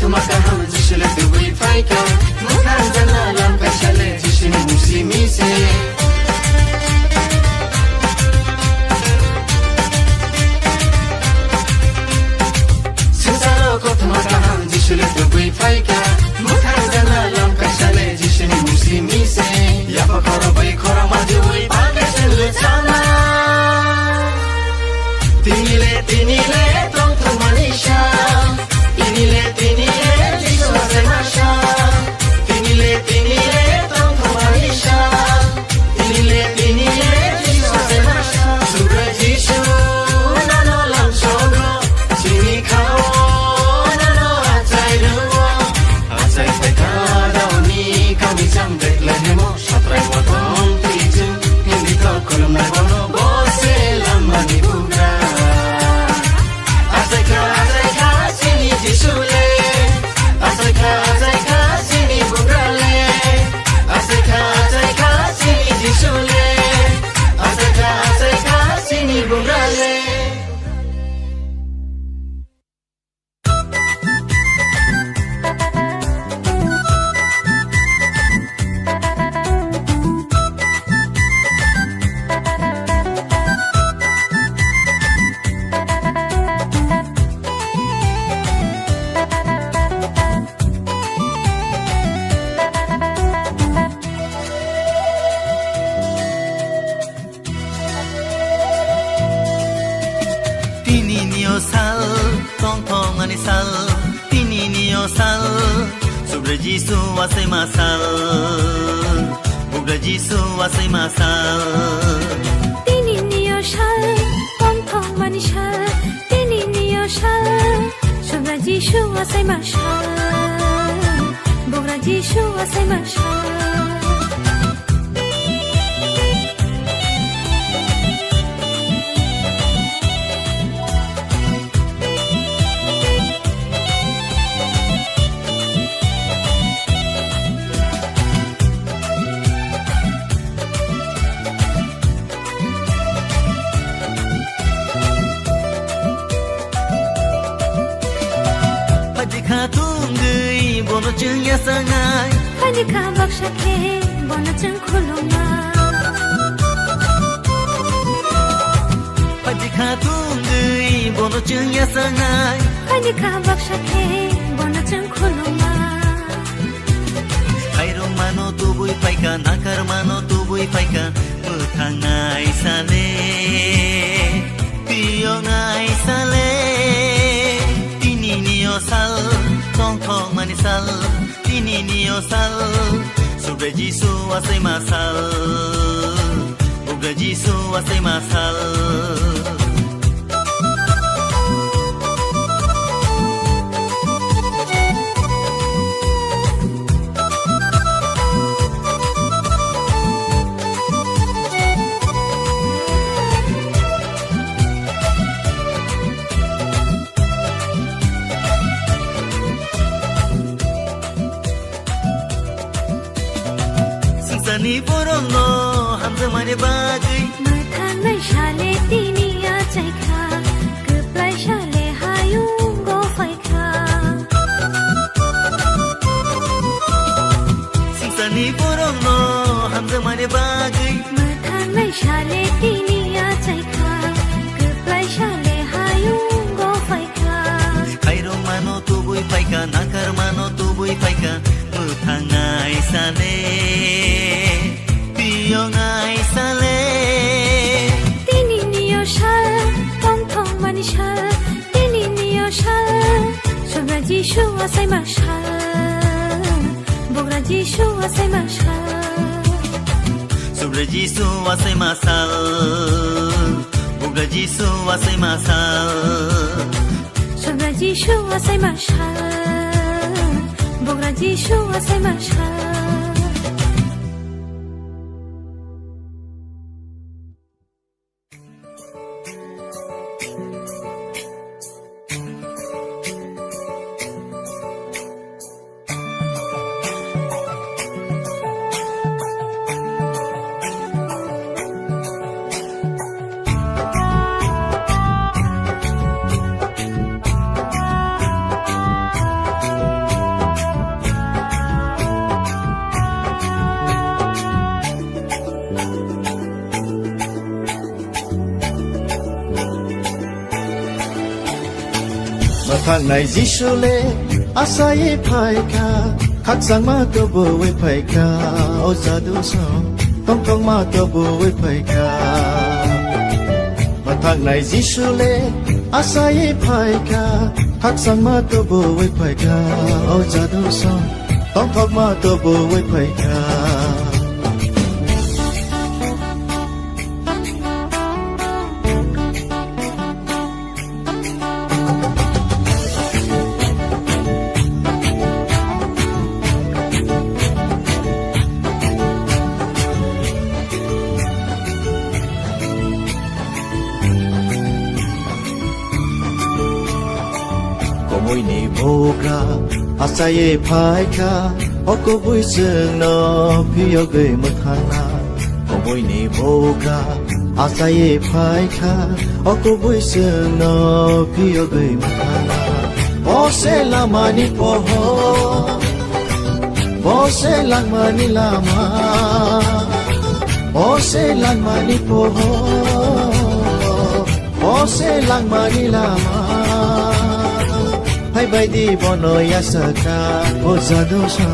makaham jishule tuwi faika Mutan jana lam kashale jishini musimise Sinsaro kot makaham jishule tuwi faika Mutan jana lam kashale jishini musimise Yapa koro bai kora majuwi pakashule chana Tinile tong tong manisha Tinile jiswa se masha Tinile tong tong manisha Tinile jiswa se masha Surah Jishu nano lam shogo Chini kao nano acai ruwa Acai teka dauni kami jam dek lehemo Shatrai watong tiju Hindi kau kolom nai bono Bose lama di buga Jishule Asaka sini bungrale Asaka sini jishule Asaka sini bungrale Jisu wasai masal Bugra Jisu wasai masal Tini niyo shal Tom thong mani shal Tini niyo shal Subra Jisu wasai masal Bugra Jisu wasai masal Bono chừng ya sangai Pani ka baksha ke Bono chừng khulunga Pani ka tungui Bono chừng ya sangai Pani ka baksha ke Bono chừng khulunga Kairong mano tubui paika Nakar mano tubui paika Mutangai sale Piyongai sale Tini niyo sal Tong tong manisal, tini niyo sal Subra Jisu wasai masal Bugra Jisu wasai masal Ni borong no hamza mane bagai Mathan nai shale tini ya chai kha Kuplai shale hayung go fai kha Ni borong no hamza mane bagai Mathan nai shale tini ya chai kha Kuplai shale hayung go fai kha Kairong mano tubui paika nakar mano tubui paika Mutangai sale Piyongai sale Tini niyo shal Tong thong mani shal Tini niyo shal Subra Jisu wasai mashal Bugra Jisu wasai mashal Subra Jisu wasai masal Bugra Jisu wasai masal Subra Jisu wasai mashal Bugra Jisu wasai mashal ทางในจิชุเลอาศัยภายคาขัดสังมาตัวบัวไว้ภายคาโอซาดูสองต้องมาตัวบัวไว้ภายคามาทางในจิชุเลอาศัยภายคาขัดสังมาตัวบัวไว้ภายคาโอซาดูสองต้องมาตัวบัวไว้ภายคามวยนี่โบกราอาศัยภายคาออกก็บุยซึ่งนอพี่ยกเกยมาทางนาขโมยนี่โบกราอาศัยภายคาออกก็บุยซึ่งนอพี่ยกเกยมาทางนาโอเซลามานิโปโฮโอเซลามานิลามาโอเซลามานิโปโฮโอเซลามานิลามาhai bai di bono yasaka ozado sa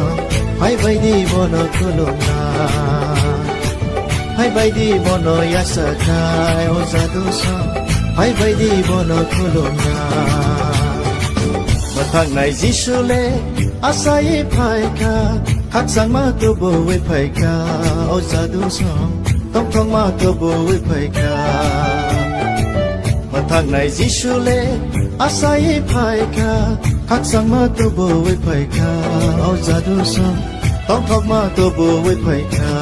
hai bai di bono kolona hai bai di bono yasaka ozado sa hai bai di bono kolona mathang nai jisule asai phai kha khak sang ma tu bo we phai kha ozado sa tong ma tu bo we phai kha mathang nai jisuleอาศัยภายคาขัดสังมาตัวบัวไว้ภายคาเอาจาดูซ้ำต้องทอกมาตัวบัวไว้ภายคา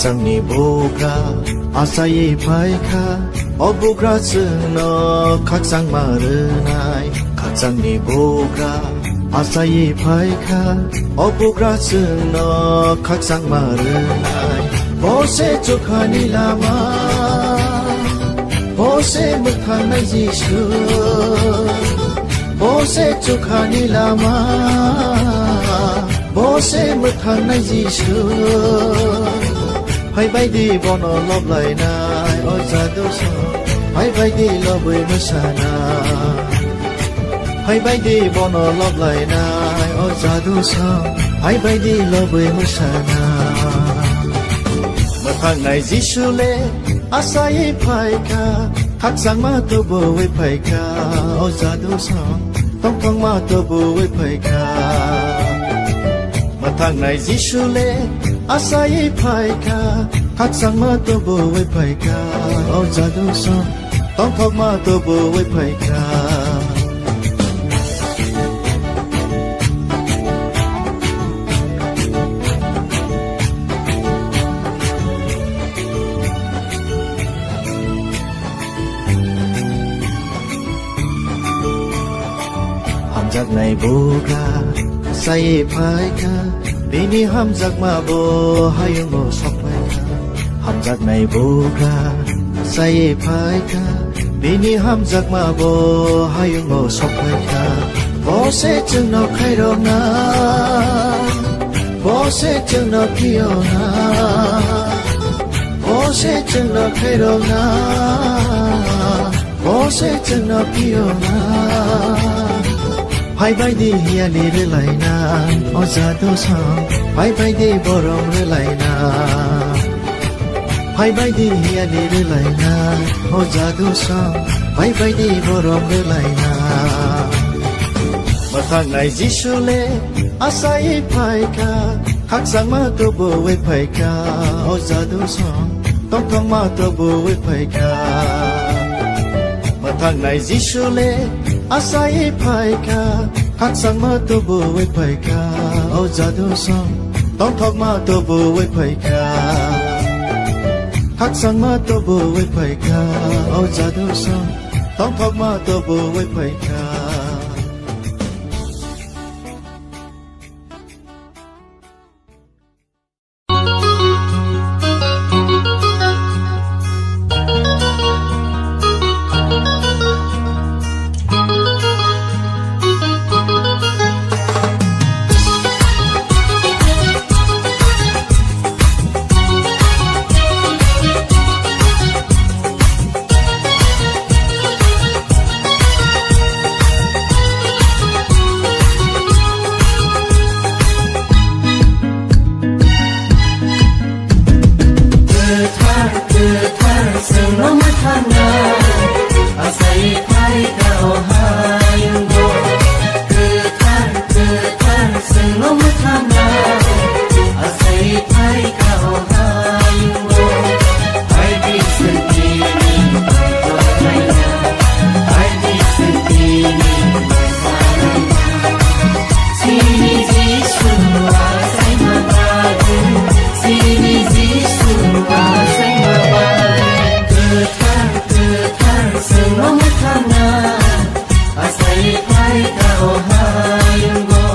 จังนี่โบกราอาศัยภายคาอบุกราซึ่งนอขัดสังมาเรือนายขัดจังนี่โบกราอาศัยภายคาอบุกราซึ่งนอขัดสังมาเรือนายโบเซจุคานิลามาโบเซมุขานายจิชูโบเซจุคานิลามาโบเซมุขานายจิชูhai bai di bono love lai nai o za do so hai bai di love we masana hai bai di bono love lai nai o za do so hai bai di love we masana mathang nai jisule asai phai kha khak sang ma tu bo we phai kha o za do so tong ma tu bo we phai kha mathang nai jisuleอาศัยภายคาขัดสังมาตัวบัวไว้ภายคาเอาจาดูซ้ำต้องทอกมาตัวบัวไว้ภายคาหำจากในบูกาใส่ภายคาBini hamzak ma bo hayung mo sokpai ka hamzak nai bo ka sai phai ka Bini hamzak ma bo hayung mo sokpai ka bo se chung no khai ro na bo se chung no pio na bo se chung no khai ro na bo se chung no pio na hai bai di hiya ni re lai na o za do sa hai bai di borong re lai na hai bai di hiya ni re lai na o za do sa hai bai di borong re lai na mathang nai jisule asai phai kha khak sang ma tu bo we phai kha o za do sa tong ma tu bo we phai kha mathang nai jisule asai phai kha khak sang ma tu bu we phai kha o za do so tong thok ma tu bu we phai kha khak sang ma tu bu we phai kha o za do so tong thok ma tu bu we phai kha tangan Asai pai kau hayunggo Getar senum tangan Asai pai kau hayunggo Ai di sentini Tuanaya Ai di sentini Sini Jisu asai mabadu Sini Jisu asai mabadu Getar senum tangan Asai pai kau hayunggo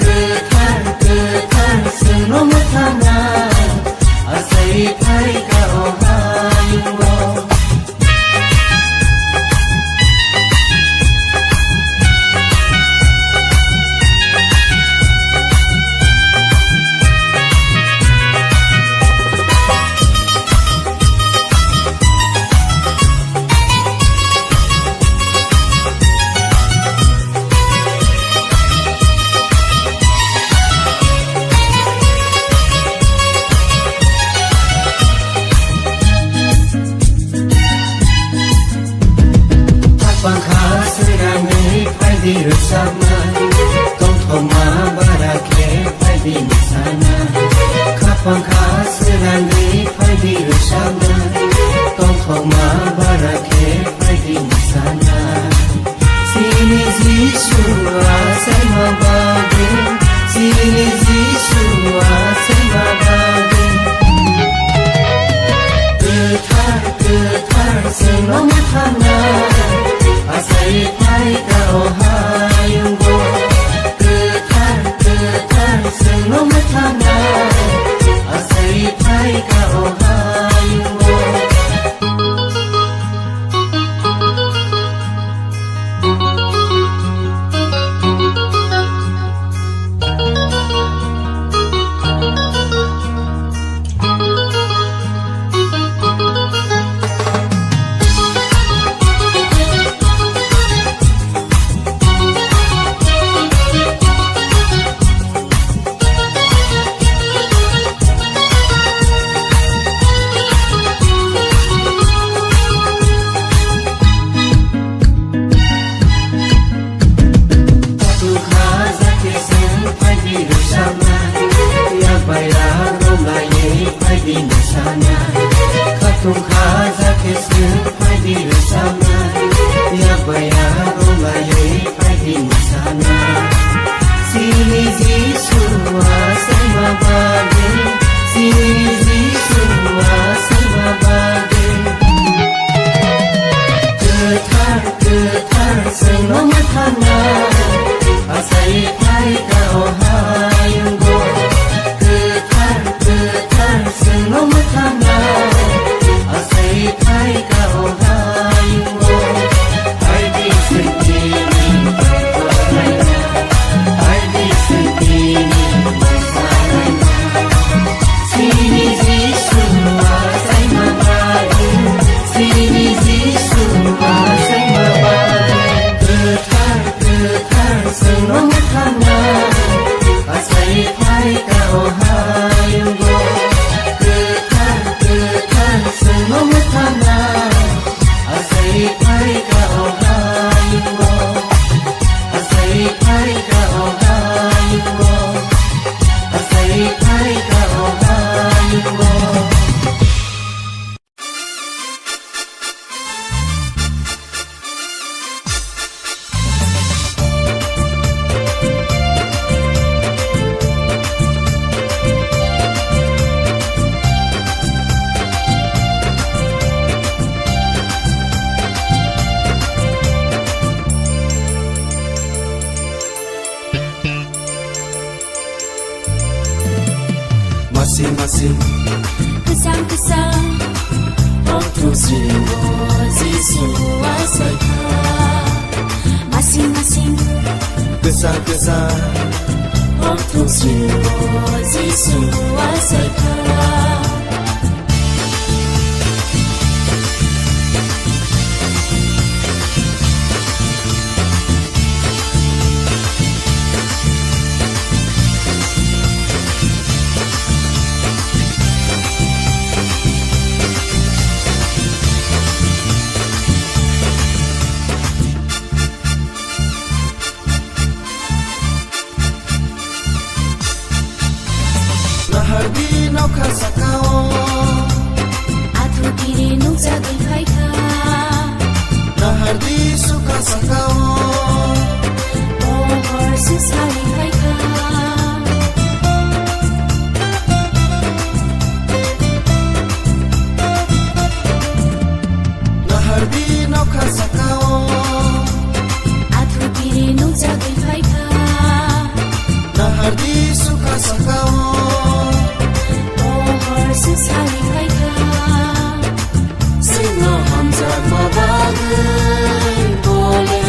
Getar senum tangan Asai pai kau hayunggo Bersama Tong barake pai di sana Kapang kaserani pai di bersama Tong barake pai di sana Sini Jisu asai mabadu Sini Jisu asai mabadu Getar senum tangan Asai pai kau hayunggo Getar senum tangan Asai pai kau hayunggo Masing-masing Kesang-kesang Waktu siwa Jisu asai Masing-masing Kesang-kesang Waktu siwa Jisu asai nokha sakao Athu tiri nuksa dui phaika nahardi sukha sakao Pohor susari phaika nahardi nokha sakao Athu tiri nuksa dui phaika nahardi sukha sakao Pohor susari phaika Sino hamza mabagai bole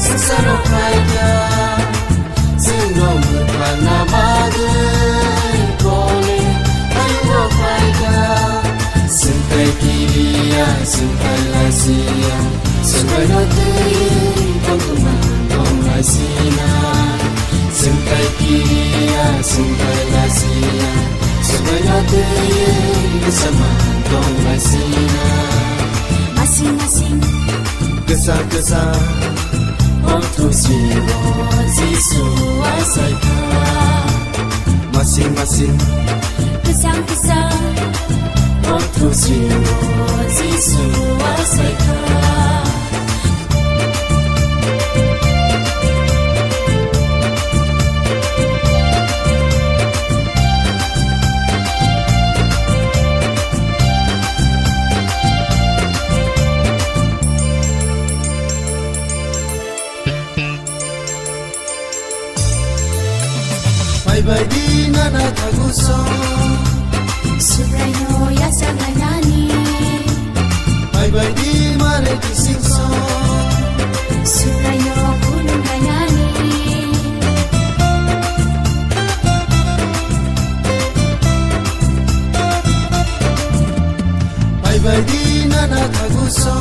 sesaro kaya Sino mutana bagai bole ayo kaya Sentai kiriya sentai lasia Sentai hati pantuma dong lasina Sentai kiriya sentai lasia Sentai hati bersama dong lasina Masing-masing Gesa-gesa Waktu siwa Zisu asaika Masing-masing Kesang-kesang Waktu siwa Zisu asaika Bye-bye di nana taguso Subrayo yasa ganani Bye-bye di mare kisingso Subrayo punong ganani Bye-bye di nana taguso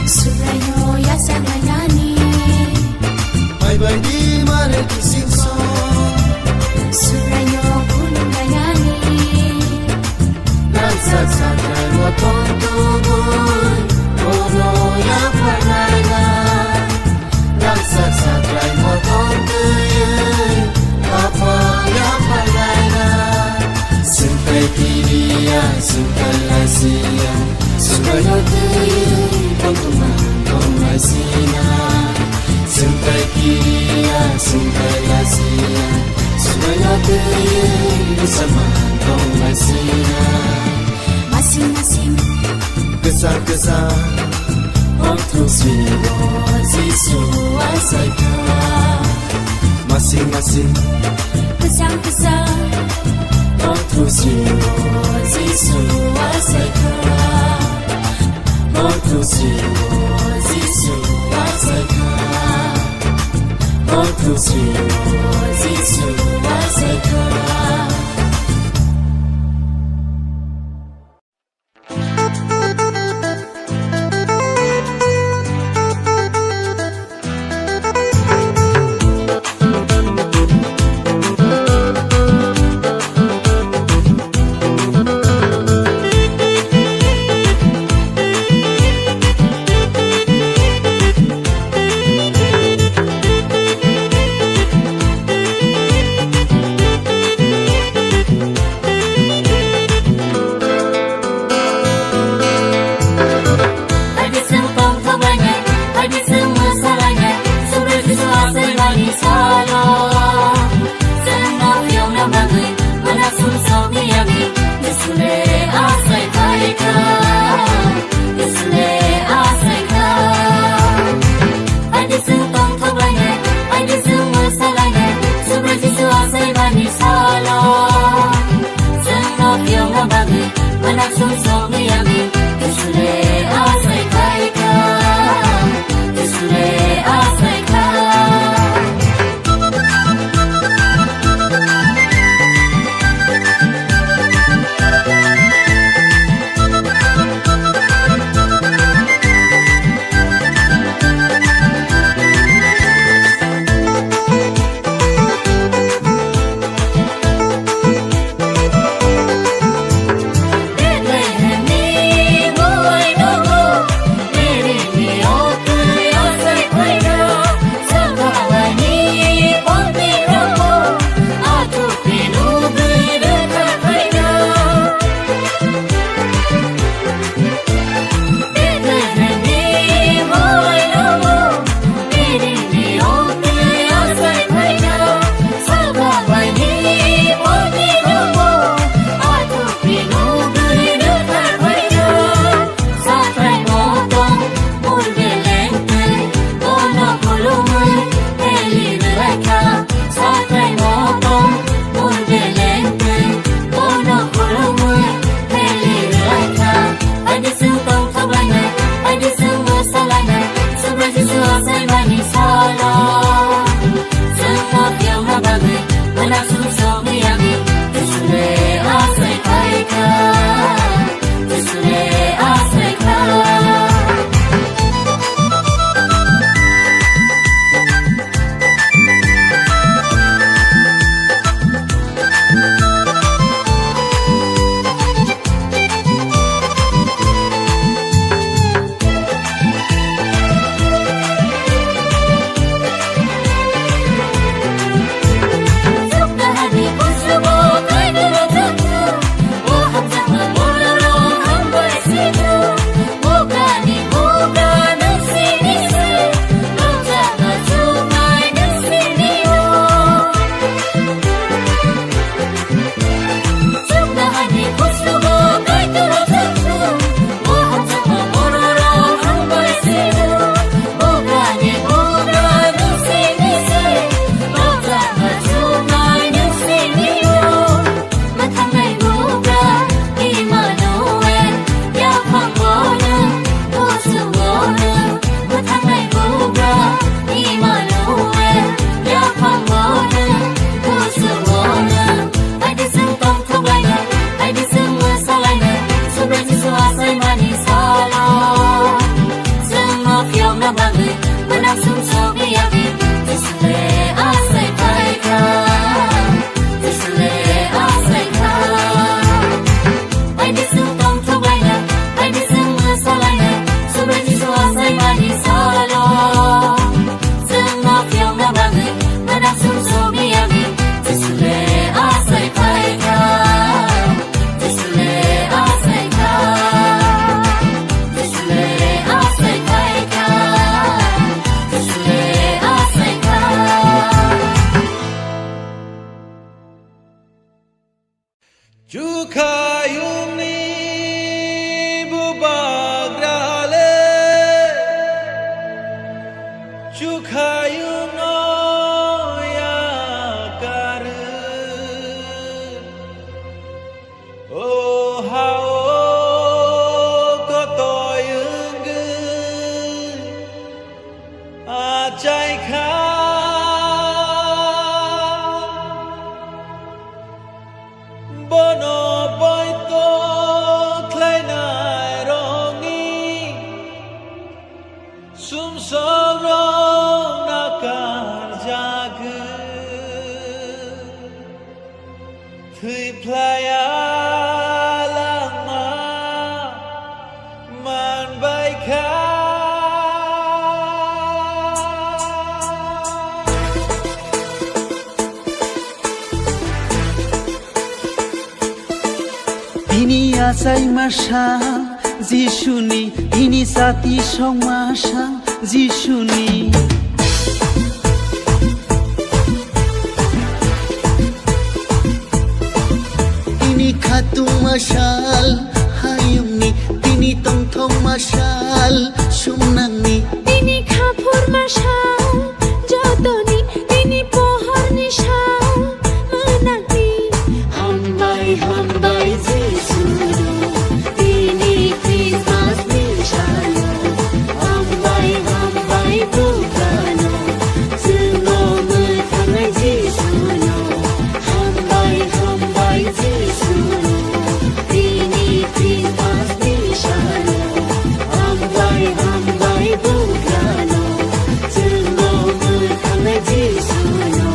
Subrayo yasa ganani Bye-bye di mare kisingso Subrayo punong ganani Nagsasakay mo tong tuboy Puno yang panayna Nagsasakay mo tong tuyoy Papa yang panayna Sentay kiriya, sentay lasia Sentay hati pangtumang lasina Sentay kiriya, sentay lasia Sentay hati bersama dong lasina Masing-masing Gesa-gesa Waktu siwa Zisu asaika Masing-masing Kesang-kesang Waktu siwa Zisu asaika Waktu siwa Zisu asaika Waktu siwa Zisu asaika sorong nakar jaga Thui playa lama man baika Tini asai masal Jishuni Tini sati song masal Jishuni Tini khatung masal Hayumni Tini tong thong masal Sumnangni Tini khapur mashal jotoni Tini pohor nishal managni Hambai hambai Jisu Tini Christmas nishalo Hambai hambai Bukano Sungo mutangai Jisu no Hambai hambai Jisu Tini Christmas nishalo Hambai hambai Bukano Sungo mutangai Jisu no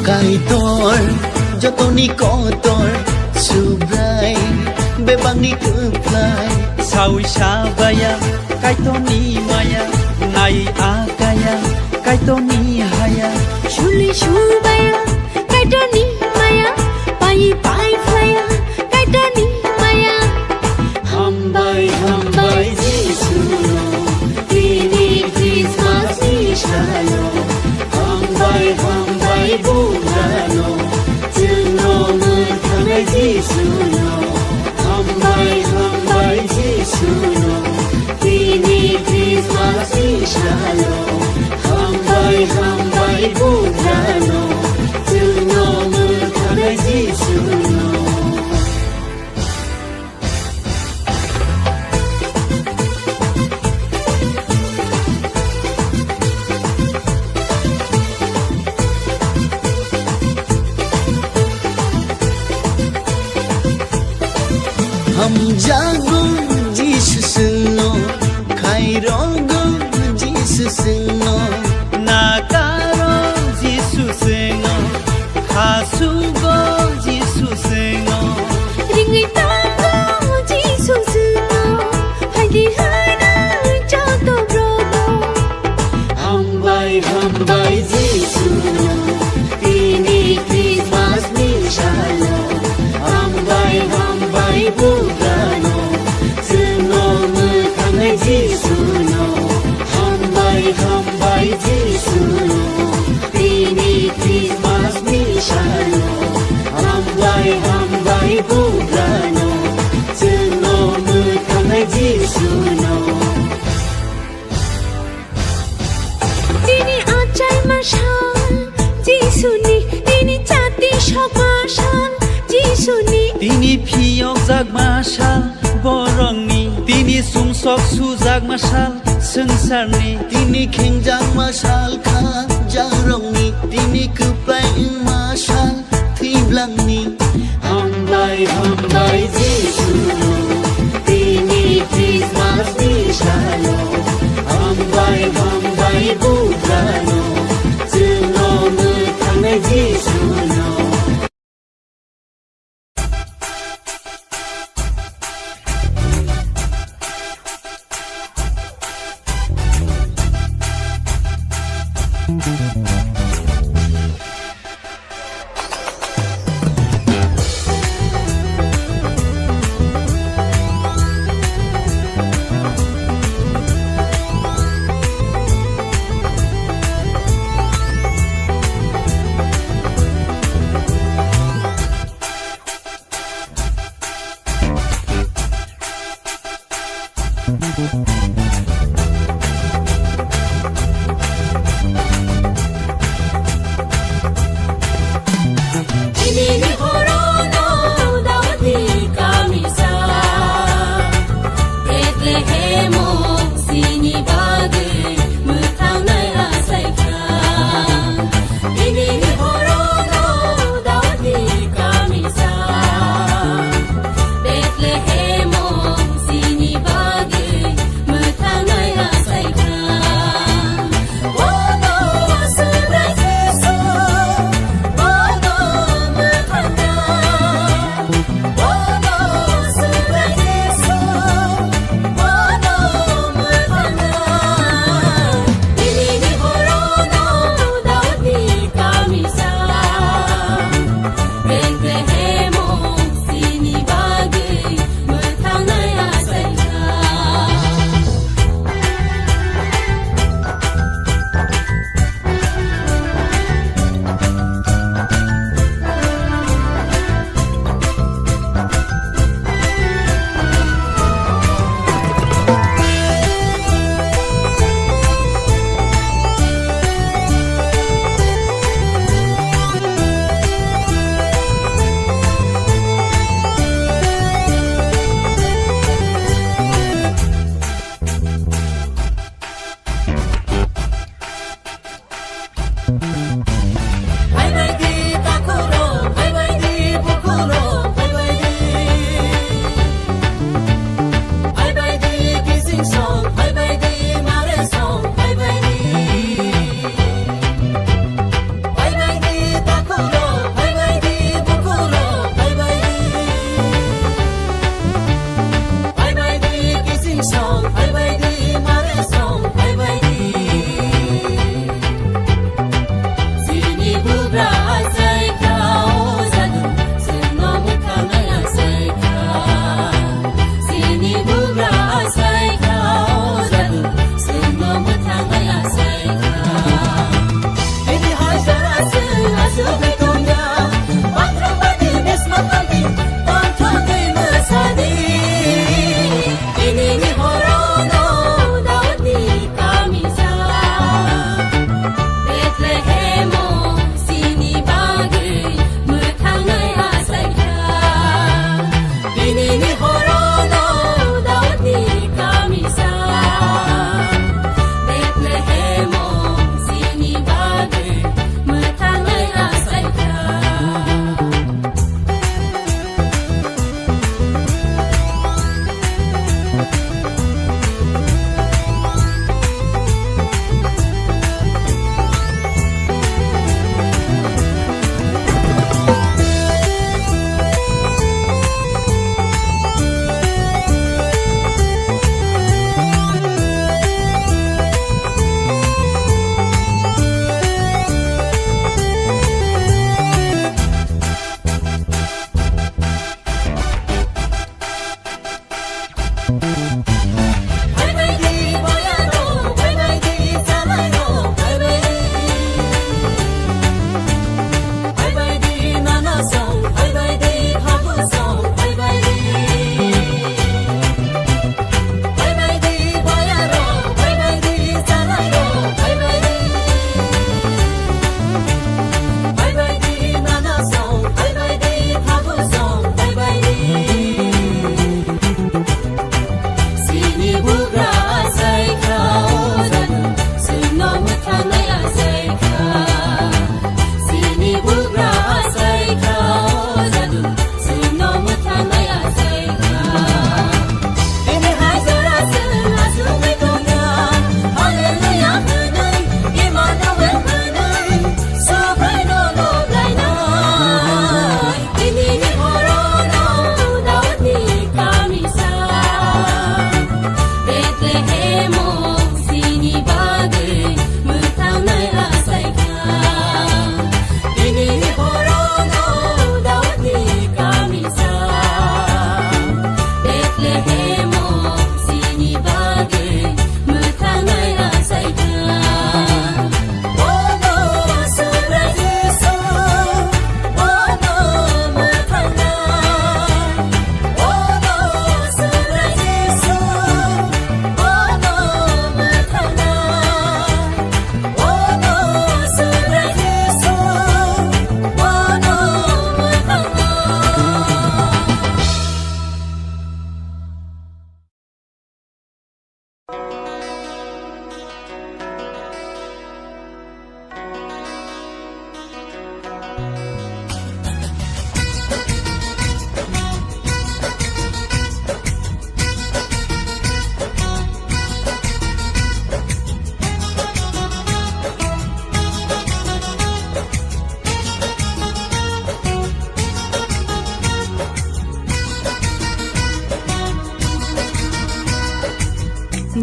Kaitor jotoni kotor subrai bebangni keplai sawi sabaya kaitoni maya nai akaya kaitoni haya Shuli shubaya kaitoni maya pai pai flaya kaitoni maya Hambai hambai Jisu Tini Christmas nishalo Hambai hambai Bukano Sungo mutangai Jisu no Hambai hambai Jisu Tini Christmas nishalo Hambai hambai Bukano Sungo mutangai Jisu no Ham jago Jesus no kairogo Jesus no nakaro Jesus no hasugo Jesus no ringi tango Jesus no haidi hana joto brodo Hambai hambai Jisu Tini Christmas nishalo Hambai hambai Bukano Sungo mutangai Jisu no Hambai hambai Jisu Tini Christmas nishalo Hambai hambai Bukano Sungo mutangai Jisu no Tini achai mashal Jisuni Tini chati shok mashal Jisuni Tini piyok jag masal borongni Tini sungsok sujak masal sengsarni Tini khengjang masal kha jarongni Tini keplai masal thiblangni Hambai hambai Jisu Tini Christmas nishalo Hambai hambai Bukano Sungo mutangai Jisu no Bethlehem,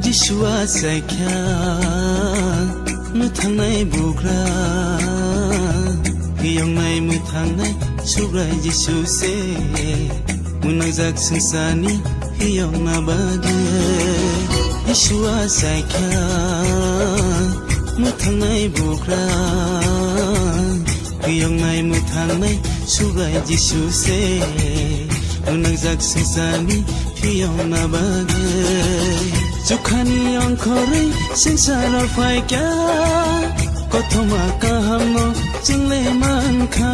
जिसुआ सायख्या मुथांनाय बुग्रा हियांनाय मुथांनाय सुब्राय जिसु से मुनाजाक संसारनि हियांना बागे जिसुआ सायख्या मुथांनाय बुग्रा हियांनाय मुथांनाय सुब्राय जिसु से मुनाजाक संसारनि हियांना बागे जुखानि अंखरै संसाराव फायग्या कथमा काहामनो जोंले मानखा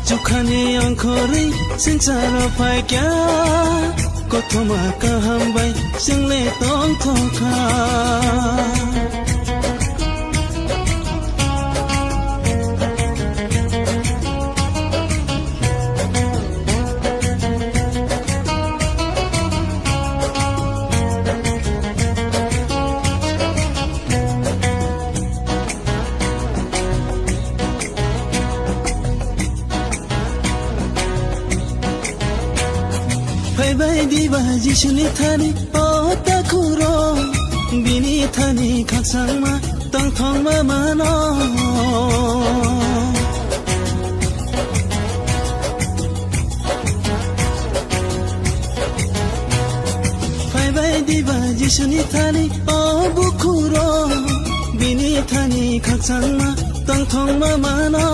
जुखानि अंखरै संसाराव फायग्या कथमा काहामबाय जोंले तंथखा बायदि बाजि सुनि थानि अता खुरो बिनि थानि खाक्सांमा तंथंमा मानो बायदि बाजि सुनि थानि अबुखुरो बिनि थानि खाक्सांमा तंथंमा मानो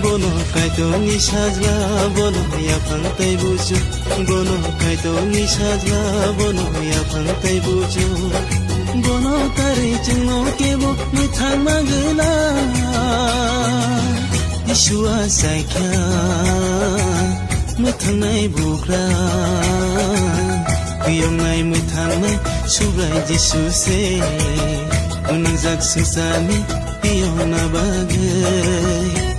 बोनो कायतो निसाज्ला बोनो या फांताय बुजु बोनो कायतो निसाज्ला बोनो या फांताय बुजु बोनो तारे जोंनो केबो मुथां मागोना जिसुआ सायख्या मुथांनाय बुग्रा हियांनाय मुथांनाय सुब्राय जिसु से मुनाजाक संसारनि हियांना बागे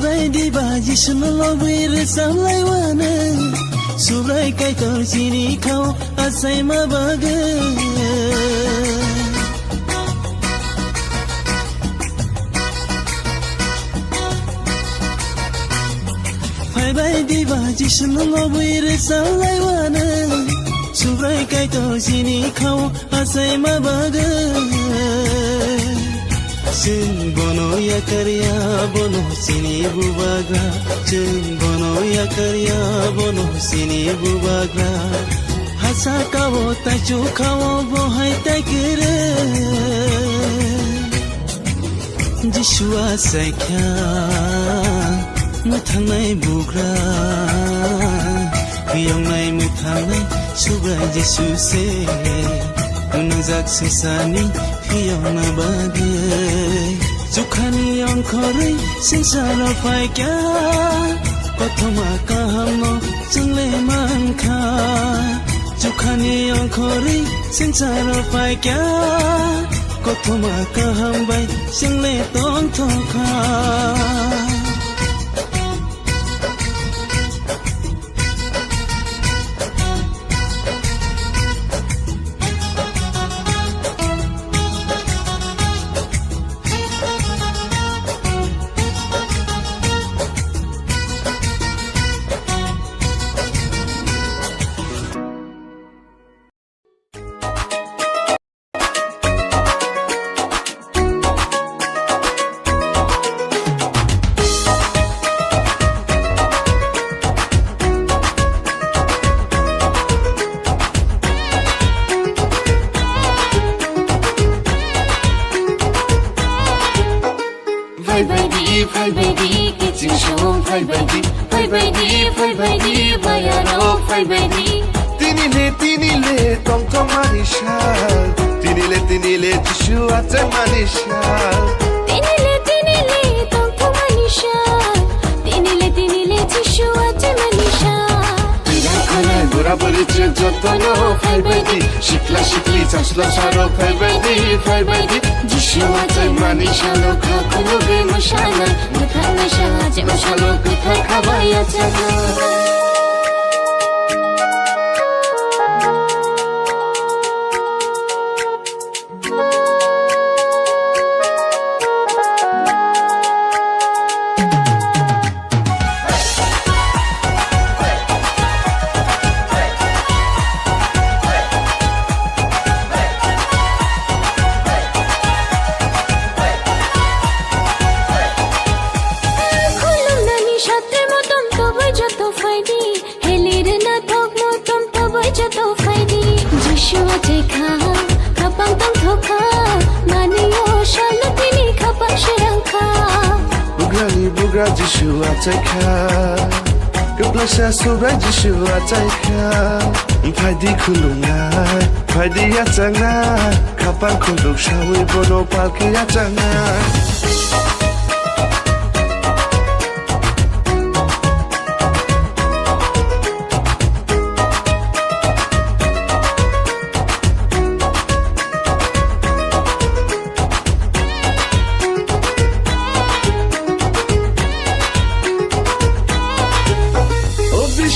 बायदि बाजि सुनो लबैर सामलाय वानो सुब्राय कायतर सिनि खाव आसाय मा बागे baidi baji sunungo buire salai wana Subrai kaito sini kau asai mabaga Sen bono ya karya bono sini bubagra Sen bono ya karya bono sini bubagra Hasa kawo tachu kawo bohai takire Jishua saikya Mutangai bugra Piyongai mutangai Subrai Jisu se Unazak sesani Piyona bagai Zukhani angkori Sinsara paikya Kotoma kahamo Jungle manka Zukhani angkori Sinsara paikya Kotoma kahambai Jungle tong tongka Fai baby, kitchen show, fai baby, bayaro, fai baby. Tinile, tong tong manisha Tinile, jishu ate manisha Tinile, tong tong manisha Tinile, tishu ate manisha Gura buriche jotono fai baby Shikla shikli chasla sharo fai baby Jishu ate manisha lo kakulo be mashana Muthana shaje mashalo kutha khabaya jaga Bugra jishu ataika Guplasha subra jishu ataika Faidi kulungai Faidi yatanga Kapan kuluk shawi bono palki yatanga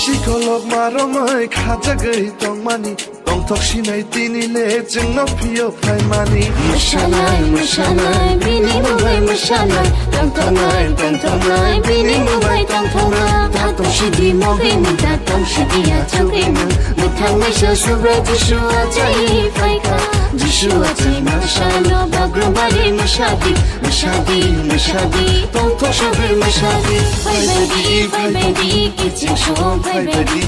Shikolog maromai khaja gai tong mani Tong tok shinai tinile jeng no piyo phai mani Mashallah, bini mubai mashallah Tong tongai, bini mubai tong tongai Tatong shidi mogi mu, tatong shidi atogi mu Muthang maisha subra jishu atai faika Jishu atai mashallah, bagrum bari mashadi Tong tok shabi mashadi Fai baby, kitchen show Fai baby,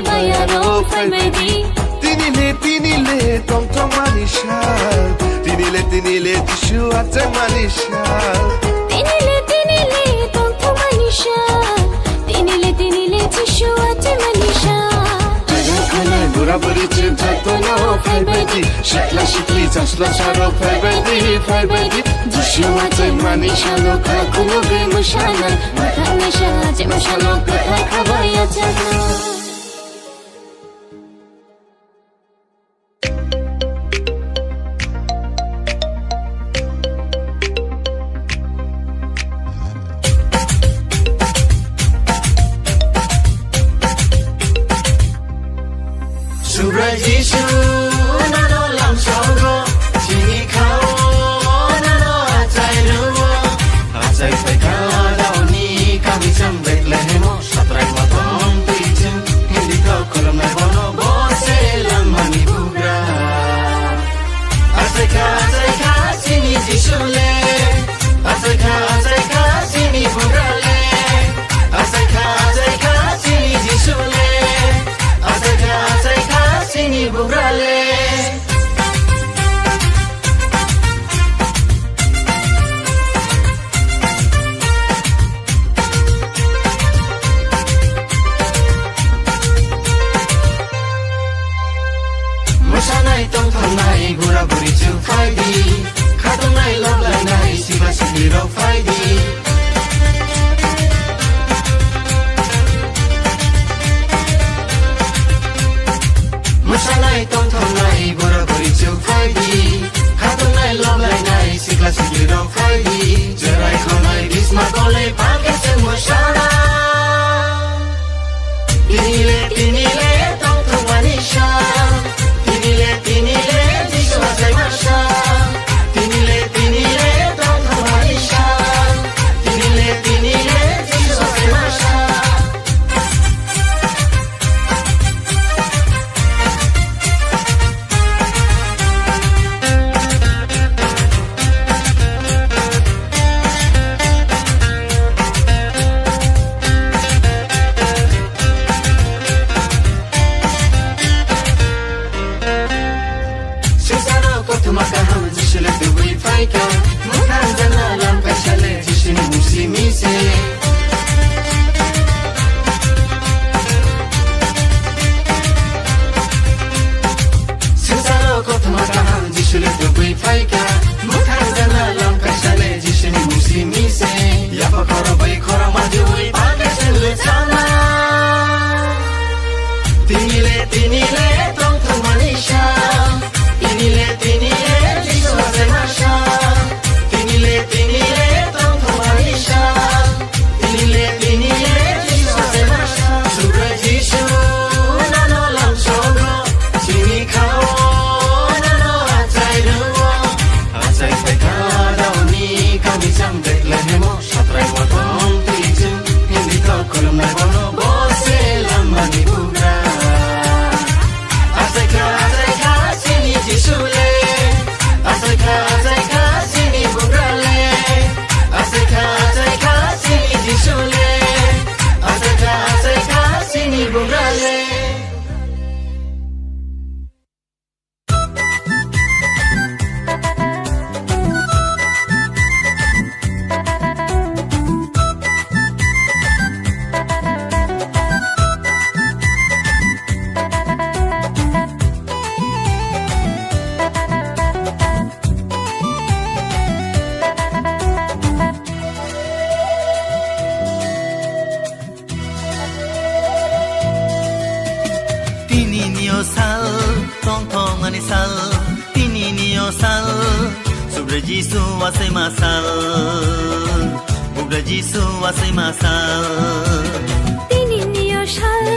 bayaro Fai baby Tinile, tong tong manisha Tinile, jishu ate manisha Tinile, tong tong manisha Tinile, tishu ate manisha Gura buriche jotono fai baby Shikla shikli chasla sharo fai baby Jishu ate manisha lo kakulo be mashana Muthana shaje mashalo kutha khabaya jaga Subrai Jishu nano lam songo Chini kao nano atai ruo Atai fai ka dao ni kami sam सिग्लिराव फाइदि मोसानाय तन्थनाय बराबरि जौफाइदि खाथुमनाय लमलायनाय सिख्ला सिग्लिराव फाइदि जिरायखांनाय बिस्मा गले पाकेटजों मोसानाय Tinile tongtongmani sha Tinile jiswa zaima sha Tinile tongtongmani sha Tinile jiswa zaima sha Maka ham jisule duwi faika Mukan jana lam kaishale jisini musi mise Sensaro kotu maka ham jisule duwi faika Mukan jana lam kaishale jisini musi mise Yapa koro bai koro majuwi pake sulu sana Tinile tong tong manisha Tinile jiswa zaima sha Tinile tongtongmani sha Tinile jiswa zaima sha Sugra jishu nano lam shogo Chini kao nano acai ruo Acai faika dauni kami jam dek lehemo Shatrai watong tijung Hindi to kolom nai bono Bose lambani bugra Acai ka sini jisule Azaika sini bungrale Azaika sini jisule Azaika sini bungrale Jisu wasai masal Bugra Jisu wasai masal Tini niyo shal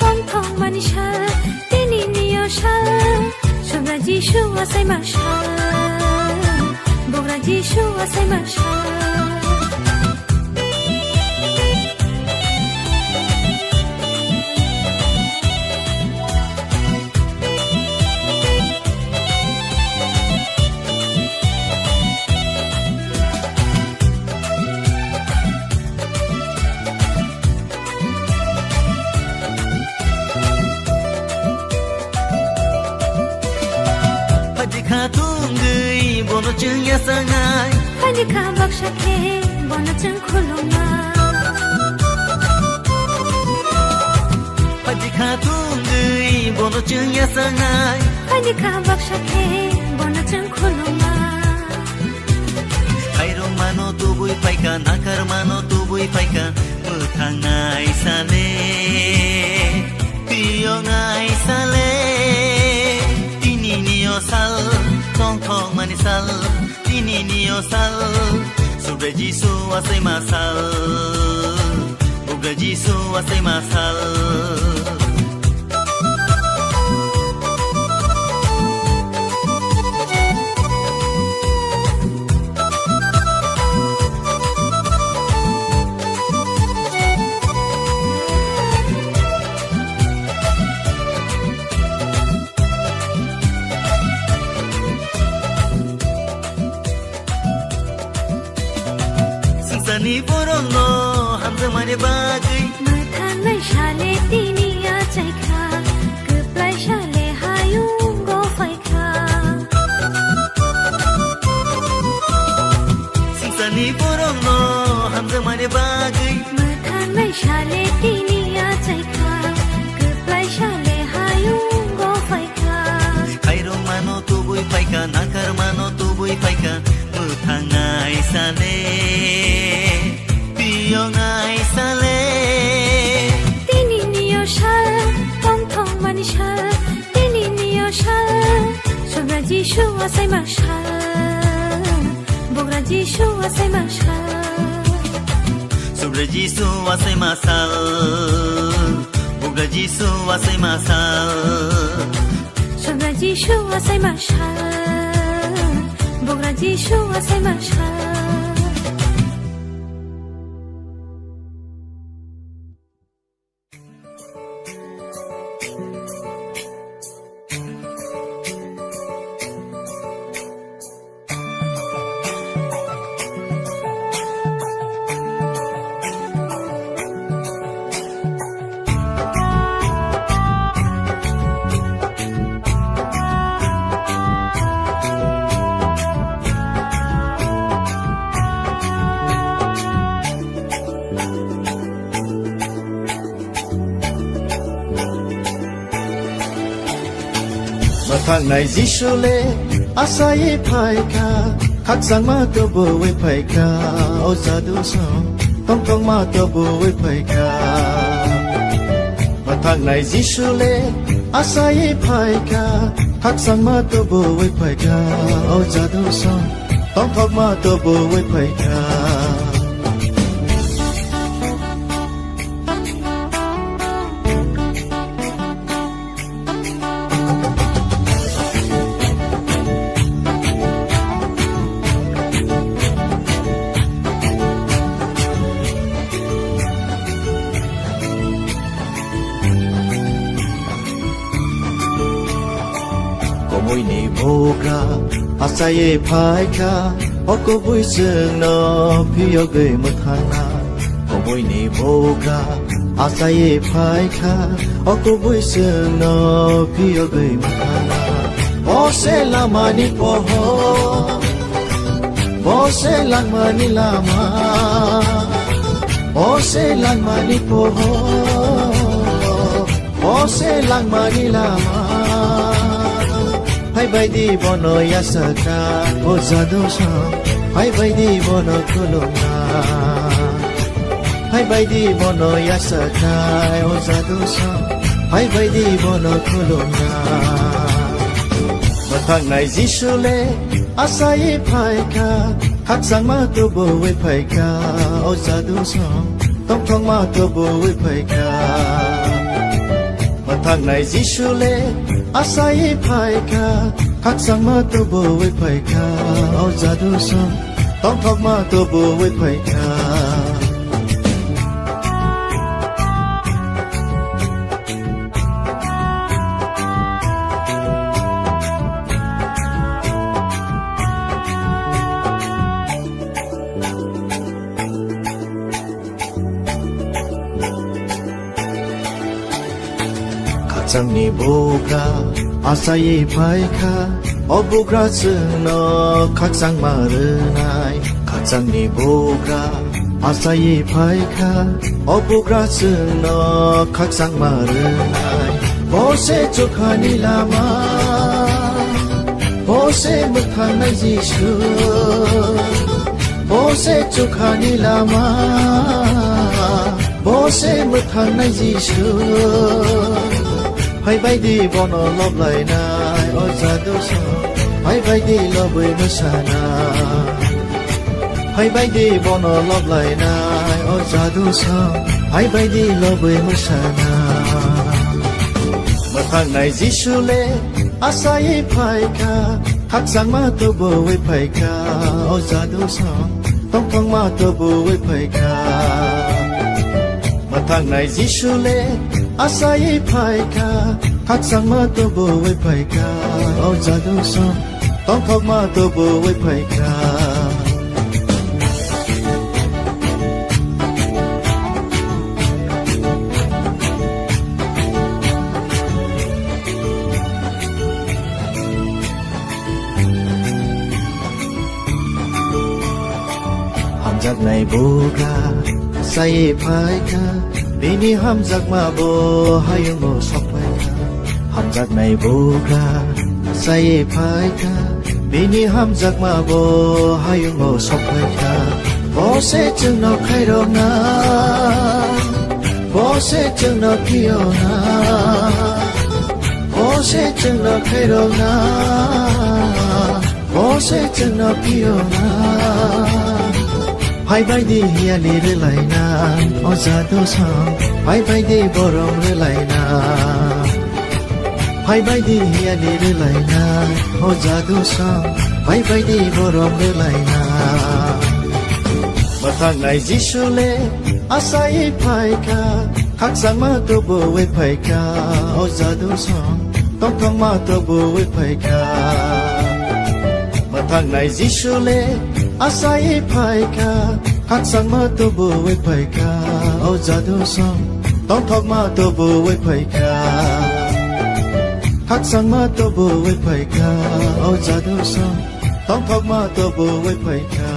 Tong mani shal Tini niyo shal Sobra Jisu wasai masal Bugra Jisu wasai masal Bono chung ya sangai Hani ka baksha ke Bono chung khulunga Haji khatung gui bono chung ya sangai Hani ka baksha ke Bono chung khulunga Kairong mano tubui paika Nakar mano tubui paika Mutangai sale Tiyongai sale Tini niyo sal Tong manisal Tini niyo sal Sugra Jisu wasai masal Bugra Jisu wasai masal Sani borong no hamza mane bagai Mathanai shale tini acai kha Kuplai shale hayung go fai kha Sani borong no hamza mane bagai Mathanai shale tini acai kha Kuplai shale hayung go fai kha Kairong mano tubui paika Nakar mano tubui paika Mutangai sale asai mashal bogra jishu asai mashal sobre Jisu asai masal bogra Jisu asai masal sobra jishu asai mashal bogra jishu asai mashal Mathang này Jisule asai phaika khak sang ma to bo we phaika o sadu so tong tong ma to bo we phaika Mathang này Jisule asai phaika khak sang ma to bo we phaika o sadu so tong tong ma to bo we phaika Môi nề boga asai phaika oko bui sương no phiêu gửi một thang na môi nề boga asai phaika oko bui sương no phiêu gửi một thang na bose lama ni poho bose lama ni lama bose lama ni poho bose lama ni lama Hai bai di bono yasaka o zadosha Hai bai di bono kolona Hai bai di bono yasaka o zadosha Hai bai di bono kolona Mathang này Jisule asai phaika khak sang ma to bo we phaika o zadosha tong tong ma to bo we phaika Mathang này Jisule asai phaika khak sang ma to bo we phaika o jadu so tong thok ma to bo we phaika Sang ni boga asai phaika obugra sung no khak sang ma renai khak sang ni boga asai phaika obugra sung no khak sang ma renai bose chukhani lama bose muthang nai Jishu bose chukhani lama bose muthang nai Jishu Hai bai di bono love lai nai o jadu so Hai bai di love we masana Hai bai di bono love lai nai o jadu so Hai bai di love we masana Mathang này Jisule asai phaika khak sang ma to bo we phaika o jadu so tong tong ma to bo we phaika Mathang này Jisule asai phaika khak sang ma to bo we phaika o jadu so tong thok ma to bo we phaika hamjak này boga sai phaika Bini hamjak ma bo hayung mo sokpaika Hamjak nai boga sai phaika Bini hamjak ma bo hayung mo sokpaika Bose chung no khairo na Bose chung no kiyo na Bose chung no khairo na se chana piona Bye bye di ya ni re lai na Oza do sang Bye bye di borong re lai na Bye bye di ya ni re lai na Oza do sang Bye bye di borong re lai na Mathang nai Jisoo le Asai phai ka Khak sang ma to bo we phai ka Oza do sang Tong thong ma to bo we phai ka Mathang nai Jisoo le Asai phai ka Khak sang ma to bo we phai ka Oza do sang Tong thong ma to bo we phai ka Khak sang ma to bo we phai ka Oza do sang Tong thong ma to bo we phai ka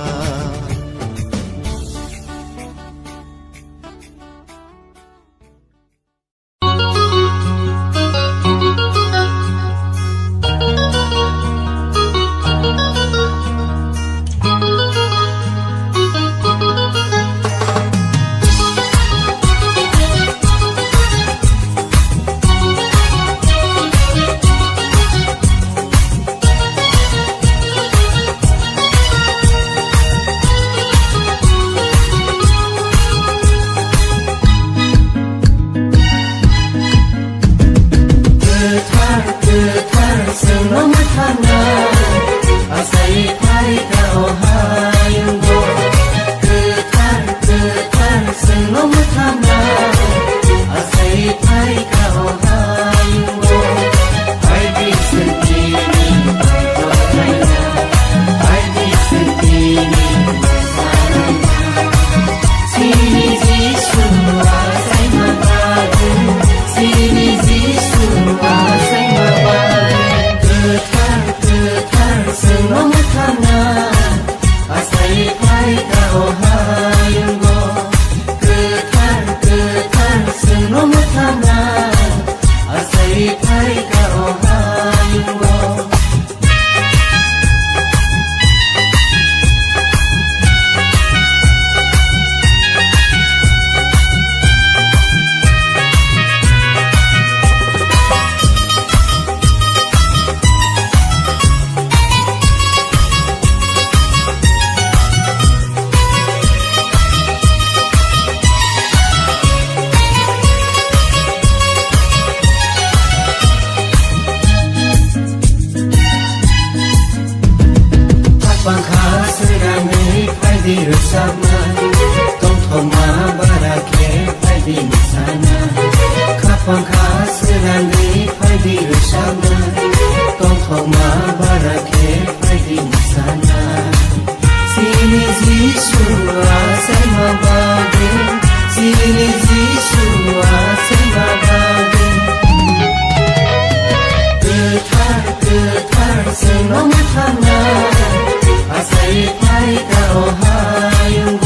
Asai pai ka ohayung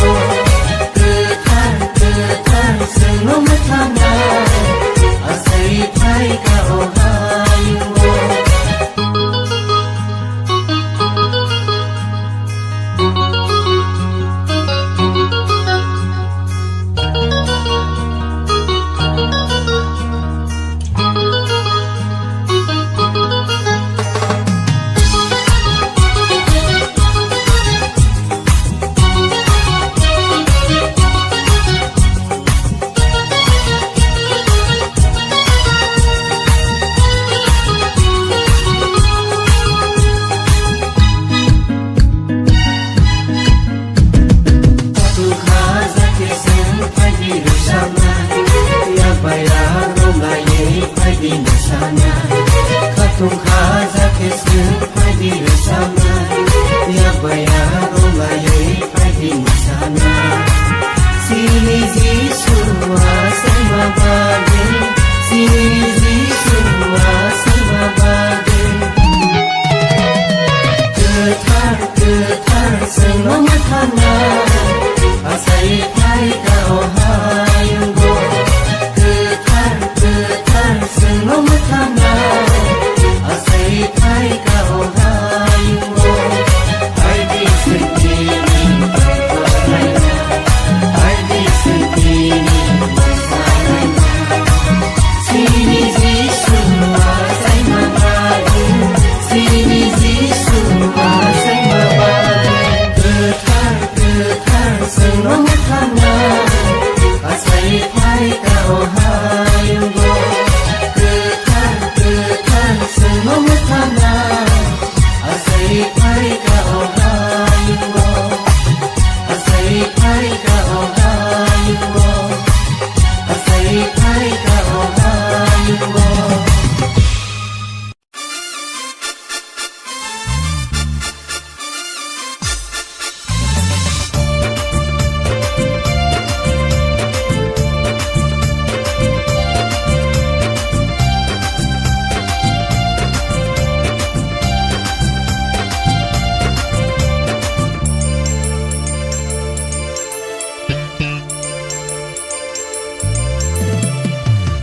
senang mutana asai pai kau hayugo ketan senang mutana asai pai kau hayugo asai pai kau hayugo asai pai kau hayugo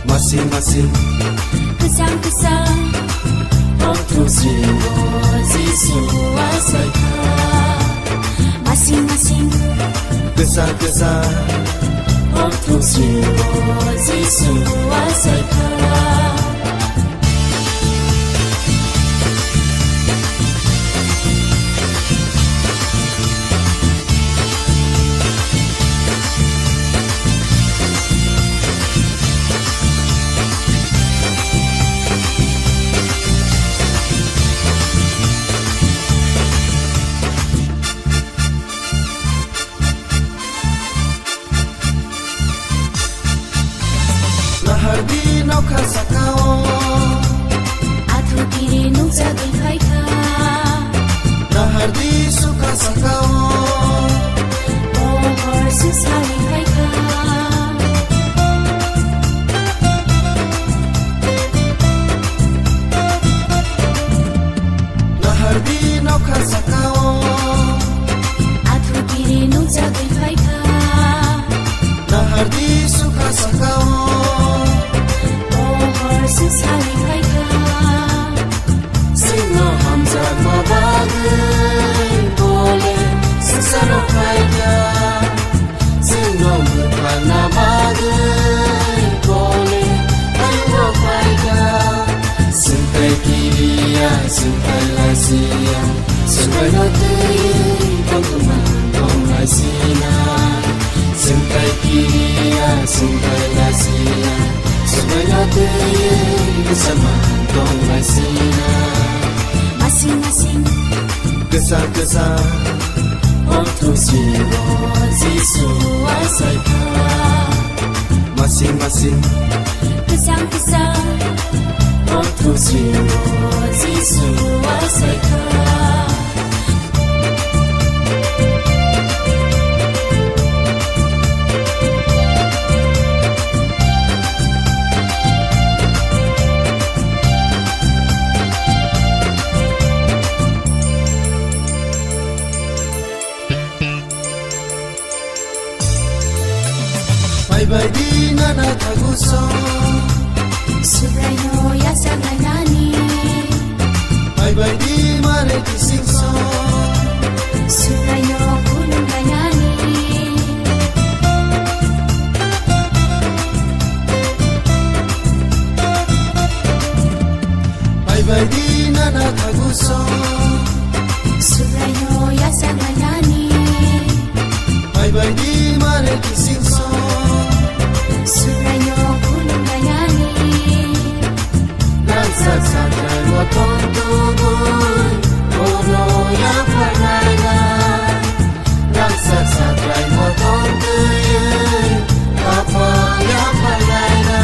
masing-masing Kesang-kesang waktu siwa Yesus wasaika Masing-masing Kesang-kesang waktu siwa Yesus wasaika Harbi nauka sakao Atu kiri nungsa bingkaika Nahardi suka sakao Bohor susah bingkaika Nahardi nauka sakao Atu kiri nungsa bingkaika Nahardi suka sakao susah bingkaika Sino hamza mabagai boleh sesaro faida Sino mutana bagai boleh ayo faida Sentai kiriya sentai lasia Sentai hati pangkuman tongai sina Sentai kiriya sentai lasia Semuanya bersama tongai sina Masing-masing Kesang-kesang waktu siwa Yesus wasaika Masing-masing Kesang-kesang waktu siwa Yesus wasaika Bye-bye di nana taguso Subrayo yasa nani Bye-bye di mare kisingso Subrayo kulung nani Bye-bye di nana taguso Subrayo yasa nani Bye-bye di mare kisingso Subrayo kulung nani Nagsasakay mo tong tugon Puno yang panayna Nagsasakay mo tong tuyon Kapal yang panayna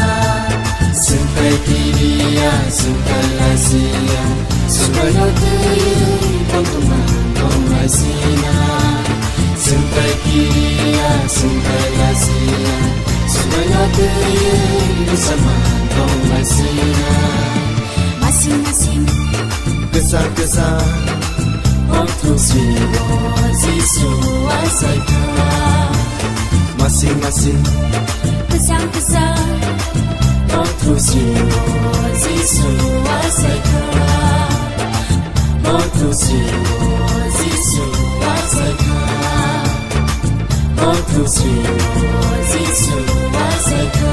Sentai kiriya, sentai lasia Subayo tuyon Pangkuman tongai sina Sentai kiriya, sentai lasia Subayo tuyon Bersama tongai sina Masing-masing Kesang-kesang waktu siwa Yesus wasaika Masing-masing Kesang-kesang waktu siwa Yesus wasaika Waktu siwa Yesus wasaika Waktu siwa Yesus wasaika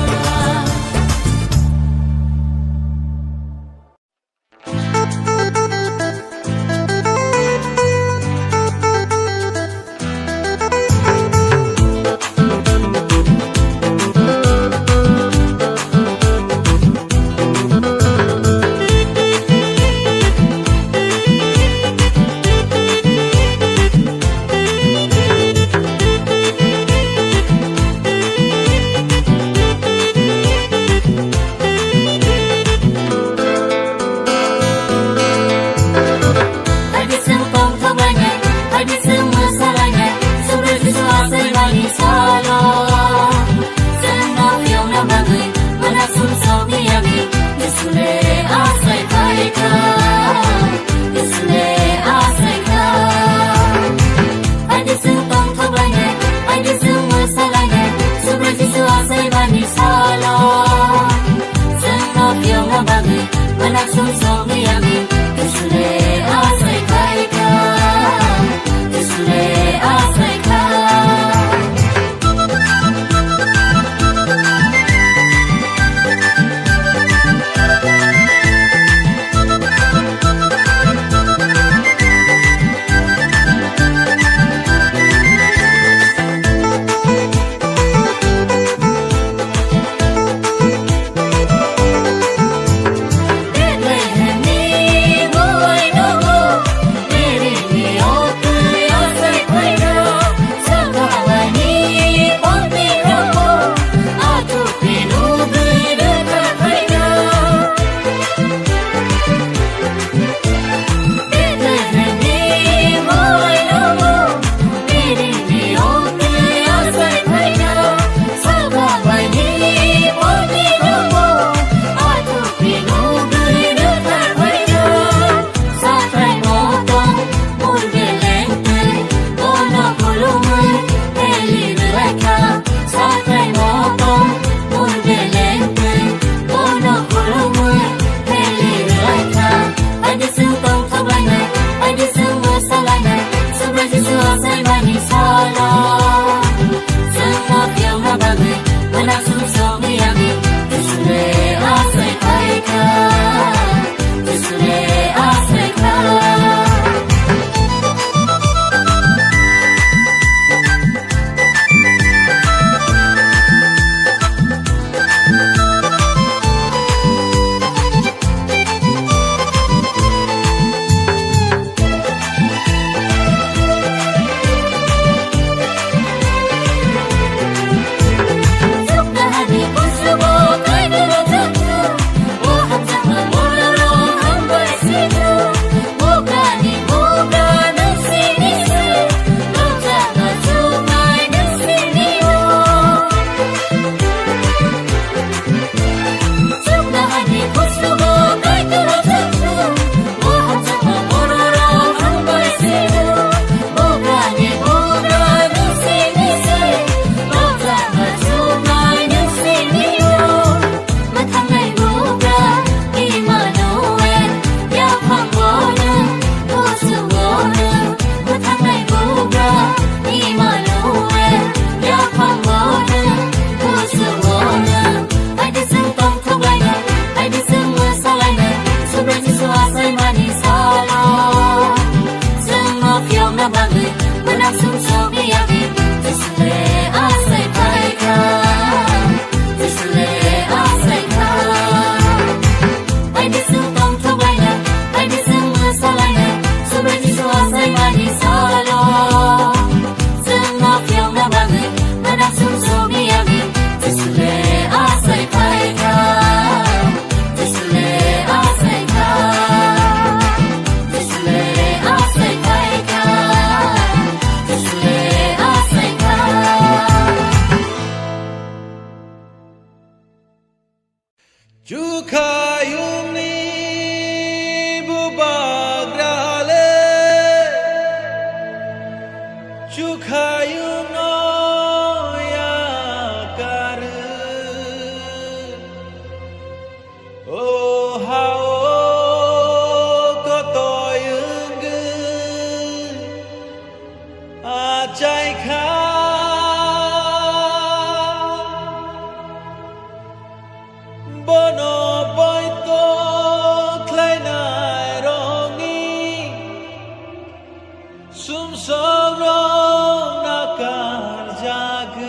मागो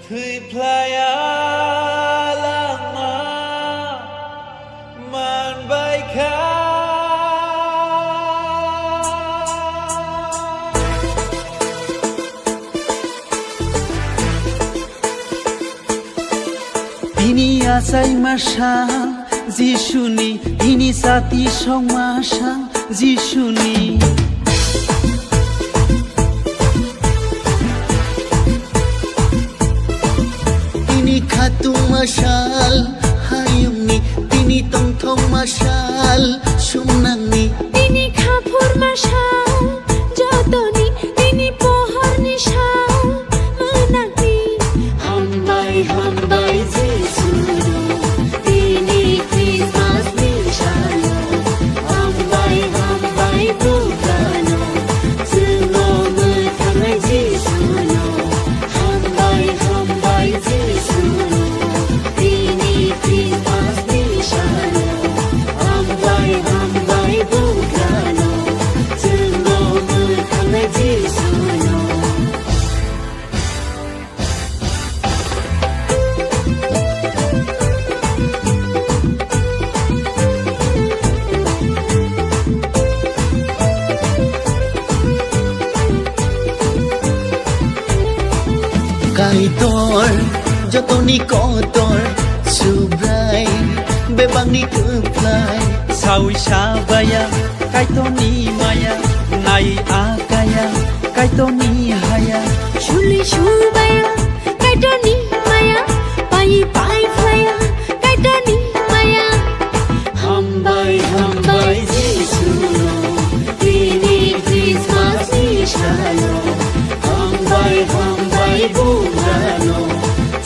थैफ्लाया लामा मानबायखा তিনি আসাই মাসা যিশুনি তিনি সাথী সমাসা যিশুনি তিনি খাতু মাসাল হায়ুমনি তিনি তংথং মাসাল সুমনাংনি তিনি খাফুর মাসাল যতনি তিনি পহর নিশাল মনাগনি হামবাই হামবাই যিশু তিনি খ্রিস্টমাস নিশানো হামবাই হামবাই বুগানো जोंनो मोखांनाय যিশুनो हामबाय हामबाय যিশুनो তিনি খ্রিস্টমাস নিশানো हामबाय हामबाय बुगानो जोंनो मोखांनाय যিশুनो Kaitor jotoni kotor subrai bebangni keplai sawi sabaya kaitoni maya nai akaya kaitoni haya শুলি সুবায়া কাইটনি মায়া পাই পাই ফ্লায়া কাইটনি মায়া হামবাই হামবাই যিশুনো তিনি খ্রিস্টমাস নিশানো হামবাই হামবাই বুগানো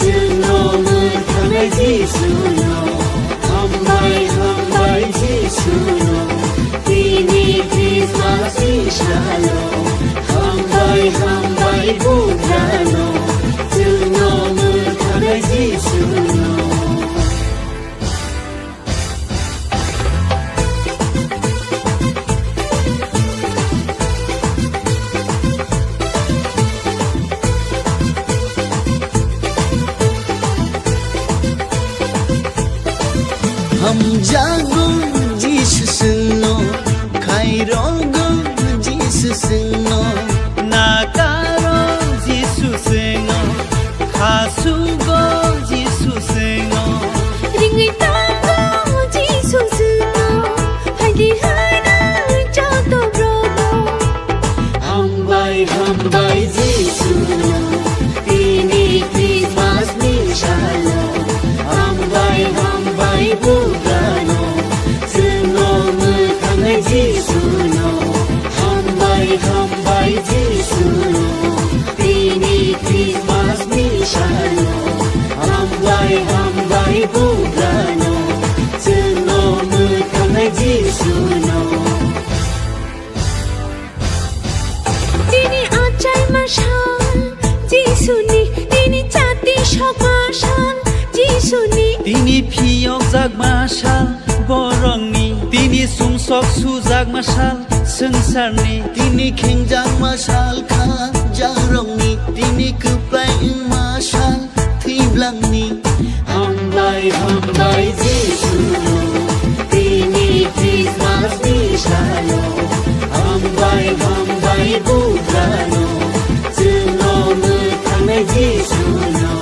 जोंनो मोखांनाय যিশুনো হামবাই হামবাই যিশুনো তিনি খ্রিস্টমাস নিশানো হামবাই হামবাই বুগানো जोंनो मोखांनाय যিশুনো हम जागो जिसु सिंनो खाइरोगो जिसु सिंनो नाकारो जिसु सिंनो खासुगो जिसु सिंनो রিঙ্গি তাঙ্গো যিশু সুনো হাইদি হাইনা যত ব্রবো হামবাই হামবাই যিশুনো তিনি খ্রিস্টমাস নিশানো হামবাই হামবাই বুগানো जोंनो मोखांनाय যিশুনো হামবাই হামবাই যিশুনো তিনি খ্রিস্টমাস নিশানো হামবাই হামবাই বুগানো जोंनो मोखांनाय যিশুনো তিনি আচাই মাশাল যিশুনি তিনি চাতি সমাশাল যিশুনি তিনি ফিয়ক জাগ मासाल बरंनि তিনি सुंसक सुजाग मासाल संसारनि তিনি खेंजाग मासाल खा जारंनि তিনি कप्लाय मासाल थैब्लांनि हामबाय हामबाय যিশুনো তিনি খ্রিস্টমাস নিশানো हामबाय हामबाय बुगानो जोंनो मोखांनाय যিশুনো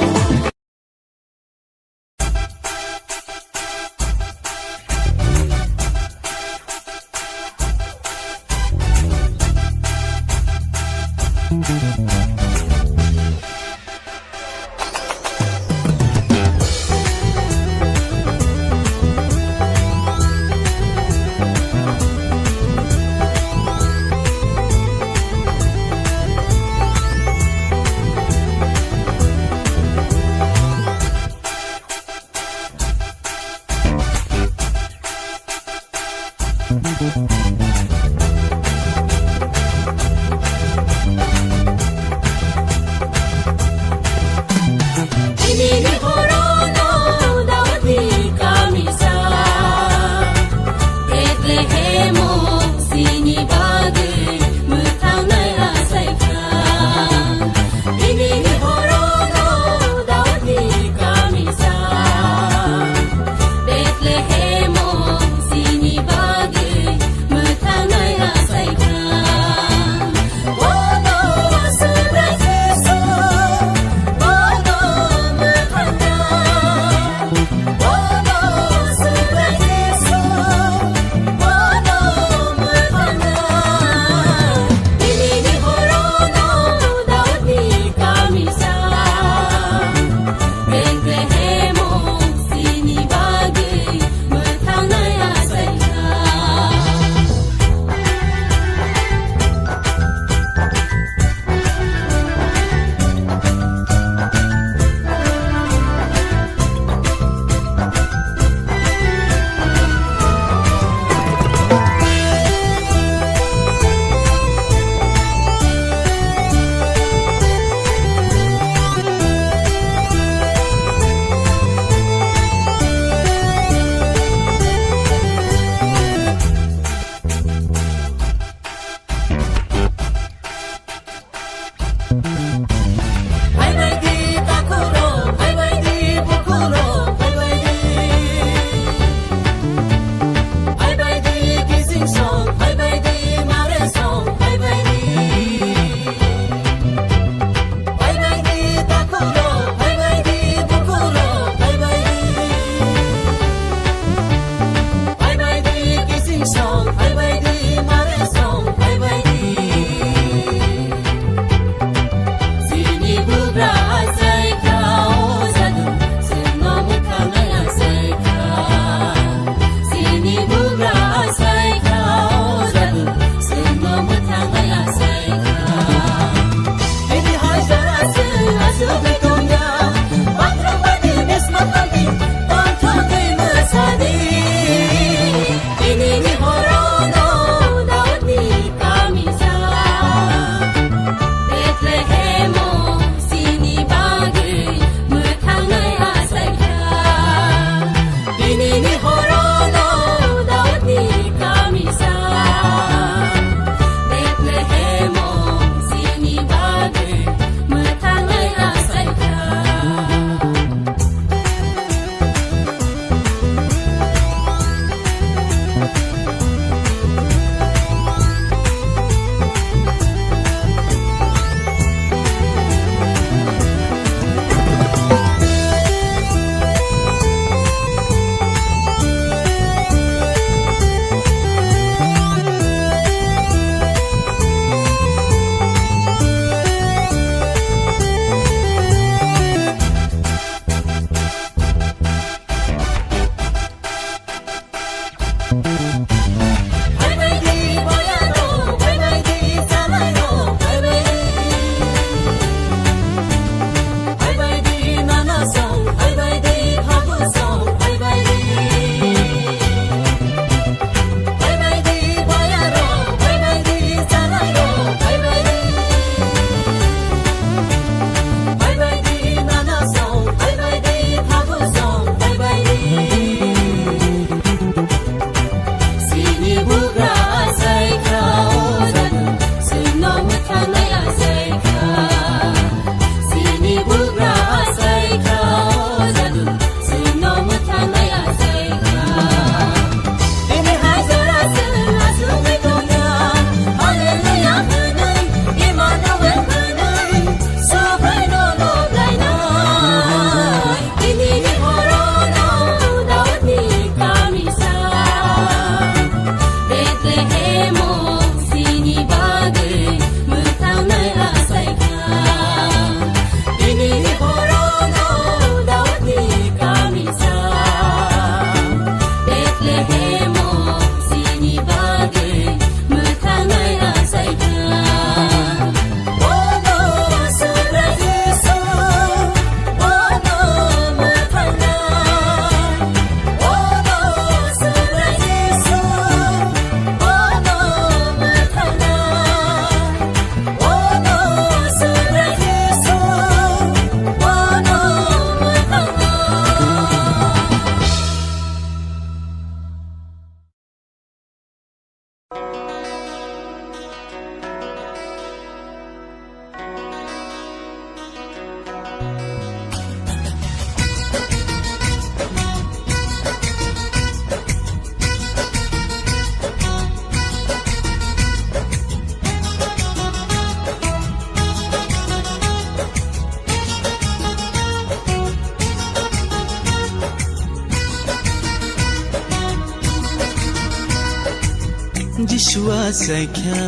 Yeshua saikya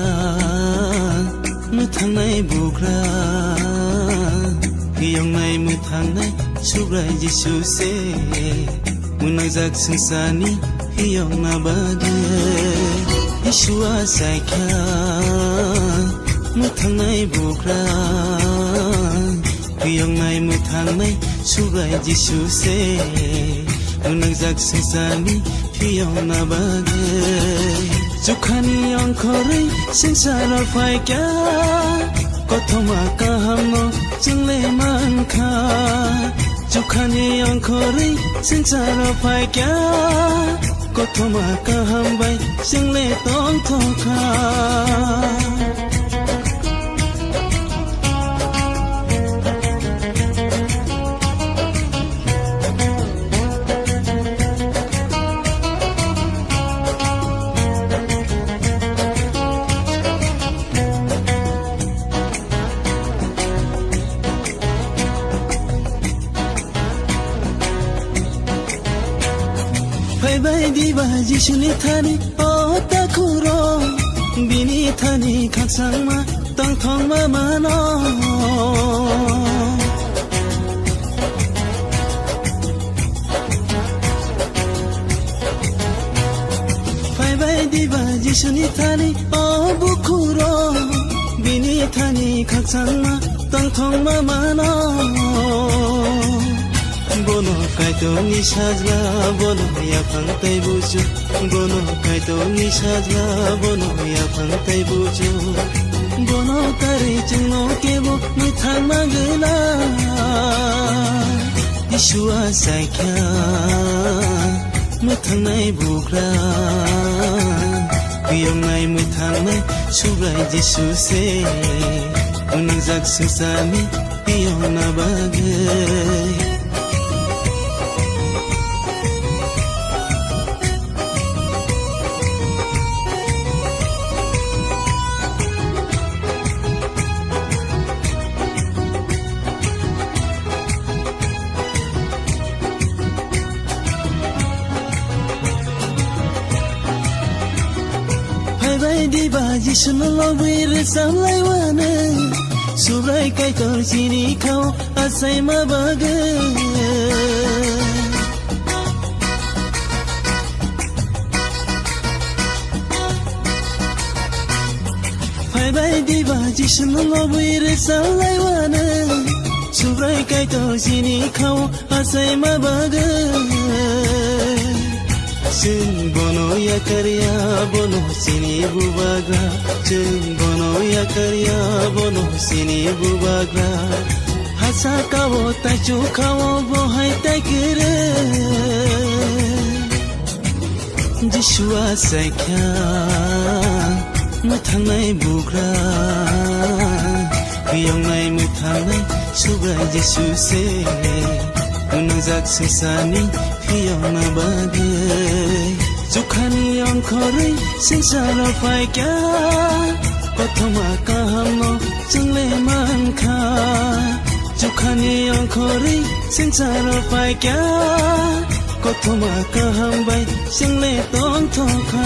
mutangnai bugra Hiyongnai mutangnai subrai Yesu se Munajak sengsani hiyongna bage Yeshua saikya mutangnai bugra Hiyongnai mutangnai subrai Yesu se Munajak sengsani hiyongna bage Jukhani angkori sengsara faikya Kothoma kahamno jingle mankha Jukhani angkori sengsara faikya Kothoma kahambai jingle tong thokha Baidi baji shuni thani o takuro bini thani khaksang ma tang thong ma mano baidi baji shuni thani o bukuro bini thani khaksang ma tang thong ma mano Bono kaito ni sajla bono ya phangtai buju Bono kaito ni sajla bono ya phangtai buju Bono tari chungno kebo ni thang magla Yeshua saikya muthangnai bugra Hiyongnai muthangnai subrai Yesu se Unangjak sengsani hiyongna bagai Baidi baji sunlo wir samlai wane Subrai kai tor chini khao asai ma bage Baidi baji sunlo wir samlai wane Subrai kai tor chini khao asai ma bage Jeng bono ya karya bono sini bubagra Jeng bono ya karya bono sini bubagra Hasa kawo tachu kawo bohai taikere Yeshua saikya muthangnai bugra Hiyongnai muthangnai subrai Yesu se Unangjak sengsani hiyongna bagai Jukhani angkori sengsara faikya Kothoma kahamno jingle mankha Jukhani angkori sengsara faikya Kothoma kahambai jingle tong thokha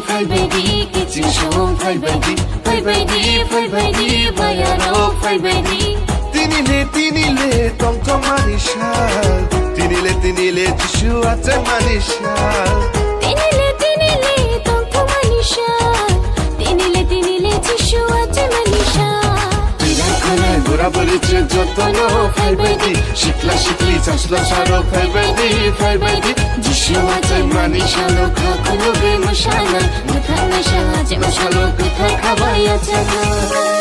Fai kitchen show fai baby bayaro fai baby Tinile tong tong manishal Tinile tishu ate manishal Tinile tong tong manishal Tinile tishu ate manishal बोराबोरीचे जतन फाइबायदि सिख्ला सिख्लि जास्ला सारो फाइबायदि जिसुआ जाय मानि सानो खाखौनो बे मोसानाय मोसानाय साजे मोसानो गोथार खाबाया जागोन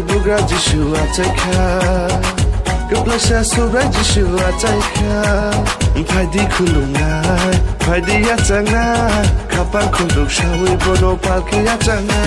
Bugra Jeshua Taika Goplasha Sobra Jeshua Taika Faidi Kulungai Faidi Yatanga Kapan Kunduk Shawi Bono Palki Yatanga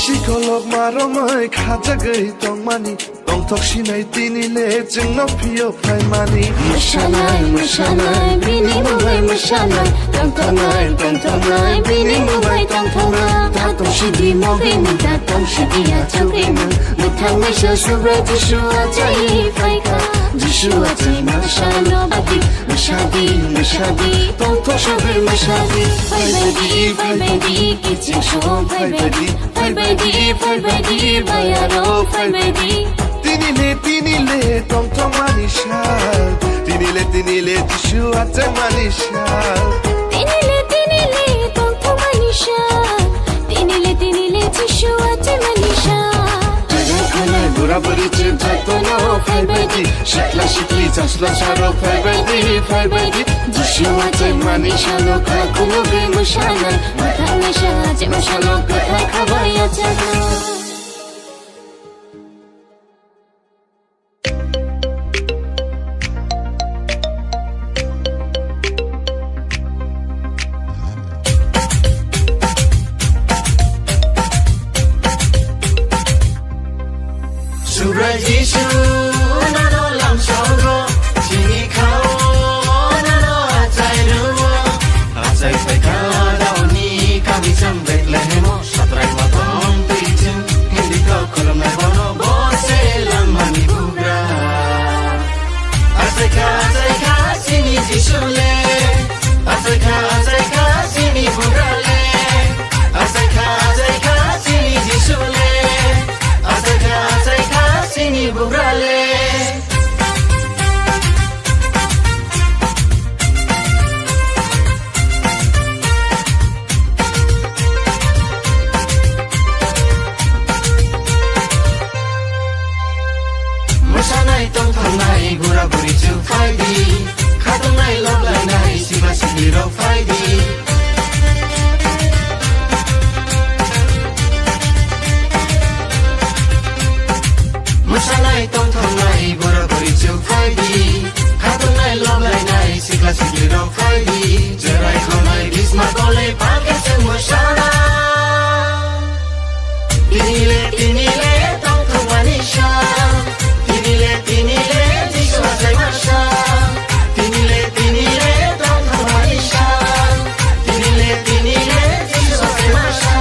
Shikolog maromai khajagai tongmani tongthok sinai tinile jingno phiyo phaimani Mushanai bini mubai mushanai tongthongai bini mubai tongthongai Tatom shidi mogeni tatom shidi achogeni Muthangai sha subra Jeshua jai faika Jeshua jai mashalo badi Mushadi tongthok shabe mushadi Faibadi kiching shom faibadi bayaro faibadi Tinile tong manishal Tinile Jeshua jai manishal Tinile tong manishal Tinile Jeshua jai manishal बोराबोरीचे जतन फाइबायदि सिख्ला सिख्लि जास्ला सारो फाइबायदि जिसुआ जाय मानि सानो खाखौनो बे मोसानाय मोसानाय साजे मोसानो गोथार खाबाया जागोन Subra Jisu nano lam sogro chini khao nano achai ruo achai faika dauni kami sam betlehemo satrai matom pichim hindi ko kolam na bono bose lam mani bugra achai kha chini Jisu le achai kha chini bugra le achai kha chini Jisu le Sini bugrale Musanai tong thangai gura buri chu faidi Khatungai loblai nai siba sibiro faidi Musanai tong thangai gura buri chu faidi Khatungai loblai nai siba sibiro faidi Jerai khonai bisma gole pake se musana Tinile tong manisha Tinile Jeshua jai masha Tinile tong manisha Tinile Jeshua jai masha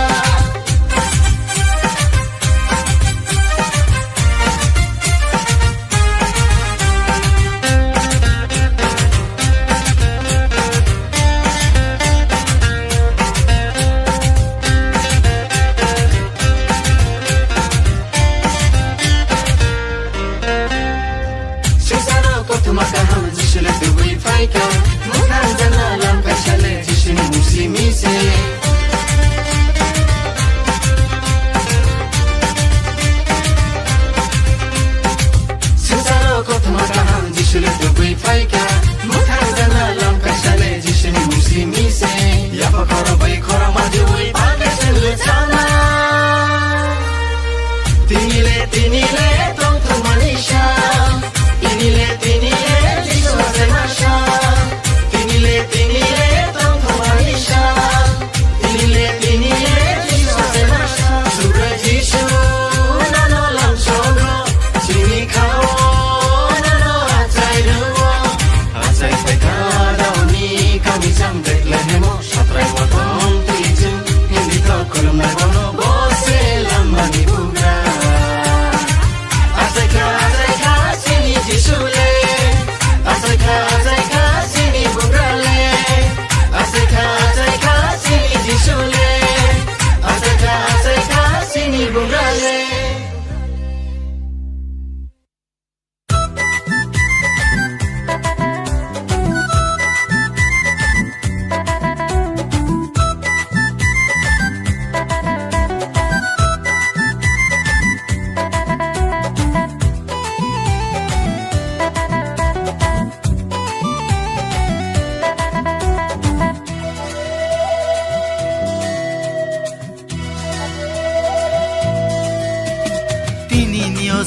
तिनीले तोङथो मानिसा तिनीले जिसु आसे मासा तिनीले तोङथो मानिसा तिनीले जिसु आसे मासा सुब्रा जिसु नानो लामसोगो सिनि खाओ नानो आचाय रुवा आचाय फाइका दाउनि गावनि जामब्रेक लेहेमो सात्राय वाथं तुइजों हिन्दी गाव खुलुमनाय बनो बसे लामानि बुग्रा आजायखा सिनि जिसुले आजायखा सिनि बुग्राले आजायखा सिनि जिसुले आजायखा सिनि बुग्राले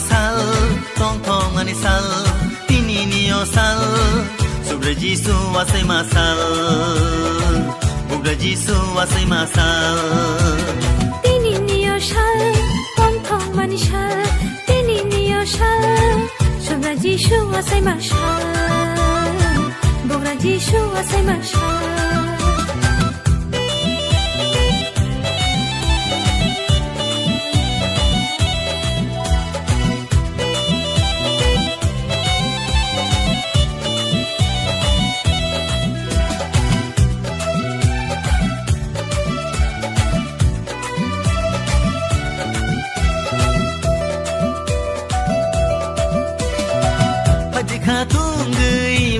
sal tong tong ani sal tini nio sal sobre jisu asai masal bugra jisu asai masal tini nio sal tong tong mani sal tini nio sal sobre jisu asai masal bugra jisu asai masal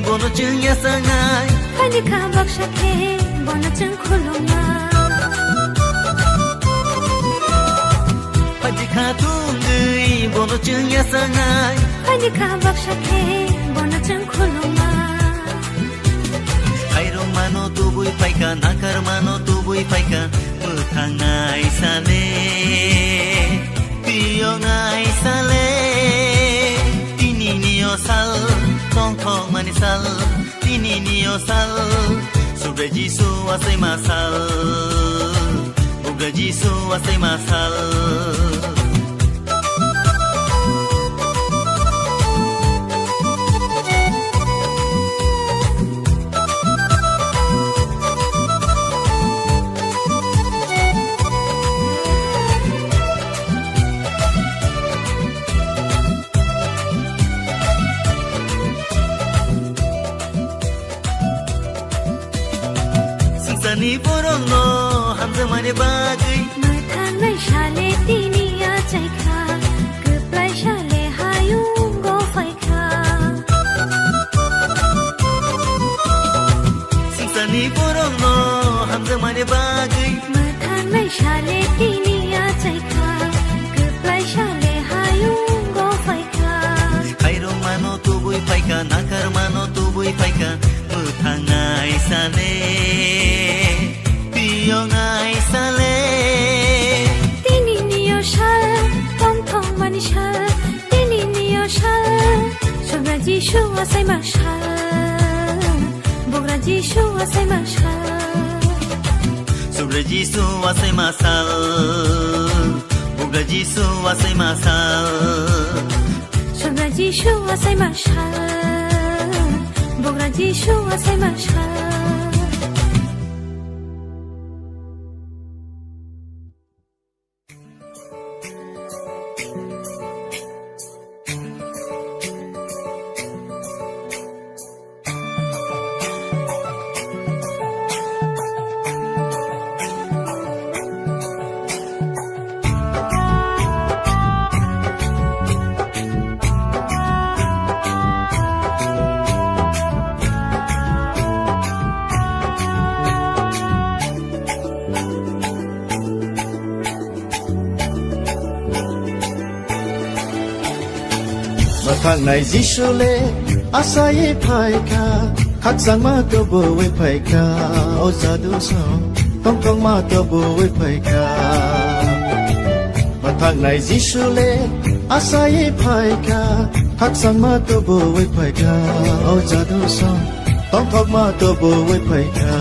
bono chừng ya sangai hani ka baksha ke bono chừng khuluma paji kha tungi bono chừng ya sangai hani ka baksha ke bono chừng khuluma ai ro mano tu bui paika nakar mano tu bui paika mu thangai sale tiyo ngai sale tini nio sal tong tong mani sal tini nio sal sobre jisu asai masal bugra jisu asai masal ni borong no hamza mane bagai mathan mai shale tini ya chai kha kuplai shale hayung go phai kha singsani borong no hamza mane bagai mathan mai shale tini ya chai kha kuplai shale hayung go phai kha khairo mano tu bui paika nakar mano tu bui paika mu thangai sale ngai sale tini nio shal tong tong mani shal tini nio shal sobre jisu asai masal bugra jisu asai masal sobre jisu asai masal bugra jisu asai masal sobre jisu asai masal bugra jisu asai masal thang này Giêsu-lê asai phaika khắc sang ma to bo we phaika o sa du so tong tong ma to bo we phaika mà thang này Giêsu-lê asai phai ka khak sang ma to bo we phai ka o ja do song tong thok ma to bo we phai ka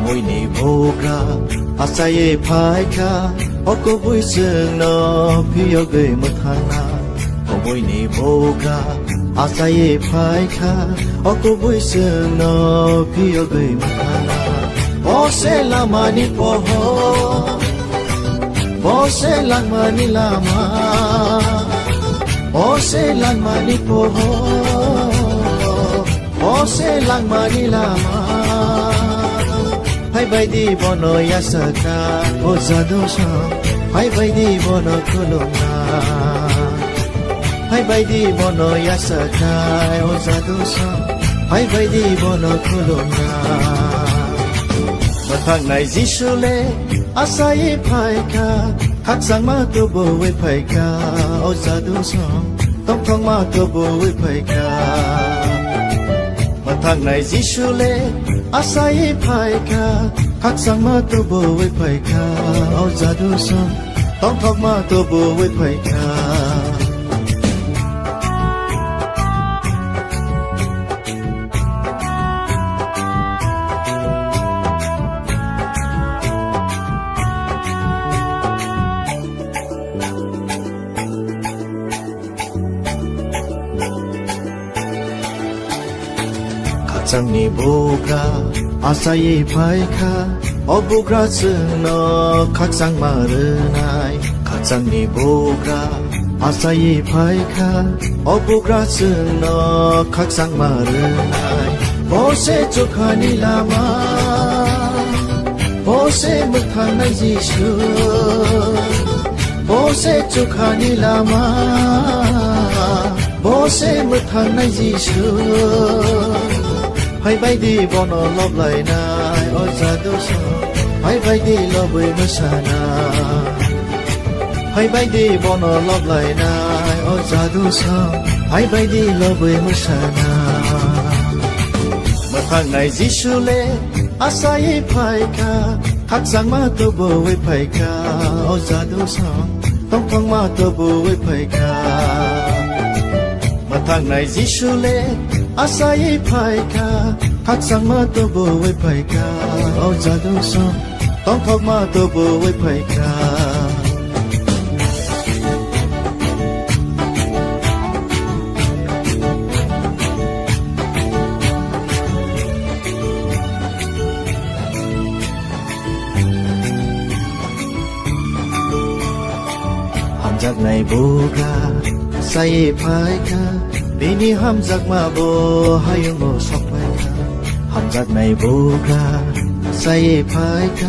môi nỉ vô ca asai phai ka o ko vui sương no phi o gửi một thang na có môi nỉ vô ca asai phai ka o ko vui sương no phi o gửi một thang na o se la mani po ho o se la mani la ma o se la mani po ho o se la mani la ma hai bay đi bono ya saka o zadosha hai bay đi bono kolona hai bay đi bono ya saka o zadosha hai bay đi bono kolona mà thằng này Giêsu lê asai phai ka khắc sang ma tu bo we phai ka o zadosha tông thong ma tu bo we phai ka mà thằng này Giêsu lê asai phai ka khắc sang ma tu bo we phai ka o za do sam tong thok ma tu bo we phai ka khắc sang ni bo ka asai phai ka obugra sung no khak sang ma re nai khak sang ni bogra asai phai ka obugra sung no khak sang ma re nai bo se chukhani lama bo se mukhang nai Giêsu bo se chukhani lama bo se mukhang nai Giêsu hai bay đi bono lop lại nai o za do so hai bay đi lo bui ma sana hai bay đi bono lop lại nai o za do so hai bay đi lo bui ma sana mà thằng này Giêsu lê asai phai ka khắc sang ma tu bo we phai ka o za do so tong thong ma tu bo we phai ka mà thằng này Giêsu lê asai phai ka khắc sang ma tu bo we phai ka o za do so tong thok ma tu bo we phai ka ham giặc này bo ka sai phai ka bini ham giặc ma bo hay mo sok phai ka ham giặc này bo ka sai phai ka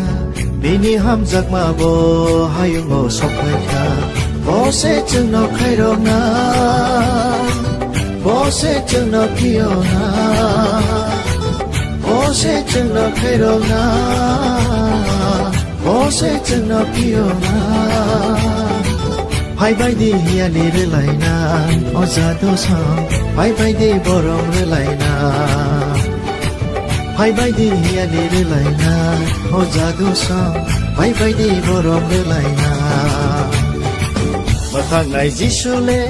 bini ham giặc ma bo hay mo sok phai ka bo se chung no khai ro na bo se chung no pio na bo se chung no khai ro na bo se chung no pio na hai bay đi hiền đi re lại na o za do sang hai bay đi borong re lại na hai bay đi hiền đi re lại na o za do sang hai bay đi borong re lại na mà thằng này Giêsu lê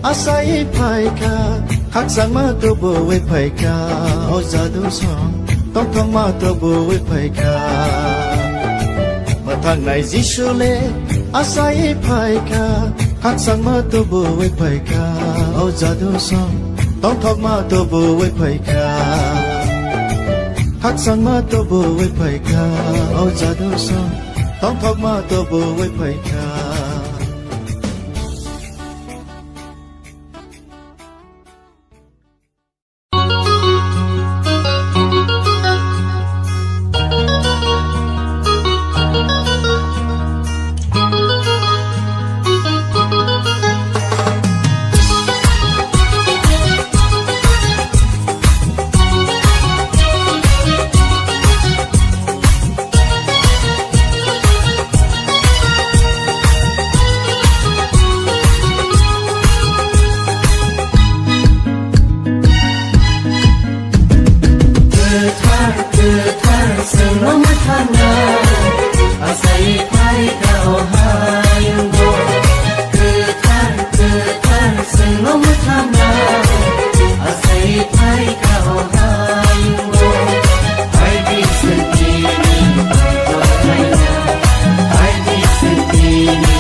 asai phai ka khắc sang ma tu bo we phai ka o za do sang tong thong ma tu bo we phai ka mà thằng này Giêsu lê asai phai ka khắc sang ma tu bo we phai ka o za do sang tong thok ma tu bo we phai ka khắc sang ma tu bo we phai ka o za do sang tong thok ma tu bo we phai ka गोथार जोंनाव मोथाना आसाय फाय गावहायंगो गोथार जोंनाव मोथाना आसाय फाय गावहायंगो आइदि सोंथिनि गथायना आइदि सोंथिनि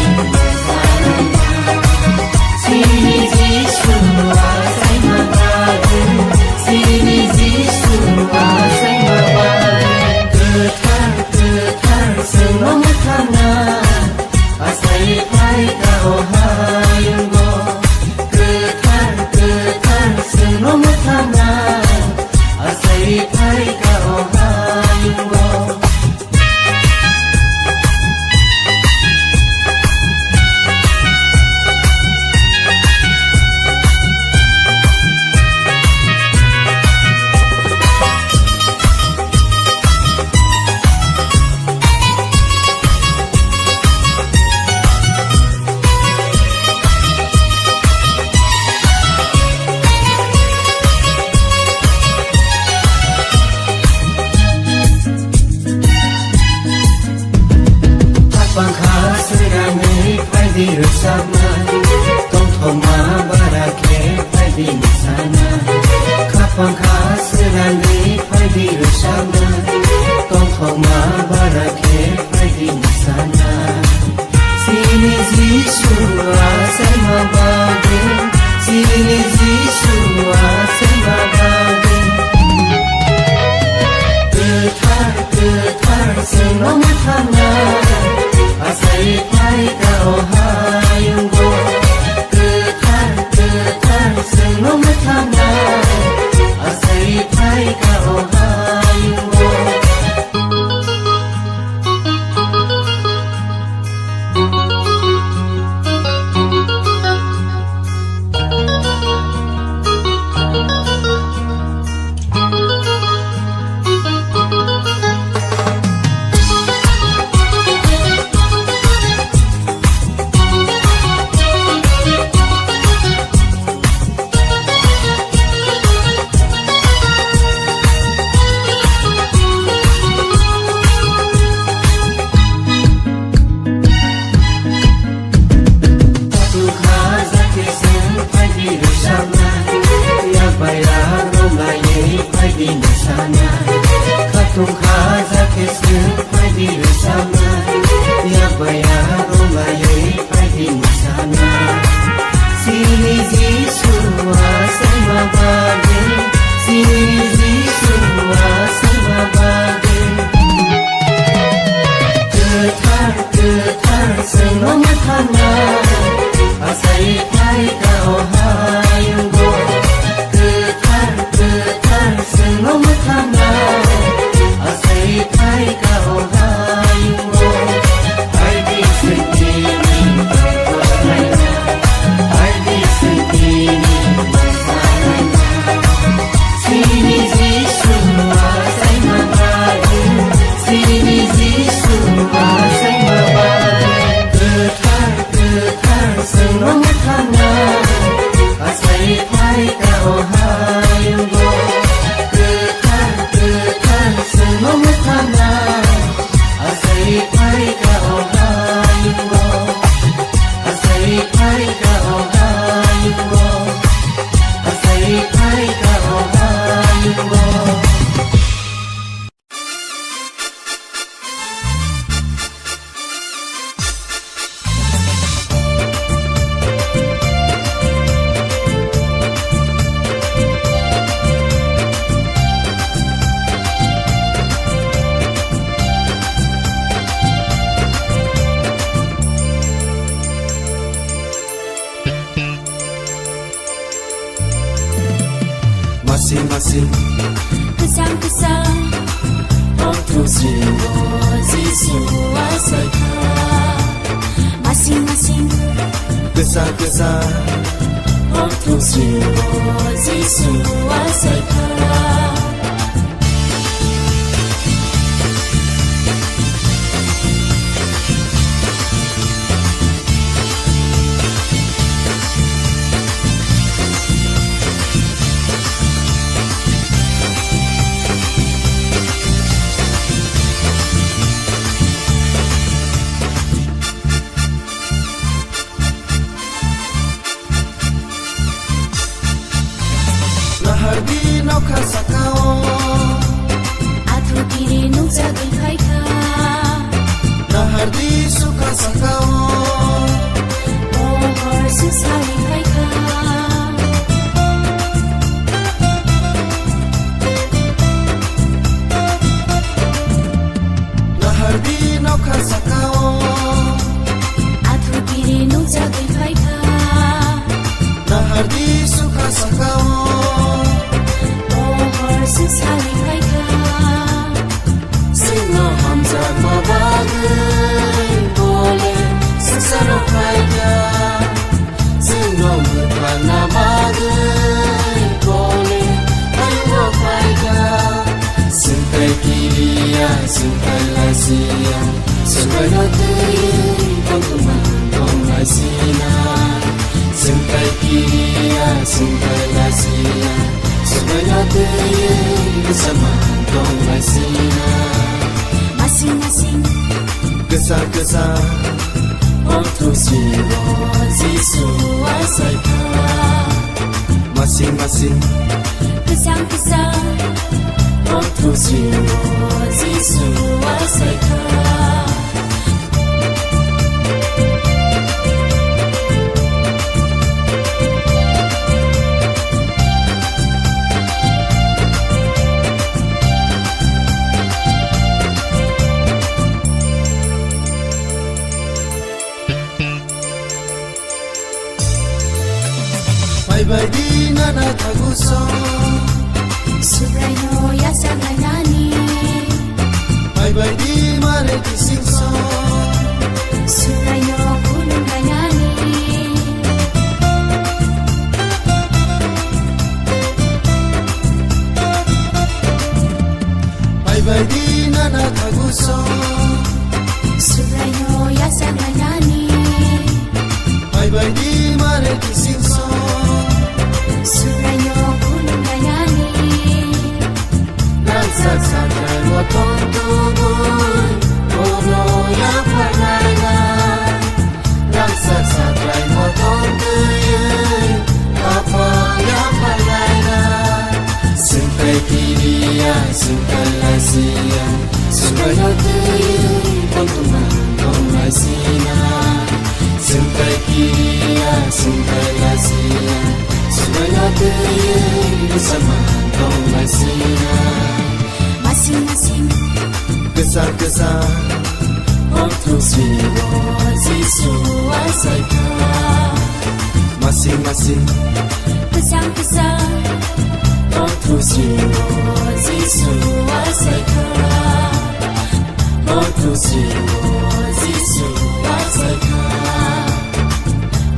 सिनि जिसुआ सायमाबागो सिनि जिसुआ सायमाबागो गोथार जोंनाव मोथाना आसाय फाय गावहायंगो गोथार जोंनाव मोथाना आसाय फाय गावहायंगो Sampai kia, sampai lasia Supaya bersama kau masina Masing-masing Kesah-kesah Untuk jiwa Yesu asaikan Masing-masing Kesan-kesan Untuk jiwa Yesu asaikan Baby nana taguso Subrayo yasa ganani Bye di mare kisingso Subrayo kulung ganani Bye di nana taguso Subrayo yasa ganani Bye di mare kisingso Subrayo kulung ganani Nagsasakay mo tong tugon Puro yang panala Nagsasakay mo tong tuyon Apa yang panala Sampai kiriya, sampai lasia Supaya tuyon Pagkuman kong masina Sampai kiriya, sampai lasia Supaya tuyon Bersama kau masina Masing-masing Kesah-kesah Untuk jiwa Yesu asaikan Masing-masing Kesan-kesan Untuk jiwa Yesu asaikan Untuk jiwa Yesu asaikan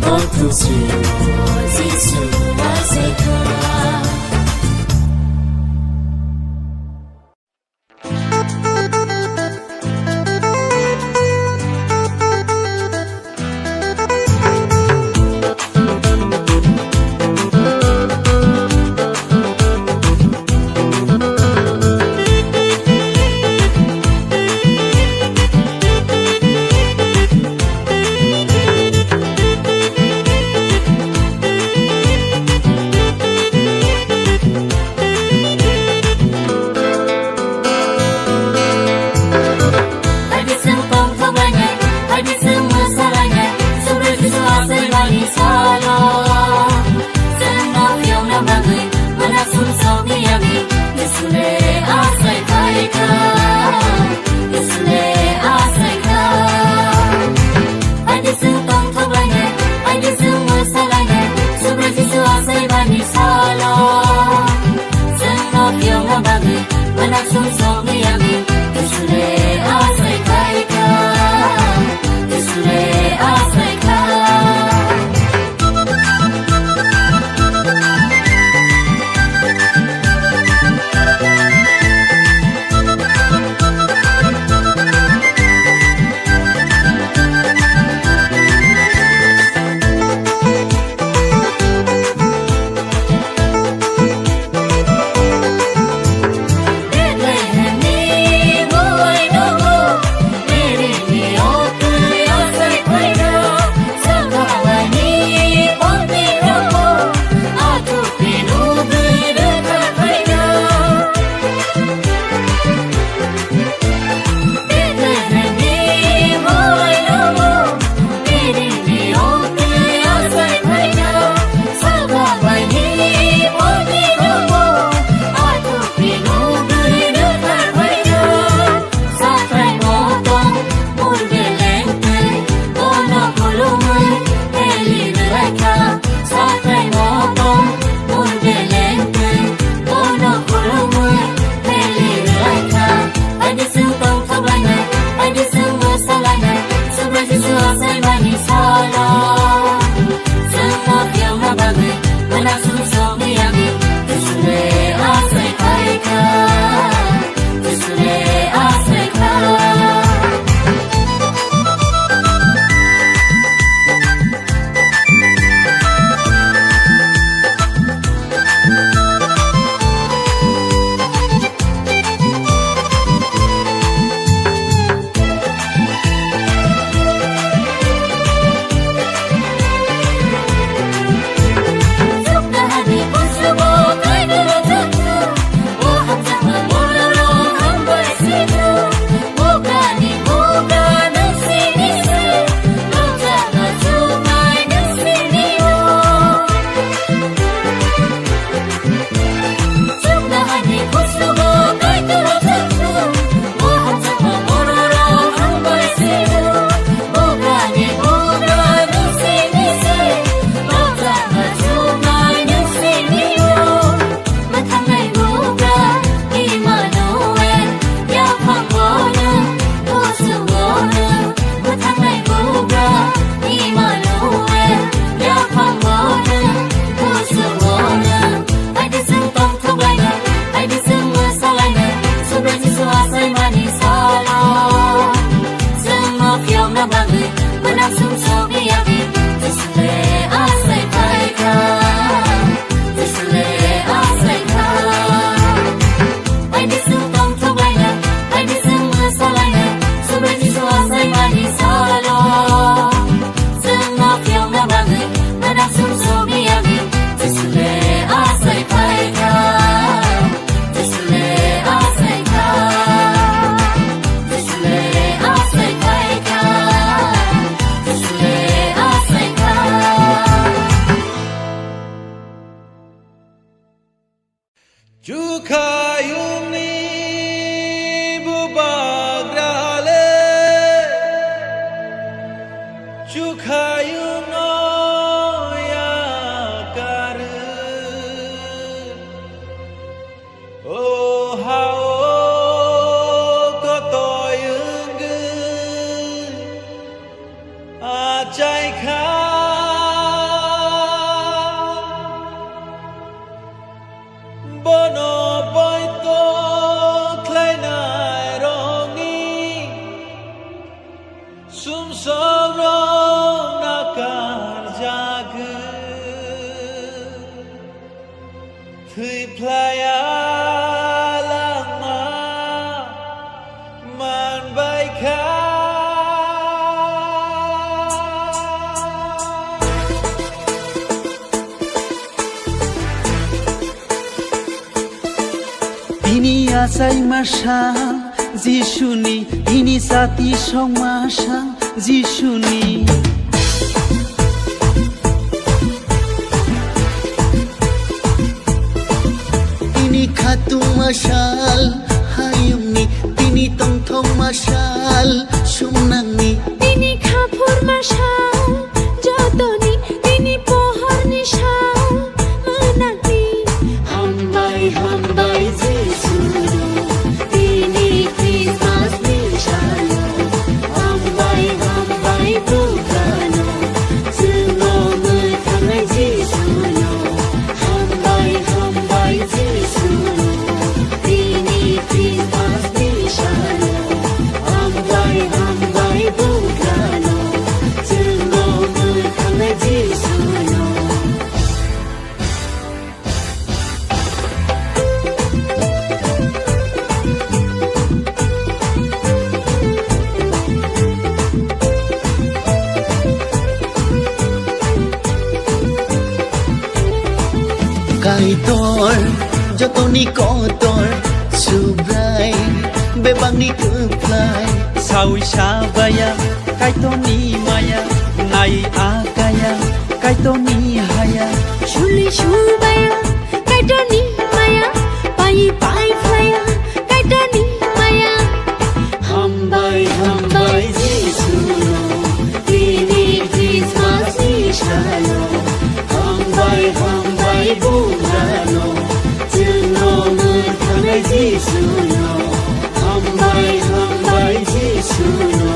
Untuk jiwa Yesu asaikan asai masal Jisuni Ini sati song masal Jisuni Ini khatung masal Hayungni Tini tong thong masal Sumnangni Tini khapur masal Jotoni Tini pohor nishal Anakni Hambai hambai Jisunu Tini Christmas nishalo Hambai hambai Bukano Zuno mutangai Jisunu Hambai hambai Jisunu Tini Christmas nishalo Hambai hambai Bukano Zuno mutangai Jisunu Kaitor Jotoni kotor Subrai Bebangni keplai Sawi sabaya Kaitoni maya Nai akaya Kaitoni haya Shuli shubaya Kaitoni maya Pai pai flaya Kaitoni maya Hambai hambai Jisunu Tini Christmas nishalo Hambai hambai Bukano Zuno mutangai Jisunu Hambai hambai Jisunu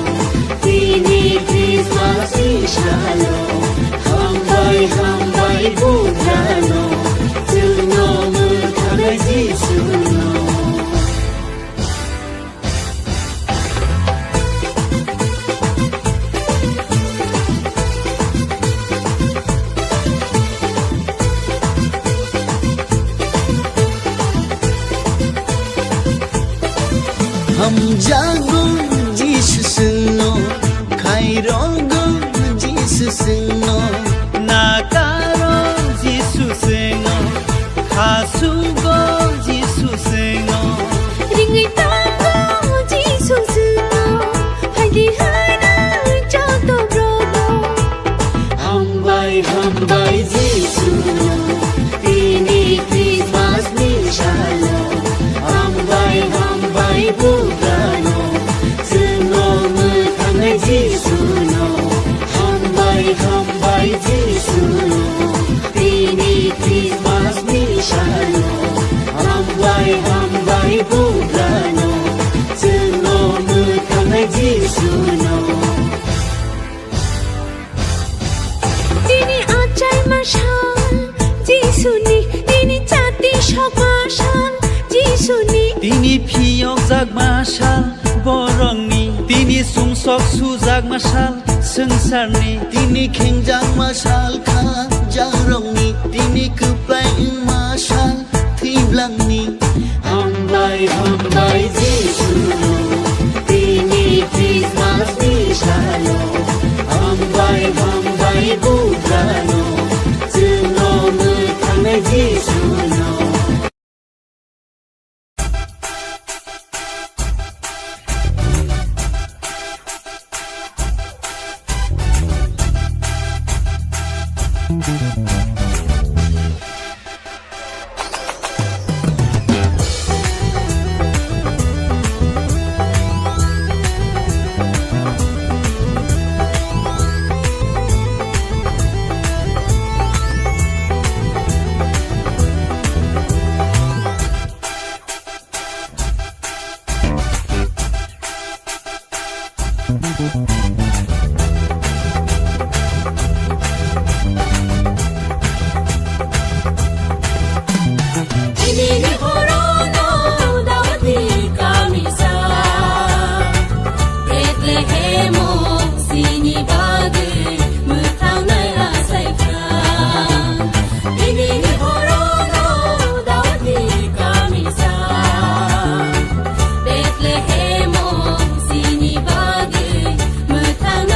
Tini Christmas nishalo Hambai hambai Bukano Zuno mutangai Jisunu Ham jago Jesus no Kairogo Jesus no Nakaro Jesus no Kasugo Jesus no Ringai tango Jesus no Haidi hana Jato brodo Hambai hambai Jisunu Tini Christmas nishalo Hambai hambai Bukano Zuno mutangai Jisunu Hambai hambai Jisunu Tini Christmas nishalo Hambai hambai Bukano Zuno mutangai Jisunu Tini achai mashal Jisuni Tini chati shok mashal Jisuni Tini piyok jag masal Borongni Tini sungsok sujag masal Sengsarni Tini khengjang masal Kha jarongni Tini keplai masal Thiblangni Hambai hambai Jisunu Tini Christmas nishalo Hambai hambai Bukano Zuno mutangai Jisunu Bethlehem, sini bagi, metang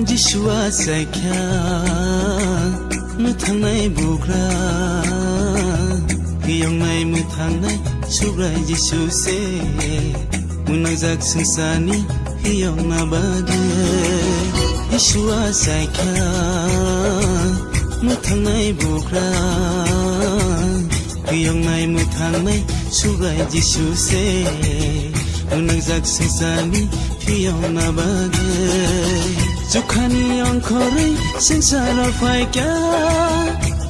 जिसुआ सायख्या मोथांनाय बुग्रा हियंनाय मोथांनाय सुब्राय जिसुसे मुनांजाक संसारनि हियंना बागे जिसुआ सायख्या मोथांनाय बुग्रा हियंनाय मोथांनाय सुब्राय जिसुसे मुनांजाक संसारनि हियंना बागे जुखानि अंखरै संसाराव फायग्या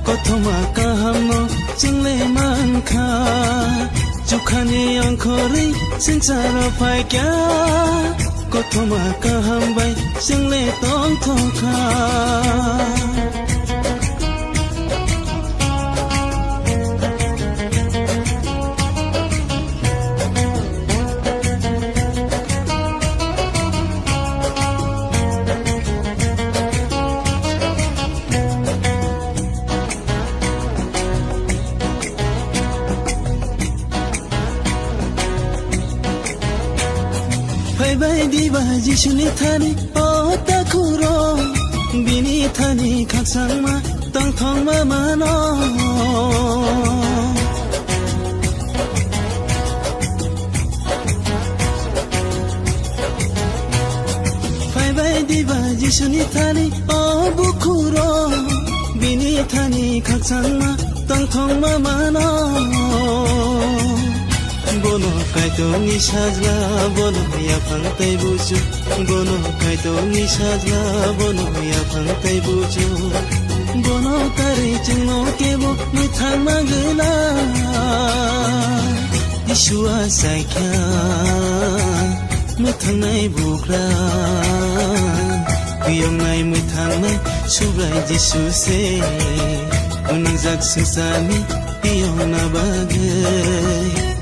कथमा काहामनो जोंले मानखा जुखानि अंखरै संसाराव फायग्या कथमा काहामबाय जोंले तंथखा फैबायदि जिसुनि थानि ताखुरो बिनि थानि खाकसांमा तंथंमा मानो फैबायदि जिसुनि थानि बुखुरो बिनि थानि खाकसांमा तंथंमा मानो bono kaito ni sajla bono ya phangtai buju bono kaito ni sajla bono ya phangtai buju bono kare chingno kebo muthang magla Yeshua saikya muthang nai bugra Piyong nai muthang nai subrai Yesu se unangjak sungsani piyong na bagai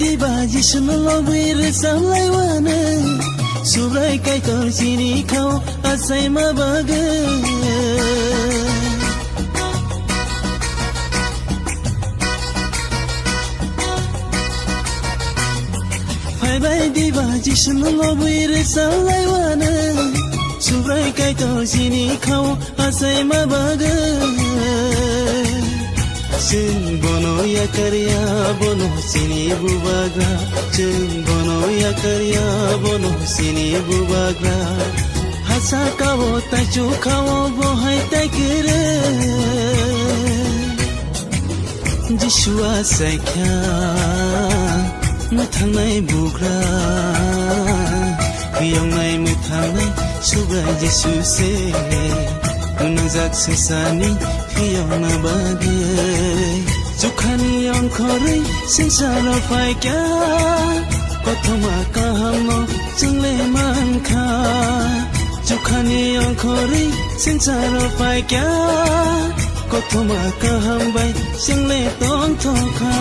Diba Yesu lobir samlai wane subrai kai to sini khau asai ma baga Phai bai diba Yesu lobir samlai wane subrai kai to sini khau asai ma baga Jeng bono ya karya bono sini bubagra Jeng bono ya karya bono sini bubagra Hasa kawo tachu kawo bohai tai kere Jishua saikya muthangnai bugra Piyongnai muthangnai subrai Jesu se Unangjak sungsani hiyona bagai Jukhani angkhरै संसाराव फायग्या कथमा काहामनो जोंले मानखा जुखानि angkhरै संसाराव फायग्या कथमा काहामबाय जोंले तंथखा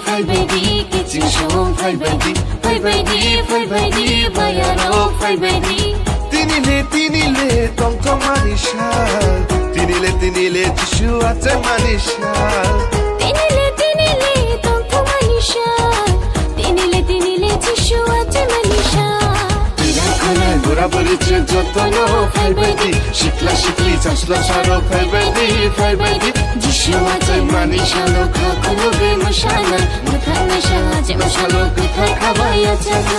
Fai baby, kitchen show, fai baby, bayaro, fai baby. Tinile, tong tong manishal. Tinile, Jishu ate manishal. Tinile, tong tong manishal. Tinile, Jishu ate manishal. Tira gura bariche jotono, fai baby. Shikla chansla sharo, fai baby. Jishu ate manishal, kakulo be mashana, mutane 내샤 제모샬로 끝에 가봐야 자가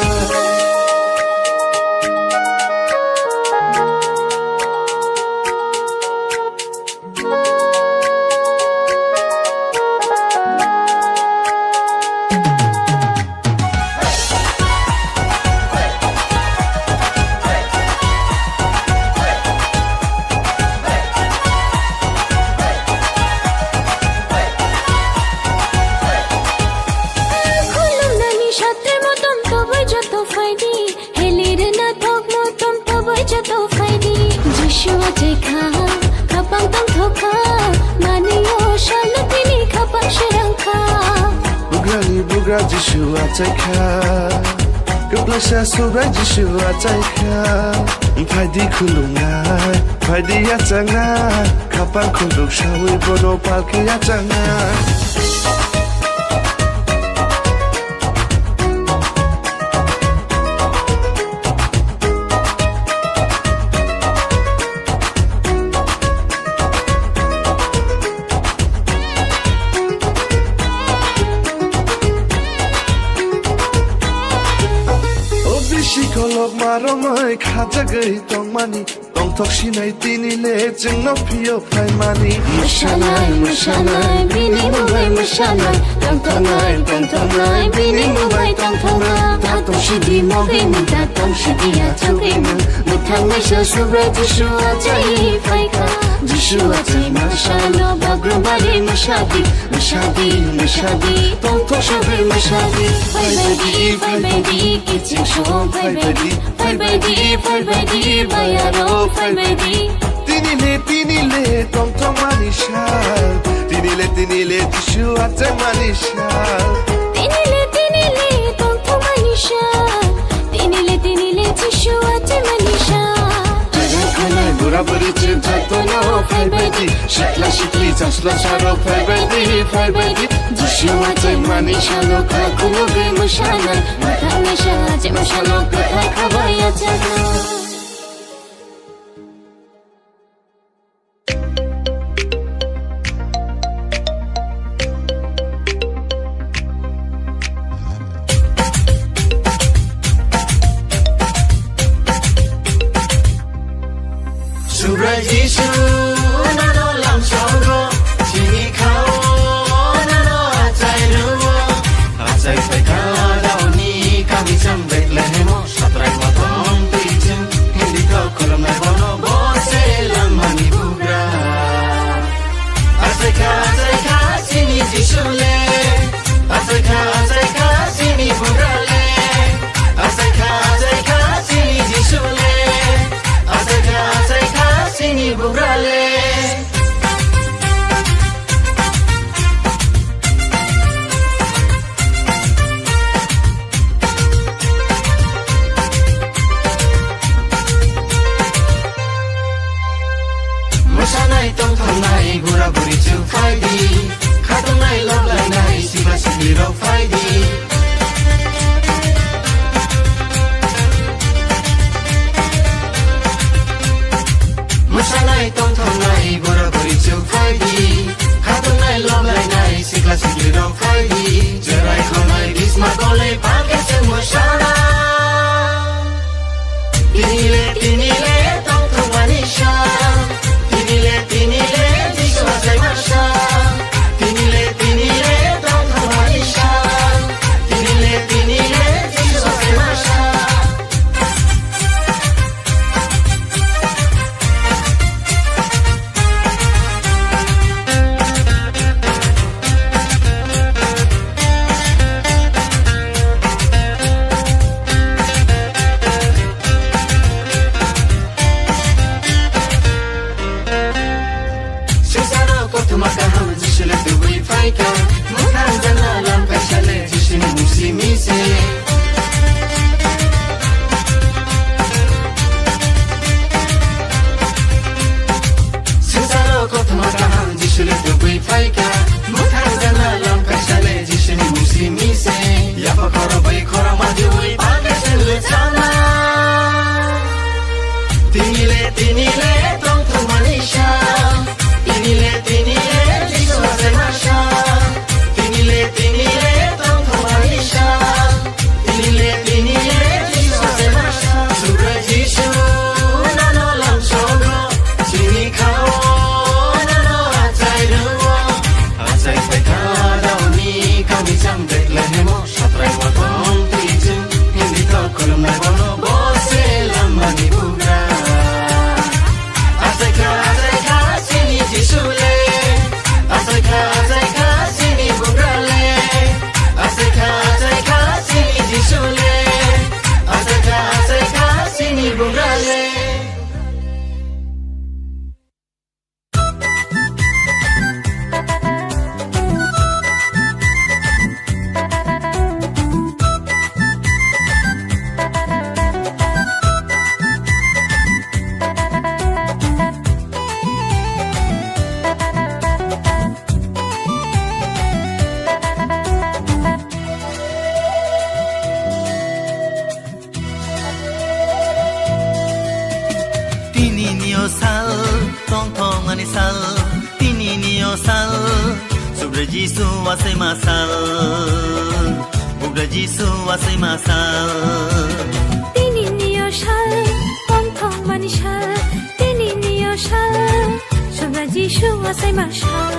Bugra Jishu Ataika Guplasha Subra Jishu Ataika Paidi Kulungai Paidi Yatanga Kapan Kuluk Shawi Bono Palki Yatanga Shikolog maromai khajagai tongmani tongthok sinai tinile jengno phio phaimani Mashalai bini mubai mashalai tongthongai bini mubai tongthongai tatong shidi mogai mu tatong shidi achogai mu muthang mesha subra jishu achai phaika jishu achai mashalo bagrum bari mashadi tongthok shabai mashadi Fai baby kitchen show Fai baby bayaro Fai baby Tinile tongthok manishal Tinile jishu achai manishal Tinile tongthok manishal Tinile jishu achai manishal Khanai bura buri chin jatono Fai baby shikla shikli jasla sharo Fai baby jishu achai manishalo Kakulo ge mushalai Muthang nesha jemushalo Kathai khabaya jaga Subra Jishu nano lam shongo chini khao nano achai ruo achai phaika dauni kami cham Bethlehem satrai matom tichim hindi ka kolam nai bono bose lam mani bugra achai ka chini Jishu le achai ka chini bugra le achai ka chini Jishu le Sini bugrale Musanai tong thangai gura buri chu faidi khatunai loglai nai siba sikli ro faidi Musanai tong thangai gura buri chu faidi khatunai loglai nai sikla sikli ro faidi jerai khanai disma gole pake che musana Tinile tong thamanisha Tinile jishu achai masha Tinile tong thamanisha Tinile jishu achai masha Tinile tong thoma Jisu asai masal Buddha Jisu asai masal Tini niyo shal Tong tong mani shal Tini niyo shal Shobra Jishu asai mashal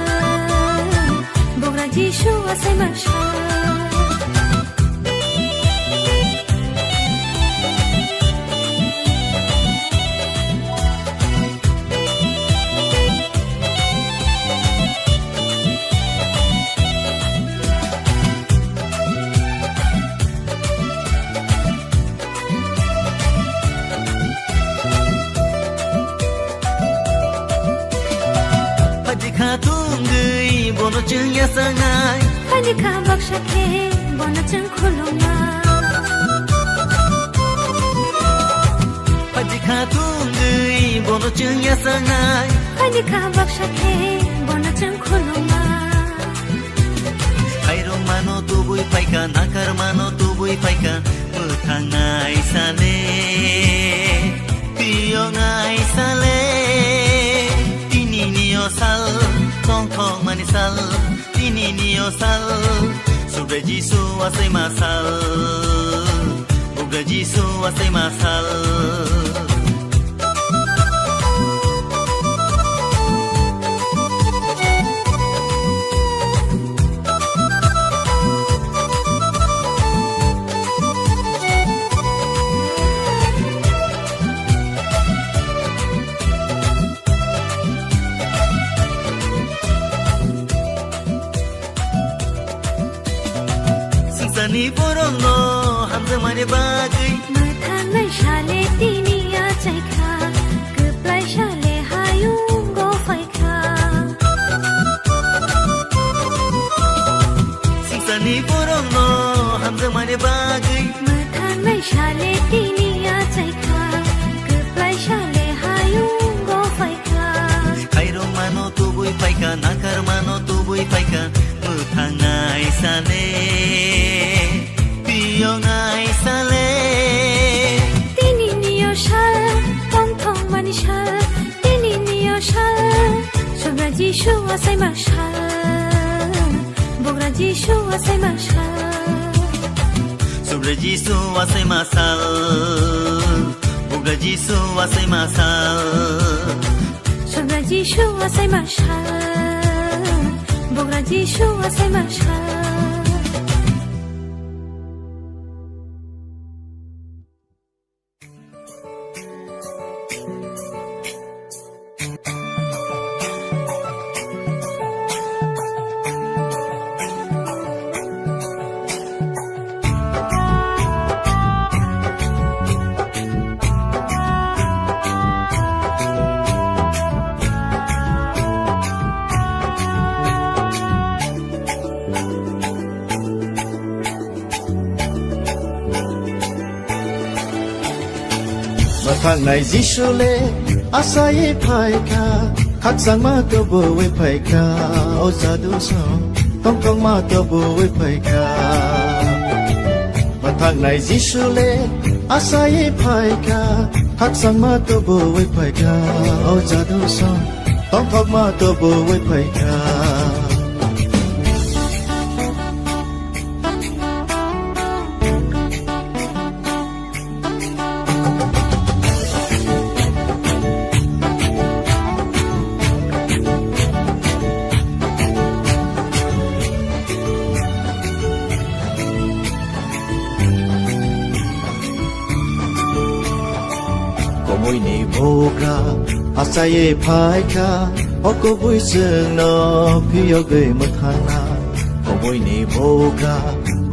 Buddha Jishu asai mashal Tungui bono chung ya sangai Pani ka baksha ke Bona chung khuloma Pajika tungui bono chung ya sangai Pani ka baksha ke Bona chung khuloma Kairong mano tubui paika nakar mano tubui paika Mutangai sale Piyongai sale Tini niyo sal Tong tong manisal Tini niyo sal Sudah Jisu asai masal Buddha Jisu asai masal Sani porong no hamza mane bagai Mathanai shale tini ya chaikha Kuplai shale hayung go faikha Sani porong no hamza mane bagai Mathanai shale tini ya chaikha Kuplai shale hayung go faikha Kairong mano tubui paika nakar mano tubui paika Mutangai sale Piyongai sale Tini niyo shal Tong tong mani shal Tini niyo shal Shobra Jishu asai mashal Buddha Jishu asai mashal Sudah Jisu asai masal Buddha Jisu asai masal Shobra Jishu asai mashal Buddha Jishu asai mashal Thang này Giêsu lê asai phaika khắc sang ma to bo we phaika o sa du so tong tong ma to bo we phaika thang này Giêsu lê asai phaika khắc sang ma to bo we phaika o sa du so tong tong ma to bo we phaika môi ni boga asai phaika oko bui sương no phiyo gửi một thang na có môi ni boga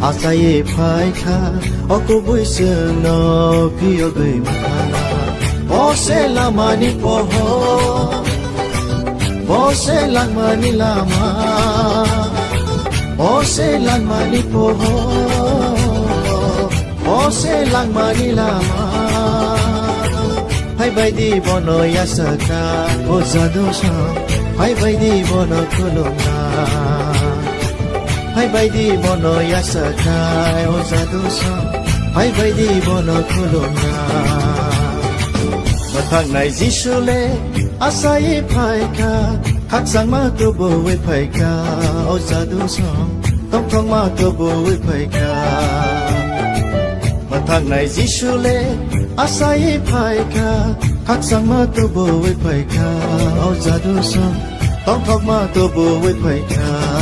asai phaika oko bui sương no phiyo gửi một thang na bose lama ni poho bose lama ni lama bose lama ni poho bose lama ni lama Hai bai di bono yasaka o zadosha Hai bai di bono kolona Hai bai di bono yasaka o zadosha Hai bai di bono kolona Thang này Giêsu lê asai phaika khắc sang ma tu bo we phaika ôi già đủ song tông thong ma tôi bùi phải cả mà thằng này Giêsu lê asai phải cả khắc sang ma tôi bùi phải cả ôi già đủ song tông thong ma tôi bùi phải cả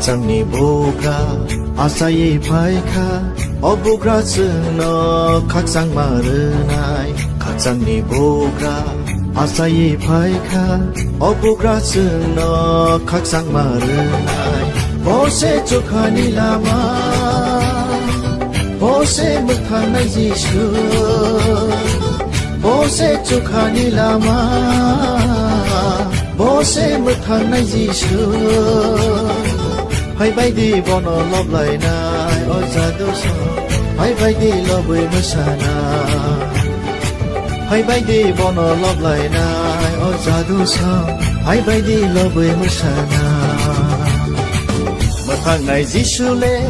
chẳng ni boga asai phai kha obugra no khak sang ma nai khak chẳng ni boga asai phai kha obugra no khak sang ma nai bose chokhani lama bose mukhang nai Giêsu bose chokhani lama bose mukhang nai Giêsu hay bay đi bọn nó lóp lại nai ôi già đâu sao hay bay đi lo bơi mất sana hay bay đi bọn nó lóp lại nai ôi già đâu sao hay bay đi lo bơi mất sana mà thằng này Giêsu lê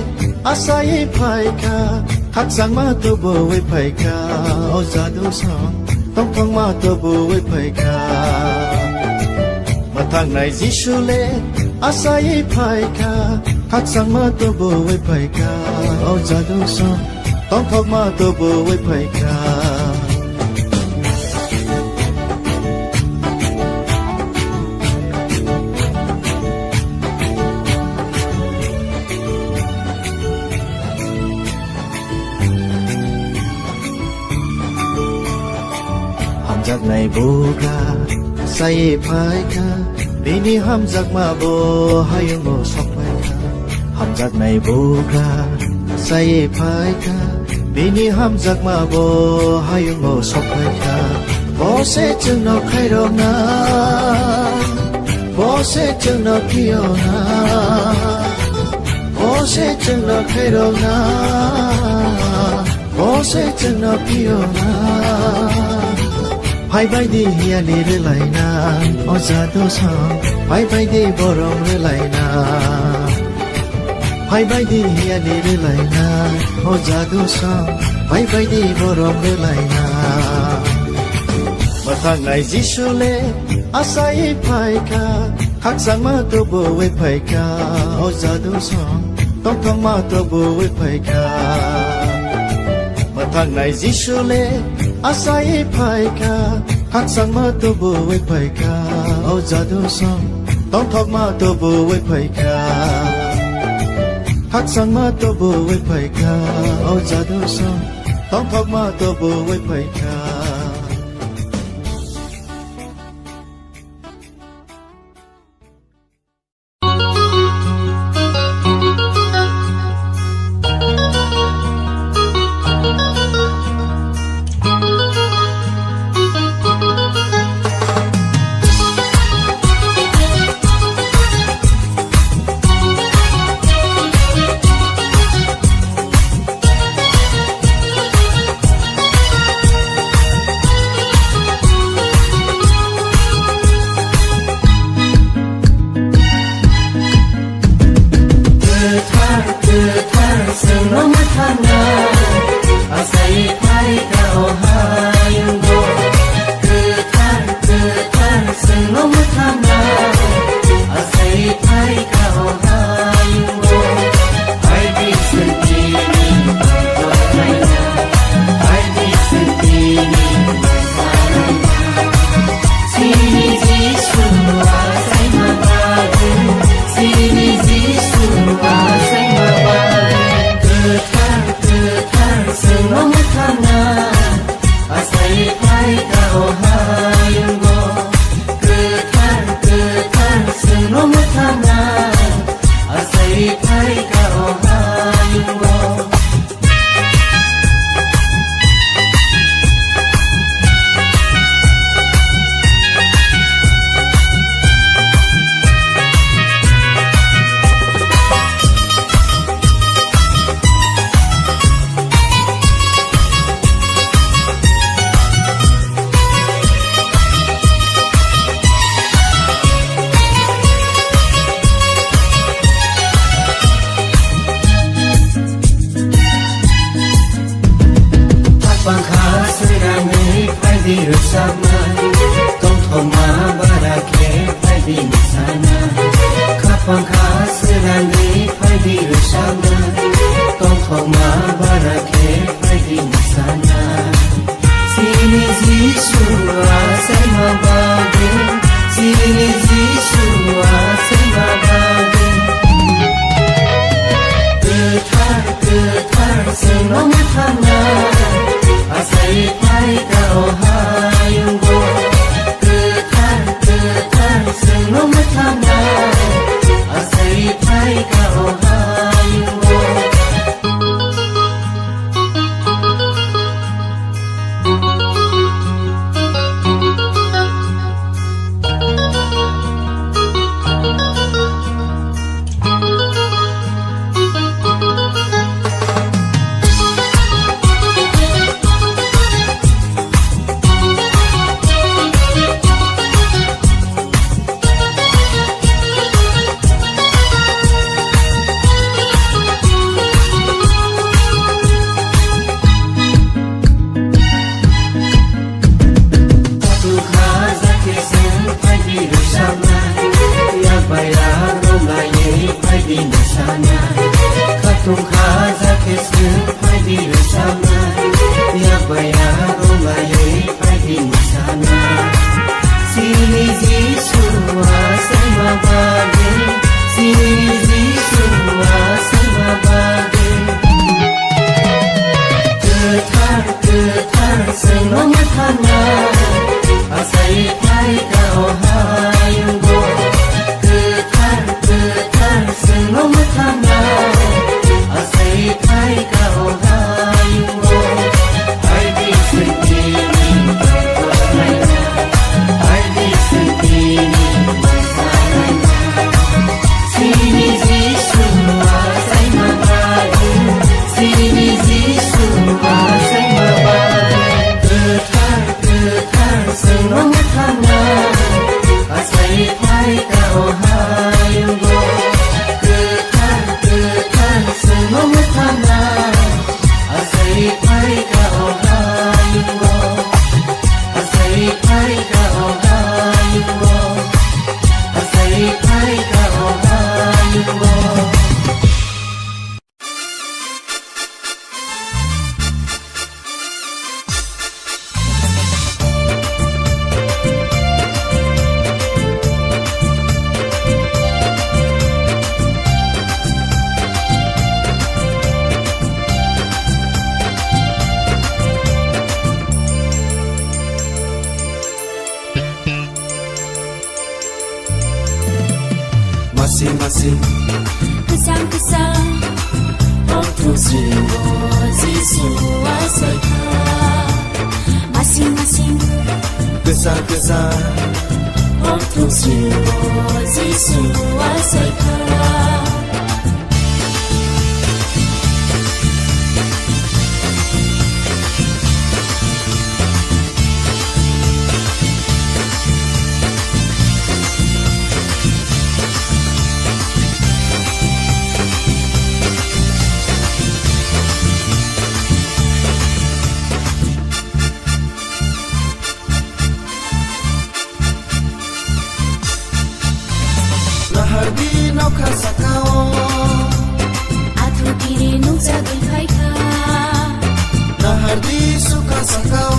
asai phải cả khắc sang ma tôi bơi phải cả ôi già đâu sao tông thong ma tôi bơi phải cả mà thằng này Giêsu lê asai phải cả khắc sang ma tôi bùi phải cả ôi già đâu sao tông thong ma tôi bùi phải cả ham giặc này bù ca say phải cả Bini ham giặc ma bo hayung mo sok phai ka ham giặc này bo ka say phai ka Bini ham giặc ma bo hayung mo sok phai ka bo se chung no khai ro na bo se chung no pio na bo se chung no khai ro na bo se chung no pio na Hai bay đi hiền đi re lại na, ôi già đâu sao? Hai bay đi bờ rong re lại na, hai bay đi hiền đi re lại na, ôi già đâu sao? Hai bay đi bờ rong re lại na. Mà thằng này Giêsu lê, asai phải cả, khắc sang ma tôi bùi phải cả, ôi già đâu sao? Tông thong ma tôi bùi phải cả. Mà thằng này Giêsu lê asai phải cả khắc sang ma tôi bùi phải cả ôi già đâu sao tông thong ma tôi bùi phải cả khắc sang ma tôi bùi phải cả ôi già đâu sao tông thong ma tôi bùi phải cả mutana asai thai kao hayungo ketan sengo mutana asai thai kao hayungo asai thai kao hayungo asai thai kao hayungo Masing-masing Kesang-kesang waktu siwa Yesus asai Masing-masing Kesang-kesang waktu siwa Yesus asai Harbi nau kasakao Atu kiri nung jagai kaika Nahardi suka sakao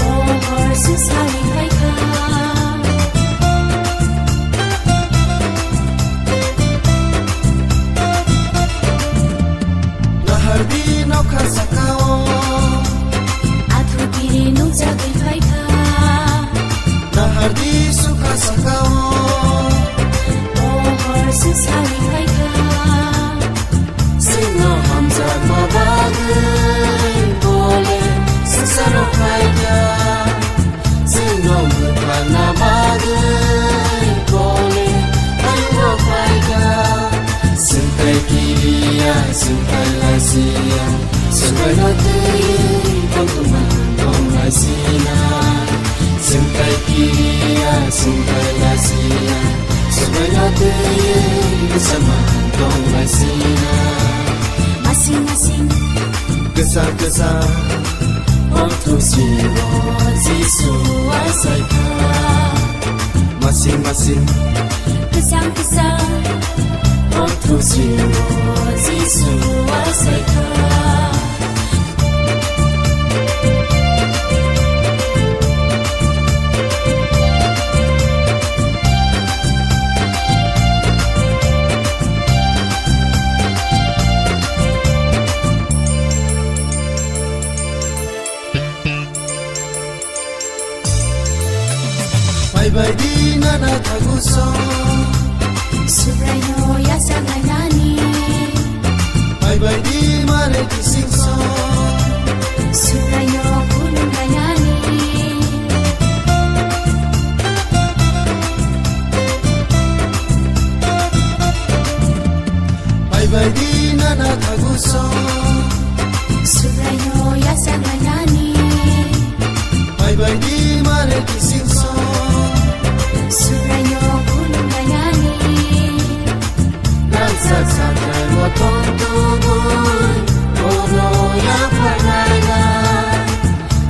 Pohor susari kaika Nahardi nau kasakao Atu kiri nung jagai kaika Nahardi suka sakao Susari kaika Sino hamzat mabagai boleh sesaro kaida Sino mutana bagai boleh ayo kaida Sentai kiria, sentai lasia Sentai latei, pangkuman, dong lasina Sentai kiria, sentai lasia Sebenarnya bersama dong lasina Masing-masing Kesal-kesal waktu siwa Yesus asai Masing-masing Kesang-kesang waktu siwa Yesus asai Bye-bye di nana taguso Subrayo yasa ganani Bye-bye di mare kisingso Subrayo punong ganani Bye-bye di nana taguso Subrayo yasa ganani Bye-bye di mare kisingso Subrayo punong ganani Nagsasakay mo tong tugon Puno yang panayla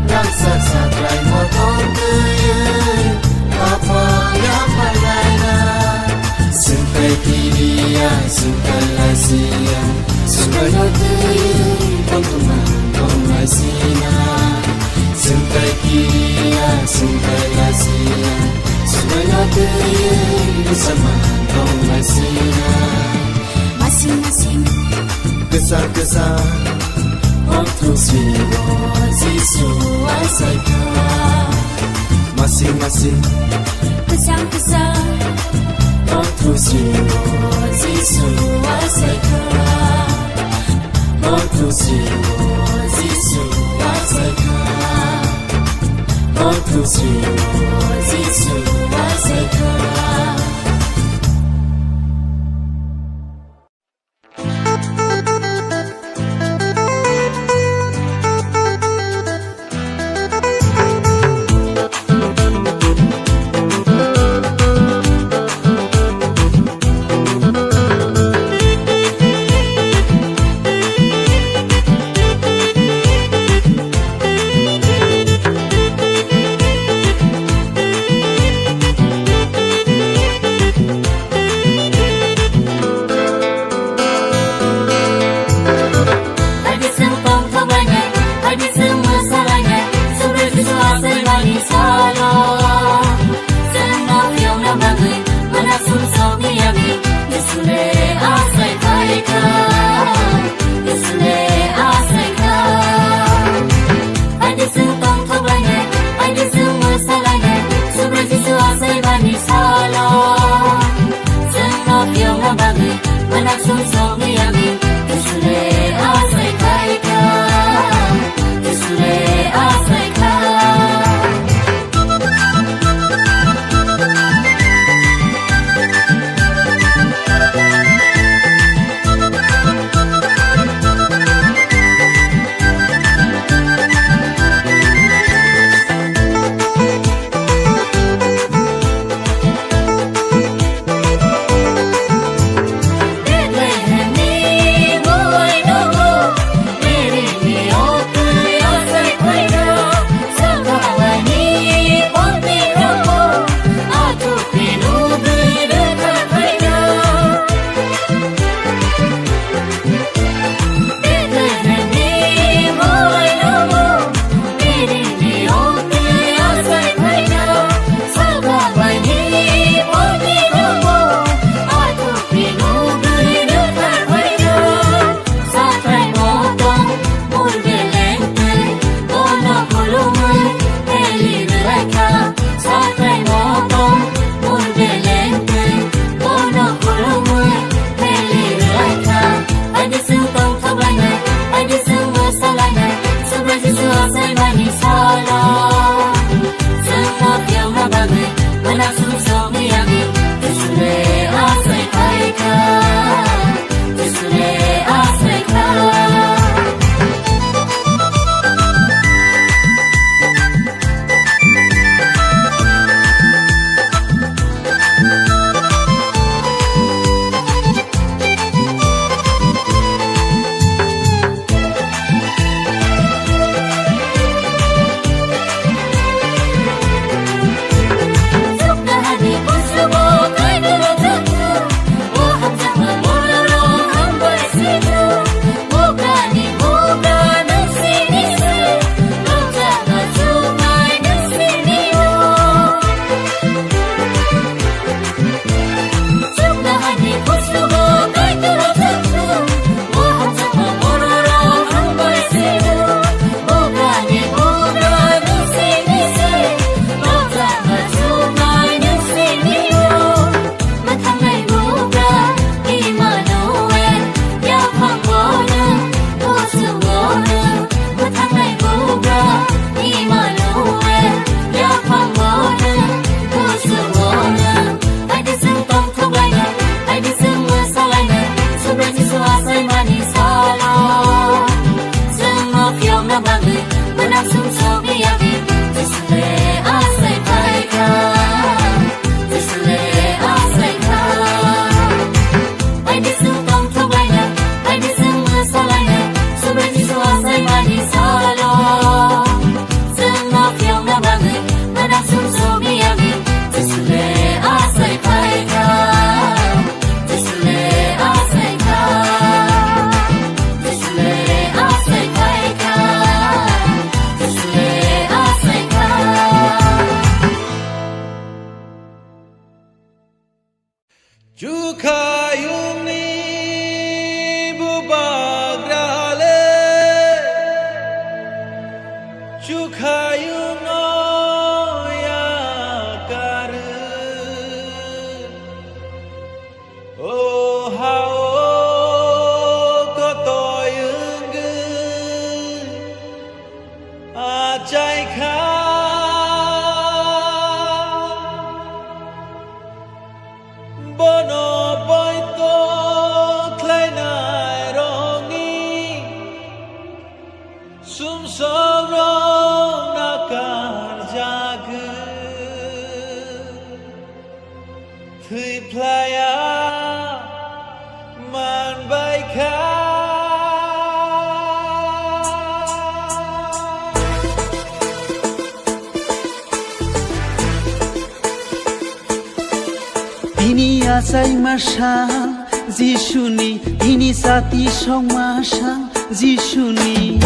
Nagsasakay mo tong tuyon Papa yang panayla Sentai kiria, sentai lasia Sentai tuyon Pangkuman dong lasina Sentai kiria, sentai lasia Semuanya tuyon bersama dong lasina Masing-masing Kesal-kesal waktu siwa Yesus asai Masing-masing Kesang-kesang waktu siwa Yesus asai Waktu siwa Yesus asai Waktu siwa Yesus asai Chukayuni bubagrale Chukayuno yakar Oh hao kotoyung achai kha bono boito kleinai rongi sumsorong nakar jag thui playa man baika Ini asai masal Jishuni Ini sati song masal Jishuni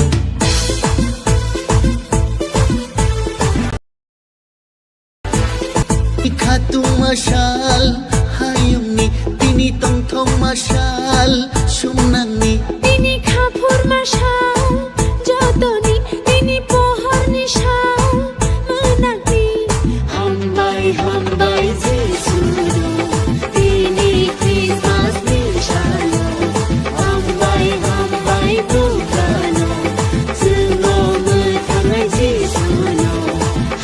Khatung masal Hayumni Tini tong thong masal Sumnangni তিনি খাফুর মাশাল যতনি তিনি পোহর নিশাল মানাগনি Hambai hambai Jisuru Tini Christmas nishalo Hambai hambai Bukano Suno mutangai Jisuno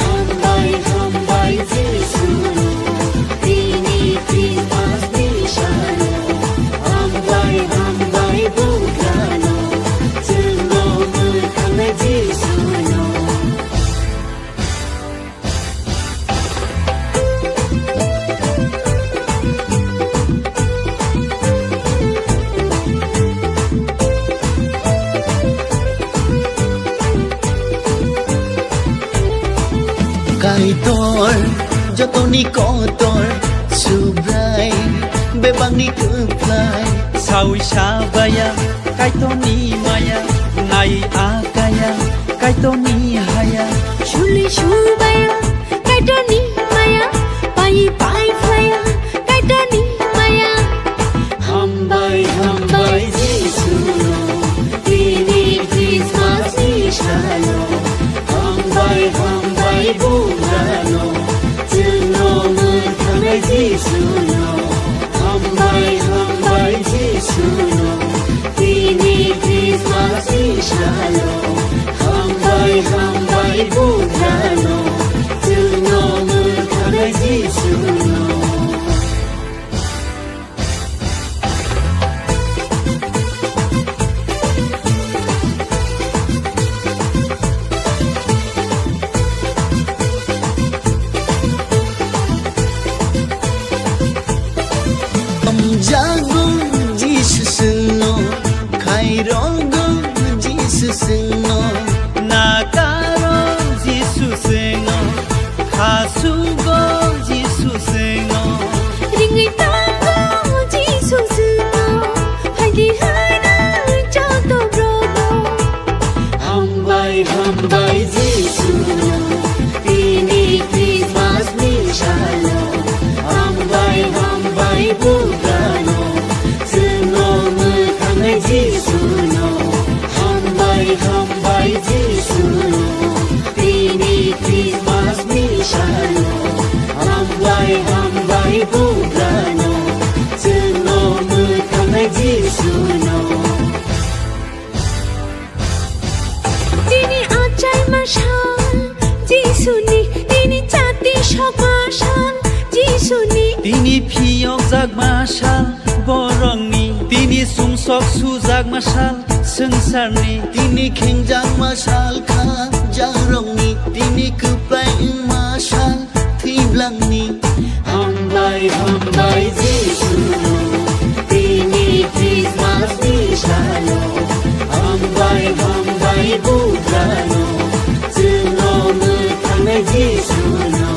Hambai hambai Jisuru Tini Christmas nishalo Hambai hambai Bukano Suno mutangai Jisuno Kaitor Jotoni kotor Subrai Bebangni keplai Sawi sabaya Kaitoni maya Nai akaya Kaitoni haya শুলি সুবায়া কাইটনি মায়া পাই পাই ফ্লায়া কাইটনি মায়া Hambai hambai Jisuno Tini Christmas nishalo Hambai hambai Bukano Suno mutangai Jisuno Hambai hambai Jisuno Tini Christmas nishalo Hambai hambai Bukano Suno mutangai Jisuno Jagung Jesus no Kairogo Jesus no Nakaro Jesus no Kasugo Jesus no রিঙ্গি তাঙ্গো যিশুসনো হাইদি হাইনা যত ব্রবো Hambai hambai Jisuno Tini Christmas nishalo Hambai hambai Bukano Suno mutangai Jisuno Hambai hambai Jisuno Tini Christmas nishalo Hambai hambai Bukano Suno mutangai Jisuno তিনি আচাই মাশাল যিশুনি তিনি চাতি শক মাশাল যিশুনি Tini piyok jag masal Borongni Tini sungsok sujag masal Sengsarni Tini khengjang masal kha Jarongni Tini keplai masal Thiblangni Hambai hambai Jisuno Tini Christmas nishalo Hambai hambai Bukano Suno mutangai Jisuno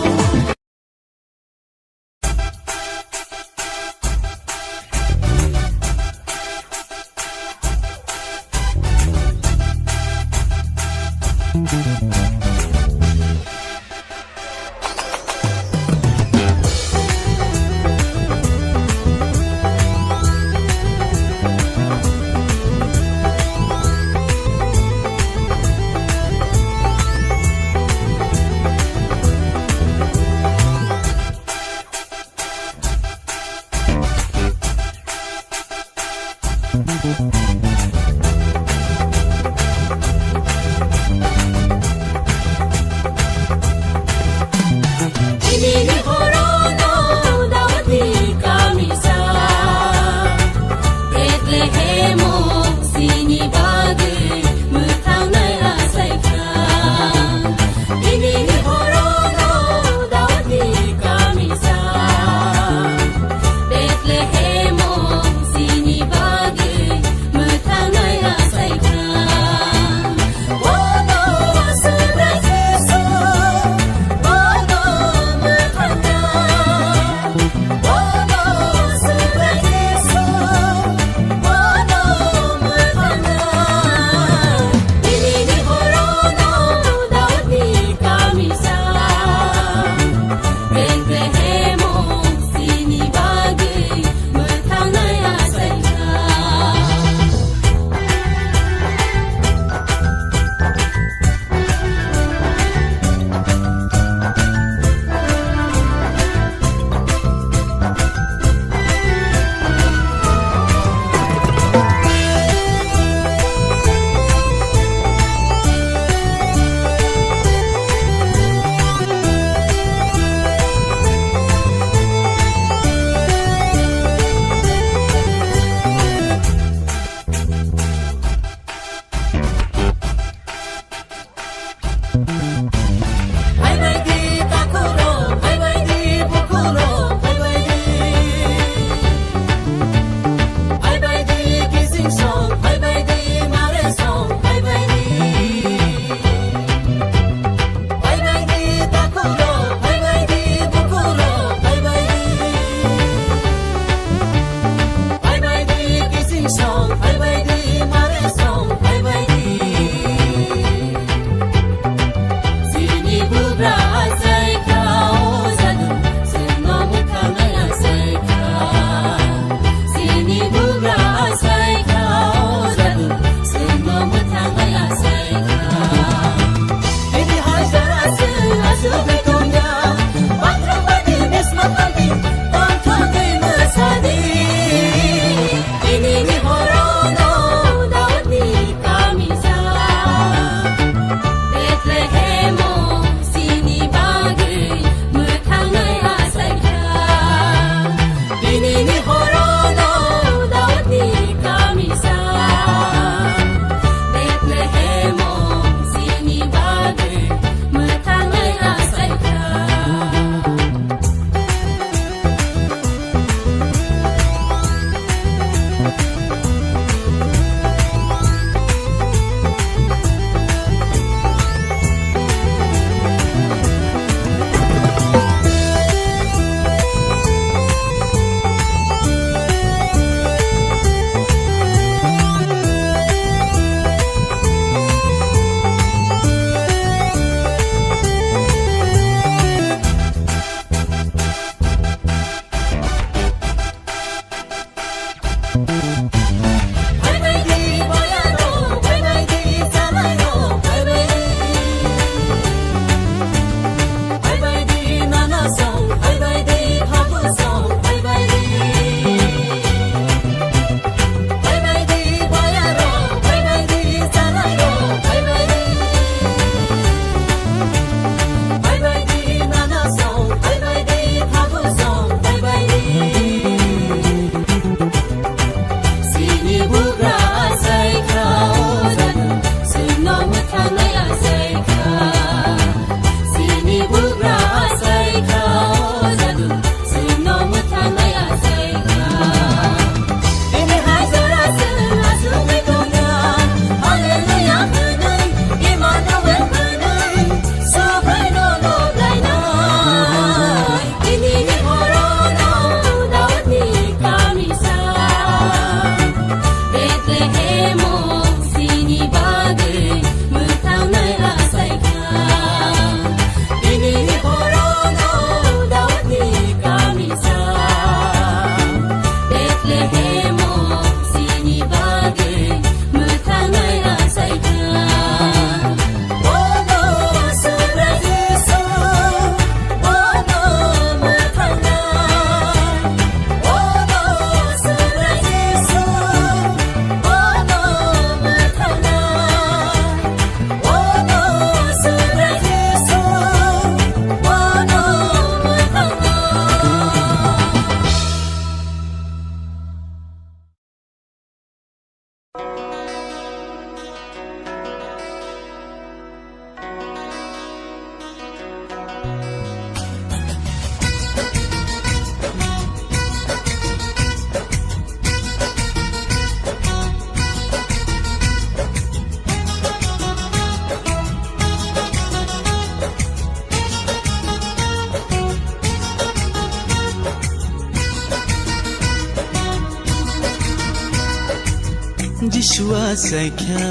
जिसुआ सायख्या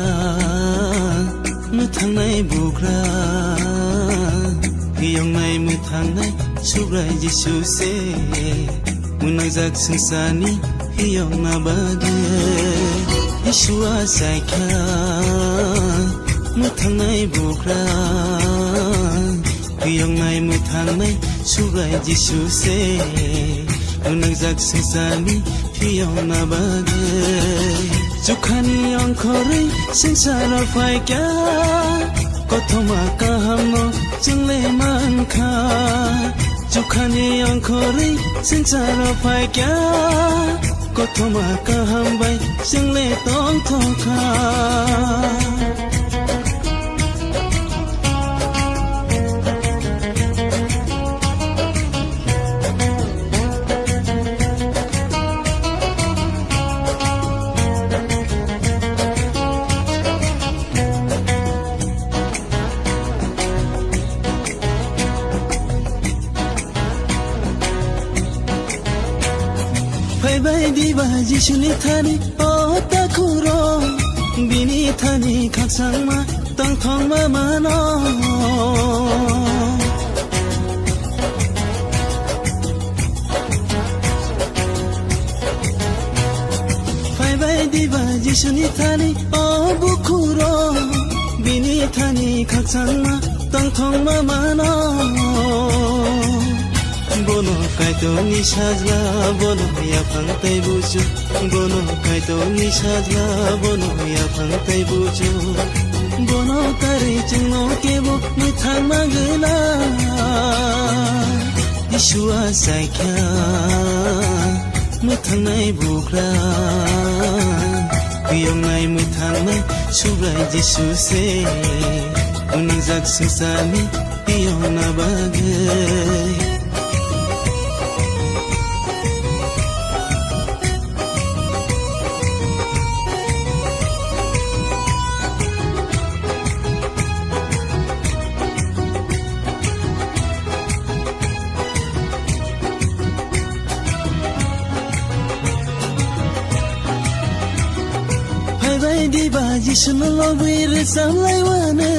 मोथांनाय बुग्रा हियंनाय मोथांनाय सुब्राय जिसुसे मुनाजाक संसारनि हियंना बागे जिसुआ सायख्या मोथांनाय बुग्रा हियंनाय मोथांनाय सुब्राय जिसुसे मुनाजाक संसारनि हियंना बागे जुखानि अंखरै संसाराव फायग्या कथमा काहामनो जोंले मानखा जुखानि अंखरै संसाराव फायग्या कथमा काहामबाय जोंले तंथखा बायदि बाजि सुनि थानि अता खुरो बिनि थानि खाकसांमा तंथंमा मानो बायदि बाजि सुनि थानि अबुखुरो बिनि थानि खाकसांमा तंथंमा मानो बोनो कायतो निसाजला बोनो याफां तै बुजु बोनो कायतो निसाजला बोनो याफां तै बुजु बोनो तारै जोंनो केबो मोथां मागोना जिसुआ सायख्या मोथांनाय बुग्रा हियंनाय मोथांनाय सुब्राय जिसुसे उनांजाक संसारनि हियंना बागे बायदि बाजि सुनो लबैर सामलाय वानो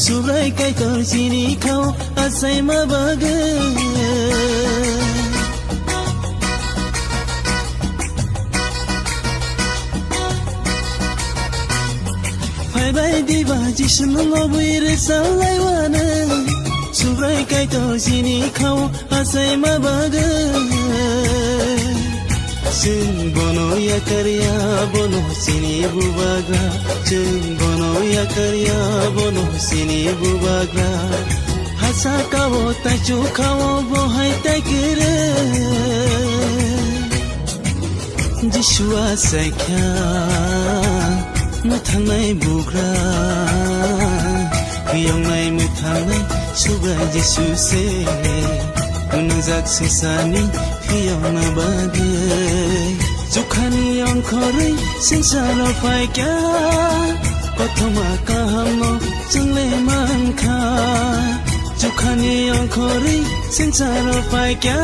सुब्राय कायतर सिनि खाव आसाय मा बागे बायदि बाजि सुनो लबैर सामलाय वानो सुब्राय कायतर सिनि खाव आसाय मा बागे जों बोनो याकारिया बोनो सिनि बुबाग्रा जों बोनो याकारिया बोनो सिनि बुबाग्रा हासा कावो ताइचु खावो बहाय ताइकेरे जिसुआ सायख्या मोथांनाय बुग्रा हियंनाय मोथांनाय सुब्राय जिसुसे उनांजाक संसारनि हियंना बागे जुखानि अंखरै संसाराव फायग्या कथमा काहामनो जोंले मानखा जुखानि अंखरै संसाराव फायग्या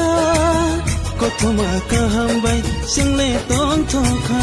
कथमा काहामबाय जोंले तंथखा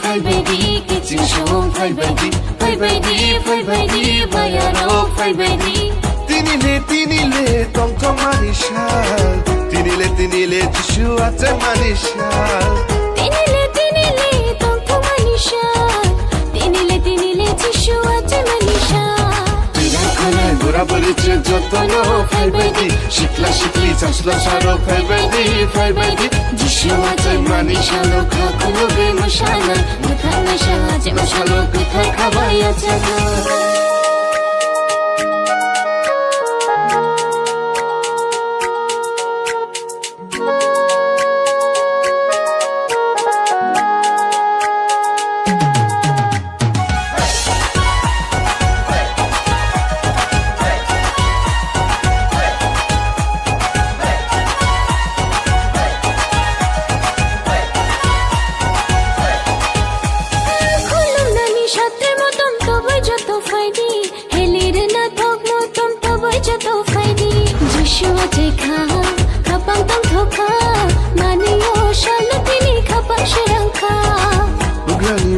Faibaidi, kitchen show, Faibaidi, bayaro, Faibaidi. Tinile, tong tong manishal. Tinile, jishu ate manishal. Tinile, tong tong manishal. Tinile, jishu ate manishal. Tira khana gura boriche jotono, Faibaidi. Shikla chansla sharo, Faibaidi. Jishu ate manishal, kakulo be mashana, mutana মশালো কোথায় খাবাইয়া চাকা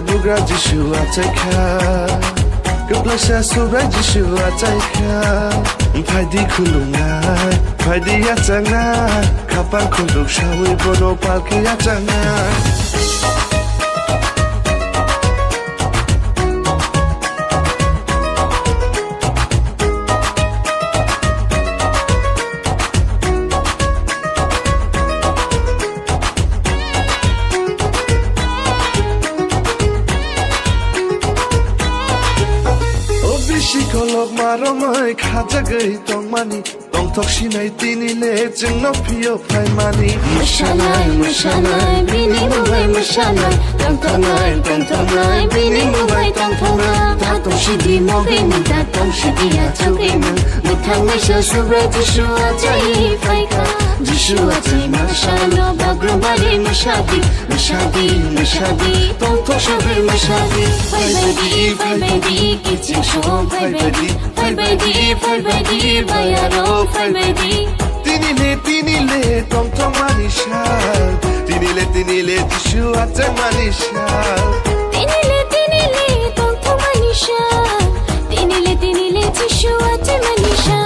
Bugra Jishua Taika Gablasha Sobra Jishua Taika Paidi Kulungai Paidi Yatanga Kapan Kuluk Shawi Bono Palki Yatanga Shikolok maromai khajagai tongmani tongthok sinai tinile jingno phiyo phaimani Mashalai bini mubai mashalai tongthongai bini mubai tongthongai tatong shidi mogeni tatong shidi achogeni muthang maisha sobra Jishua jai faika Jishua jai mashalo bagrobari mashadi tongthok shabi mashadi Faibadi kiching shom Faibadi bayaro Faibadi Tinile tongthong manishal Tinile Jishua jai manishal Tinile tongthong manishal Tinile Jishua jai manishal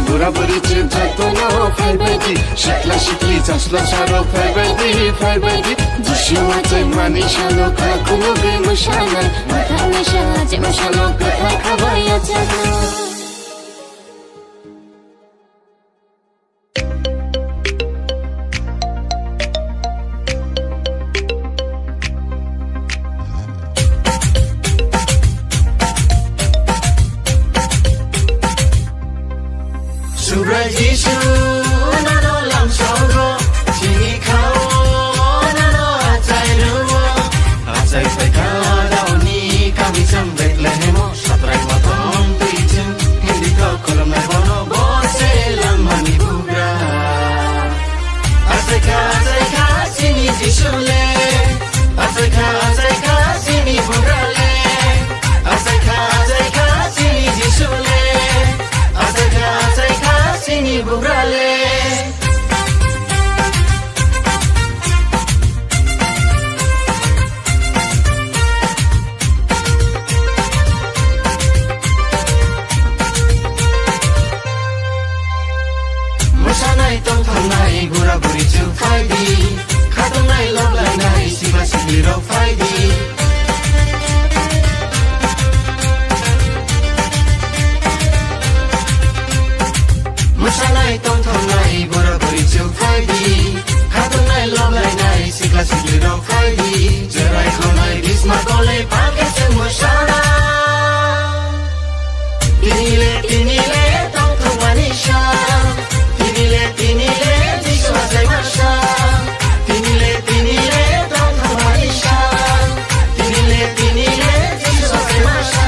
Buraburi cinta tono Faibadi Shikla shikli jasla sharo Faibadi Jishua jai manishalo kakuno be mashalai Mathangasha jai mashalo kothai khabaiya chaka Sobra Jishu nano lam songo Chini khao nano achai ruo Achai faika dauni kami sambek lehemo Satrai matom tuichin Hindi ko kolam na bono Bose lam mani bugra Achai ka chini Jishu le Achai ka chini bugra le Achai ka chini Jishu le Achai ka chini bugra le Musanai tongthongnai gura-guri chu faidi Khatongnai loblanai siba-sibli rok faidi Musanai tongthongnai gura-guri chu faidi Khatongnai loblanai sikla-sibli rok faidi Jerai khonai risma gole pake chung musana Tinile tongthong manisha Tinile Jishua jai masha Tinile tongthong manisha Tinile Jishua jai masha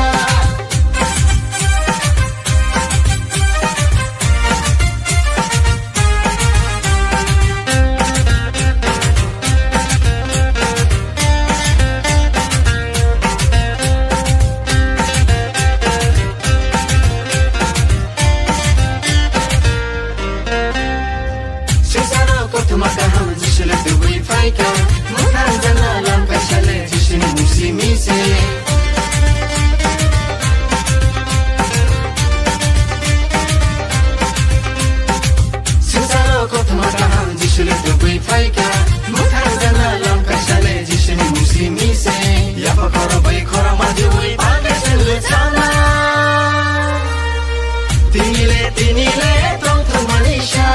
Tinile tongthong manisha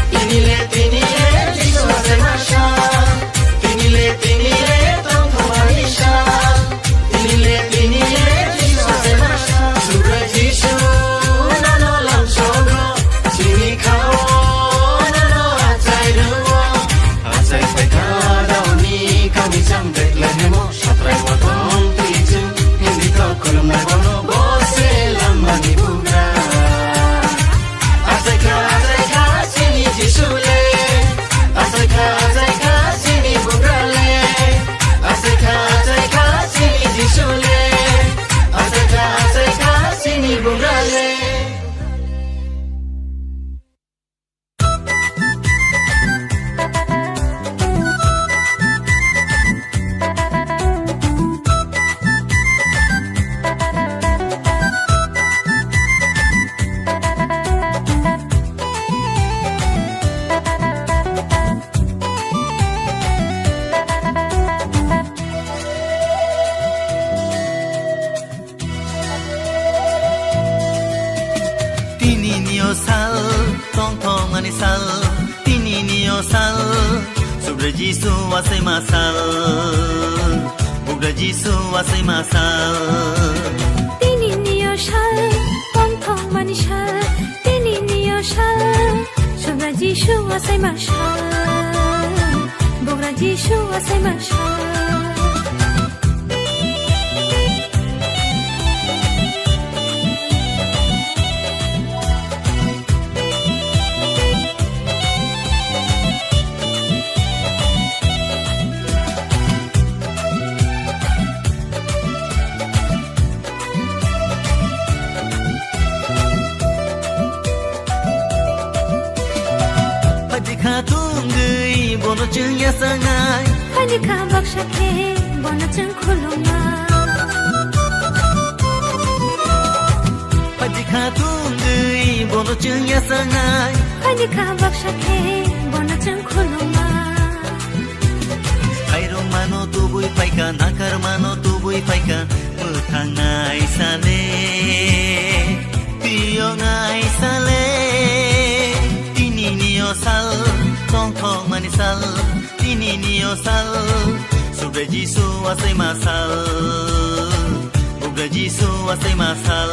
Tinile Jishua jai masha manisal tini niosal sobre Jisu asai masal bugra Jisu asai masal তিনি নিয়শাল পন্থং মানিশাল তিনি নিয়শাল সোমরা যিশু আসাই মাশাল বগরা যিশু আসাই মাশাল bono chung ya sangai hani ka baksha ke bono chung khuloma padi kha tungai bono chung ya sangai hani ka baksha ke bono chung khuloma airo mano tubui paika nakar mano tubui paika muthangai sale piongai sale tini niosal tong thong manisal tini niosal sobre Jisu asai masal bugra Jisu asai masal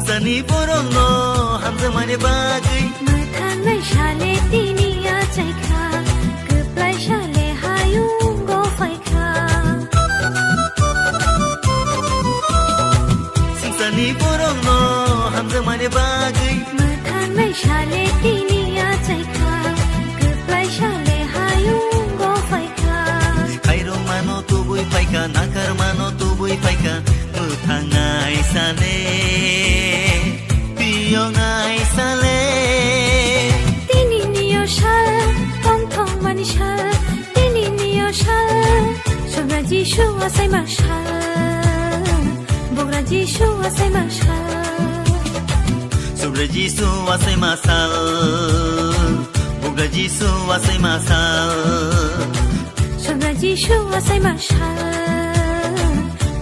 Sani porono hamza mane bagai mathan mai shale tini ya chaikha kuplai shale hayung go faikha Sani porono hamza mane bagai mathan mai shale tini ya chaikha kuplai shale hayung go faikha Kairo mano tubui paika nakar mano tubui paika muthangai sale piongai sale tini niyoshal tongthong manishal tini niyoshal sobra Jisu asai mashal bogra Jisu asai mashal sobre Jisu asai masal bugra Jisu asai masal sobra Jisu asai mashal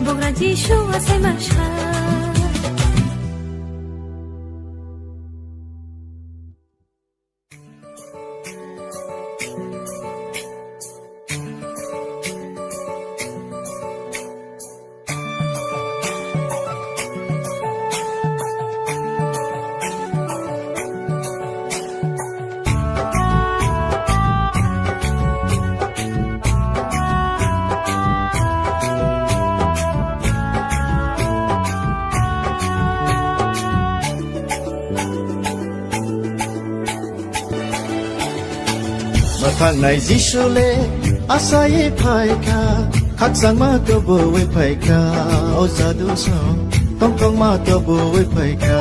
bogra Jisu asai mashal Mathang nai Jisule asai phaika khak sang ma to bo we phaika o sadu so tong tong ma to bo we phaika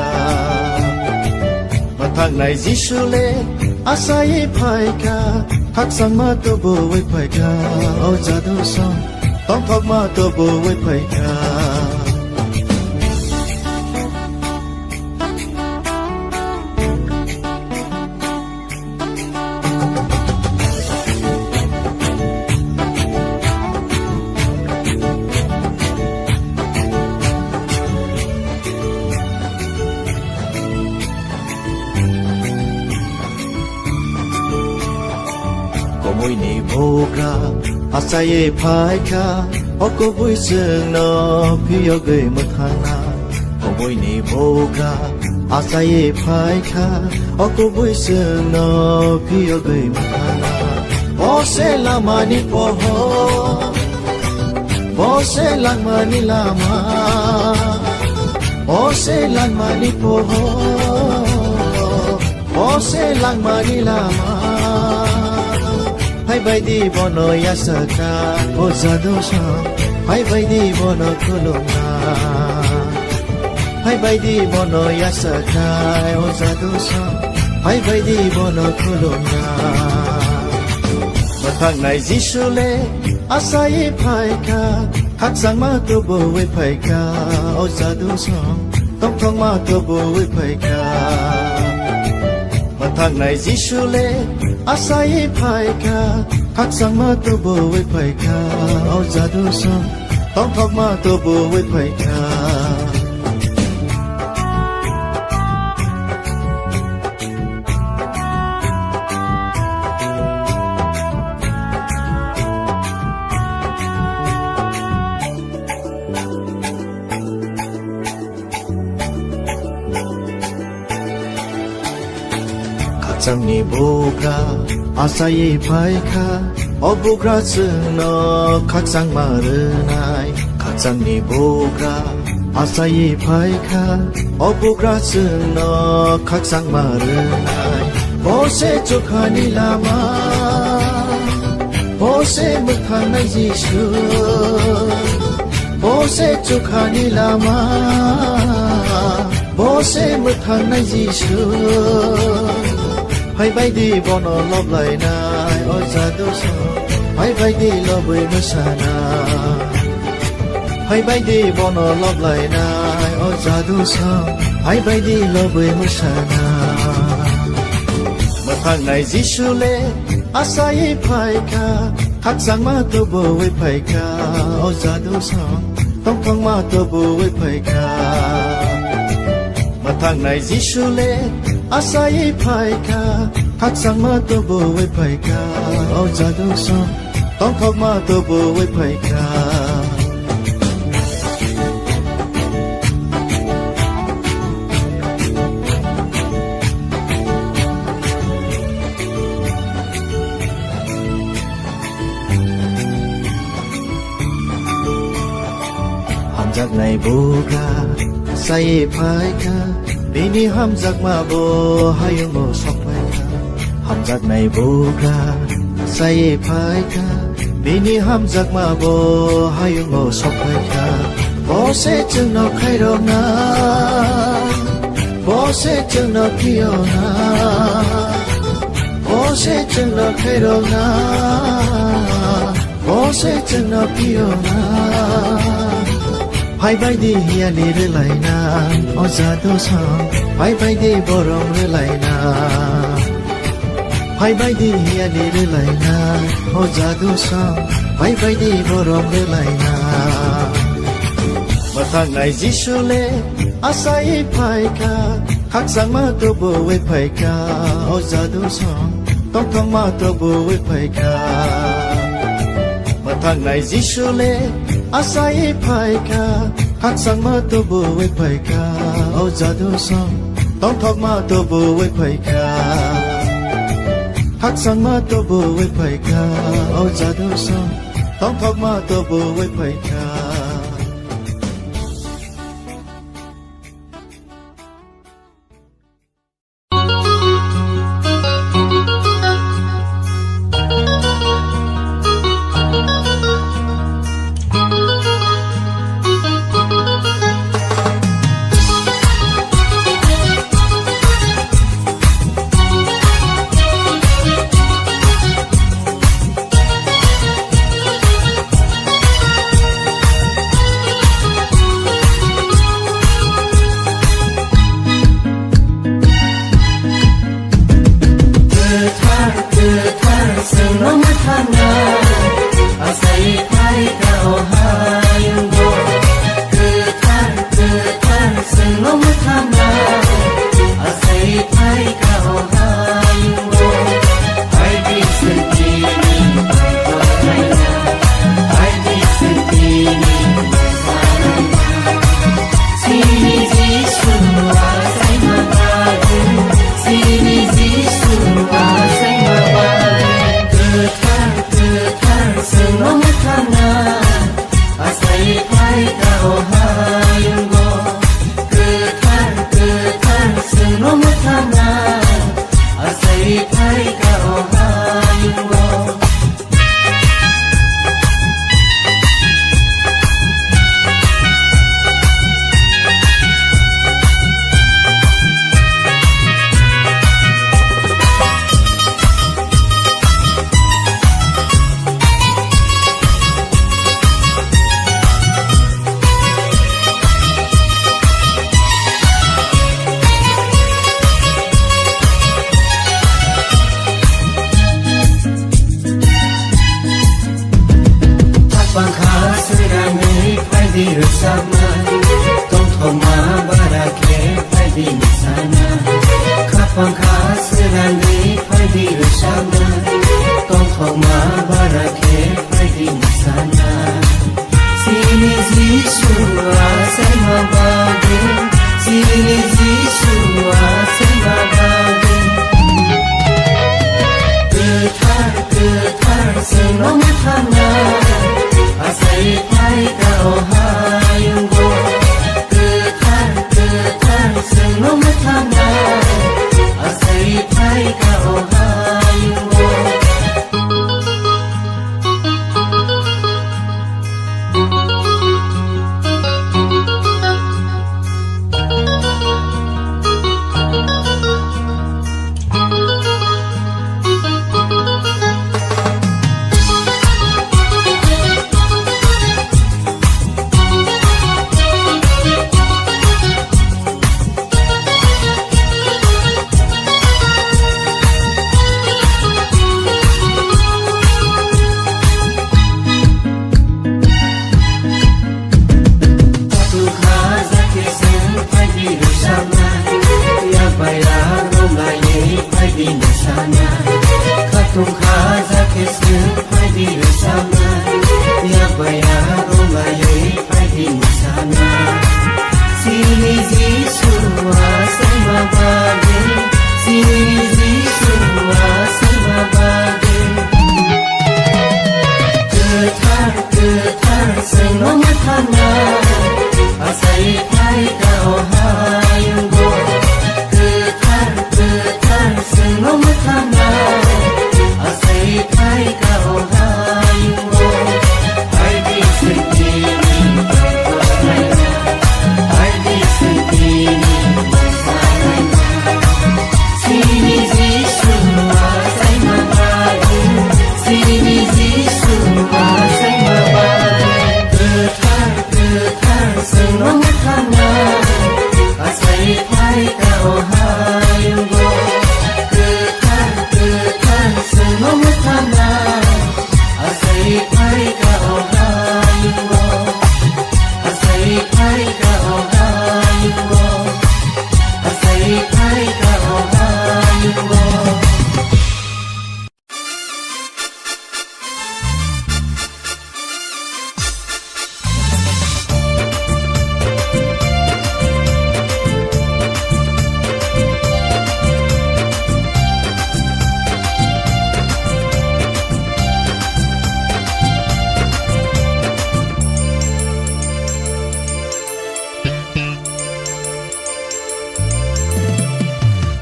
Mathang nai Jisule asai phaika khak sang ma to bo we phaika o sadu so tong tong ma to bo we phaika Môi ni boga asaye phaika oko bui sung no phiyo gei mathana môi ni boga asaye phaika oko bui sung no phiyo gei mathana bose lama ni poho bose lama ni lama bose lama ni poho bose lama ni lama Hai bai di bono yasaka o zadosha Hai bai di bono kolona Hai bai di bono yasaka o zadosha Hai bai di bono kolona Mathang nai Jisule asai phaika khak sang ma tu bo we phaika o sa du song tong thong ma tu bo we phaika ma thang nai jisu le asai phaika khak sang ma tu bo we phaika o sa du song tong thong ma tu bo we phaika Changni bogra asai phaika obugra chno khaksang marnai khachangni bogra asai phaika obugra chno khaksang marnai bose chukhani lama bose mukhanai jisu bose chukhani lama bose mukhanai jisu Hai bai di bono love lai nai oi za do so Hai bai di love we masana Hai bai di bono love lai nai oi za do so Hai bai di love we masana Ma thang nai jisu le asai phaika khak sang ma tu bo we phaika oi za do so tong thong ma tu bo we phaika Ma thang nai jisu le asai phaika khak sang ma tu bo we phaika o za do so tong thok ma tu bo we phaika hamjak nai boga sai phaika Bini hamjak ma bo hayung mo sokpaika Hamjak nai boga sai phaika Bini hamjak ma bo hayung mo sokpaika Bose chung no khairo na Bose chung no kiyo na Bose chung no khairo na Bose chung no kiyo na Hai bai di hiya ni re lai na o za do sa Hai bai di borom re lai na Hai bai di hiya ni re lai na o za do sa Hai bai di borom re lai na Ma thang nai jisu le asai phaika khak sang ma tu bo we phaika o za do sa tong thong ma tu bo we phaika Ma thang nai jisu le asai phaika khak sang ma tu bo we phaika o za do so tong thok ma tu bo we phaika khak sang ma tu bo we phaika o za do so tong thok ma tu bo we phaika diresapna tong thoma barake phai di nisana khapang khas rani phai diresapna tong thoma barake phai di nisana sini jisua sai mabage sini jisua sai mabage Ketar senong thana asai pai kau hayunggo Ketar senong thana asai pai kau hayunggo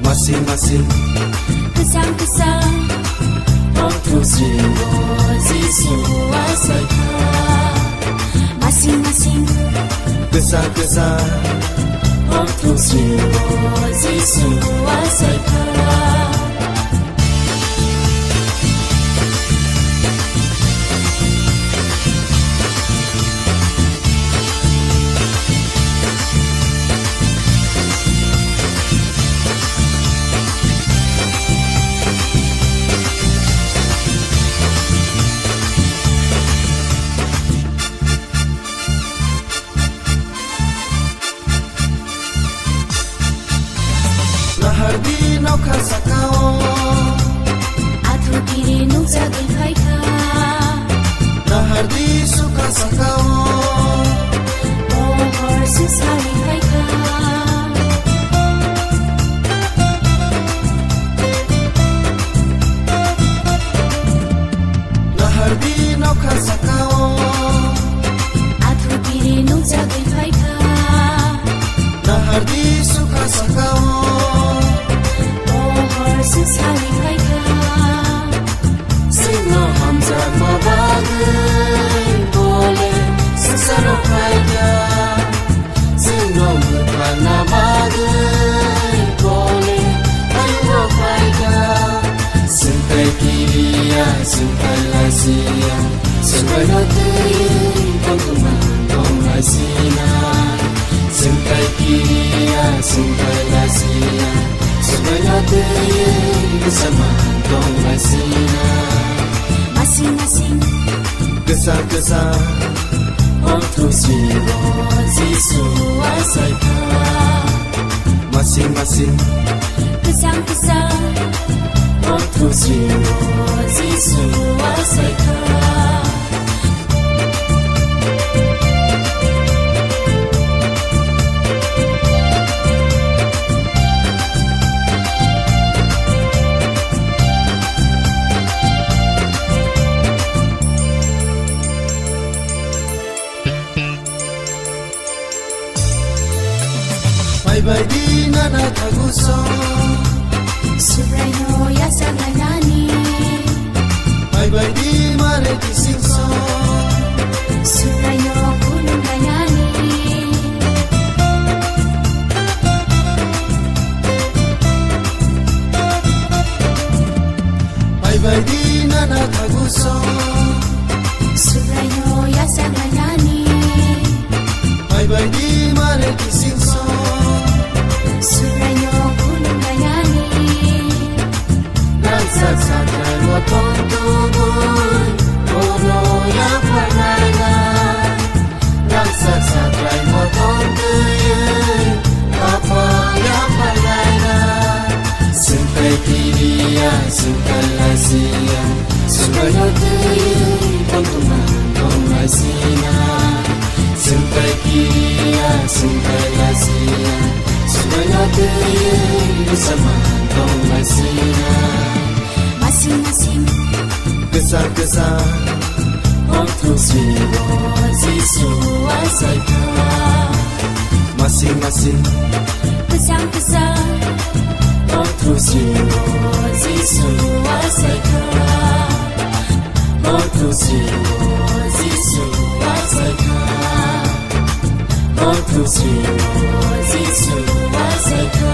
Masing-masing Kesang-kesang Waktu semua Siswa saya Masing-masing Kesah-kesah Waktu semua Siswa saya Hardi nauka sakao Atu kiri nuk jagai khaika Hardi suka sakao Ohor susari khaika Hardi nauka sakao Atu kiri nuk jagai khaika Hardi suka sakao Susari khaika Sino hamza mabagai Bole sesaro khaika Sino mutana bagai Bole ayuho khaika Sentai kiriya, sentai lasia Sentai hati, pangkuman dong lasina Sentai kiriya, sentai lasia Sebanyak bersama dong lasina Masing-masing Kesah-kesah Otosiro Jisu asaika Masing-masing Kesang-kesang Otosiro Jisu asaika Bye-bye nana taguso Subrayo yasa ganani Bye-bye mare kisingso Subrayo kulong ganani Bye-bye nana taguso Subrayo yasa ganani Bye-bye mare kisingso Subrayo kulong ganani Nagsasakay mo tong tugon Puno yang panayna Nagsasakay mo tong tuyon Kapag yang panayna Sintay kiriya, sintay lasiya Subayo tuyon Pagkuman kong asina Sintay kiriya, sintay lasiya Subayo tuyon Bersama kong asina Masing-masing Kesang-kesang Otosiro Jisu asaika Masing-masing Kesang-kesang Otosiro Jisu asaika Otosiro Jisu asaika Otosiro Jisu asaika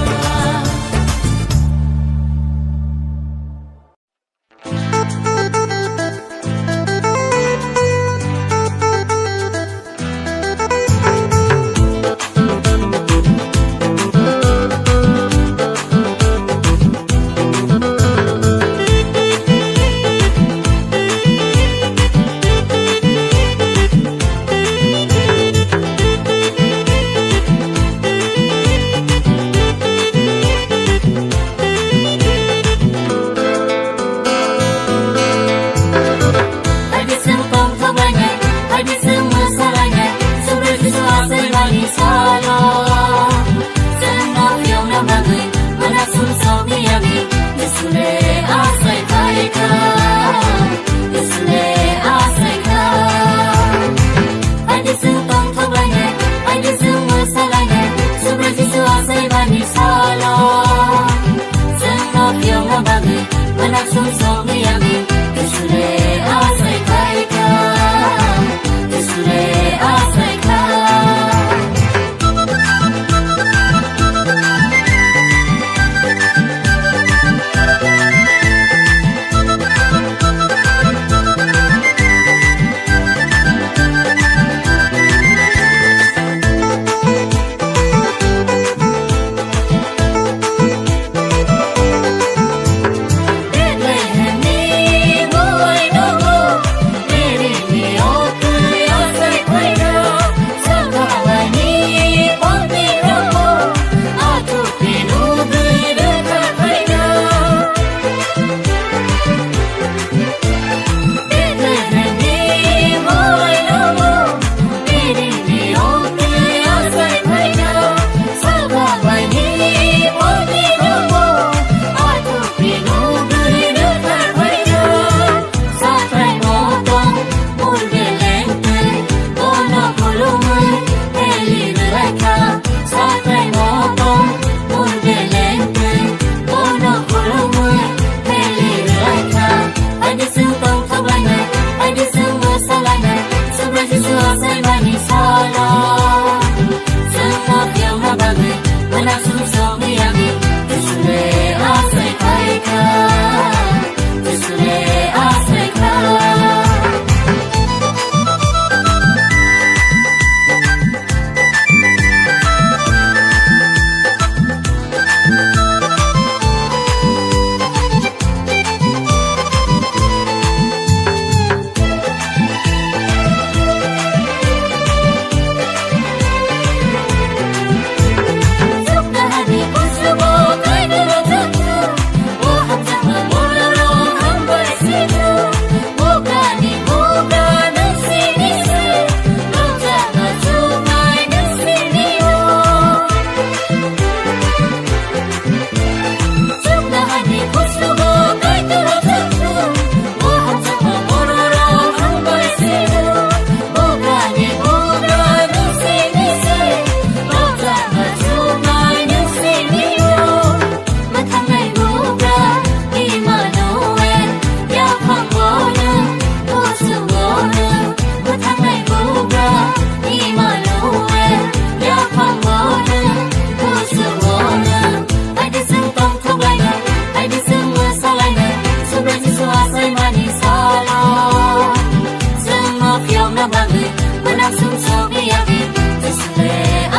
fiong na bangi Menang sungsok miyagi Tisle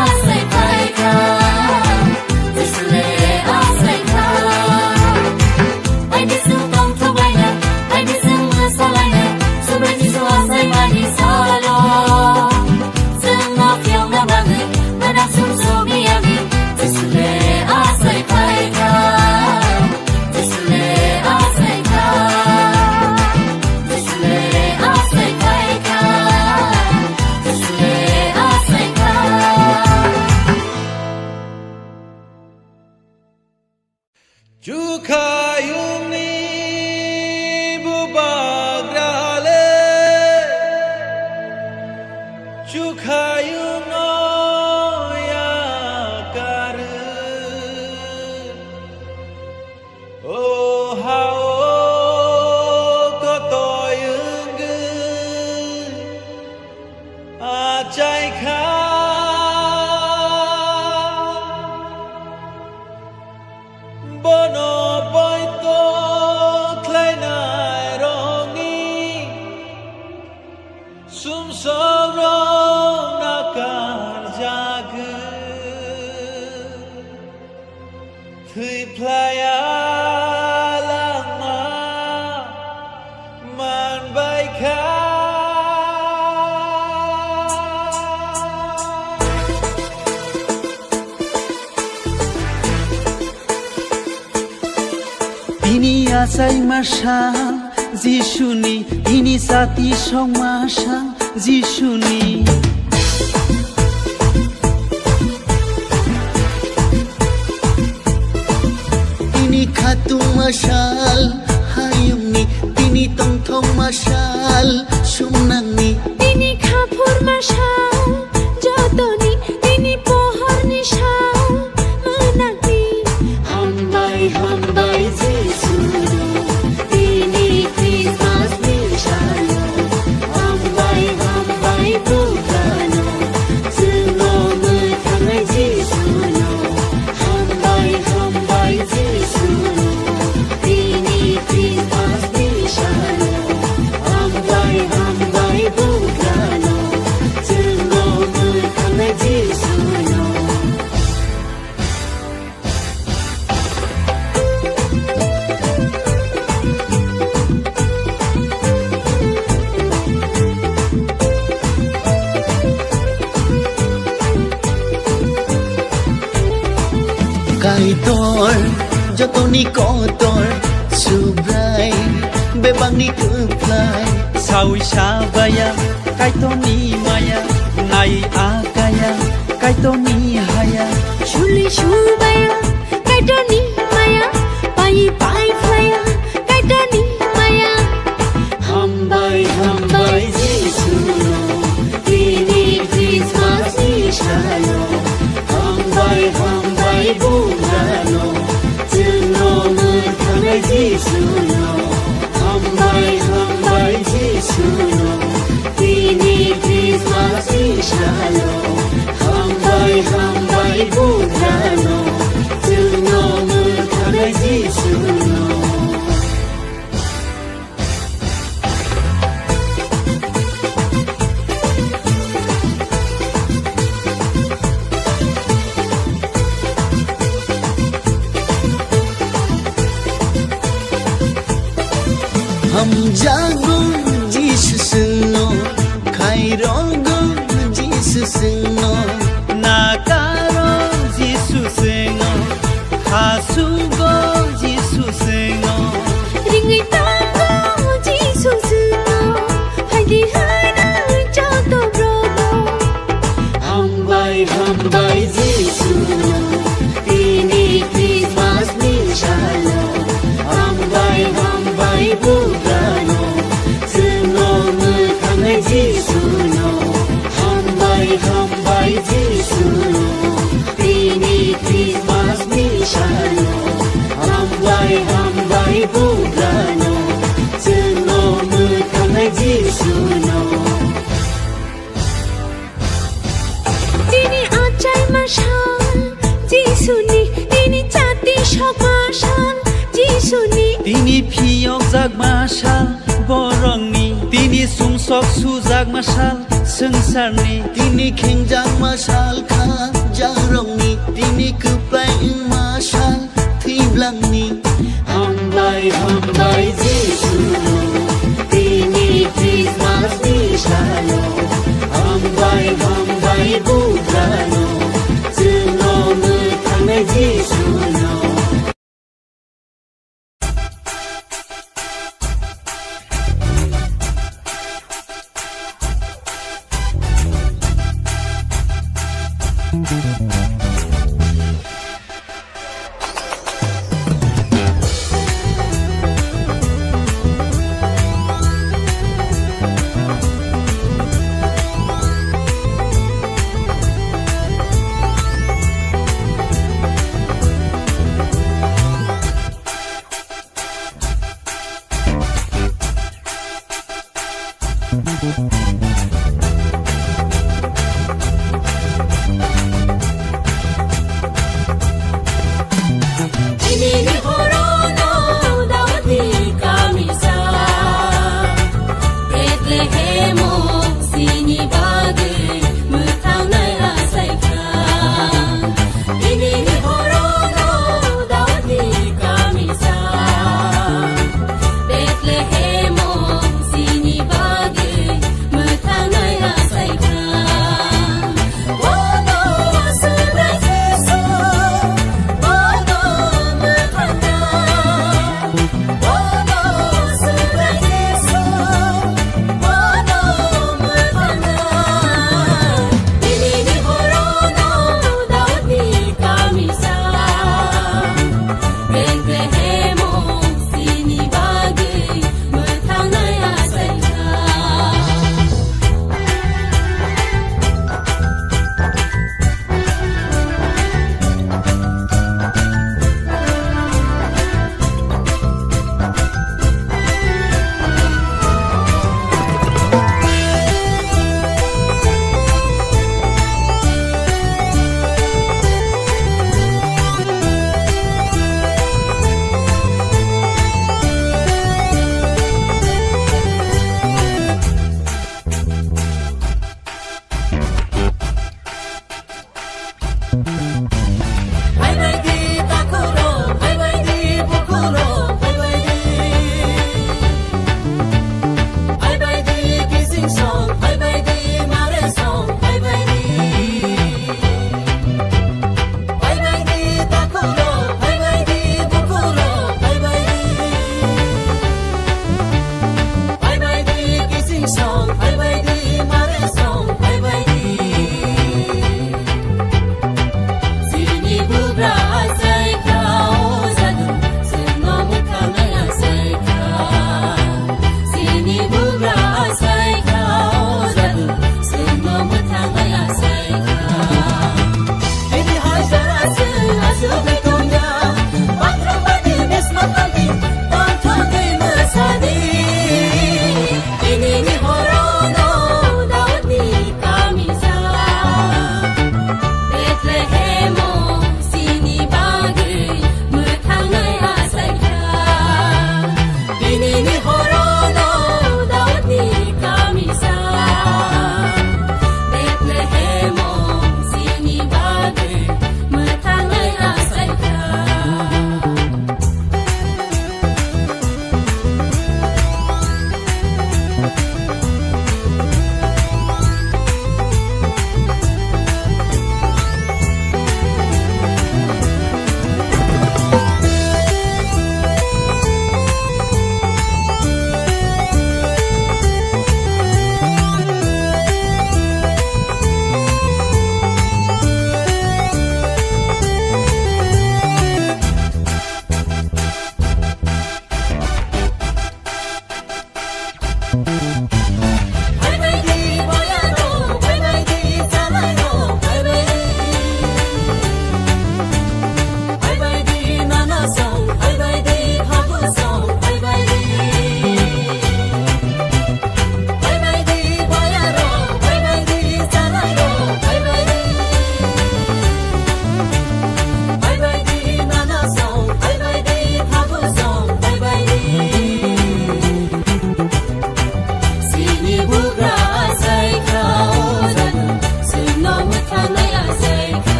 asai paika Tisle asai ka Pai disung tong tong laina Pai disung masalaina Sobre jisu asai mani salo Semua fiong na bangi Menang sungsok miyagi Tisle asai paika Tisle asai ka Tisle asai paika Tisle asai ka Chukayung ni bubagrale Chukayung no yakaru Oh how kotoyung achai kha Bono boito kleinai rongi Sumsorong nakar jagu Thui playa lama man baika Tini asai masal Jishuni Tini sati song masal Jishuni Tini khatung masal Hayumni Tini tong thong masal Sumnangni Tini khapur mashal Jotoni Tini pohor nishal Menakni Hambai hambai Jisunu Tini Christmas Mishalo Hambai hambai Bukano Semua metangai Jisunu Hambai hambai Jisunu Tini Christmas Mishalo Hambai hambai Bukano Semua metangai Jisunu Kaitor Jotoni kotor Subrai Bebangni keplai Sawi sabaya Kaitoni maya Nai akaya Kaitoni haya Shuli shubaya Kaitoni maya Pai pai flaya Kaitoni maya Hambai hambai Jisunu Tini Christmas Mishalo Hambai hambai Bukano Semua metangai Jisunu Hambai hambai Jisunu Tini Christmas Mishalo Hambai hambai Bukano Semua metangai Jisunu Ham jago Jesus no Kairogo Jesus no Nakaro Jesus no Hasugo Jesus no Ringai tango Jesus no Haidi hana Joto brodo Hambai hambai Jisunu Tini Christmas Mishalo Hambai hambai Bukano Semua metangai Jisunu Hambai hambai Jisunu Tini Christmas Mishalo Hambai hambai Bukano Semua metangai Jisunu Tini achai mashal Jisuni Tini chati shok mashal Jisuni Tini piyok jag mashal Borongni Tini sungsok suzak लाग मासाल संसारनि Tini khengjang masal kha jarongni Tini kupai masal thiblangni Hambai Jisu Tini Christmas Nishano Hambai Buddhano Zuno Mutame Jisu no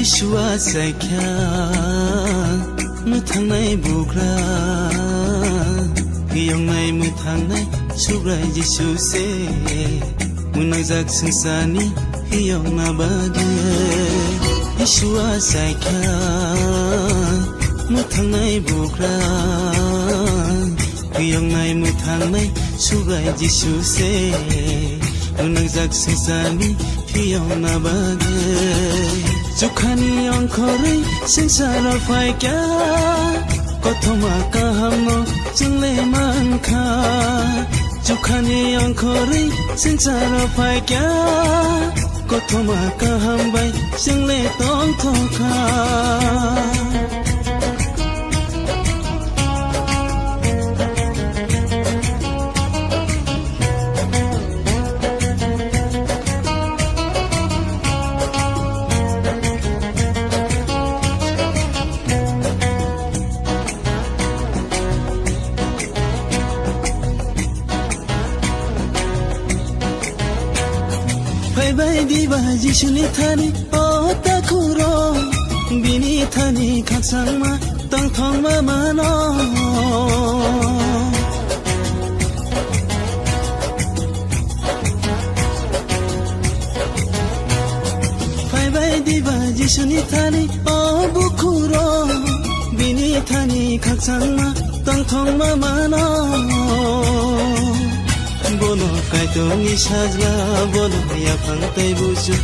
जिसुआ सायख्या मोथांनाय बुग्रा हियंनाय मोथांनाय सुब्राय जिसु से मुनाजाक संसारनि हियंना बागे जिसुआ सायख्या मोथांनाय बुग्रा हियंनाय मोथांनाय सुब्राय जिसु से मुनाजाक संसारनि हियंना बागे जुखानि अंखरै संसाराव फायग्या कथमा काहामनो जोंले मानखा जुखानि अंखरै संसाराव फायग्या कथमा काहामबाय जोंले तंथखा बायदि जिसुनि थानि ताखुरो बिनि थानि खाकसांमा तंथंमा मानो बायदि जिसुनि थानि बुखुरो बिनि थानि खाकसांमा तंथंमा मानो बोनो कायतो निसाजला बोनो या फांतै बुझु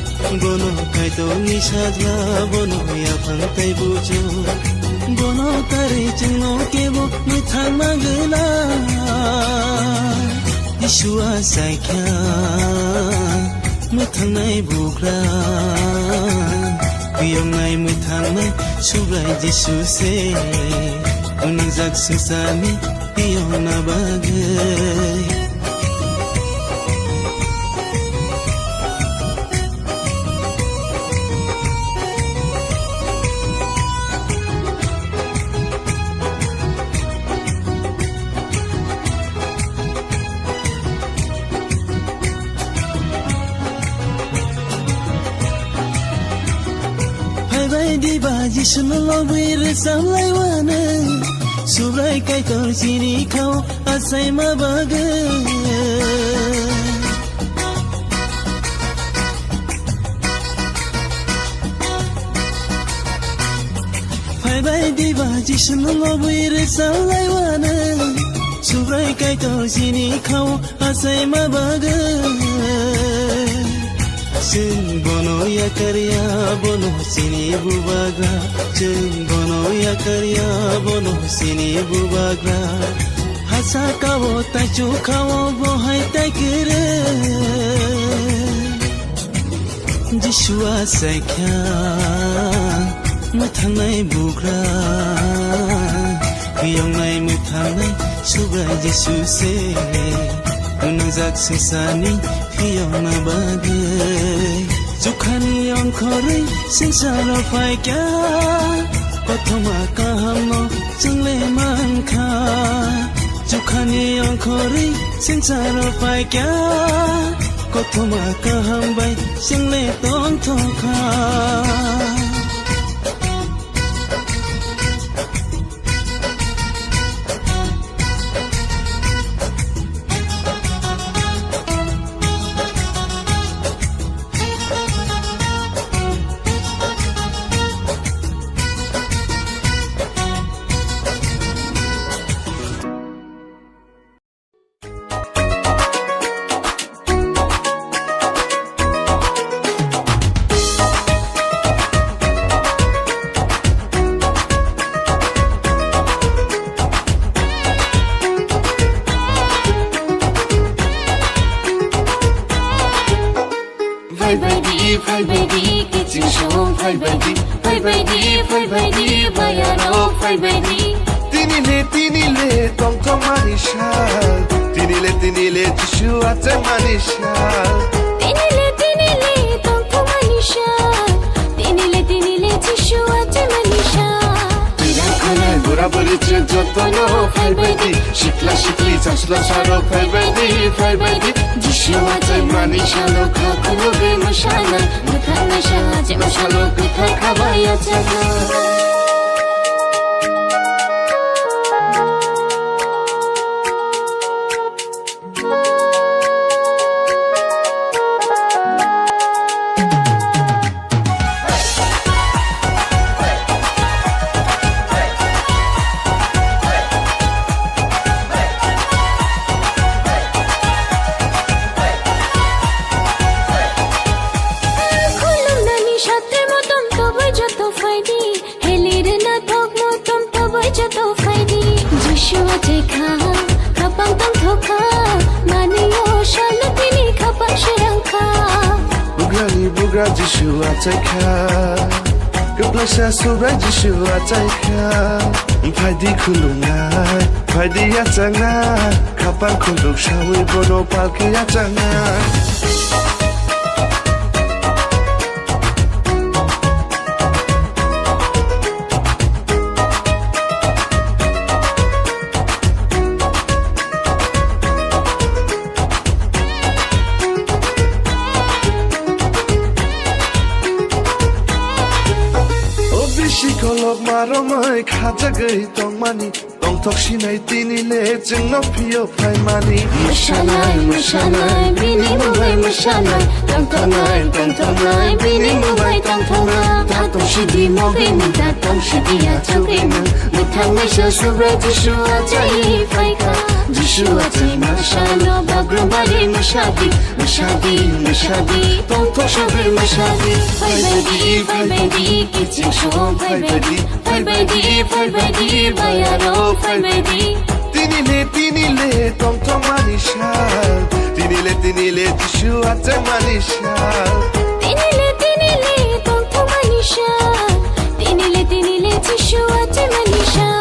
बोनो कायतो निसाजला बोनो या फांतै बुझु बोनो तारै जोंनो केबो मैथां मागला जिसुआ सायख्या मोथांनाय बुग्रा हियंनाय मोथांनाय सुब्राय जिसु से उनांजाक संसारनि हियंना बागे बायदि जिसुनो लबैर सामलायवानो सुब्राय कायतो जिनि खाव आसायमा बागे बायदि जिसुनो लबैर सामलायवानो सुब्राय कायतो जिनि खाव आसायमा बागे जों बोनो याकारिया बोनो सिनि बुबाग्रा जों बोनो याकारिया बोनो सिनि बुबाग्रा हासा कावो ताइचु खावो बहाय ताइकेरे जिसुआ सायख्या मोथांनाय बुग्रा हियंनाय मोथांनाय सुब्राय जिसु से उनांजाक संसारनि हियंना बागे जुखानि अंखरै संसाराव फायग्या कथमा काहामनो जोंले मानखा जुखानि अंखरै संसाराव फायग्या कथमा काहामबाय जोंले तंथखा फैबायदि बायाराव फैबायदि तिनिले तंथं मानिशाल तिनिले जिसुआ जों मानिशाल तिनिले तंथं मानिशाल तिनिले जिसुआ जों मानिशाल तिराखोले गुरा बुराबुरीचे जतन फाइबायदि सिख्ला सिख्लि जास्ला सार फाइबायदि जिसुआ जाय मानि सानो खाखौनो बे मोसानाय मोसानाय साजे मोसानो गोथार खाबाया जागोन Bugra Jeshua Taika Goplasha Sura Jeshua Taika Paidi Kulungai Paidi Yatangai Kapan Kuluk Shawi Bono Palki Yatangai Shikolog maromai khajagai tongmani tongthok sinai tinile jingno phiyo phaimani Mashalai bini mubai mashalai tongthongai bini mubai tongthongai tatong shidi mogeni tatong shidi achogeni muthang maisha subra Jeshua jai faika Jeshua jai mashalo bagrobari mashadi tongthok shabe mashadi faibadi kiching shom faibadi bayaro faibadi Tinile tongthong manishal Tinile Jeshua jai manishal Tinile tongthong manishal Tinile Jeshua jai manishal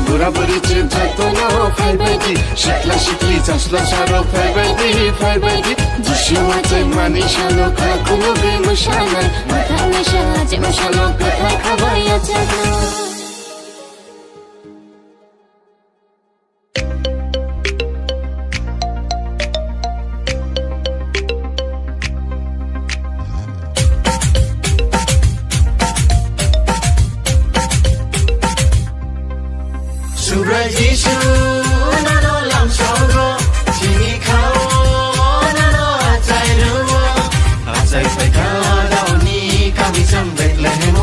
बुराबुरीचे जतन फाइबायदि सिख्ला सिख्लि जास्ला सार फाइबायदि जिसुआ जाय मानि सानो खाखौनो बे मोसानाय मोसानाय साजे मोसानो गोथार खाबाया जागोन Subra Jisu nano lam songro chini khao nano achai ruwa achai pai ka dauni kami sam bet lehem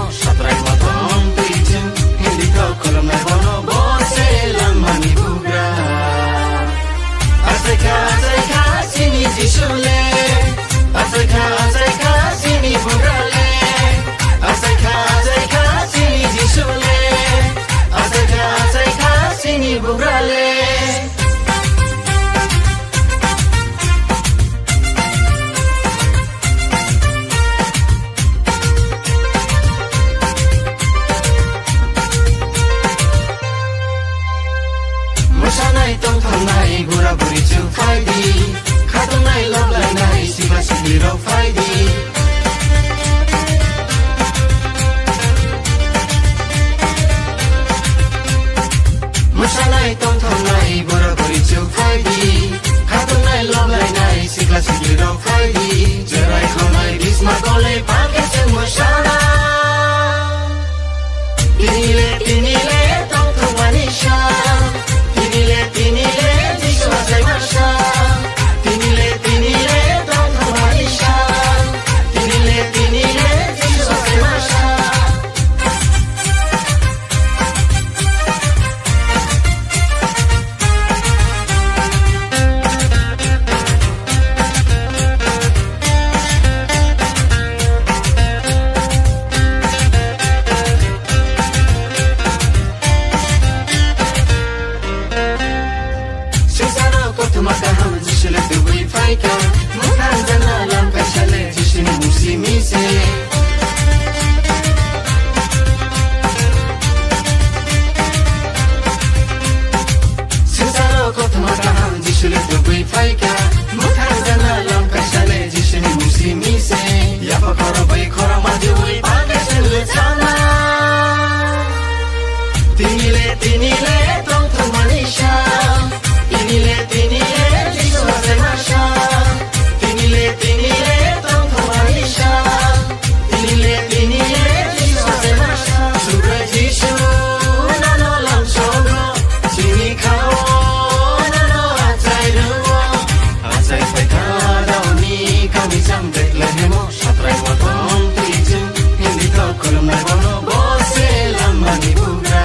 Lamai bono bose lamani bugra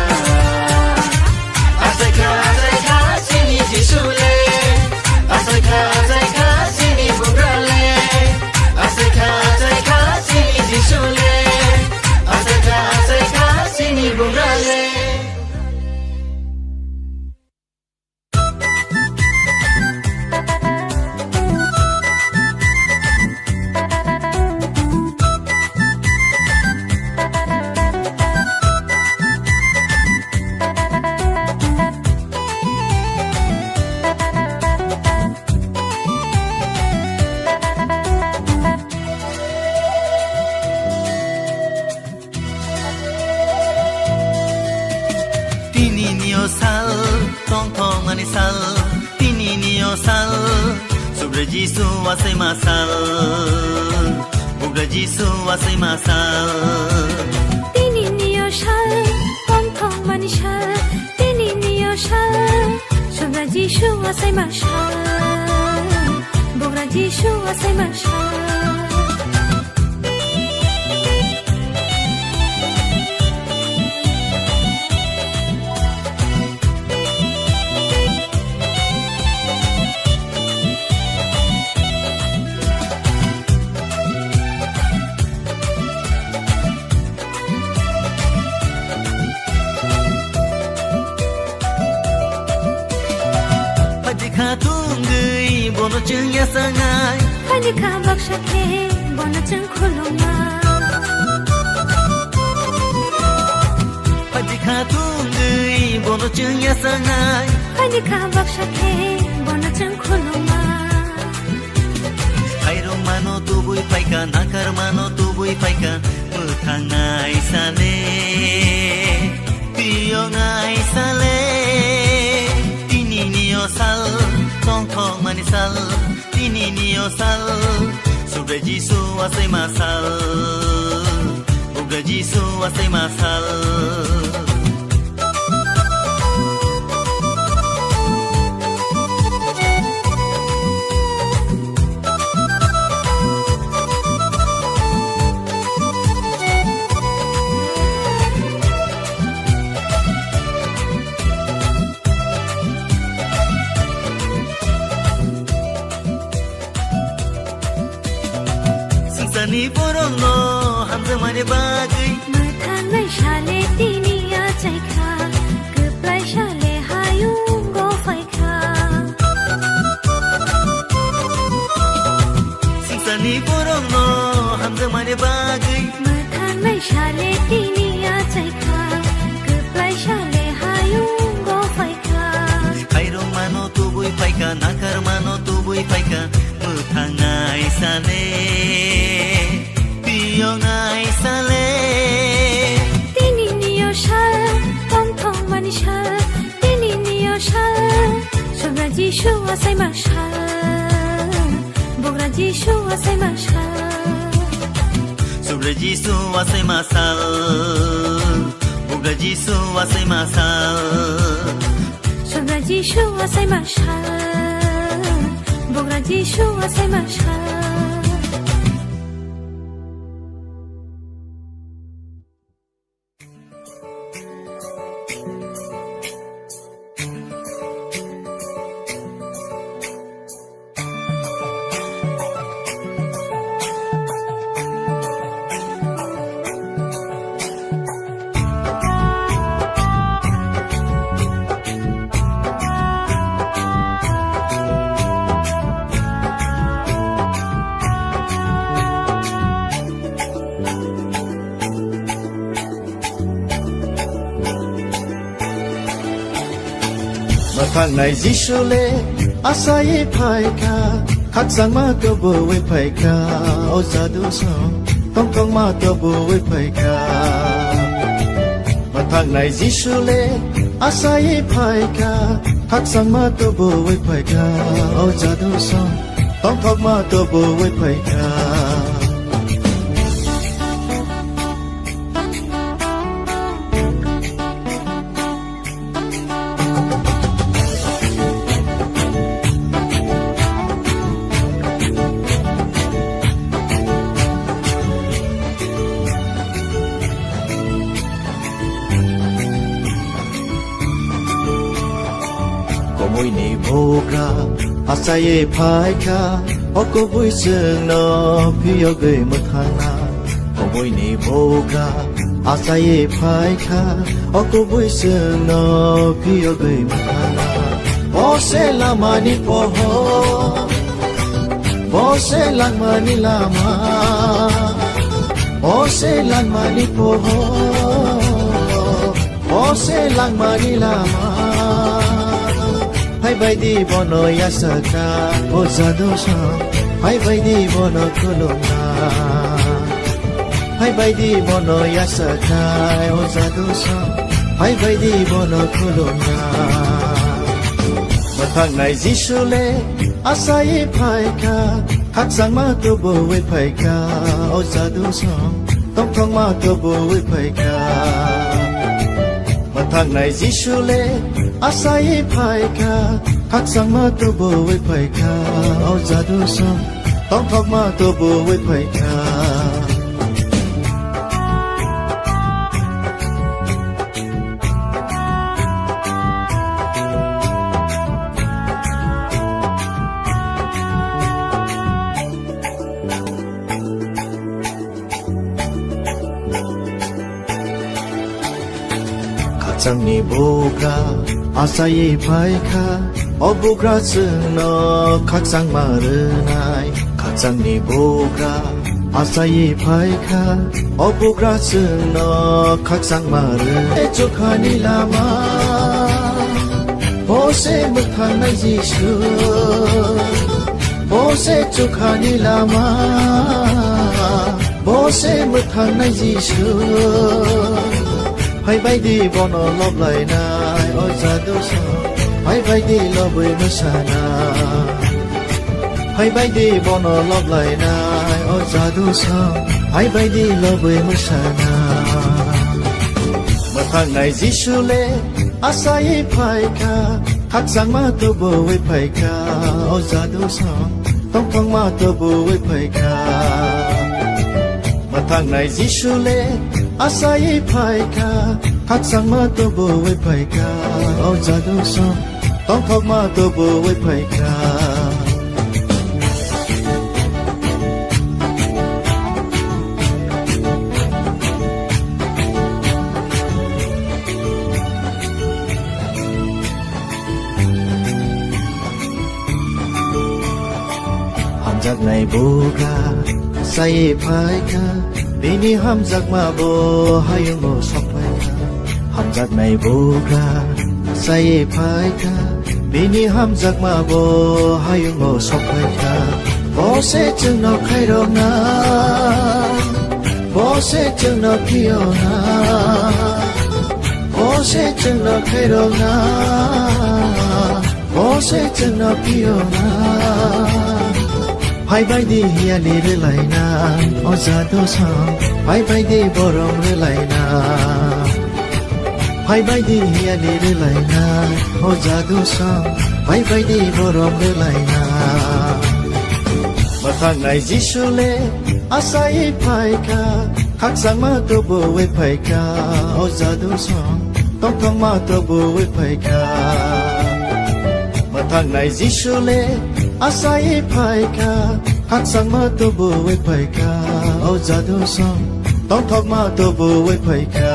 Azaika sini jisule Azaika sini bugrale Azaika sini jisule Azaika sini bugrale Jisu wasai masal Bugra Jisu wasai masal Tini niyo shal Tong tong mani shal Tini niyo shal Sobra Jishu wasai mashal Bugra Jishu wasai mashal Bono chừng ya sangai Khani ka baksha ke Bono chừng khulunga Pati khatung gui bono chừng ya sangai Khani ka baksha ke Bono chừng khulunga Airo mano tubui paika nakar mano tubui paika Mutangai sale Tiyo ngai sale Tini niyo sal Tong tong manisal Tini niyo sal Sobre Jisu wasai masal Bugra Jisu wasai masal Ni borong no hamza mane bagai Mathan mai shale tini ya chai kha Kuplai shale hayung go fai kha Singsani borong no hamza mane bagai Mathan mai shale tini ya chai kha Kuplai shale hayung go fai kha Airo mano tubui paika nakar mano tubui paika Mutangai sale Ngai sale Tini niyo shal Tong tong mani shal Tini niyo shal Sobra Jishu wasai mashal Bugra Jishu wasai mashal Sobre Jisu wasai masal Bugra Jisu wasai masal Sobra Jishu wasai mashal Bugra Jishu wasai mashal Thang này Jisule asai phaika khắc sang ma to bo we phaika o sa du so tong tong ma to bo we phaika thang này Jisule asai phaika khắc sang ma to bo we phaika o sa du so tong tong ma to bo we phaika môi nỉ vô ra à say phai kha ô cô vui sương nó phi ở gửi một thang na ô môi nỉ vô ra à say phai kha ô cô vui sương nó phi ở gửi một thang na ô sẽ là mà đi po ho ô sẽ là mà đi lama ô sẽ là mà đi po ho ô sẽ là mà đi lama hai bay đi bono ya saka o zadosa hai bay đi bono kolona hai bay đi bono ya saka o zadosa hai bay đi bono kolona mathang này jisu le asai phai kha khắc sang ma tu bo we phai kha o zadosa tông thong ma tu bo we phai kha mathang này jisu le asai phai kha khắc sang ma tu bo we phai kha au za du sam tong thok ma tu bo we phai kha sang ni boga asai phai kha obugra sung no khak sang ma re nai khak sang ni boga asai phai kha obugra sung no khak sang ma re chokha ni lama bose muthan nai jisu bose chokha ni lama bose muthan nai jisu hai bay đi bono lop lại nai ôi za do so hai bay đi lo bơi mơ sa na hai bay đi bono lop lại nai ôi za do so hai bay đi lo bơi mơ sa na mà thang này jisu le asai phai kha khắc sang ma tu bo we phai kha ôi za do so tông thong ma tu bo we phai kha mà thang này jisu le asai phai kha khắc sang ma tu bo we phai kha au za do so tong thok ma tu bo we phai kha ham jak này bo ga sai phai kha bini ham jak ma bo hayung mo sok phai kha ham jak này bo ga sai phai kha bini ham jak ma bo hayung mo sok phai kha bo se chung no khai ro na bo se chung no pio na bo se chung no khai ro na bo se chung no pio na hai bay đi hia li re lai na o za do sa hai bay đi borong re lai na hai bay đi hia li re lai na o za do sa hai bay đi borong re lai na mà thang này jisu le asai phai kha khắc sang ma tu bo we phai kha o za do sa tong thong ma tu bo we phai kha mà thang này jisu le asai phai kha khắc sang ma tu bo we phai kha au za do so tong thok ma tu bo we phai kha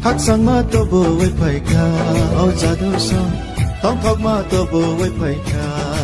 khắc sang ma tu bo we phai kha au za do so tong thok ma tu bo we phai kha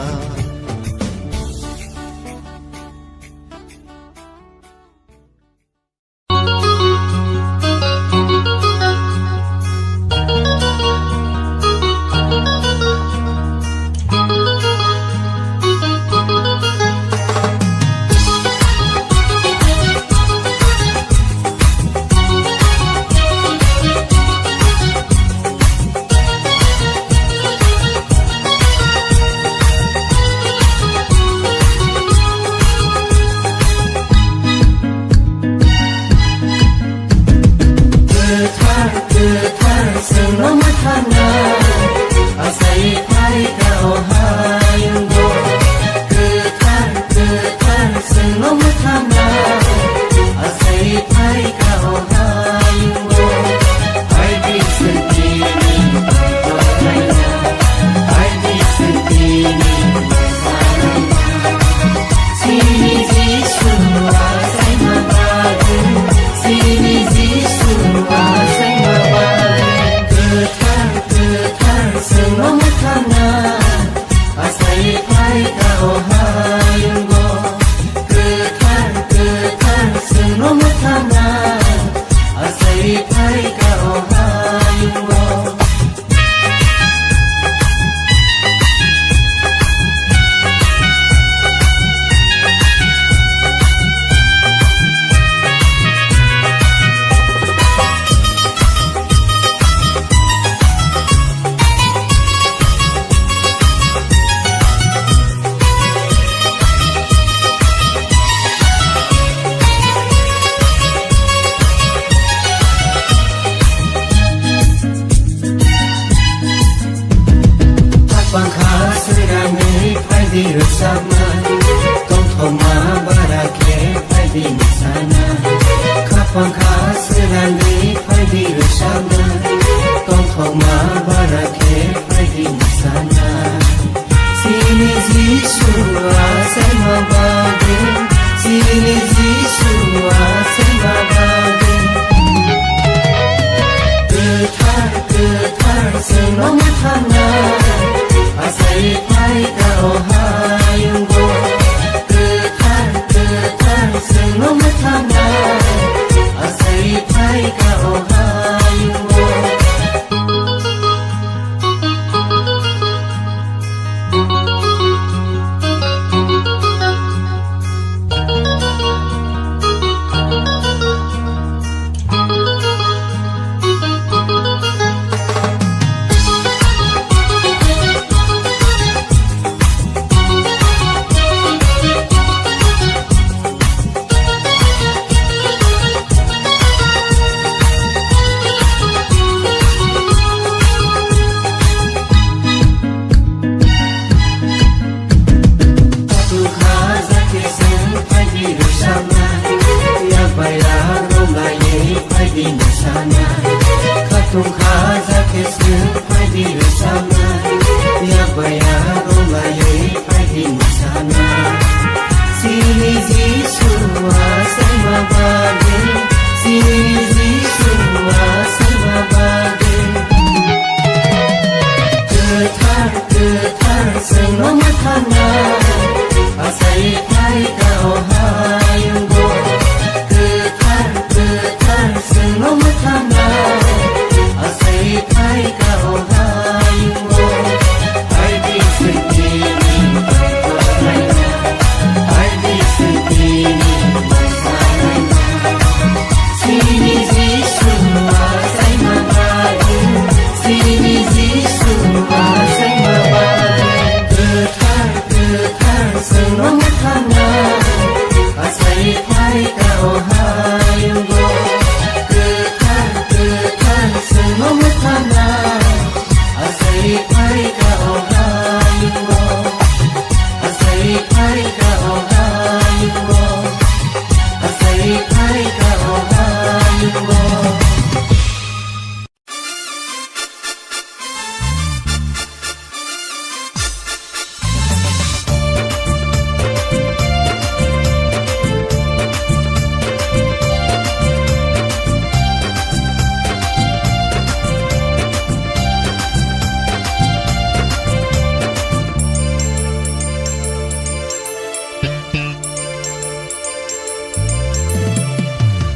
ma barake pagi sana sini Yesu asai ma bage sini Yesu asai ma bage Ketar senang thana asai pai ka ohayunggo Ketar senang thana asai pai ka ohayunggo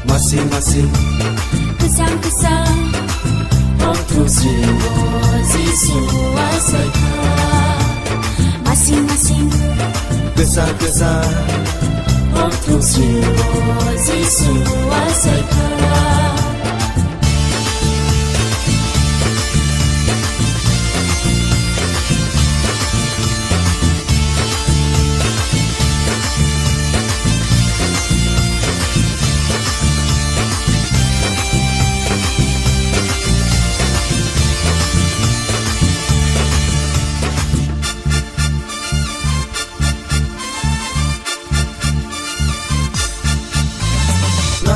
Masing-masing Kesan-kesan waktu jiwa Yesu asai ka Masing-masing Kesan-kesan waktu jiwa Yesu asai ka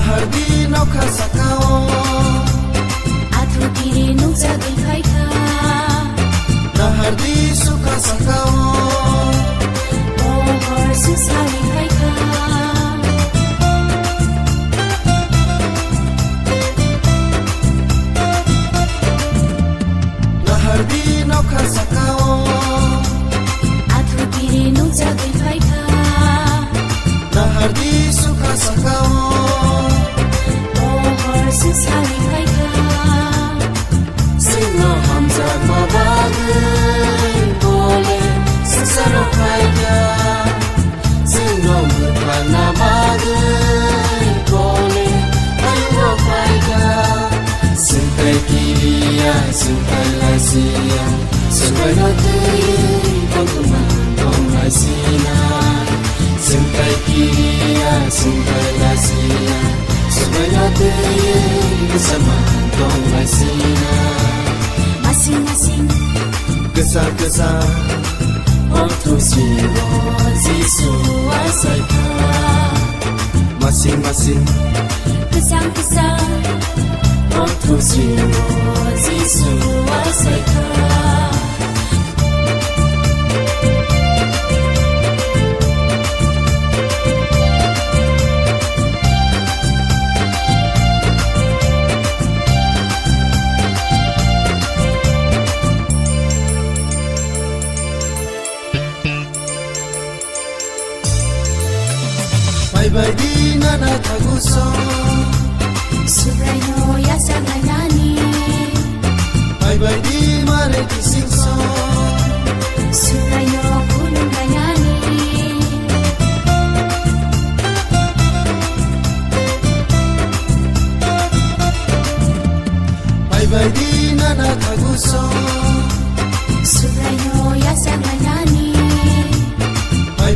Hardi nau kasakao Atu kiri nung jagai kaika Hardi suka sakao Ohor susari kaika Hardi nau kasakao Atu kiri nung jagai kaika Hardi suka sakao susari kaika Sino hamza mabagai Boleh sesaro kaika Sino mutana bagai Boleh ayo kaika Sentai kiriya, sentai lasia Sentai natui, pangkuman dong lasina Sentai kiriya, sentai lasia Sebanyak diri bersama dong lasina Masing-masing Kesal-kesal waktu jiwa Yesu asai ka Masing-masing Kesan-kesan waktu jiwa Yesu bai di mare ki sing song Surayo gunung gayani bai di nana kagu song Surayo yasang gayani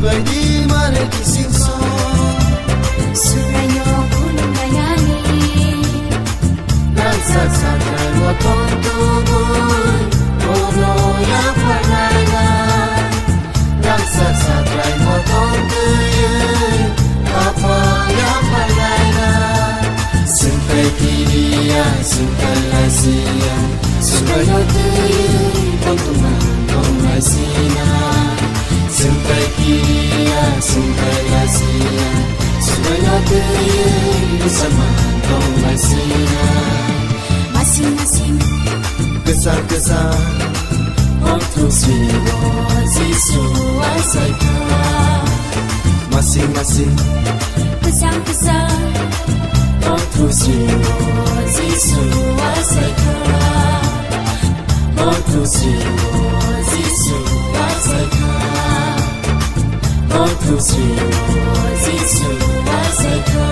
bai di mare ki sing song Surayo gunung gayani nan sa sa kai mo tong tu bun ono ya phanai na nan sa sa kai mo tong tu yin apa ya phanai na sing kai ki dia sing kai lai sia sing kai yo tu tong tu ma tong lai sia sing kai ki dia sing kai lai sia sing kai yo tu sama tong lai sia Masing-masing Kesal-kesal Untuk siwa Zisu Asaika Masing-masing Kesang-kesang Untuk siwa Zisu Asaika Untuk siwa Zisu Asaika Untuk siwa Zisu Asaika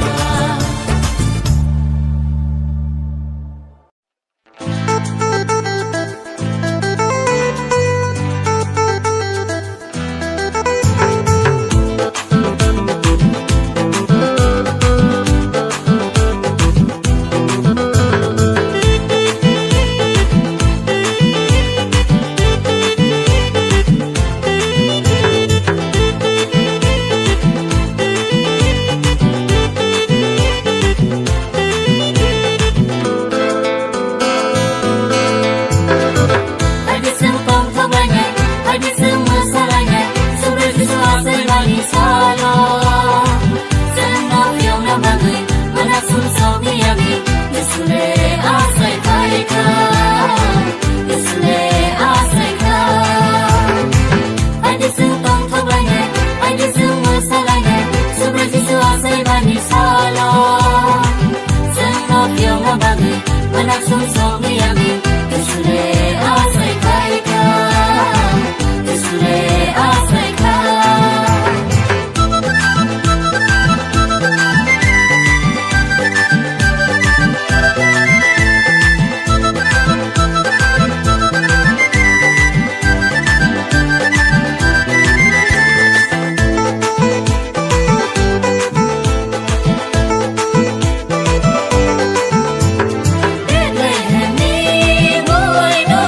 Bethlehem ni buhay no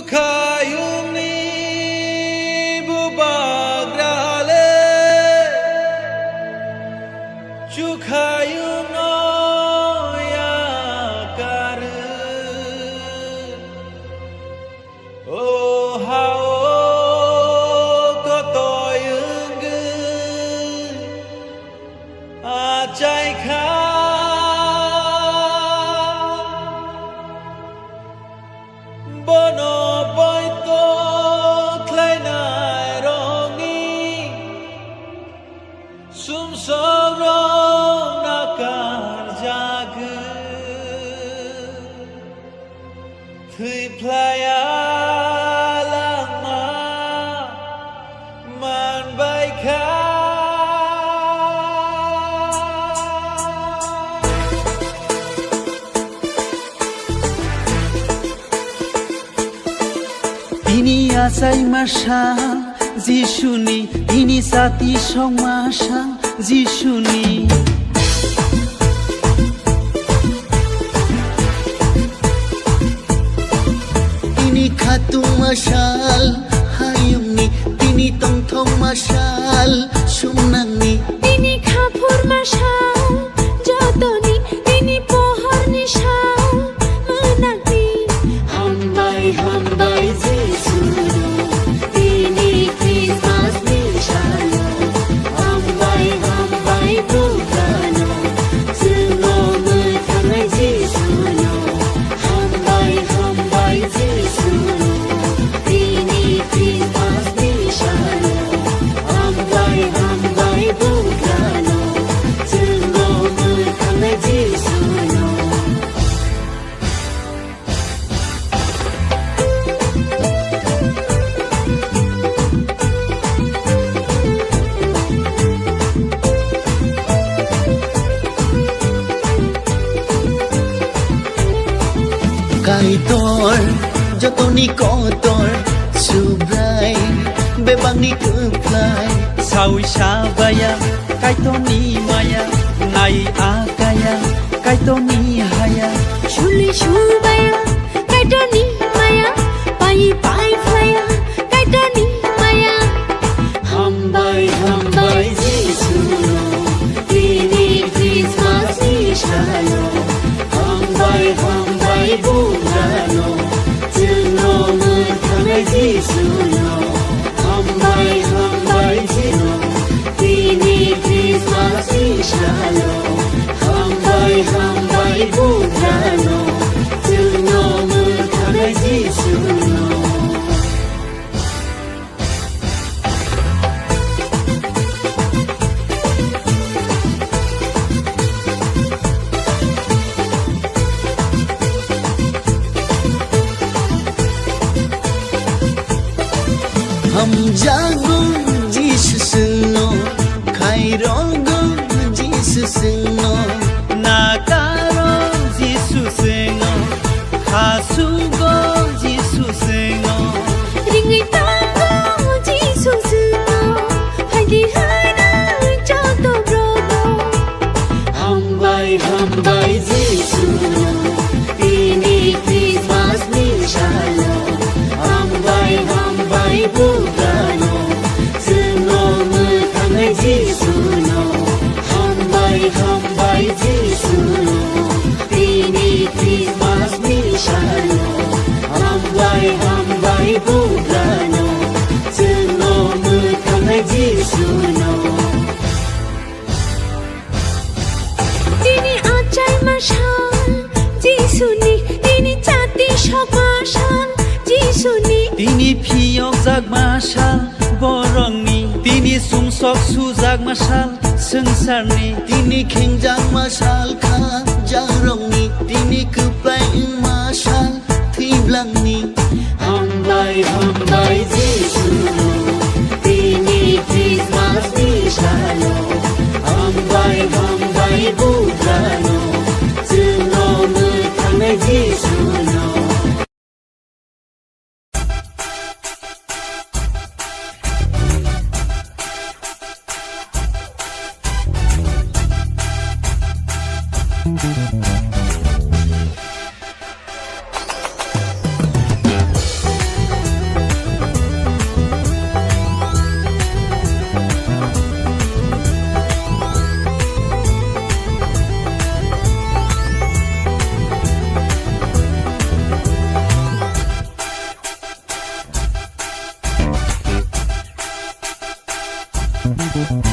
Cukayuni bubagrale Cukayuno yakar Oh hao kotoyung Acai kha Bono boito kleinai rongi Sum sorong nakar jagu Thui playa lama man baika Ini asai masal Jishuni Ini sati song masal Jishuni Ini khatung masal hayumni Tini tong thong masal sumnangni Tini khapur masal jotoni Tini pohor nishal menagni Hambai hambai Jisuru Tini Christmas nishalo Hambai hambai Bukano Semua metangai Jisuno Hambai hambai Jisuru Tini Christmas nishalo Hambai hambai Bukano Semua metangai Jisuno Kaitor jotoni kotor subrai bebangni keplai Sawi sabaya Kaitoni maya Nai akaya Kaitoni haya Shuli shubaya kaitoni maya Pai pai flaya kaitoni maya Hambai hambai Jisuno Tini Christmas nishalo Hambai hambai Bukano Semua metangai Jisuno Hambai hambai Jisuno Tini Christmas nishalo Hambai hambai Bukano Semua metangai Jisuno Ham jago Jesus no Kairogo Jesus no Nakaro Jisu sengo Hasugo Jisu sengo Ringai tango Jisu suno Haidi hana joto brodo Hambai hambai Jisuno Tini Christmas nishalo Hambai hambai Bukano Semua metangai Jisuno Hambai hambai Jisuno Tini Christmas nishalo Hambai hambai Bukano Semua metangai Jisuno Tini acai masal Jisuni Tini chati shok masal Jisuni Tini piyok jag masal Borongni Tini sungsok sujag masal Sengsarni Tini khengjang masal kha jarongni Tini keplai masal thiblangni Hambai hambai Jisuno Tini Christmas nishalo Hambai hambai Bukano Semua metangai Jisuno Bethlehem,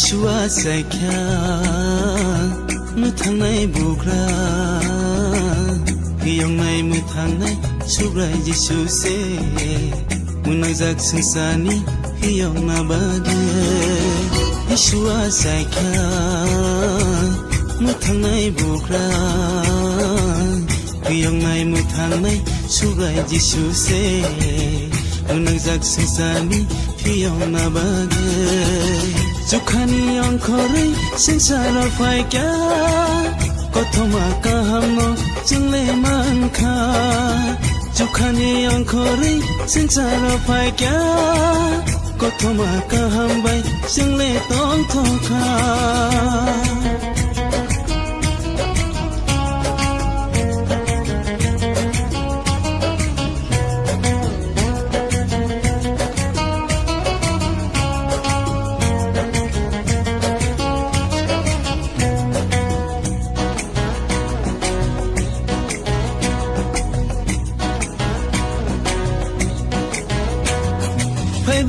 इसुआ सायख्या मुथांनाय बुग्रा हियंनाय मुथांनाय सुब्राय जिसुसे मुनांजाक संसारनि हियंना बागे इसुआ सायख्या मुथांनाय बुग्रा हियंनाय मुथांनाय सुब्राय जिसुसे मुनांजाक संसारनि हियंना बागे जुखानि अंखरै संसाराव फायग्या कथमा काहामनो जोंले मानखा जुखानि अंखरै संसाराव फायग्या कथमा काहामबाय जोंले तंथखा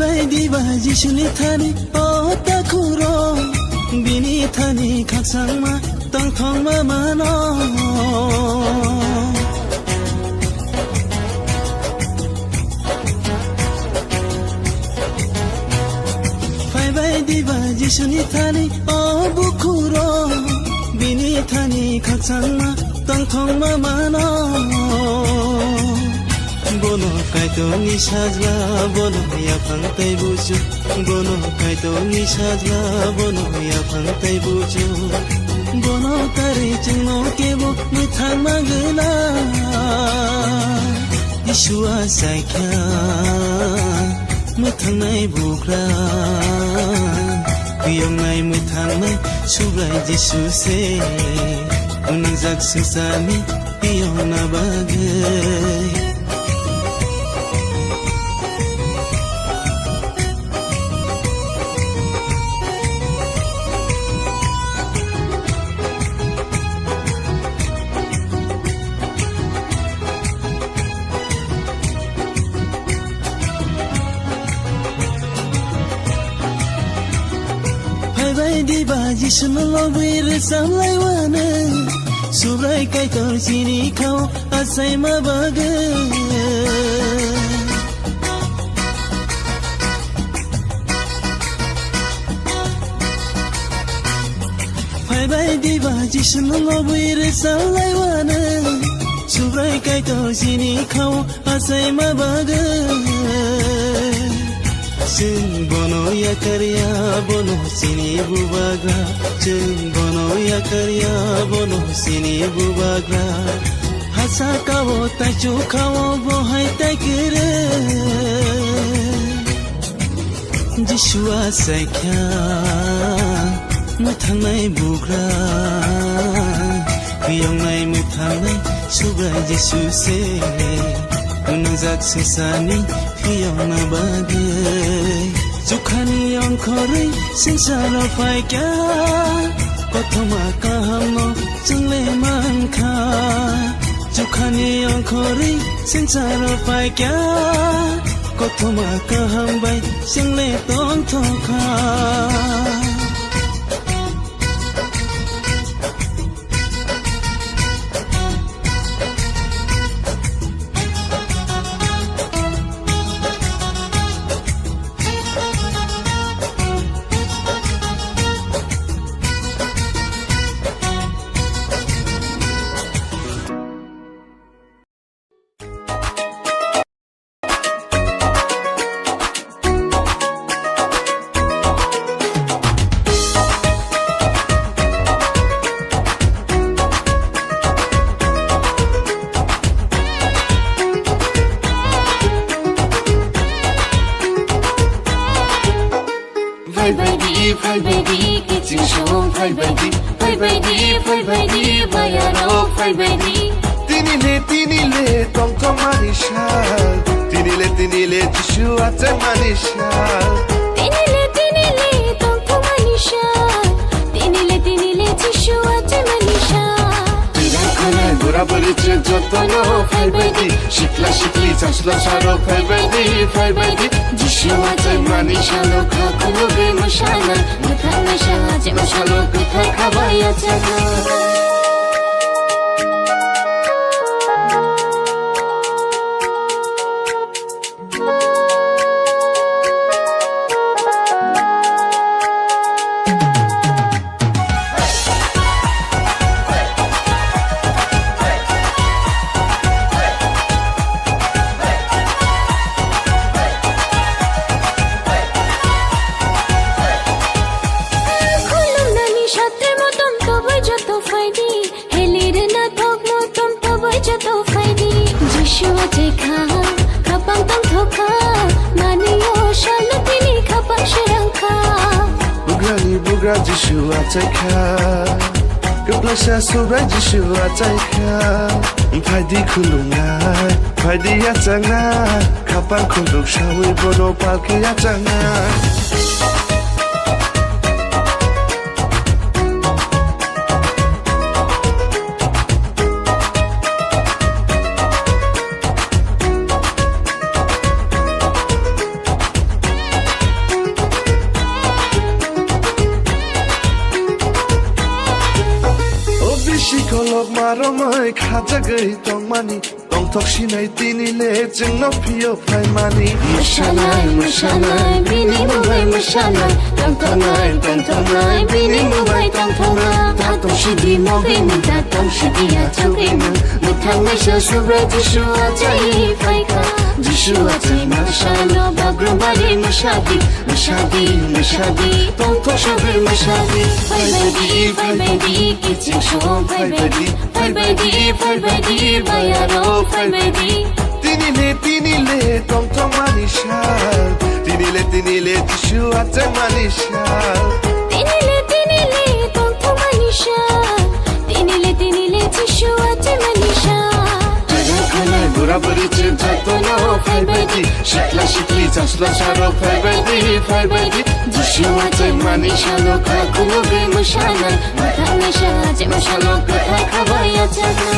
बायदि बाजि सुनि थानि ओ ताखुरो बिनि थानि खाकसांमा तंथंमा मानो बायदि बाजि सुनि थानि ओ बुखुरो बिनि थानि खाकसांमा तंथंमा मानो बोनो कायतो निसाजला बोनो याफां तै बुजु बोनो कायतो निसाजला बोनो याफां तै बुजु बोनो तारे जोंनो केबो मुथां मागोना इसुआ सायख्या मुथांनाय बुग्रा हियंनाय मुथांनाय सुब्राय जिसुसे मुनांजाक संसारनि हियंना बागे बायदि बाजि सुनो लबैर सामलायवानो सुब्राय कायतर सिनि खाव आसाय मा बागे बायदि बाजि सुनो लबैर सामलायवानो सुब्राय कायतर सिनि खाव आसाय मा बागे जों बोनो याकारिया बोनो सिनि बुबाग्रा जों बोनो याकारिया बोनो सिनि बुबाग्रा हासा कावो ताइचु खावो बहाय ताइकेरे जिसुआ सायख्या मुथांनाय बुग्रा हियंनाय मुथांनाय सुब्राय जिसुसे मुनांजाक संसारनि हियंना बागे जुखानि अंखरै संसाराव फायग्या कथमा काहामनो जोंले मानखा जुखानि अंखरै संसाराव फायग्या कथमा काहामबाय जोंले तंथखा फैबायदि किचिं सम फैबायदि बायाराव फैबायदि तिनिले तंथं मानिशाल तिनिले जिसुआ जों मानिशाल तिनिले तंथं मानिशाल तिनिले जिसुआ जों मानिशाल तिराखानाय बुराबुरि जतनो फैबायदि सिख्ला सिख्लि जास्ला सारो फैबायदि जिसुआ जों mani shalo kha kuge mushana muthana shaje mushalo kuthai khabaya chana Bugra Jishu Ataika Gablasha Sobra Jishu Ataika Paidi Kulungai Paidi Yatanga Kapan Kuluk Shawi Bono Palki Yatanga Shikolog maromai khajagai tongmani tongthok sinai tinile jingno phio phaimani Mushalai bini mubai mushalai tongthongai bini mubai tongthongai tatong shidi mogeni tatong shidi achogeni muthang sha subra jishu achai phaika jishu achai mashalo bagrambari mushadi tongthok shabi mushadi Bye kitchen show Bye bayaro Bye Tinile tong tong manishal Tinile jishu achai manishal Tinile tong tong manishal Tinile jishu achai manishal Gura bari cinta tono Bye Shikla shikli jasla sharo Bye Jishu achai manishalo kakuge mushalai Muthana shaje mushalo kuthai khabaya chana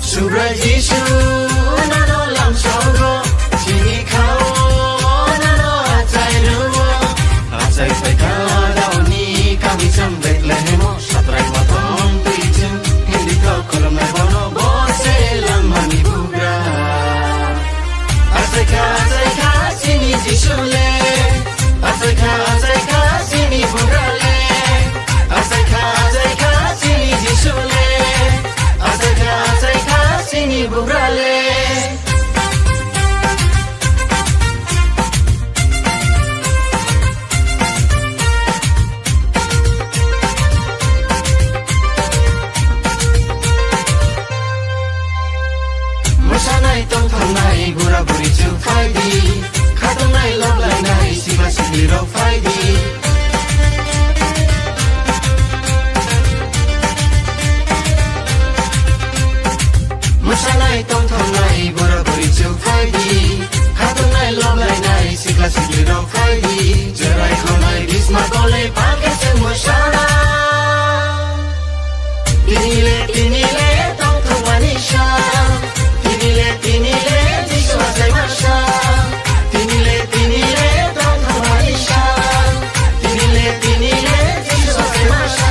Subra Jishu nano lam shogo chini khao nano achai ruo achai sai ka dauni kami cham bet lehemo satrai matom tuichim hindi ka kolam na bono bose lam mani bugra achai ka chini Jishu le achai ka chini bugra le achai ka chini Jishu le achai ka chini bugra le Musanai tong thong nai gura buri chu faidi khatung nai love lai nai siba sikli ro faidi Musanai tong thong nai gura buri chu faidi khatung nai love lai nai sikla sikli ro faidi jarai khonai bisma gole pake chen musana Tinile tong thong manisha Tinile Jishu achai masha Tinile tong thong manisha Tinile Jishu achai masha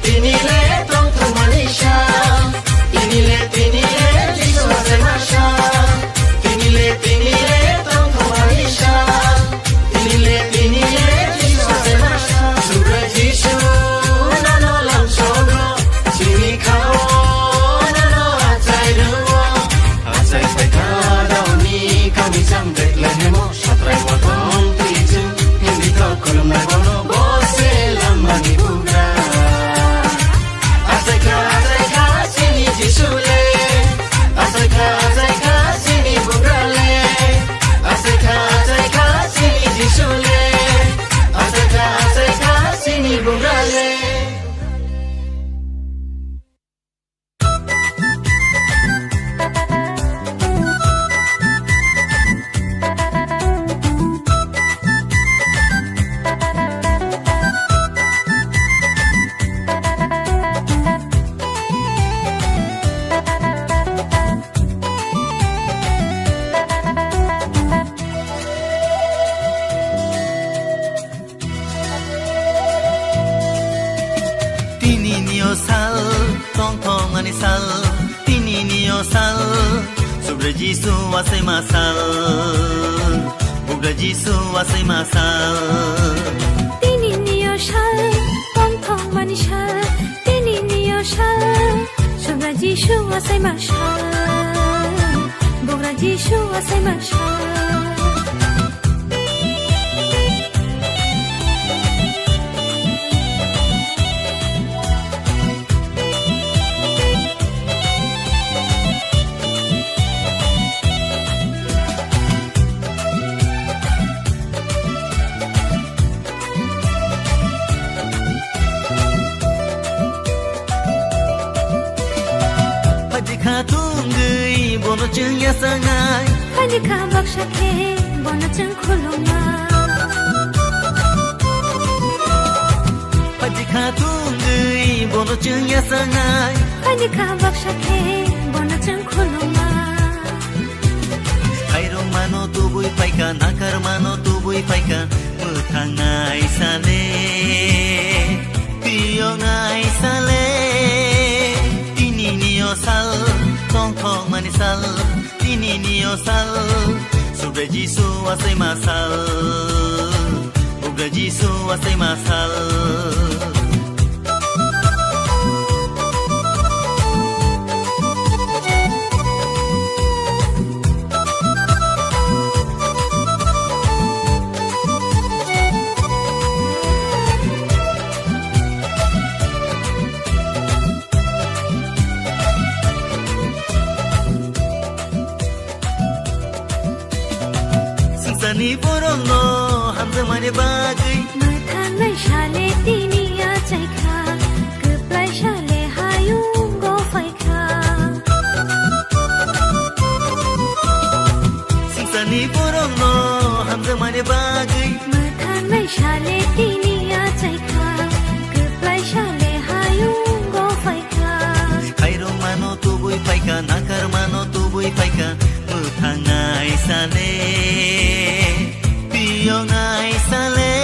Tinile tong thong manisha Tinile Jishu achai masha sal sobre Jisu asai masal bugra Jisu asai masal তিনি নিয় শাল পন্থং মানি শাল তিনি নিয় শাল সোমরা যিশু আসাই মাশাল বগরা যিশু আসাই মাশাল bono chung ya sangai Hani ka baksha ke bono chung khuloma Paji kha tungai bono chung ya sangai Hani ka baksha ke bono chung khuloma Kairong mano tubui paika nakar mano tubui paika Muthangai sale Piyongai sale Tini niyo sal Tong thong manisal Tini niyo sal Sobre Jisu asai masal Bugra Jisu asai masal Sani porono hamza mane bagai Muthangai shale tini ya chaikha Kuplai shale hayung go faikha Sani porono hamza mane bagai Muthangai shale tini ya chaikha Kuplai shale hayung go faikha Kairong mano tubui paika nakar mano tubui paika Muthangai sale Piyongai sale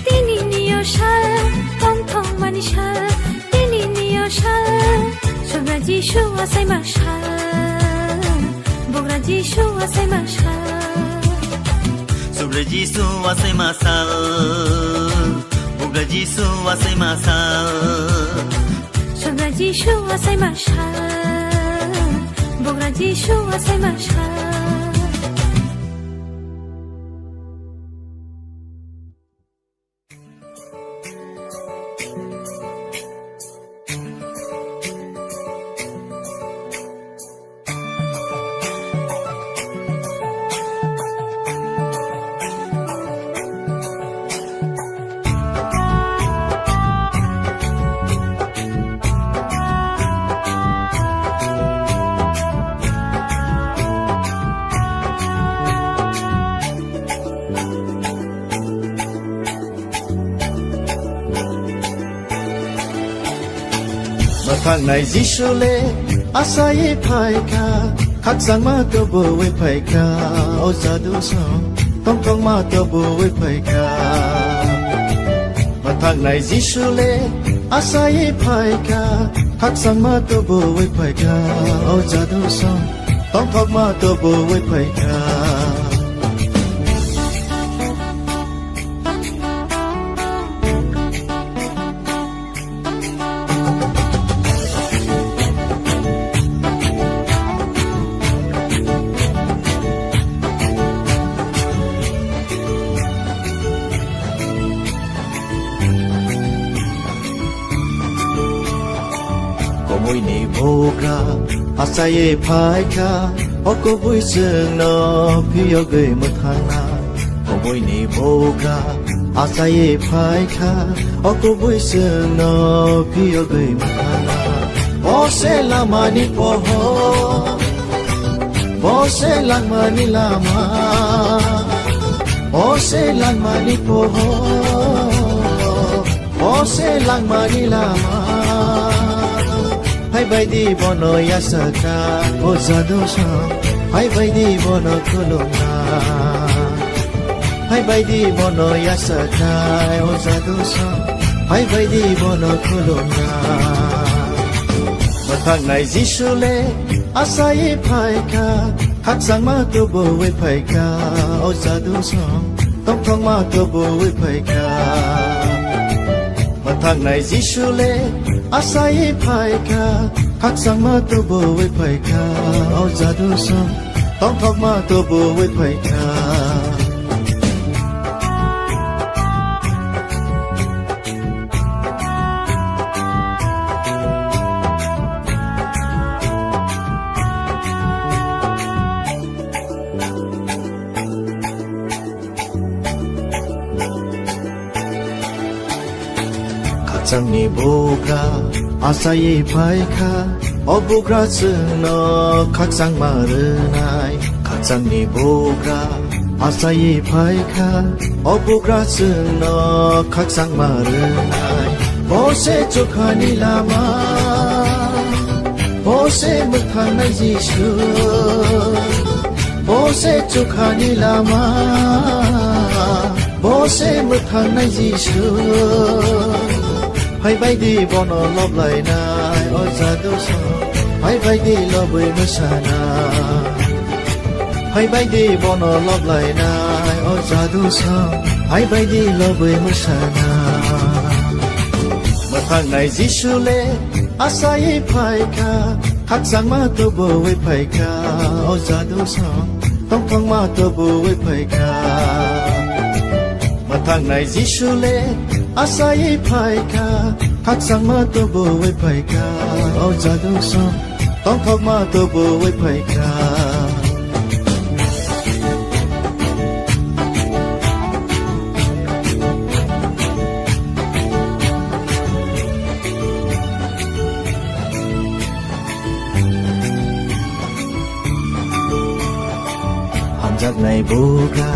Tini niyo shal Tong thong mani shal Tini niyo shal Sobra Jishu asai mashal Bogra Jishu asai mashal Sobre Jisu asai masal Bugra Jisu asai masal Sobra Jishu asai mashal Bogra Jishu asai mashal Mathang nai Jishule asai phaika khaksang ma to bo we phaika o jadu so tong tong ma to bo we phaika Mathang nai Jishule asai phaika khaksang ma to bo we phaika o jadu so tong tong ma to bo we phaika Môi ni boga asaye phaika oko bui sung no phiyo gei mathana môi ni boga asaye phaika oko bui sung no phiyo gei mathana bose lamani poho bose lamani lama bose lamani poho bose lamani lama Hai bai di bono yasaka o zadosa Hai bai di bono kulona Hai bai di bono yasaka o zadosa Hai bai di bono kulona मोथांनाय जिसुले आसायै फायखा खाकसां मा तबोवै फायखा अ जादु सं तंथं मा तबोवै फायखा मोथांनाय जिसुले आसायै फायखा खाकसां मा तबोवै फायखा अ जादु सं तंथं मा तबोवै फायखा जोंनि बुग्रा आसायै फायखा अ बुग्रा जोंनो खाकसां मारोनाय जोंनि बुग्रा आसायै फायखा अ बुग्रा जोंनो खाकसां मारोनाय बसे जखानि लामा बसे मोथांनाय जिसु बसे जखानि लामा बसे मोथांनाय जिसु फायबायदि बन लबलायनाय अ जादु सं फायबायदि लबै मोसानाय फायबायदि बन लबलायनाय अ जादु सं फायबायदि लबै मोसानाय मोथांनाय जिसुले आसायै फायखा खाकसां मा तबोवै फायखा अ जादु सं तंथं मा तबोवै फायखा मोथांनाय जिसुले आसायै फायखा खाकसां मा तबोवै फायखा अ जादु सं तंथं मा तबोवै फायखा हामजानाय बुग्रा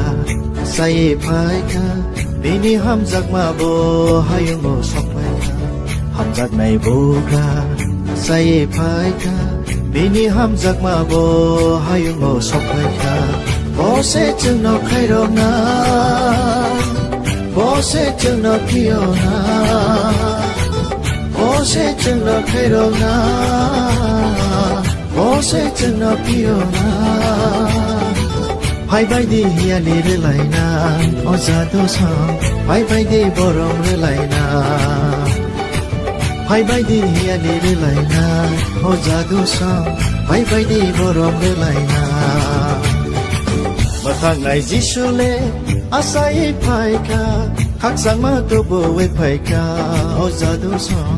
आसायै फायखा बिनि हामजागमाबो हायुङो सफायखा हामजानाय बुग्रा आसायै फायखा बिनि हामजागमाबो हायुङो सफायखा बसे जोंनाव खायरना बसे जोंनाव फियना बसे जोंनाव खायरना बसे जोंनाव फियना फायबायदि हियालि रोलायनाय अ जादु सं फायबायदि बरम रोलायनाय फायबायदि हियालि रोलायनाय अ जादु सं फायबायदि बरम रोलायनाय मोथांनाय जिसुले आसायै फायखा खाकसां मा तबोवै फायखा अ जादु सं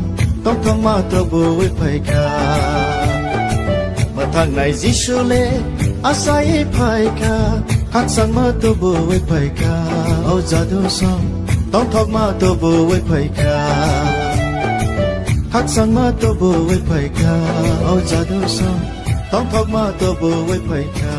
तंथं मा तबोवै फायखा मोथांनाय जिसुले आसायै फायखा खाकसां मा तबोवै फायखा अ जादु सं तंथं मा तबोवै फायखा खाकसां मा तबोवै फायखा अ जादु सं तंथं मा तबोवै फायखा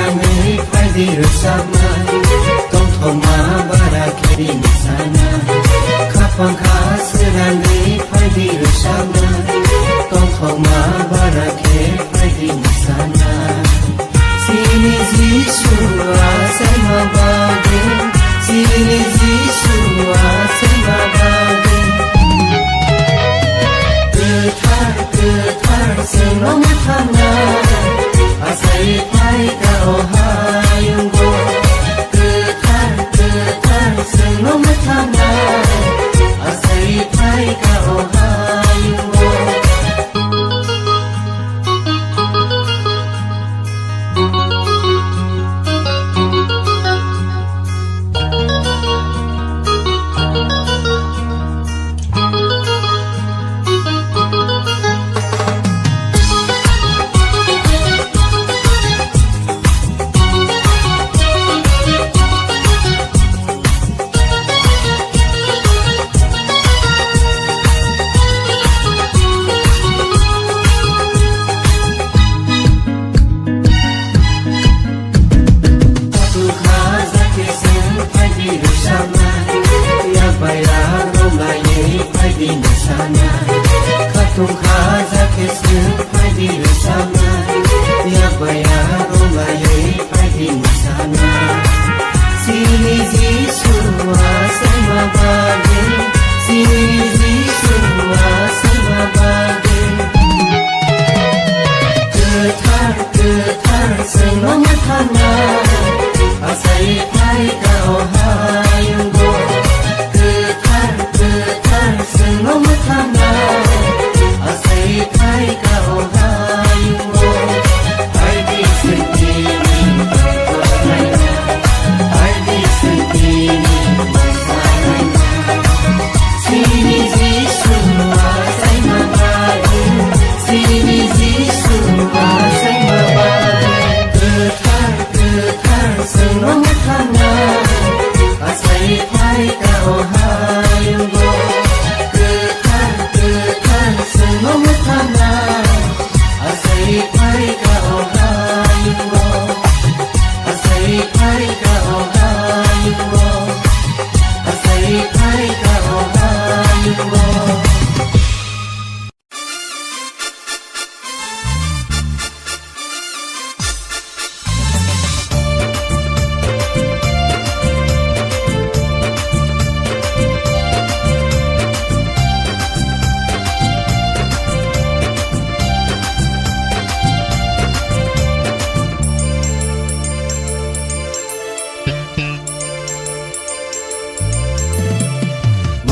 serangai pagi bersama tong bara kiri di sana kapang khas serangai pagi bersama tong bara kiri di sana sini Yesus asal mabade sini Yesus asal mabade getar senang tanah asai pai kau hayunggo getar senang tanah asai pai kau hayunggo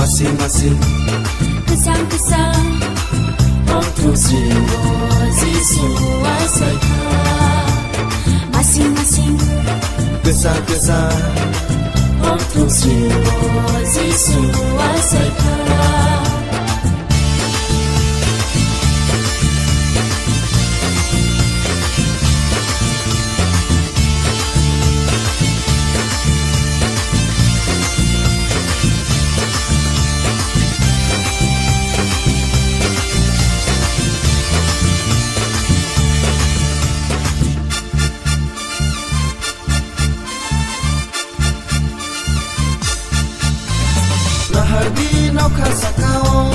Masing-masing Kesan-kesan waktu simbol Yesus asal masing-masing kesan-kesan waktu simbol Yesus asal Lahardi nauka sakao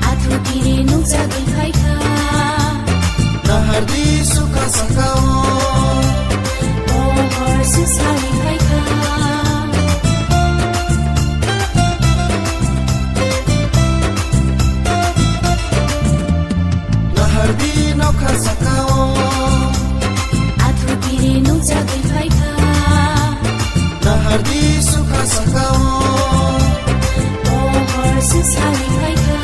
Atu kiri nung jagai paika Lahardi suka sakao Ohor susari paika Lahardi nauka sakao Atu kiri nung jagai paika Lahardi suka sakao susari paika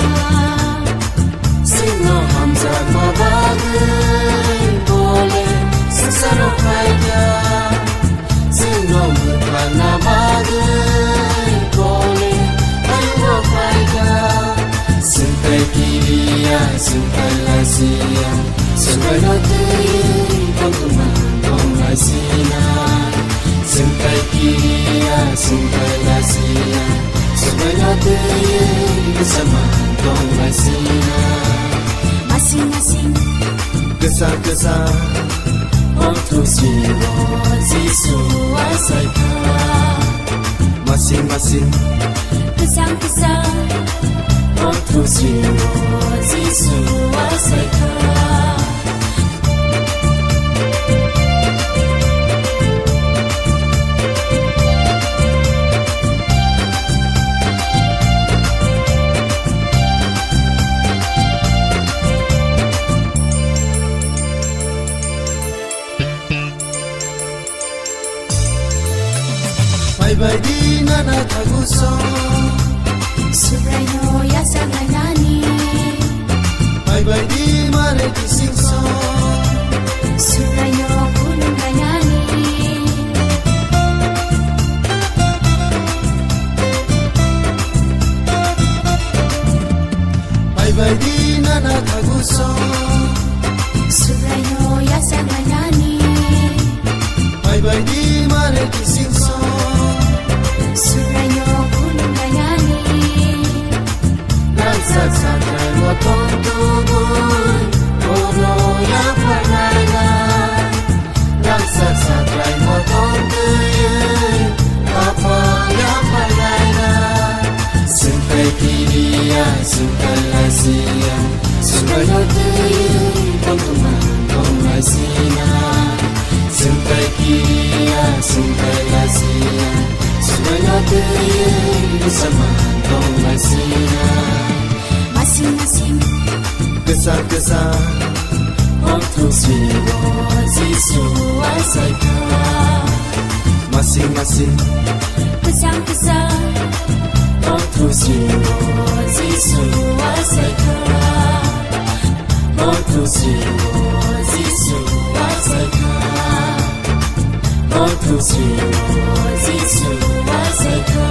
Sino hamzah mabagai boleh sesaro paika Sino mutana bagai boleh ayo paika Sentai kiriya, sentai lasia Sentai lotei, pangkuman, pangkai sinar Sentai kiriya, sentai lasia Sentai lotei, bersama pangkai sinar masing-masing Kesan-kesan Otosiro Jisu asaika Masing-masing Kesang-kesang Otosiro Jisu asaika Bye-bye di nana taguso Subrayo yasanay nani Bye-bye di mare kisingso Subrayo kulong kayani Bye-bye di nana taguso Subrayo yasanay nani Bye-bye di mare kisingso Subrayo kulong kayani Nagsasakay mo tong tugon Puro ya panala Nagsasakay mo tong tuyon Apa ya panala Sintay kiriya, sintay lasiya Subayo tuyon Pagkumantong lasina Sintay kiriya, sintay lasiya Subayo tuyon Samantong lasina Masing-masing Kesang-kesang Otosiro Jisu asaika Masing-masing Kesang-kesang Otosiro Jisu asaika Otosiro Jisu asaika Otosiro Jisu asaika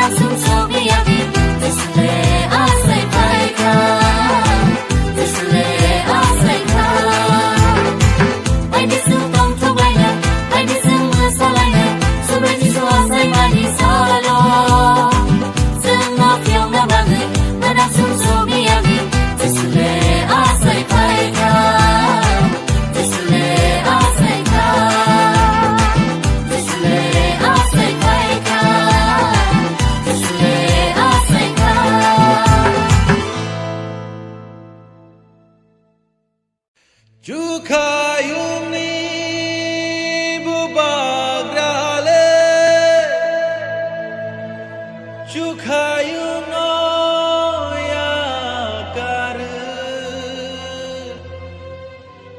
Manang sumsogi yagi Disle asay paika Disle asay ka Ay disung tong tubaya Ay disung masalaya Sobre jisu asay mani salo Sung ofyong na bagay Manang sumsogi yagi Disle asay paika Disle asay ka Disle asay paika Disle asay ka Chukayung ni bubagrale Chukayung oyakar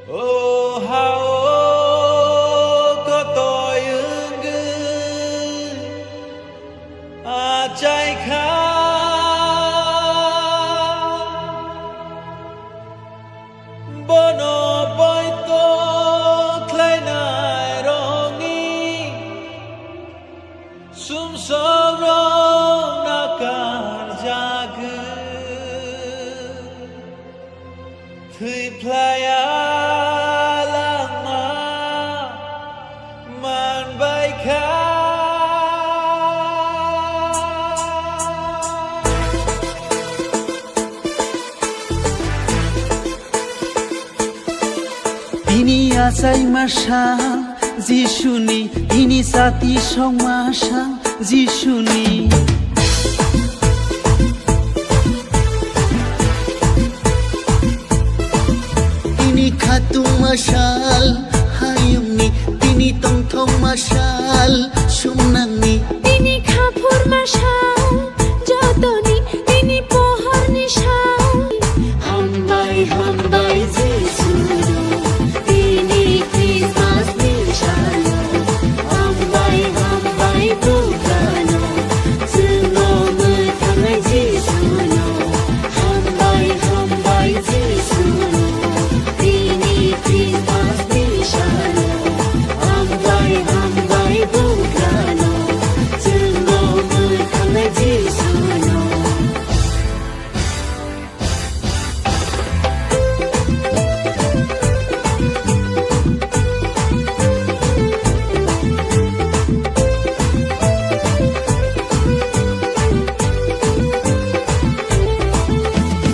Oh hao kotoyung achai kha Bono boito kleinai rongi Sumsorong nakar jagu Thui playa lama Man baika Ini asai masang Jishuni Ini sati song masang Jishuni Ini khatung masal hayung ni Tini tong thong masal sumnang ni Tini khapur masal jotoni Tini pohor nishal Hambai hambai Jisu Tini Christmas nishalo Hambai hambai Bukano Sungo mutangai Jisu no Hambai hambai Jisu Tini Christmas nishalo Hambai hambai Bukano Sungo mutangai Jisu no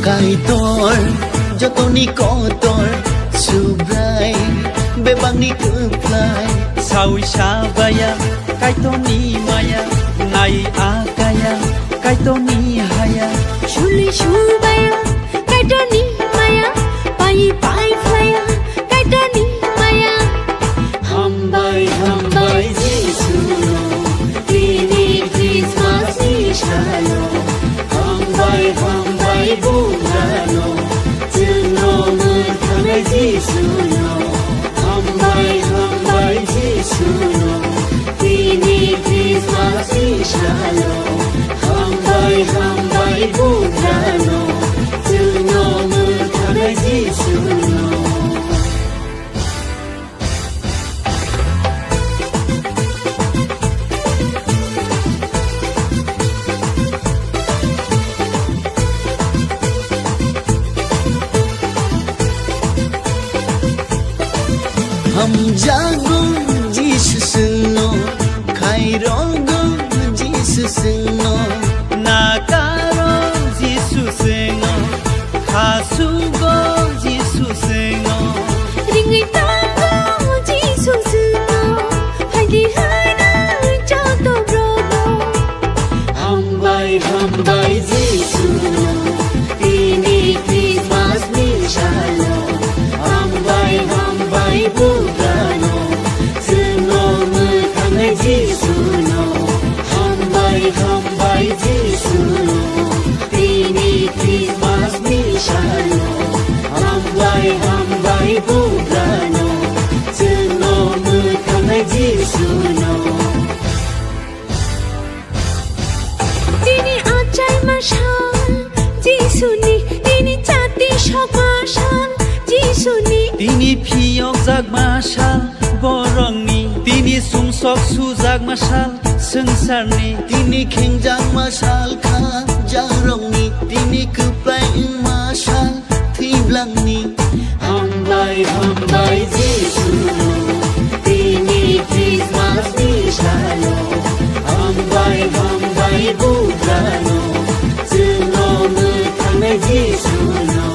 Kaitor jotoni kotor subrai bebang ni keplai Sawi sabaya Kaitoni maya Nai akaya Kaitoni haya Shuli shubaya Kaitoni maya Pai pai flaya Kaitoni maya Hambai hambai Jisu Tini Christmas nishalo Hambai hambai Bukano Sungo mutangai Jisu no Hambai hambai Jisu no Tini Christmas nishalo Hambai hambai Bukano Sungo mutangai Jisu no Ham jago Jesus no Kairogo Jesus no Nakaro Jisu sengo Hasugo Jisu sengo Ringai tango Jisu suno Haidi haina Jato brodo Hambai hambai Jisu Tini Christmas nishalo Hambai hambai Bukano Sungo mutangai Jisu no Hambai hambai Jisu Tini Christmas nishalo Hambai hambai Bukano Sungo mutangai Jisu no Tini achai masal Jisuni Tini chati shok masal Jisuni Tini piyok jag masal Borongni Tini sumsok sujag masal Sengsarni Tini khengjang salka jarong ni tini kepai masal thiblang ni Hambai Jisu Tini Christmas ni Shalo Hambai Buddhano Zuno Mutame Jisu no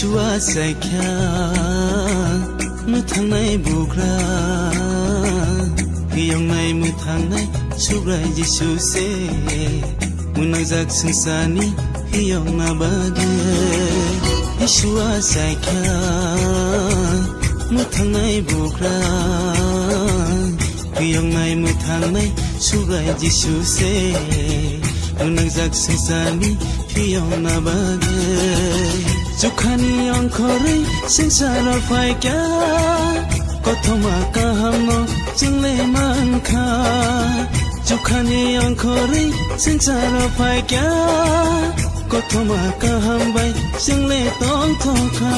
Yeshua saikya mutangnai bugra Hiyongnai mutangnai subrai Yesu se Munajak sengsani hiyongna bage Yeshua saikya mutangnai bugra Hiyongnai mutangnai subrai Yesu se Munajak sengsani hiyongna bage Jukhani angkori sengsara faikya Kothoma kahamno jingle mankha Jukhani angkori sengsara faikya Kothoma kahambai jingle tong thokha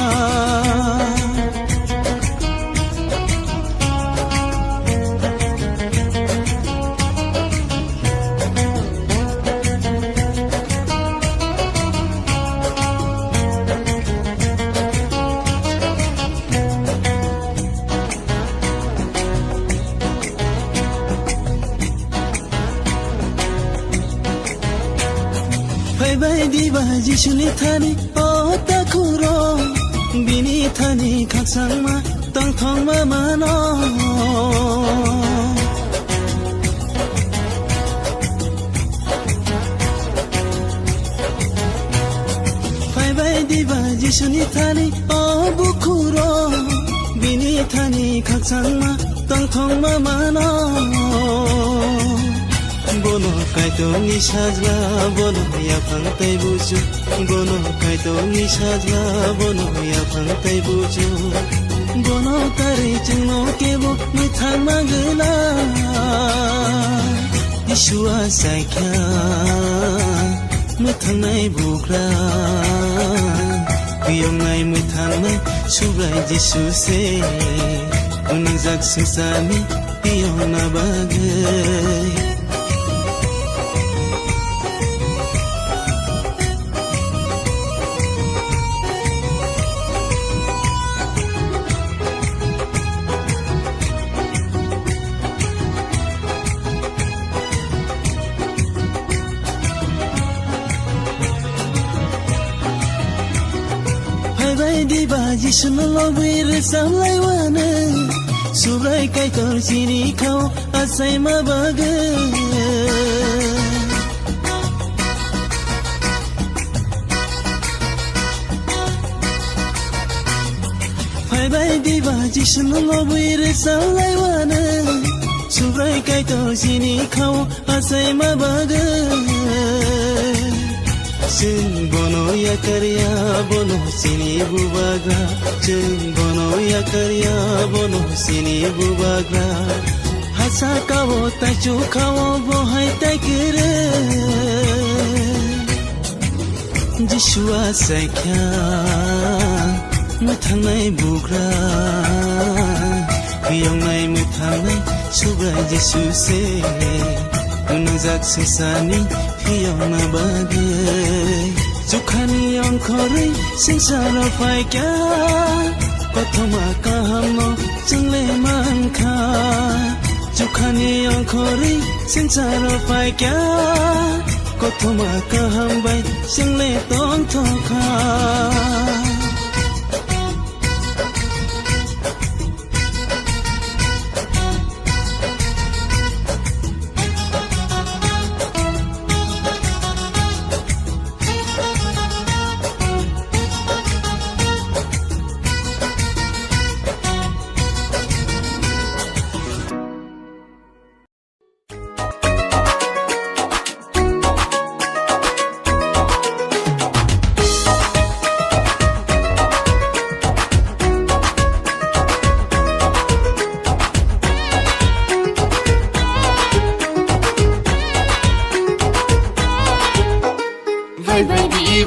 Diba Jisuni thani o takuro bini thani khaksang ma tang thong ma mano Bye diba Jisuni thani o bukuro bini thani khaksang ma tang thong ma mano Bono kaito ni sajla bono ya phangtai buju Bono kaito ni sajla bono ya phangtai buju Bono tari chingno kebo mithang magla Yeshua saikya mithangnai bugra Hiyongnai mithangnai subrai Yesu se Unangjak sengsani hiyongna bagai Diba Jisuna lobir samlai wana Subrai kaitor sini kau asai mabaga Bye diba Jisuna lobir samlai wana Subrai kaitor sini kau asai mabaga Jeng bono ya karya bono sini bubagra Jeng bono ya karya bono sini bubagra Hasa kawo tachu kawo bohai taikere Jishua saikya muthangnai bugra Hiyongnai muthangnai subrai Yesu se Unangjak sengsani hiyongna bagai Jukhani angkori sengsara faikya Kothoma kahamno jingle mankha Jukhani angkori sengsara faikya Kothoma kahambai jingle tong thokha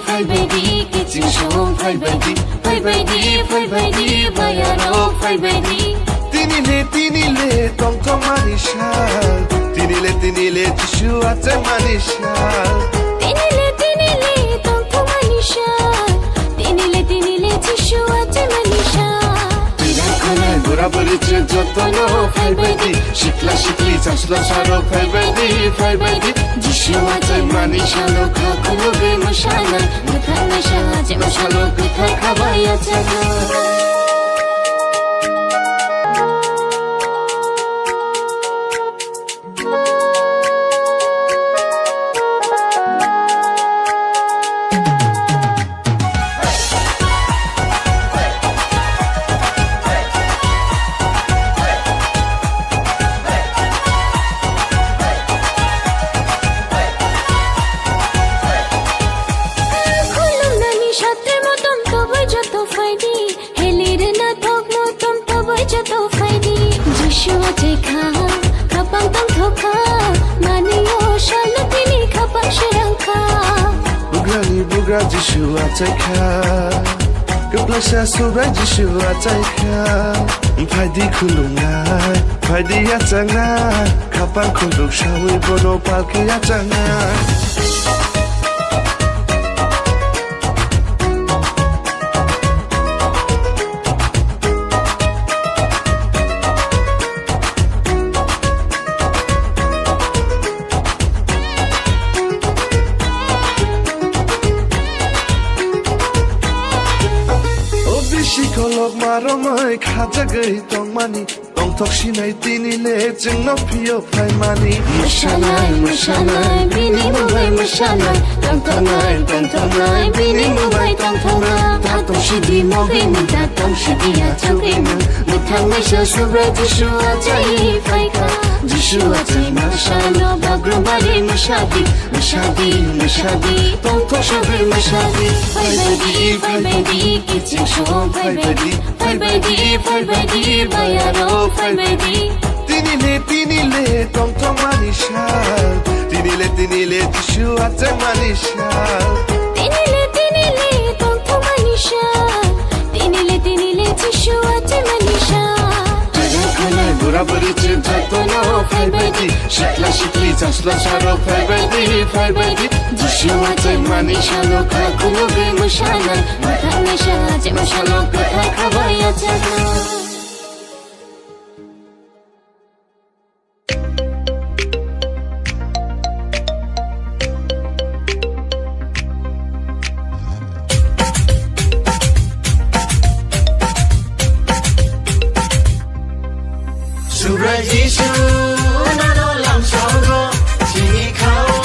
Fai baby, kitchen show, fai baby, bayaro, fai baby. Tinile, tong tong manishal. Tinile, Jishu ate manishal. Tinile, tong tong manishal. Tinile, Jishu ate manishal. Tira kane बुराबुरीचे जतन फाइबायदि सिख्ला सिख्लि जास्ला सारो फाइबायदि जिसुआ जाय मानिसाल खाखौबो बे मोसानाय मोसानाय साहाजे मोसाल गोथार खाबाया जाना Bugra Jisua Taika Geplasha Sobra Jisua Taika Paidi Kulungai Paidi Yatangai Kapan Kuluk Shawi Bono Palki Yatangai Shikolog maromai khajagai tongmani tongthok sinai tinile jingno phiyo phaimani Mushanai bini mubai mushanai tongthongai bini mubai tongthongai tatong shidi moge nita tong shidi achogena muthang maisha sobra Jisua jai faika Jisua jai mashalo bagrobari mashadi tongthok shobe mashadi Faibadi kiching shom Faibadi bayaro Faibadi Tinile tongthong manishal Tinile Jisua jai manishal Tinile tongthong manishal Tinile Jisua jai manishal बुराबुरीचे जतन फाइबायदि सिख्ला सिख्लि जास्ला सारो फाइबायदि जिसुआ जाय मानिसाल खाखौबो बे मोसानाय मोसानाय साहाजे मोसाल गोथार खाबाया जाना Sobra Jisu nano lam sogo chini khao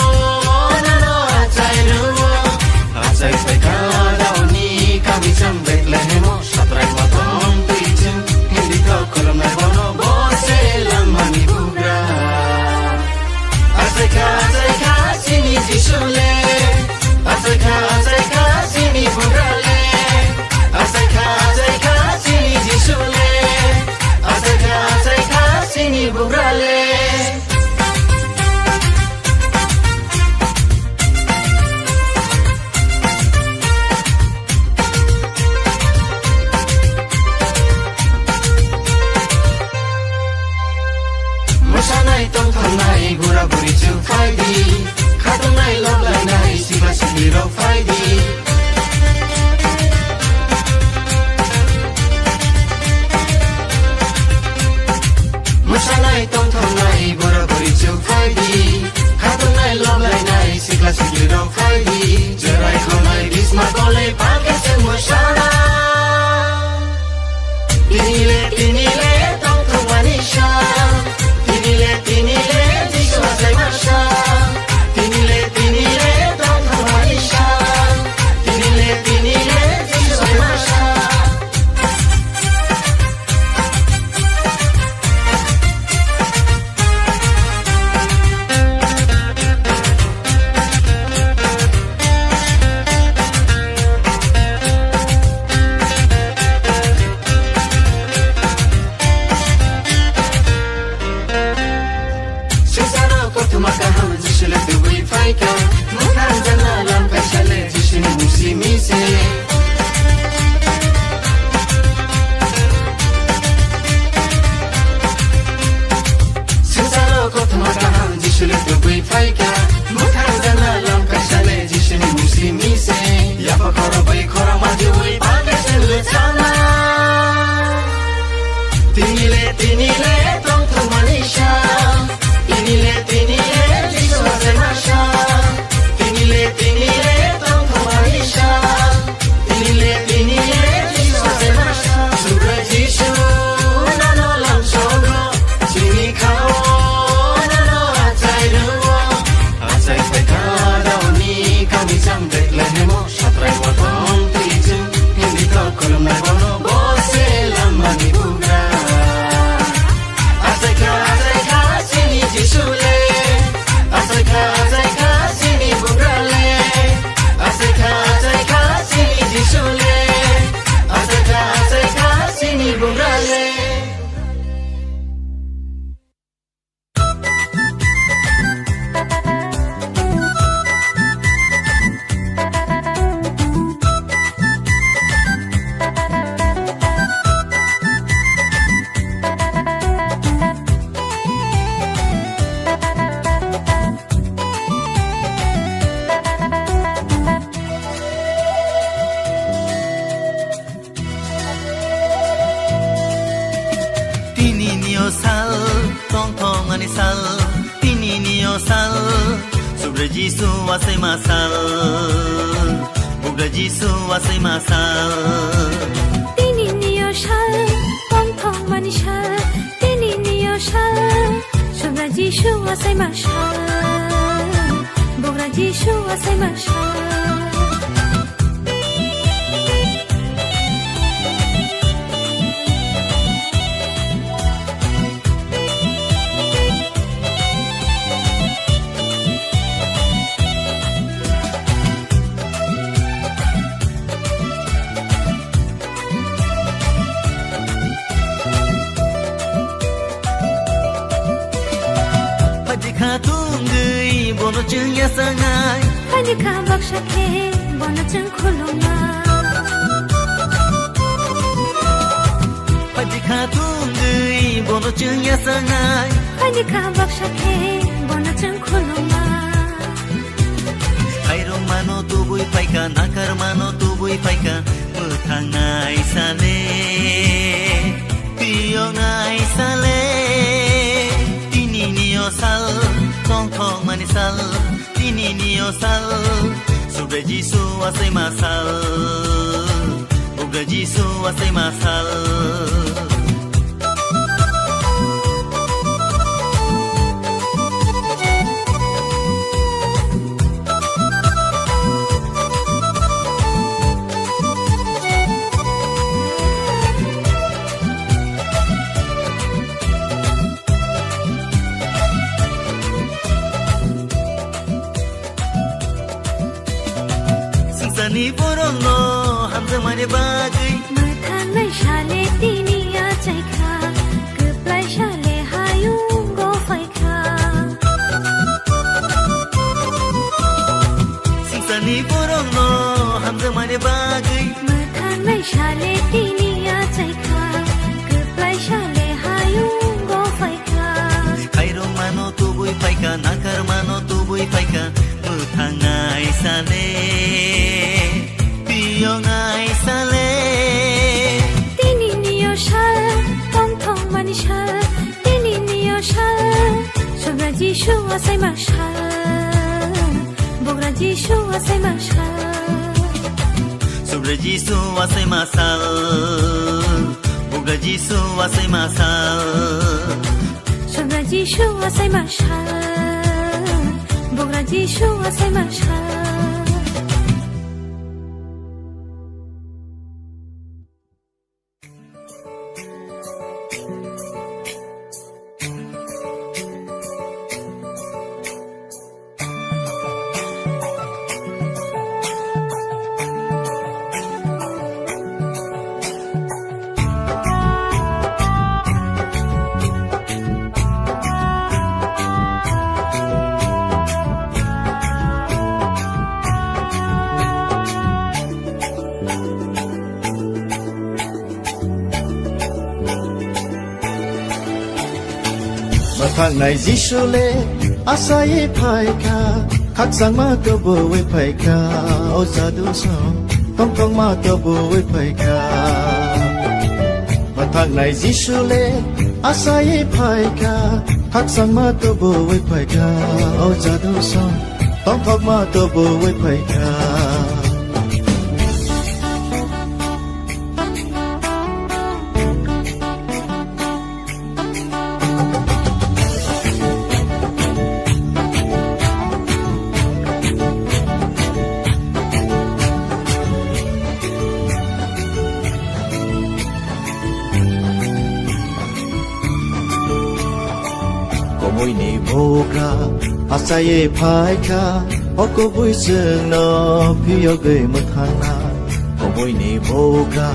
nano achai ruo achai paika dauni kami cham Bethlehem satrai matom tuichim hindi ko kolam na bono bose lam mani bugra achai kha chini Jisu le achai kha chini bugra le achai kha chini Jisu le achai kha chini bugra le Mosanai tongthongnai buraburi chu faidi khatongnai loblainai siba sibli ro faidi Mosanai tongthongnai buraburi chu faidi khatongnai loblainai siba sibli ro faidi jerai khonai bisma gole pake se mosana Tinile tongthong manisha Tinile Jisua jai masha Tinile tongthong manisha Tinile Jisua jai masha tinile tong tong manisha tinile jisu ase masha tinile tong tong manisha tinile jisu ase masha sura jisu nano lam sogo chini khao nano achai ruwa achai peka dauni kami jam dekle hemo shatrai wa tong tiju hindi to kulum na bono bose lamani bugra Azeka sini jisule Azeka sini bugrale Azeka sini jisule Azeka sini bugrale sal tong tong ani sal tini nio sal sobre jisu asai masal bugra jisu asai masal Tini niyo shal tong tong mani shal Tini niyo shal Sobra jishu asay mashal Bogra jishu asay mashal bono chung ya sangai Hani ka baksha ke bono chung khulunga Padi kha tungi bono chung ya sangai Hani ka baksha ke bono chung khulunga Kairong mano tubui paika nakar mano tubui paika Muthangai sale Piyongai sale Tini nio sal Tong tong manisal Tini nio sal Sobre jisu asai masal Bugra jisu asai masal Sani borong no hamza mane bagai Mathanai shale tini ya chaikha Kuplai shale hayung go faikha Sani borong no hamza mane bagai Mathanai shale tini ya chaikha Kuplai shale hayung go faikha Kairong mano tubui paika nakar mano tubui paika Muthangai sale Piyongai sale Tini niyo shal Tong tong mani shal Tini niyo shal Sobra jishu asay mashal Bogra jishu asay mashal Sobre jisu asai masal Bugra jisu asai masal Sobra jishu asay mashal Bogra jishu asay mashal Mathang nai jisule asai phaika khaksang ma to bo we phaika o sadu so tong tong ma to bo we phaika ทางไหนจิชูเลอาศัยภายกาทักษะมาตัวบ่ไว้ภายกาเอาจะดูสองต้องทอกมาตัวบ่ไว้ภายกามวยนี่โบกาอาศัยภายคาโอก็บุยเชิงนอพี่ยกเกยมาทางนาก็มวยนี่โบกา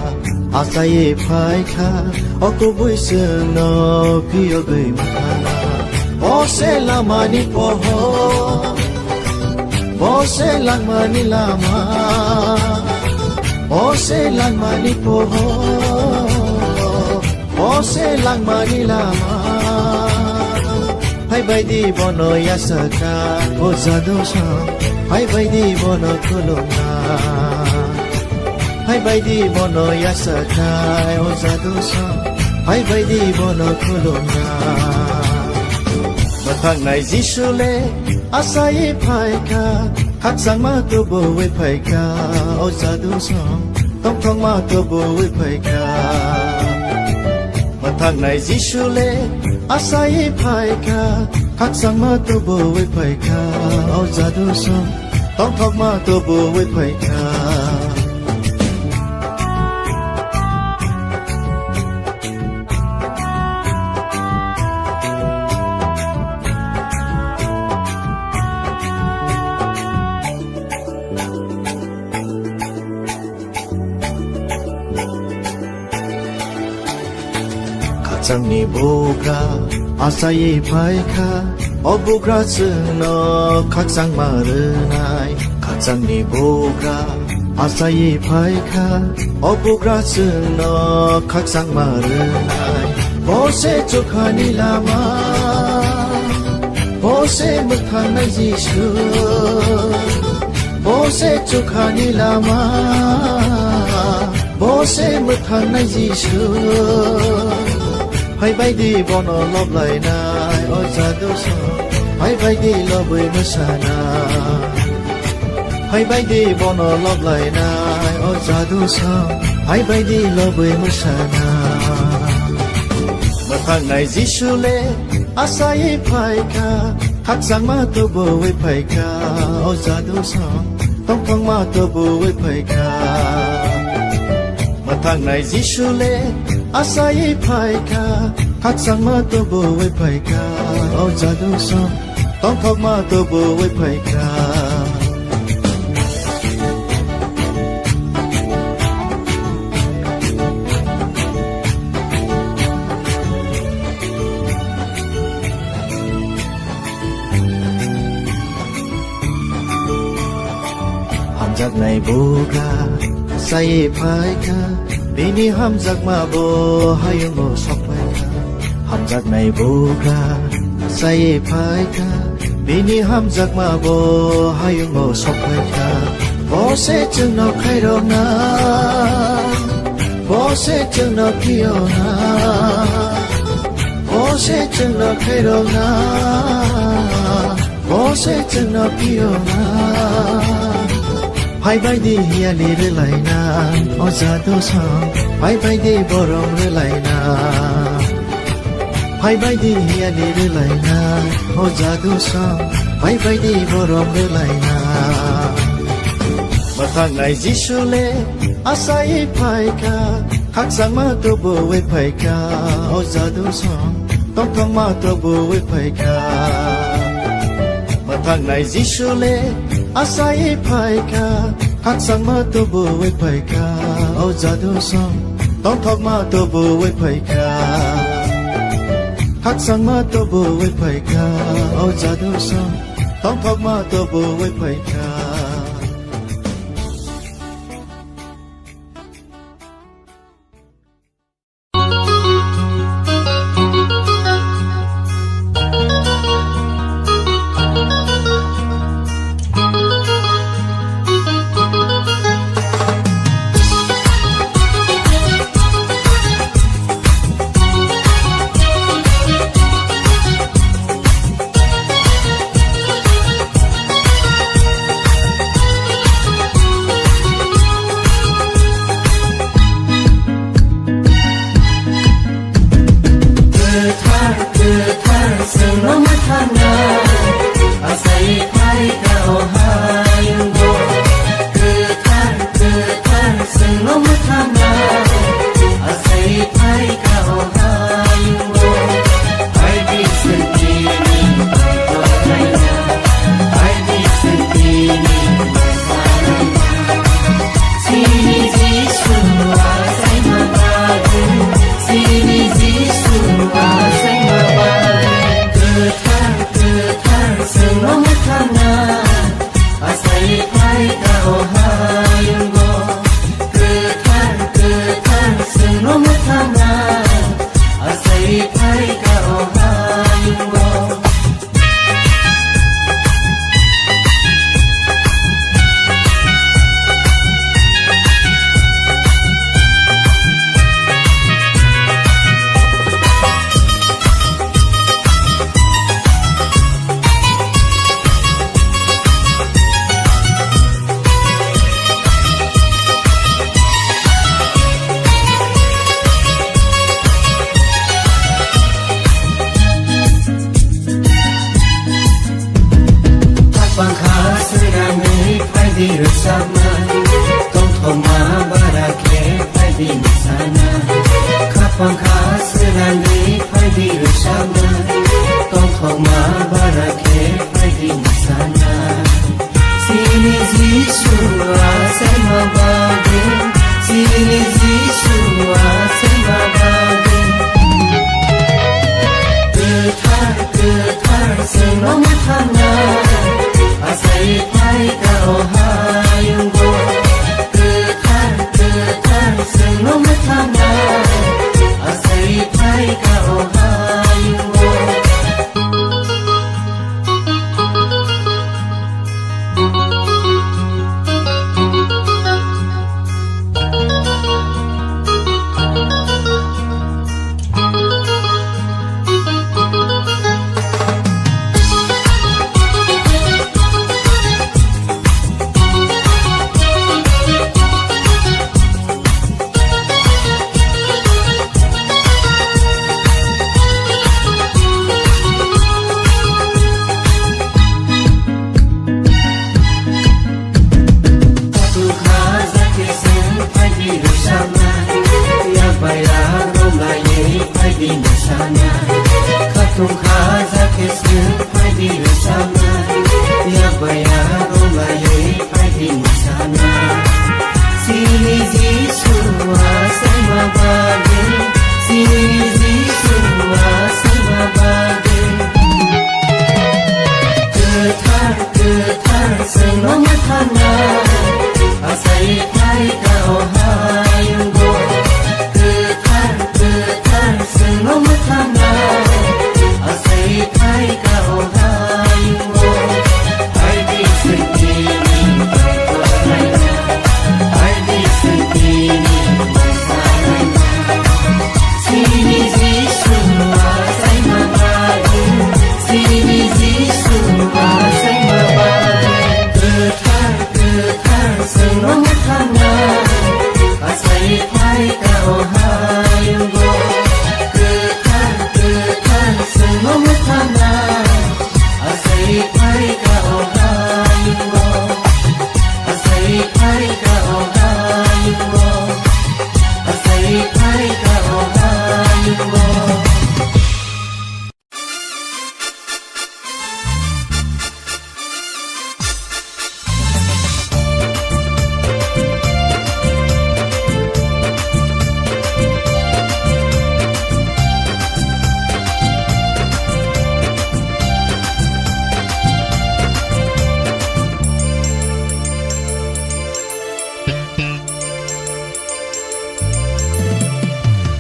อาศัยภายคาโอก็บุยเชิงนอพี่ยกเกยมาทางนาโอเซลามานิโปโฮโอเซลามานิลามาโอเซลามานิโปโฮโอเซลามานิลามาให้ใบดีบอนอยาสกาโอซาโดชาให้ใบดีบอนโคโลนาให้ใบดีบอนอยาสกาโอซาโดชาให้ใบดีบอนโคโลนามาทางไหนจิชูเลอาศัยภายกาทักษะมาตัวบ่ไว้ภายกาโอซาโดชาต้องท่องมาตัวบ่ไว้ภายกามาทางไหนจิชูเลอาศัยภายคาทักษะมาตัวบ่ไว้ภายคาเอาจะดูสองต้องทอกมาตัวบ่ไว้ภายคาจังนี่โบกาอาศัยภายคาอบุกราซึนอขัดสังมาเรนายขัดจังนี่โบกาอาศัยภายคาอบุกราซึนอขัดสังมาเรนายโบเซจุคานิลามาโบเซมุทานายิชูโบเซจุคานิลามาโบเซมุทานายิชูให้ใบดีบอนอลบไหลนายโอจะดูสองให้ใบดีลบเวมชานาให้ใบดีบอนอลบไหลนายโอจะดูสองให้ใบดีลบเวมชานามาทางไหนจิชูเลอาศัยภายคาทักษะมาตัวบ่ไว้ภายคาโอจะดูสองต้องท่องมาตัวบ่ไว้ภายคามาทางไหนจิชูเลอาศัยภายคาทักษะมาตัวบ่ไว้ภายคาเอาจะดูสองต้องทอกมาตัวบ่ไว้ภายคาหำจากในโบกาใส่ภายคาปีนี้ห้ามจากมาโบให้ยังโมสอกไปค่ะห้ามจากในโบกาใส่ภายค่ะปีนี้ห้ามจากมาโบให้ยังโมสอกไปค่ะโบเสจึงนอกใครรอนาโบเสจึงนอกพี่อนาโบเสจึงนอกใครรอนาโบเสจึงนอกพี่อนาให้ใบดีเฮียลีหรือไหลนาโอจะดูสองให้ใบดีบรมหรือไหลนาให้ใบดีเฮียลีหรือไหลนาโอจะดูสองให้ใบดีบรมหรือไหลนามาทางไหนจิชูเลอาศัยภายคาทักษะมาตัวบ่ไว้ภายคาโอจะดูสองต้องท่องมาตัวบ่ไว้ภายคามาทางไหนจิชูเลอาศัยภายคาทักษะมาตัวบ่ไว้ภายคาเอาจะดูสองต้องทอกมาตัวบ่ไว้ภายคาทักษะมาตัวบ่ไว้ภายคาเอาจะดูสองต้องทอกมาตัวบ่ไว้ภายคา Sengno matana Asai pai kau hayunggo Getar Sengno matana Asai pai kau hayunggo Hai di sentini Hai kotanya Hai di sentini Sini Jisu asai mabadu Sini Jisu asai mabadu Getar Sengno matana Asai pai kau hayunggo Getar Sengno matana Asai pai kau hayunggo Bangka serani padi bersama Tongkoma barake padi sana Kapangka serani padi bersama Tongkoma barake padi sana Sini Jisu asai mabade Sini Jisu asai mabade Getar Sengno matana Asai pai kau hayunggo Getar Sengno matana Asai pai kau hayunggo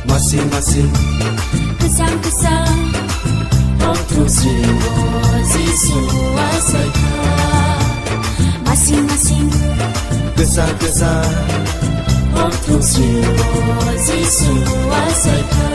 Masing-masing Kesang-kesang Waktu jiwa Jisu asai kau Masing-masing Kesah-kesah Waktu jiwa Jisu asai kau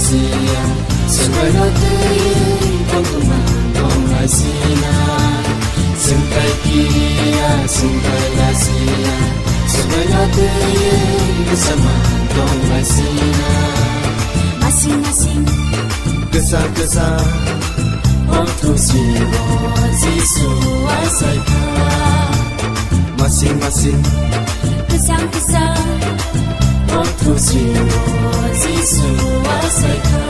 sia sungai no tui tong tuma tong lai sina sungai kia sungai la sia sungai no tui bersama tong lai sina Masing-masing Kesah-kesah waktu siwa Yesu asai kau masing-masing Kesang-kesang waktu siwa Yesu asai kau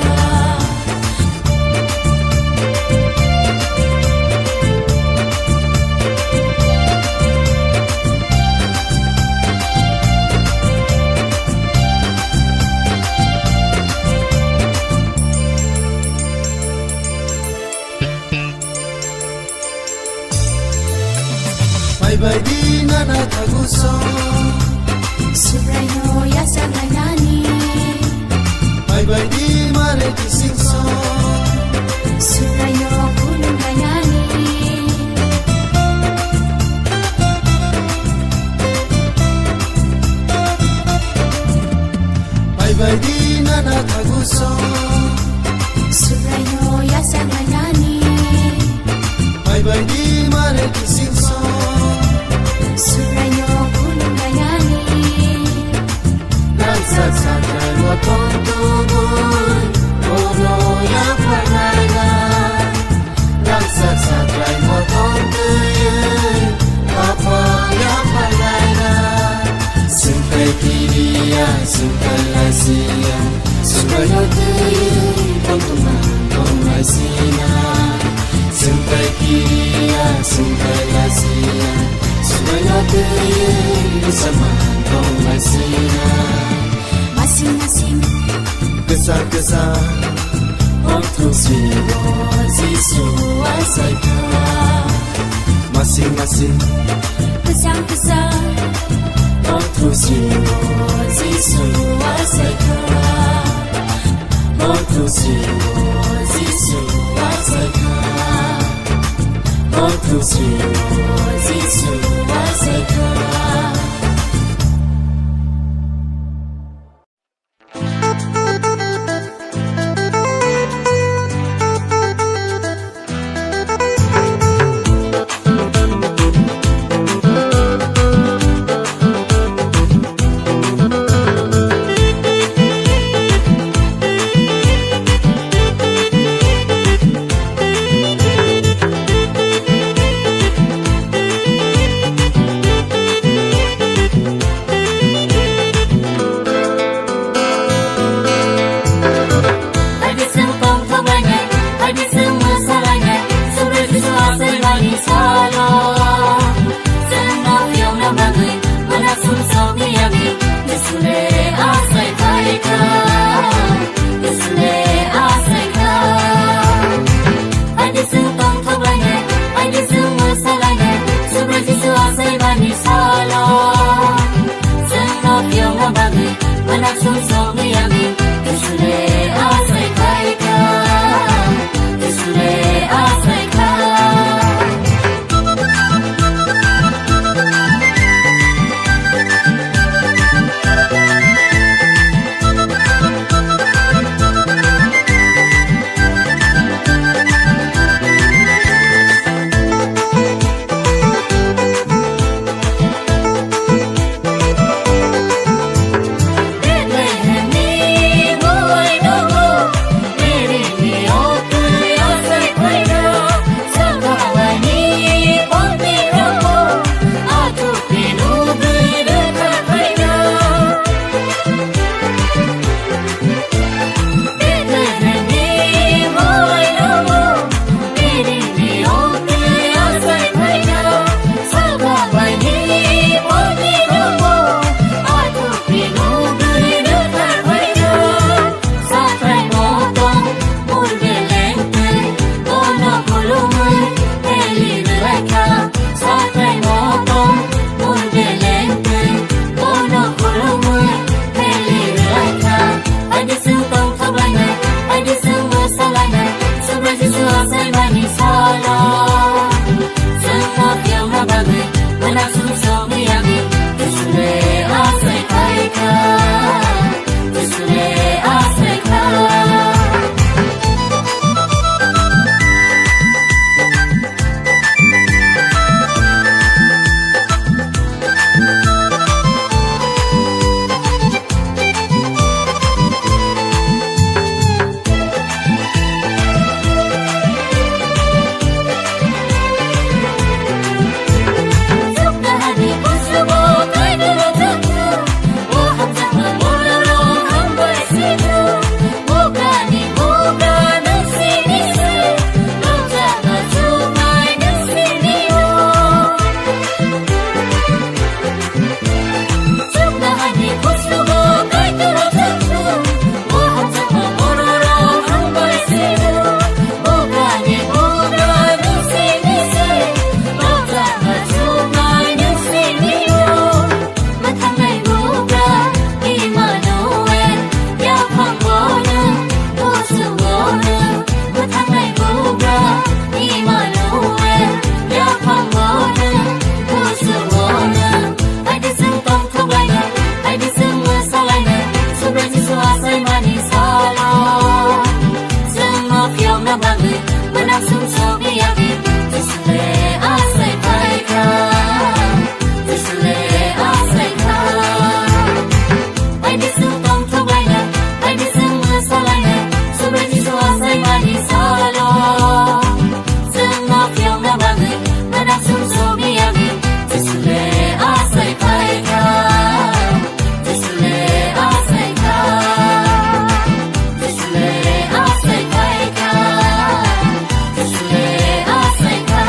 Bye di nana taguso Subrayo yasa nani Bye di mare kisingso Subrayo kulung nani Bye di nana taguso Subrayo yasa nani Bye di mare kisingso Subrayo kulung nani Saksakan wakong tubuh Ono yang pernah Saksakan wakong tuyun Apa yang pernah Sungai kiria, sungai lasia Sungai no tuyun Tong tumang, tong lasina Sungai kiria, sungai lasia Sungai no tuyun Bersama tong lasina Masing-masing Kesah-kesah waktu siwa Yesu asai kau masing-masing Kesang-kesang waktu siwa Yesu asai kau waktu siwa Yesu asai kau waktu siwa Yesu asai kau बायदिसो दंथ'लायनाय बायदिसो मोसालायनाय सुब्रा जिसु आसायमानि सल' जोंनाव फियावना बाङै मोनां सुमसमियागै जिसुले आसायफायखा जिसुले आसायखा जिसुले आसायफायखा जिसुले आसायखा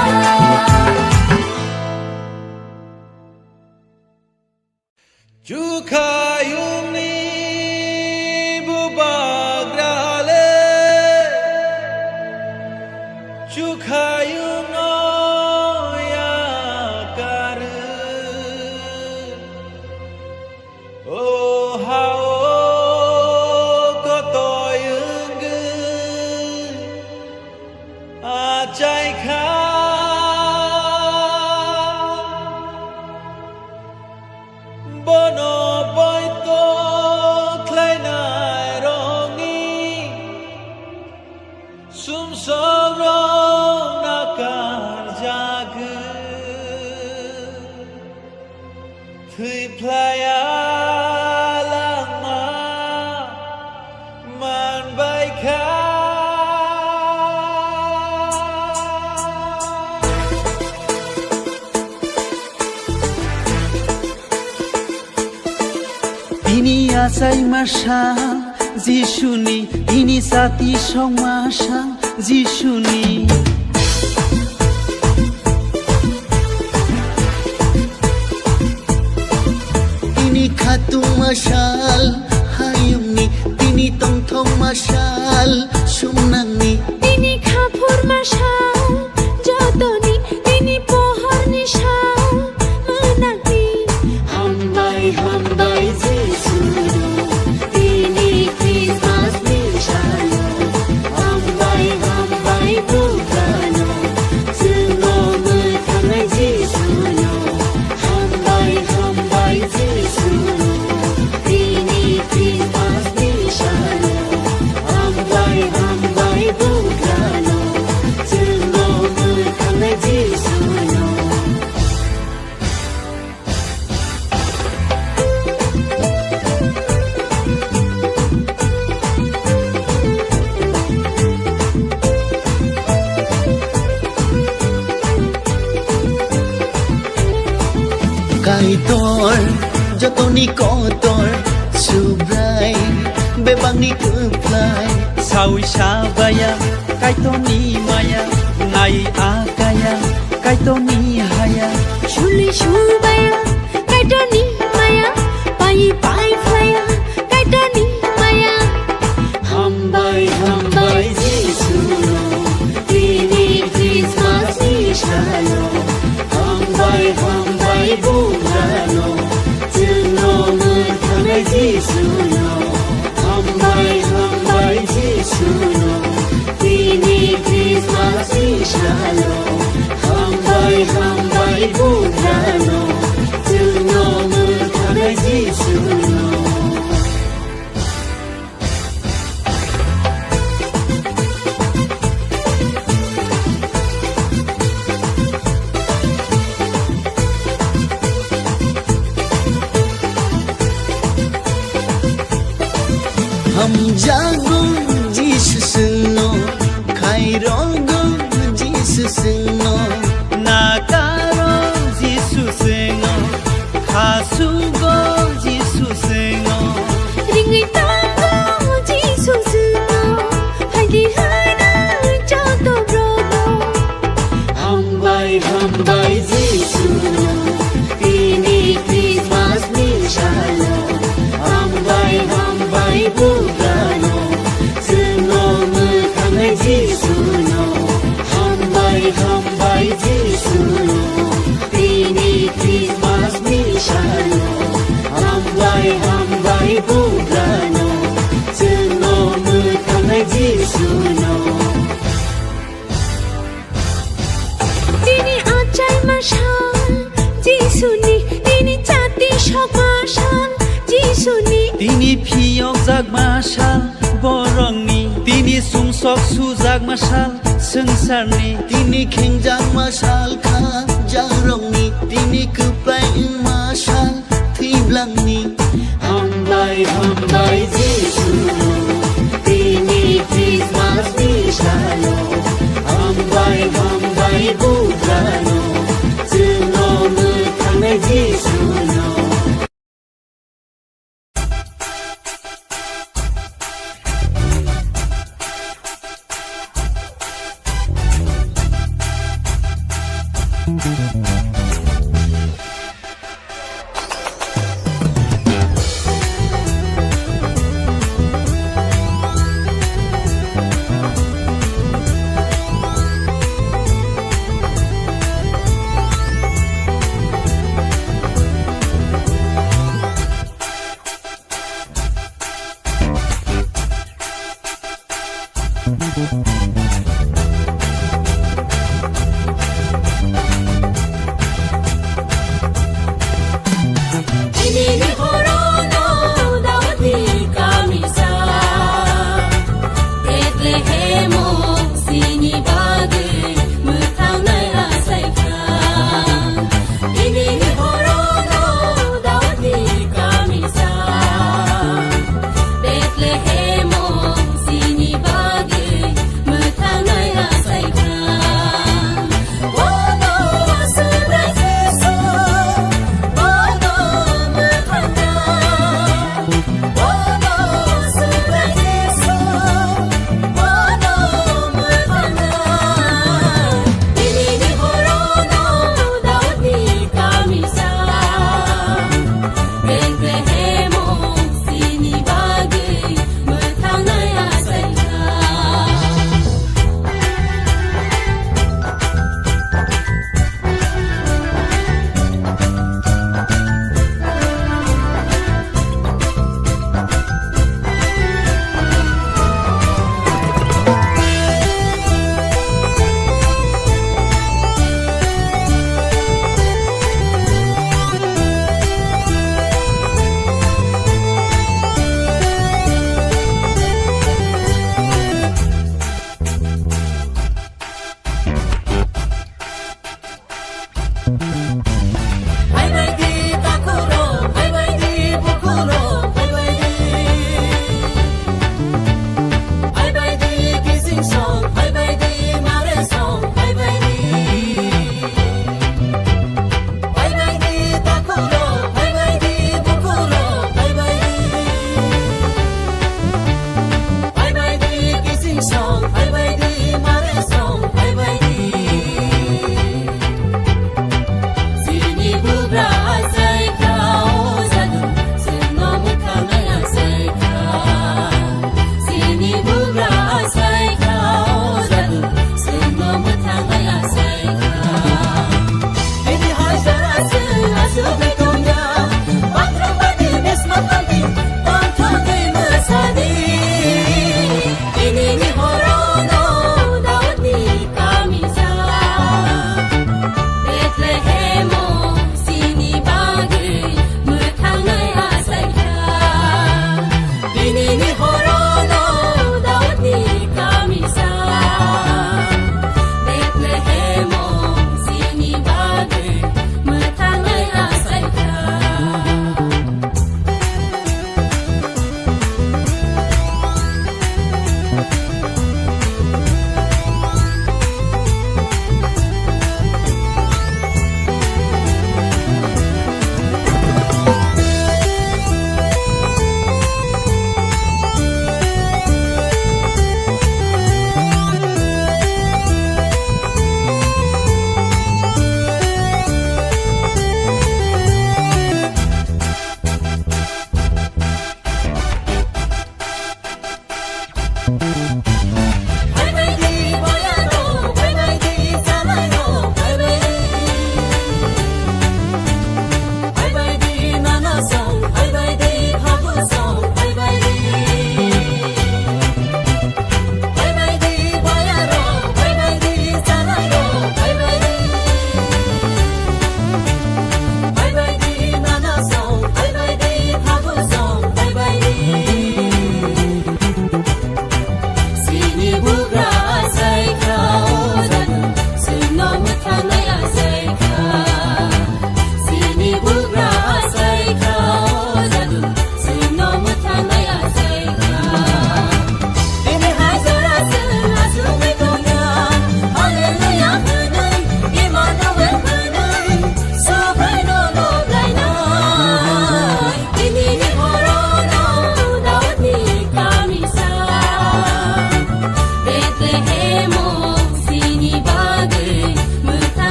Chukayuni bubagrale Chukayuno yakaru Oh hao kotoyungu achaika Bono boito kleinai rongi Sumsoro nakar jagu Thui playa lama man baika Ini asai masal Jishuni Ini sati song masal Jishuni Ini khatung masal hayungni Ini tongthong masal sumnangni তিনি খাফুর মাশাল যতনি তিনি পোহর নিশাল মনাকি Hambai Jisu Tini Christmas Nishalo Hambai Bukano Suno Mutangai Jisu no Hambai Jisu Tini Christmas Nishalo Hambai Bukano Suno Mutangai Jisu no Kaitor jotoni kotor subrai bebangni keplai Sawi sabaya Kaitoni maya Nai akaya Kaitoni haya শুলি সুবায়া কাইটনি মায়া পাই পাই ফ্লায়া কাইটনি মায়া Hambai Jisu no Tini Christmas Nishalo Hambai Bukano Suno Mutangai Jisu no Hambai Jisu no Tini Christmas Nishalo Hambai Bukano Suno Mutangai Jisu no Ham jago Jesus no khairogo Jesus no Nakaro Jisu sengo Khasugo Jisu sengo 링을 따고 지수 스노 하기 하나 저도 브로도 Hambai Jisu no Tini Christmas Nishalo Hambai Bukano Suno Mutangai Jisu no Hambai Jisu no Tini Christmas Nishalo Hambai Bukano Suno Mutangai Jisu no তিনি আচাই মাশাল যিশুনি তিনি জাতি সব মাশাল যিশুনি Tini piyok jak masal borongni Tini sungsok sujak masal sengsarni Tini khengjang masal kha jangrongni Tini keplai masal thiblangni Hambai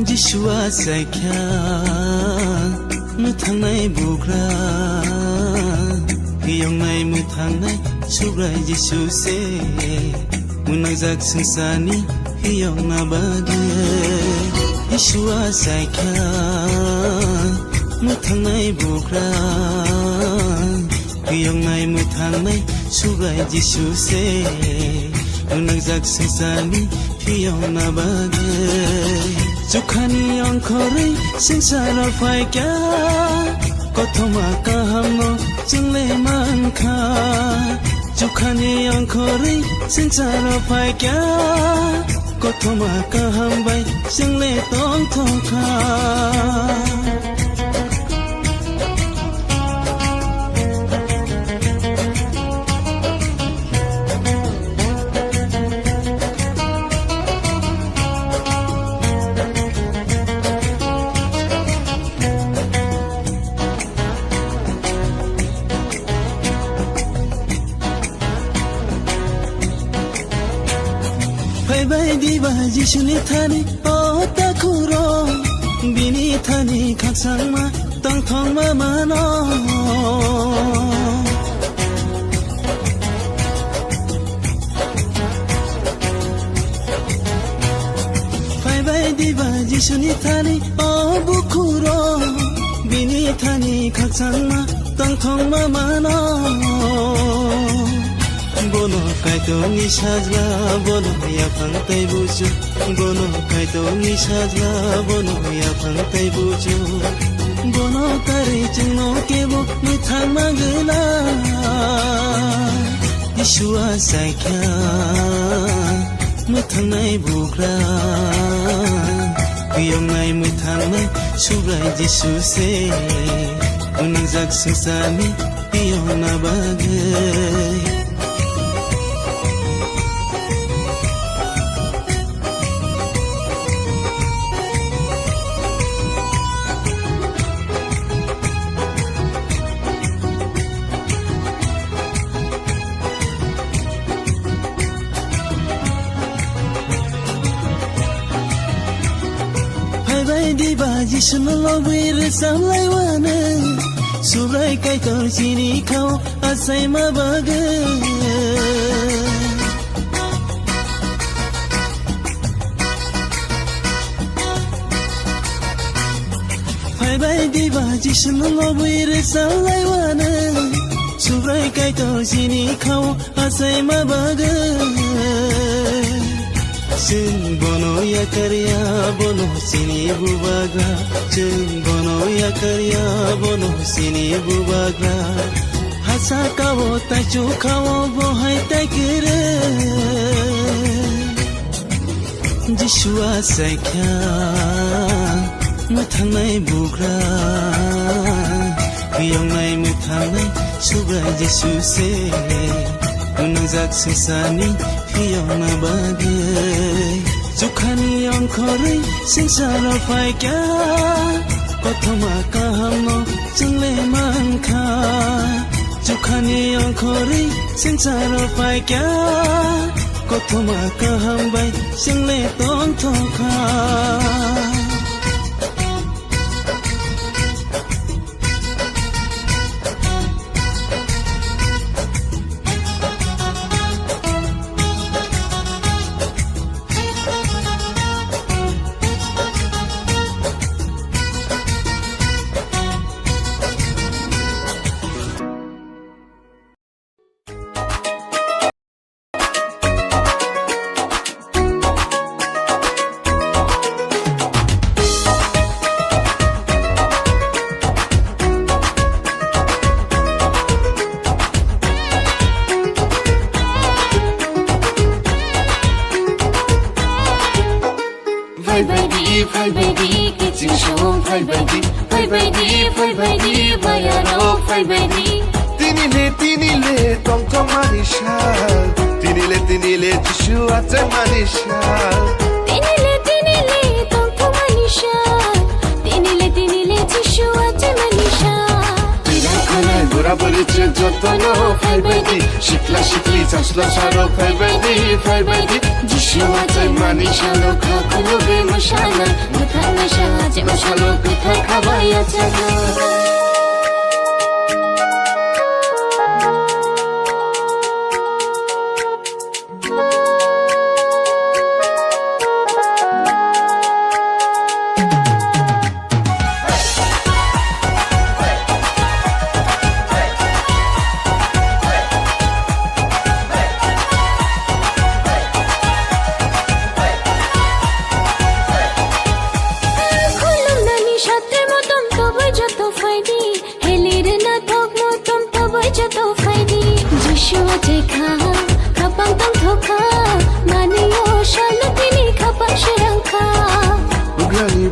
जिसुआ जायख्या मोथांनाय बुग्रा हियंनाय मोथांनाय सुब्राय जिसुसे मुनाजाक संसारनि हियंना बागे जिसुआ जायख्या मोथांनाय बुग्रा हियंनाय मोथांनाय सुब्राय जिसुसे मुनाजाक संसारनि हियंना बागे जुखानि अंखरै संसाराव फायग्या गथमा गाहामनो जोंले मानखा जुखानि अंखरै संसाराव फायग्या गथमा गाहाम बाय जोंले दंथखा फैबायदिबा जिसुनि थानि ताखुरो बिनि थानि खाकसांमा तंथंमा मानो फैबायदिबा जिसुनि थानि बुखुरो बिनि थानि खाकसांमा तंथंमा मानो Bono kaito ni sajla bono ya phangtai buju bono kaito ni sajla bono ya phangtai buju bono kare chungno kebo ni thangmagla Yeshua saikya muthangnai bugra Kuyongnai muthangnai subrai Jesu se unangjak sangsani piyona bagai Diba jisno lobir samlai wana Subrai kai tor sini kau asai mabaga Pai bai diba jisno lobir samlai wana Subrai kai tor sini kau asai mabaga Jeng bono ya karya bono sini bubagra Jeng bono ya karya bono sini bubagra Hasa kawo tachu kawo bohai taikere Jishua saikya muthangnai bugra Kuyongnai muthangnai subrai Jesu se Unangjak sangsani Piyona bagai Jukhani angkhरै संसाराव फायग्या गथमा गाहामनो जोंले मानखा जुखानि angkhरै संसाराव फायग्या गथमा गाहाम बाय जोंले दंथखा Fai baby, kitchen show, fai baby, bayaro, fai baby. Tinile, tong tong manishal. Tinile, Jesu ate manishal. Tinile, tong tong manishal. Tinile, Jesu ate manishal. Tirakanai buraburi jotono, fai baby. Shikla, chasla saro, fai baby. Jesu ate 마니샬로 가꾸르게 무샤나 못하는 샤지 무샬로 끝에 가봐야 자가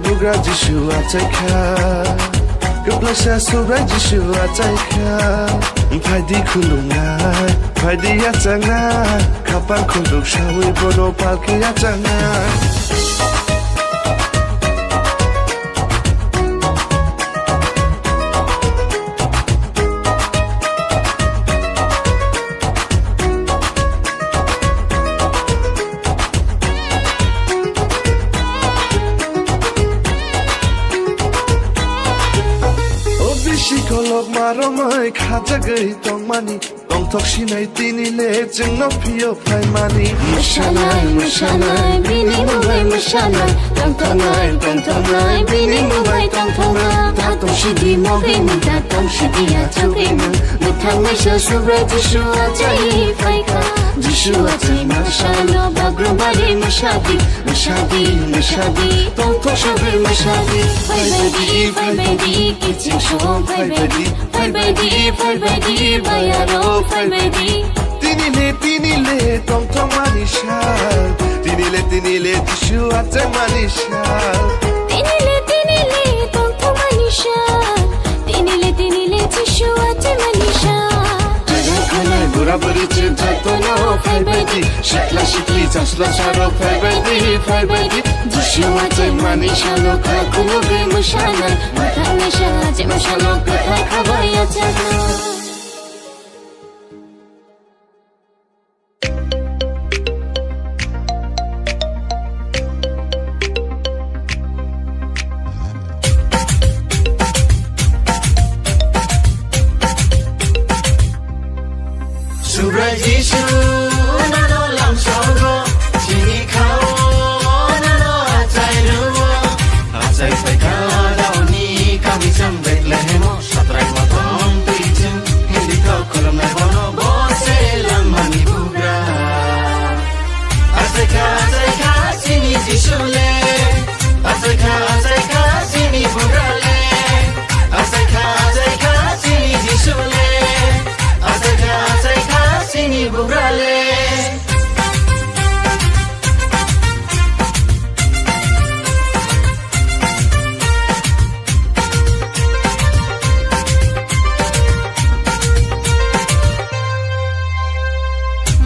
Bugra Jishu Ataika Geplasha Sobra Jishu Ataika Paidi Kulungai Paidi Yatanga Kapan Kuluk Shawi Bono Palki Yatanga Shikolog maromai khajagai tongmani tongthok sinai tinile jingno phio phaimani Mushalai bini mubai mushalai tongthongai bini mubai tongthonga tatong shidi mogeni tatong shidi achogeni muthang maisha subra jishu achai faika jishu achai mashalo bagrumari mushadi tongthok shabi mushadi Faibadi kiching show Faibadi bayaro Faibadi Tinile tongthong manishal Tinile jishu achai manishal Tinile tongthong manishal Tinile jishu achai manishal Jaga buraburi cinta tono Faibadi Shakla shikli jasla sharo Faibadi jishu achai manishalo kakulubi mushalai Matang shaji mushalo kathai khabaya jaga Subra Jishu nano lam sogo chini khao nano achai ruo achai faika dauni kami cham Bethlehem satrai matom pichim hindi ko kolam na bono bose lam mani bugra achai ka chini Jishu le achai ka chini bugra le achai ka chini Jishu le achai ka chini bugra le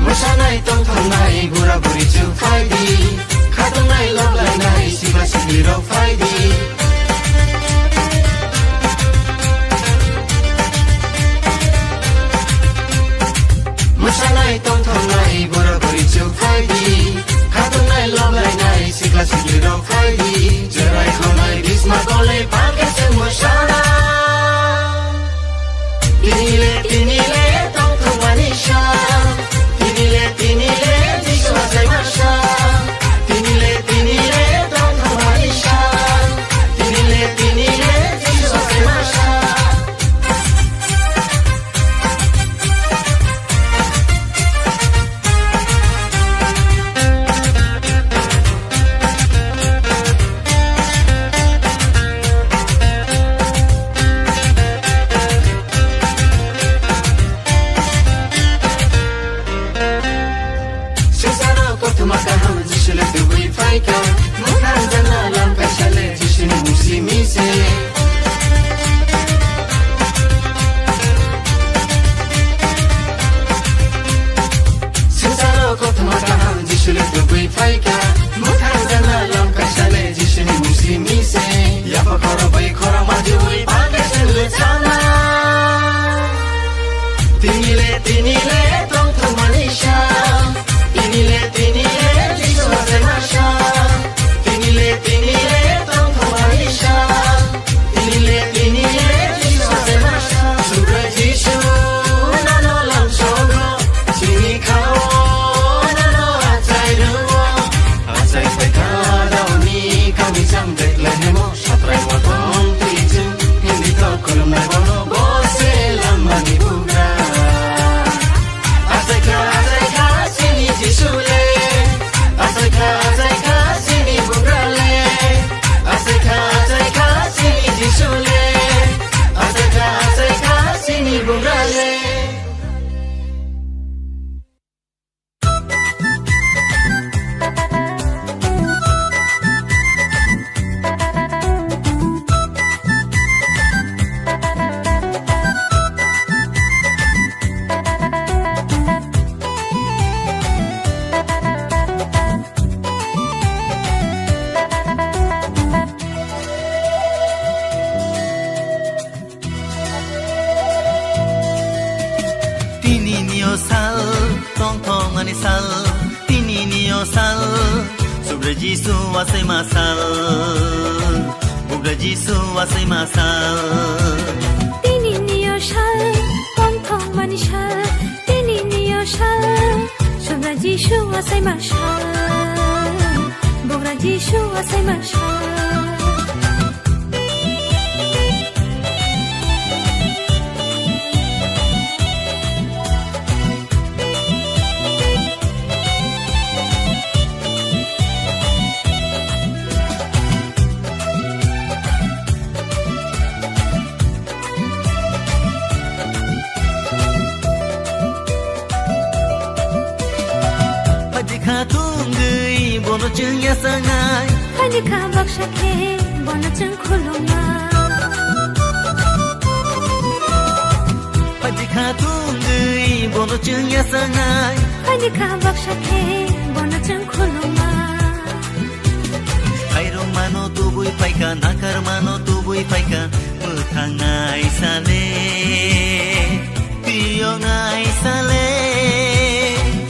Musanai tongthongnai buraburi chu faidi khatongnai loblainai siba sikli ro faidi Musanai tongthongnai buraburi chu faidi khatongnai loblainai sikla sikli ro faidi jerai khonai bisma kole pakese musana Tinile tongthong manisha Tinile jishu achai masha Tinile tongthong manisha Tinile jishu achai masha Tinile tongthong manisha Tinile jishu achai masha Sobre Jisu asai masal Bugra Jisu asai masal Tini niyo shal Tong tong mani shal Tini niyo shal Sobre Jishu asai mashal Bugra Jishu asai mashal Bono chừng ya sangai Hani ka baksha ke Bono chừng khulunga Paji khatung gui bono chừng ya sangai Hani ka baksha ke Bono chừng khulunga Airo mano tubui paika nakar mano tubui paika Muthangai sale Piyo ngai sale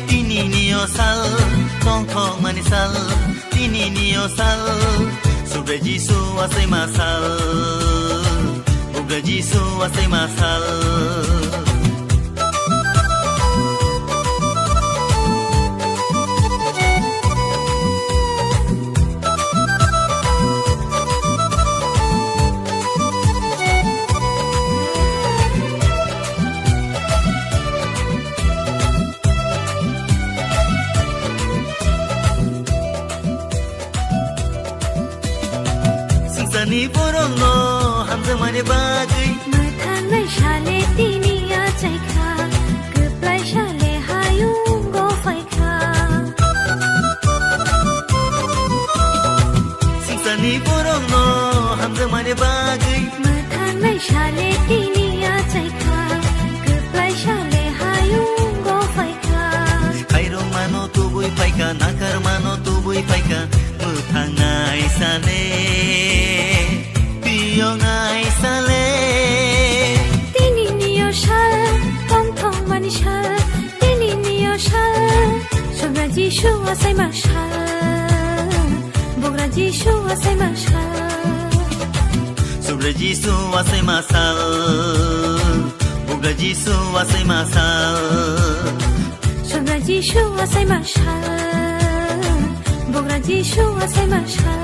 Tini niyo sal Tong tong manisal Tini niyo sal Sobre Jisu asai masal Bugra Jisu asai masal Ni borong no hamza mane bagai Mathan mai shale tini ya chai kha Kuplai shale hayung go fai kha Singsa ni borong no hamza mane bagai Mathan mai shale tini ya chai kha Kuplai shale hayung go fai kha Kairo mano tubui paika nakar mano tubui paika Muthangai sale Piyo ngai sale Tini niyo shal Tong tong mani shal Tini niyo shal Sobre Jishu asai mashal Bugra Jishu asai mashal Sobre Jisu asai masal Bugra Jisu asai masal Sobre Jishu asai mashal Bugra Jishu asai mashal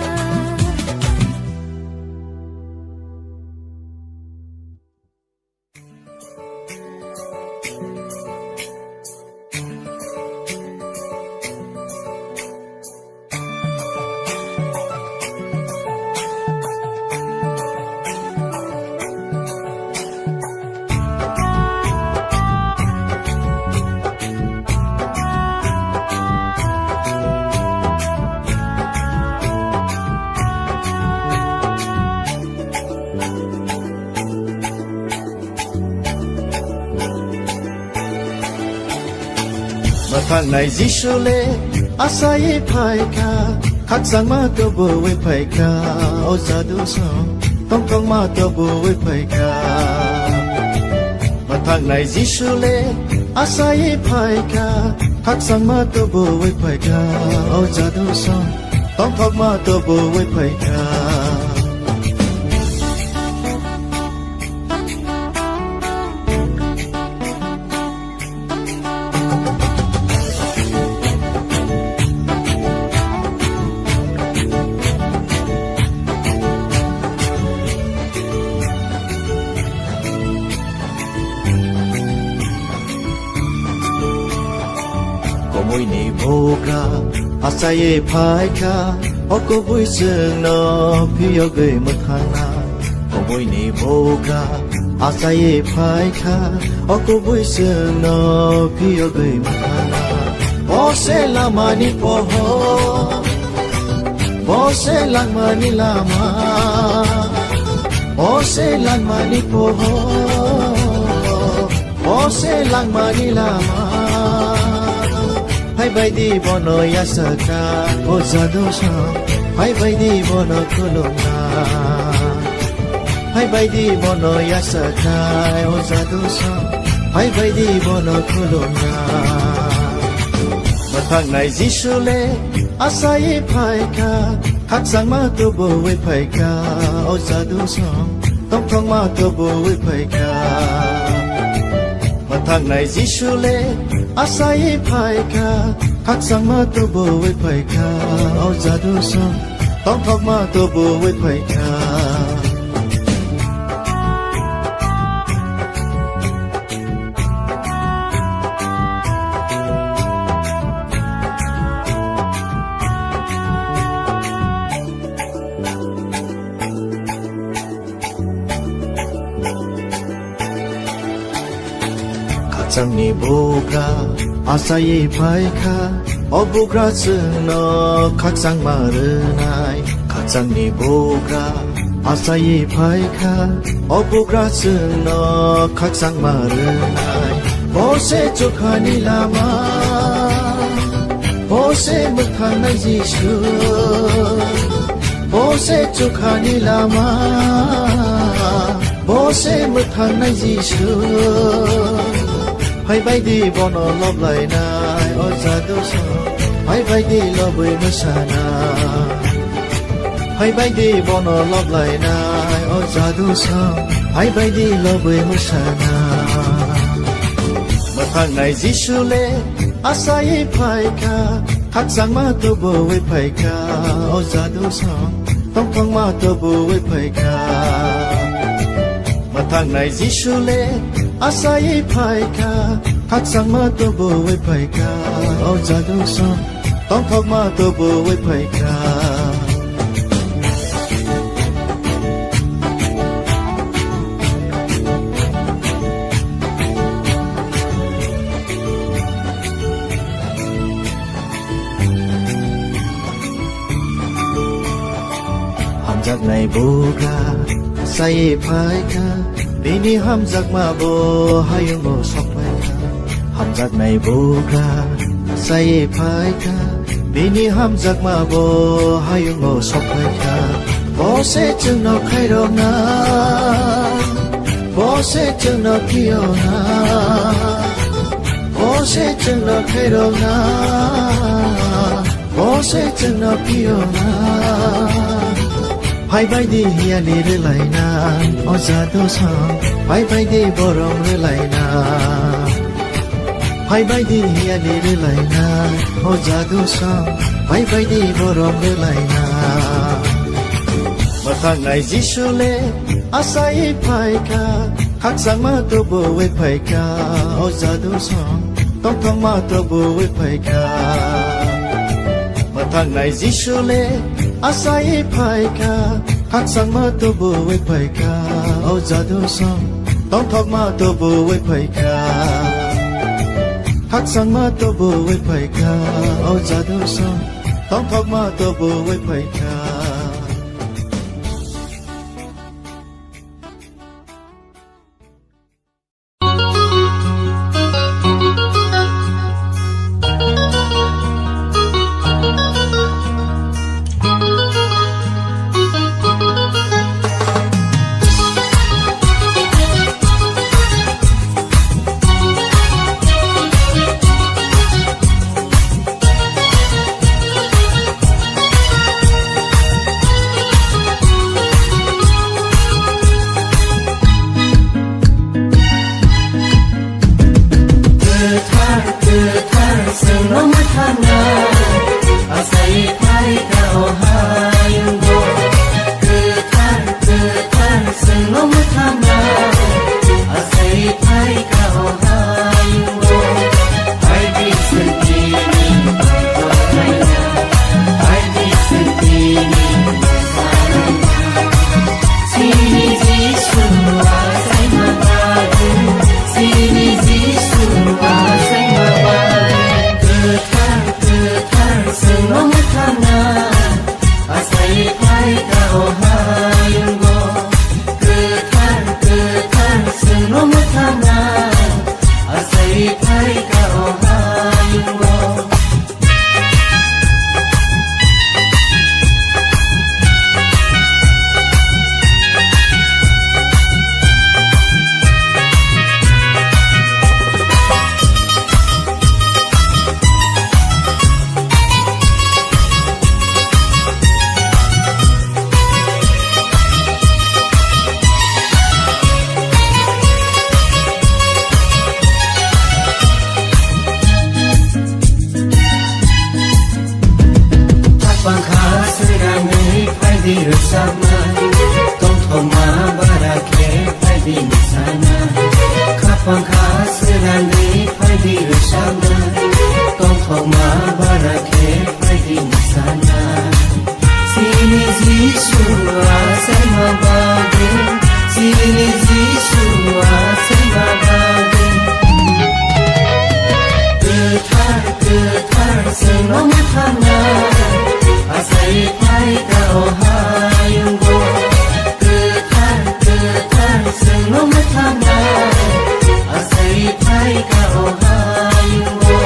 Mathang nai Jisule asai phaika Khak sang ma to bo we phaika O jadu song Tong tong ma to bo we phaika Mathang nai Jisule asai phaika Khak sang ma to bo we phaika O jadu song Tong tong ma to bo we phaika Môi ni boga asai phaika oko bui sung no phiyo gei mathana môi ni boga asai phaika oko bui sung no phiyo gei mathana Bose lamani poho Bose lamani lama Bose lamani poho Bose lamani lama Hai bai di bono ya saka o jadu sa Hai bai di bono kulunga Hai bai di bono ya saka o jadu sa Hai bai di bono kulunga ทางไหนจิชุเลอาศัยไผกาทักสั่งมาตัวบ่ไว้ไผกาเอาซาดูสองต้องท่องมาตัวบ่ไว้ไผกามาทางไหนจิชุเลอาศัยไผกาทักสั่งมาตัวบ่ไว้ไผกาเอาซาดูสองต้องท่องมาตัวบ่ไว้ไผกาจังนี่บุกราอาศัยไผคาอบุกราซึ่งนอขักจังมาเรือนายขักจังนี่บุกราอาศัยไผคาอบุกราซึ่งนอขักจังมาเรือนายโบเซจุคานิลามาโบเซมุทางในยิชูโบเซจุคานิลามาโบเซมุทางในยิชูให้ไปดีบอนอลบไหลนายโอซาดูสให้ไปดีลบเวมุสานาให้ไปดีบอนอลบไหลนายโอซาดูสให้ไปดีลบเวมุสานามาทางไหนจิชุเลอาศัยไผกาทักสั่งมาตัวบ่ไว้ไผกาโอซาดูสต้องท่องมาตัวบ่ไว้ไผกามาทางไหนจิชุเลอาศัยไผกาทักสั่งมาตัวบ่ไว้ไผกาเอาจาดูสองต้องท่องมาตัวบ่ไว้ไผกาหำจากในบุกาใส่ไผกาปีนี้ห้ามจากมาโบให้ยังโมสกไปค่ะห้ามจากในบุกาใส่พายค่ะปีนี้ห้ามจากมาโบให้ยังโมสกไปค่ะโบเสจึงนอกให้เรานาโบเสจึงนอกที่เอานาโบเสจึงนอกให้เรานาโบเสจึงนอกที่เอานาให้ไปดีเฮียลีเรไลนาโอซาดูสองให้ไปดีบรมเรไลนาให้ไปดีเฮียลีเรไลนาโอซาดูสองให้ไปดีบรมเรไลนามาทางไหนจิชุเลอาศัยไผกาทักสั่งมาตัวบ่ไว้ไผกาโอซาดูสองต้องท่องมาตัวบ่ไว้ไผกามาทางไหนจิชุเลอาศัยไผกาทักสั่งมาตัวบ่ไว้ไผกาเอาจาดูสองต้องท่องมาตัวบ่ไว้ไผกาทักสั่งมาตัวบ่ไว้ไผกาเอาจาดูสองต้องท่องมาตัวบ่ไว้ไผกาSay di bersama Tong barake pai di sana Kapang khasiran di pai di bersama Tong barake pai di sana Sini Yesu asai mabage Sini Yesu asai mabage Getar senang thana Asai pai kau hayunggo Getar senang thana Asai pai kau hayunggo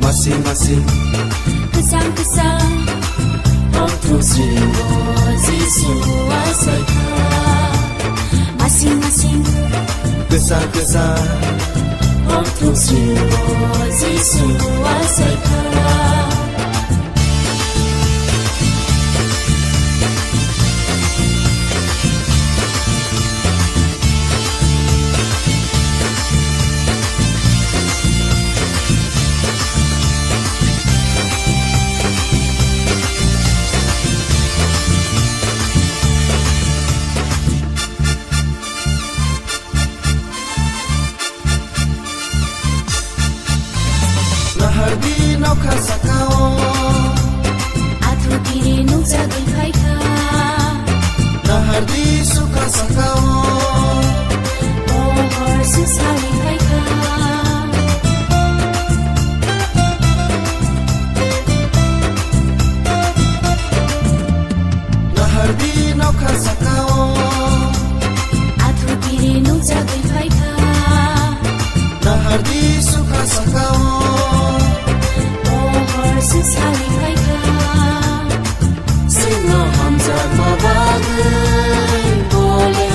Masing-masing Kesang-kesang Waktu jiwa Yesu asai kau Masing-masing Kesah-kesah Waktu jiwa Yesu asai kau Nahardi nauka sakao Atu kiri nuk jagai khaika Nahardi suka sakao Ohor susari khaika Nahardi nauka sakao Atu kiri nuk jagai khaika Nahardi suka sakao Susari khaika Sino hamza mabagai Bole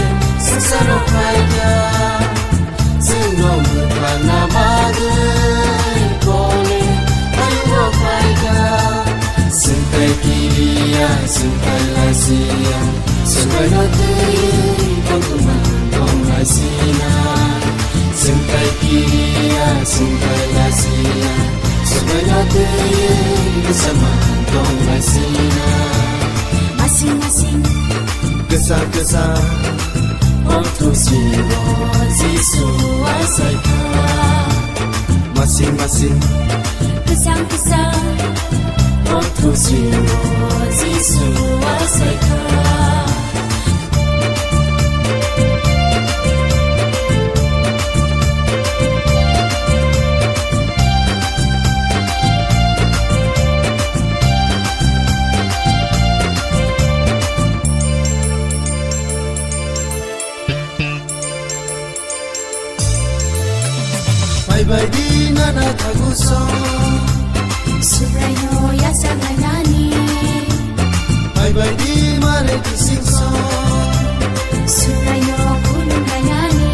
sesaro khaika Sino mukana bagai Bole ayo khaika Sentai kiriya sentai lasia Sentai natui Pantuma dong lasina Sentai kiriya sentai lasia Sentai natui bersama dong lasina Masing-masing Kesah-kesah Otosiro Jisu asaika Masing-masing Kesang-kesang Otosiro Jisu asaika Baidi nana taguso Surayo yasanganani Baidi mare kisingso Surayo kulungayani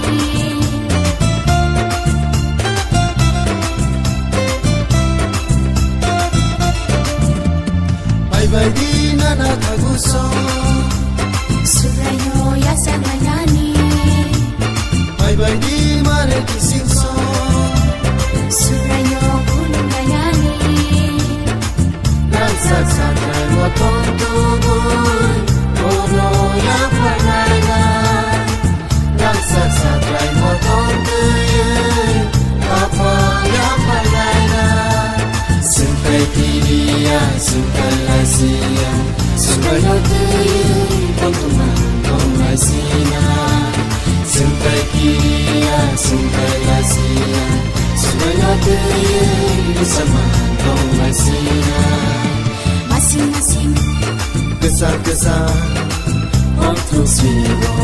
Baidi nana taguso Surayo yasanganani Baidi mare kisingso Surayo kulungayani Nagsasakay mo tong tugon Puno ya panayna Nagsasakay mo tong tuyon Kapag ya panayna Sintay kiriya, sintay lasiya Sukayo tuyon Pagtuman kong lasina Sintay kiriya, sintay lasiya Sukayo tuyon Bersama kong lasina Masing-masing Kesang-kesang Otosiro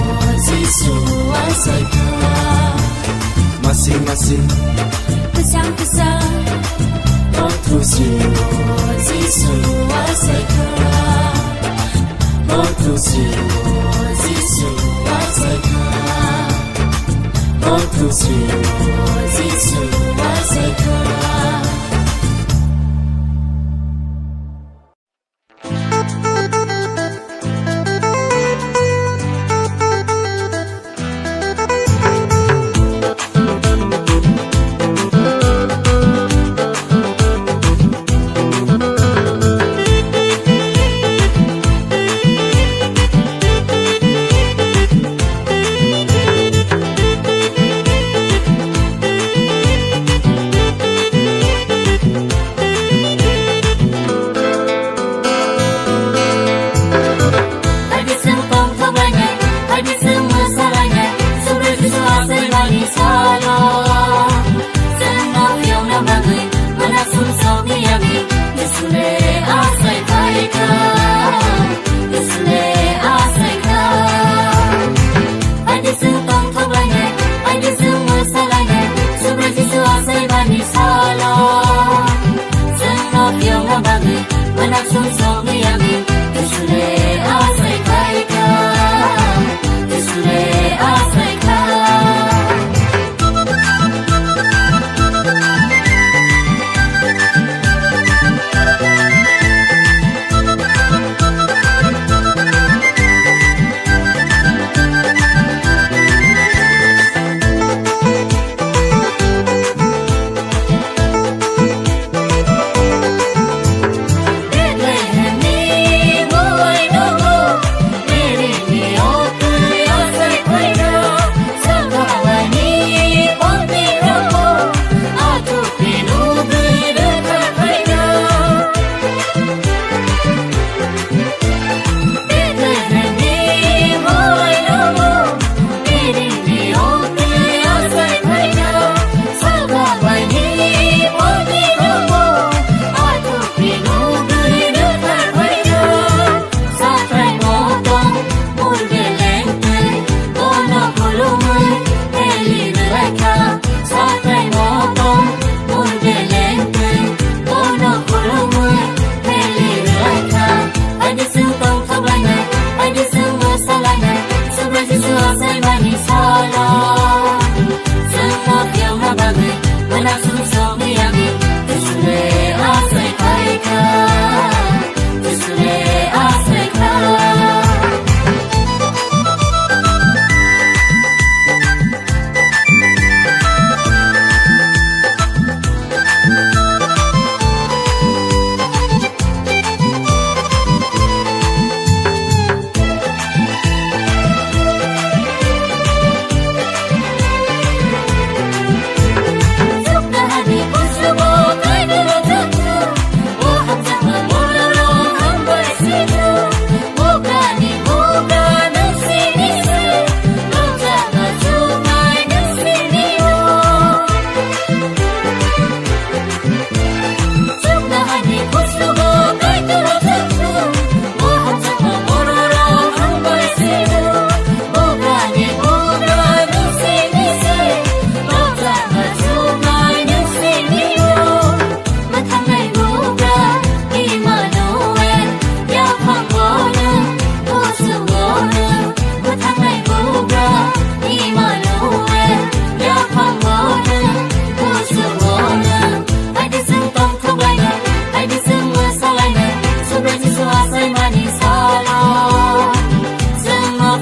Jisu asaika Masing-masing Kesang-kesang Otosiro Jisu asaika Otosiro Jisu asaika Otosiro Jisu asaika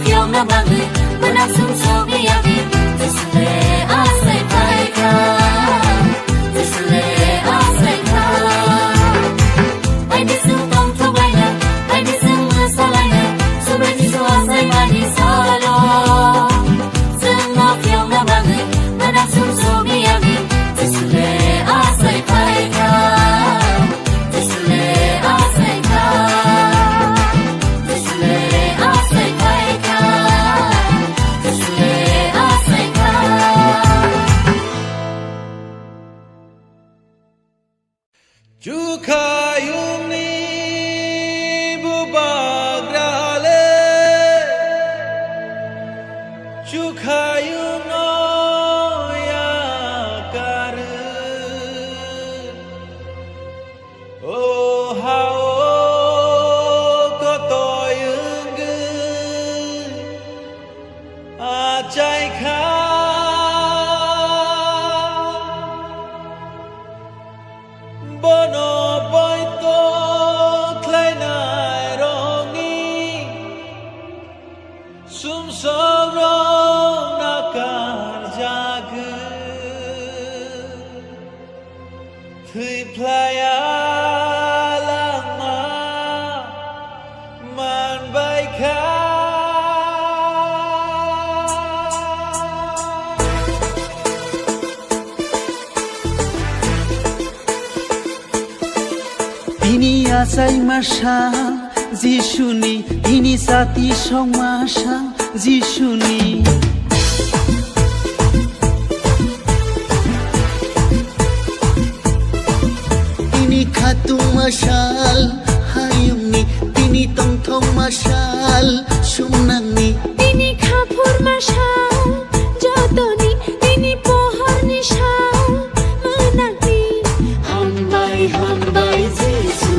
fiong na bangi Menang sungsok iyagi Tisle asai paika Tisle asai ka Bai disung tong to baina Bai disung masalaina Sobre jisu asai mani salo Semua fiong na bangi Menang sungsok iyagi Tisle asai paika Tisle asai ka Tisle asai paika Tisle asai ka Chukayung ni bubagrale Chukayung oyakar Oh hao kotoyung achai kha Bono poito kleinai rongi Sumsorong nakar jagu Thui playa lama man baika Ini asai masal Jishuni Ini sati song masal Jishuni Ini khatung masal hayung ni Tini tong thong masal sumnang ni Tini khapur masal jotoni Tini pohor nishal menagni Hambai hambai Jesu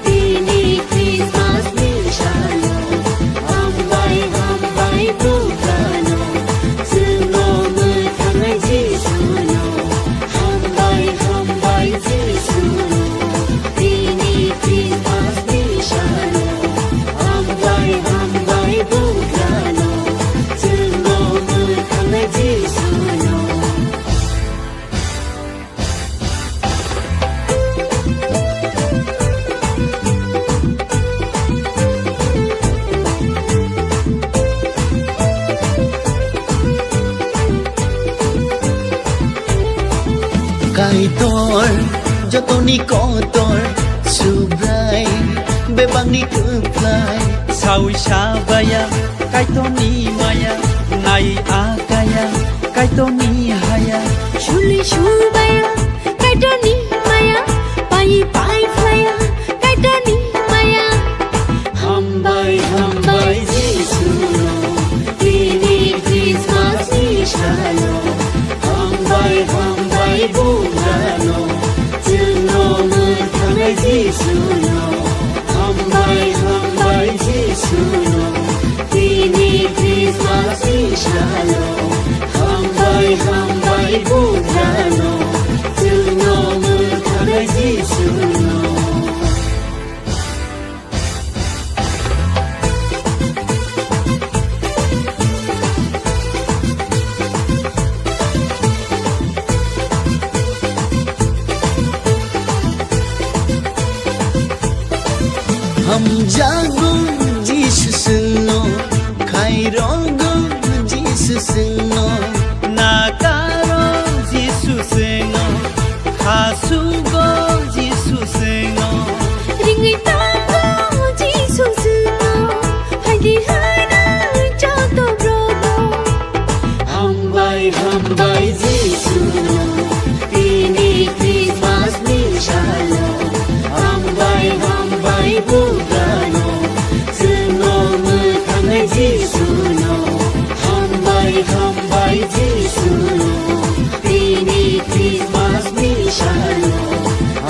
Tini Christmas nishalo Hambai hambai Bukano Semua metangai Jesu no Hambai hambai Jesu Tini Christmas nishalo Hambai hambai Bukano Semua metangai Jesu no Kaitor jotoni kotor subrai bebang ni keplai Sawi sabaya Kaitoni maya Nai akaya Kaitoni haya Shuli shubaya kaidoni maya Pai pai flaya kaidoni maya Hambai hambai Jesu Tini Christmas nishalo Hambai hambai Bukano Semua metangai Jesu Hambai hambai Jesu Tini Christmas nishalo Hambai hambai Bukano Semua metangai Jesu Ham jago Jesus no Kairogo Jesus no Nakaro Jisu sengo Hasugo Jisu sengo Ringai tango Jisu suno Haidi hana joto brodo Hambai hambai Jesu Tini Christmas nishalo Hambai hambai Bukano Semua metangai Jesu Hambai hambai Jesu Tini Christmas nishalo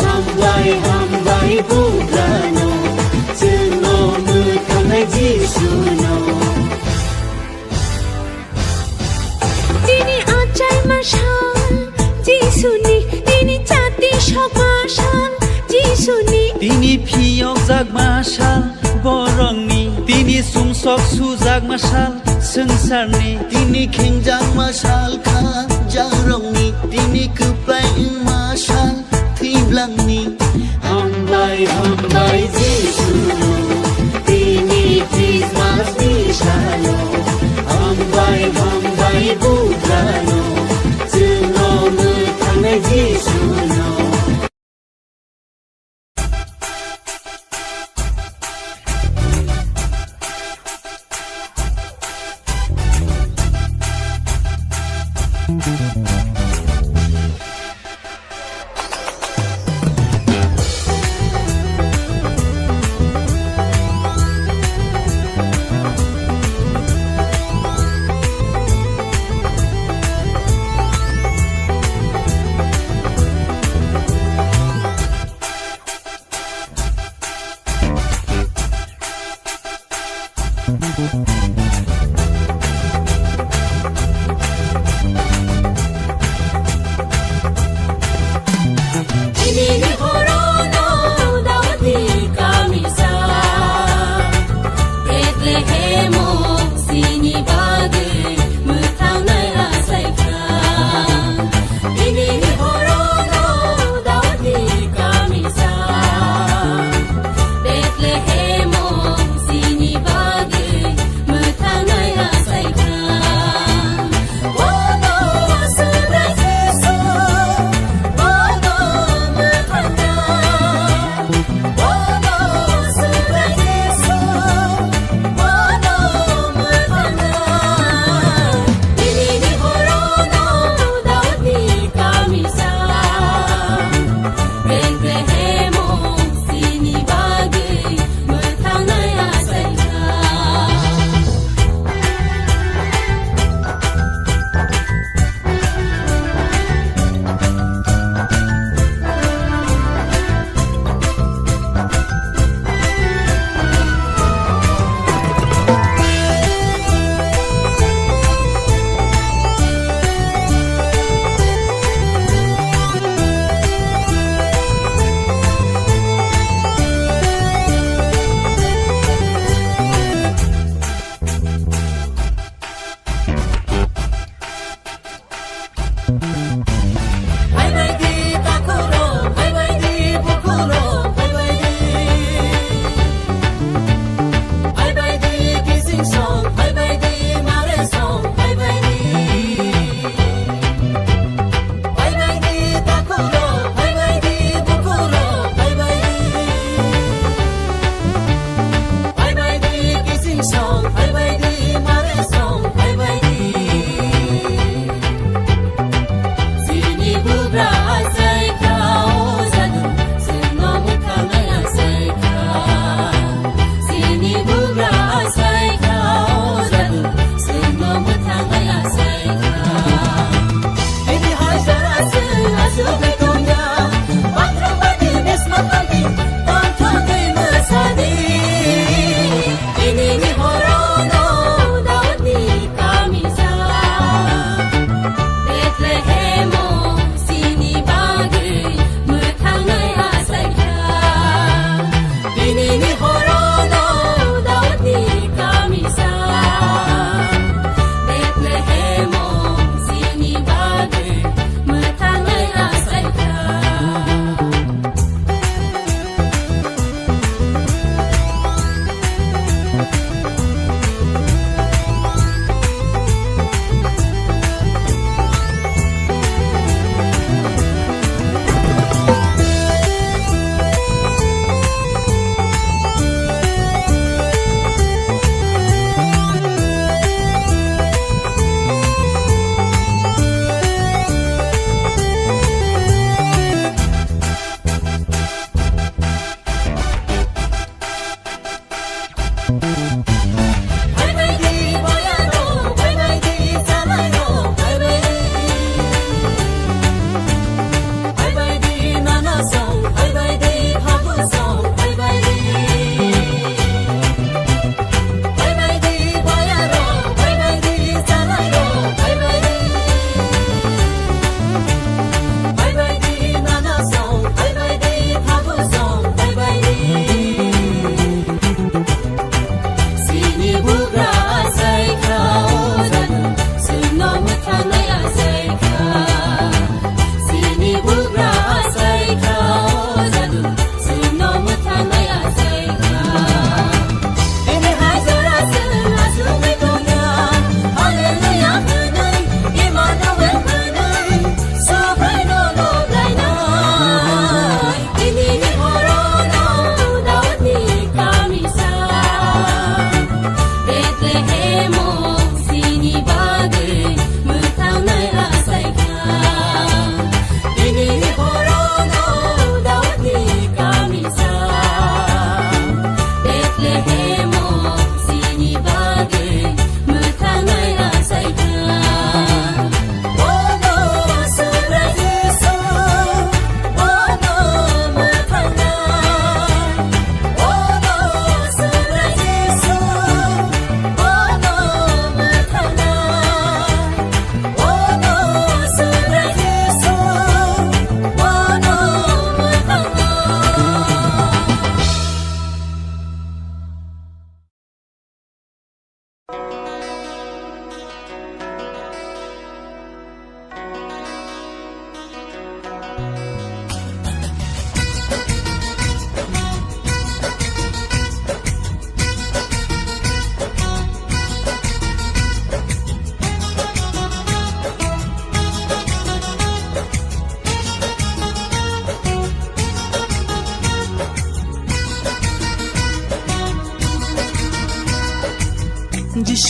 Hambai hambai Bukano Semua metangai Jesu Tini achai masal Jisuni Tini chati shok masal Jisuni Tini piyok jag masal borongni Tini सुमसक सुजाक मासाल संसारनि Tini kenjang masal ka jarong ni Tini kepai masal tiblang ni Hambai hambai Jisu Tini Christmas di shalo Hambai hambai Buddhano Zuno mutane Jisu no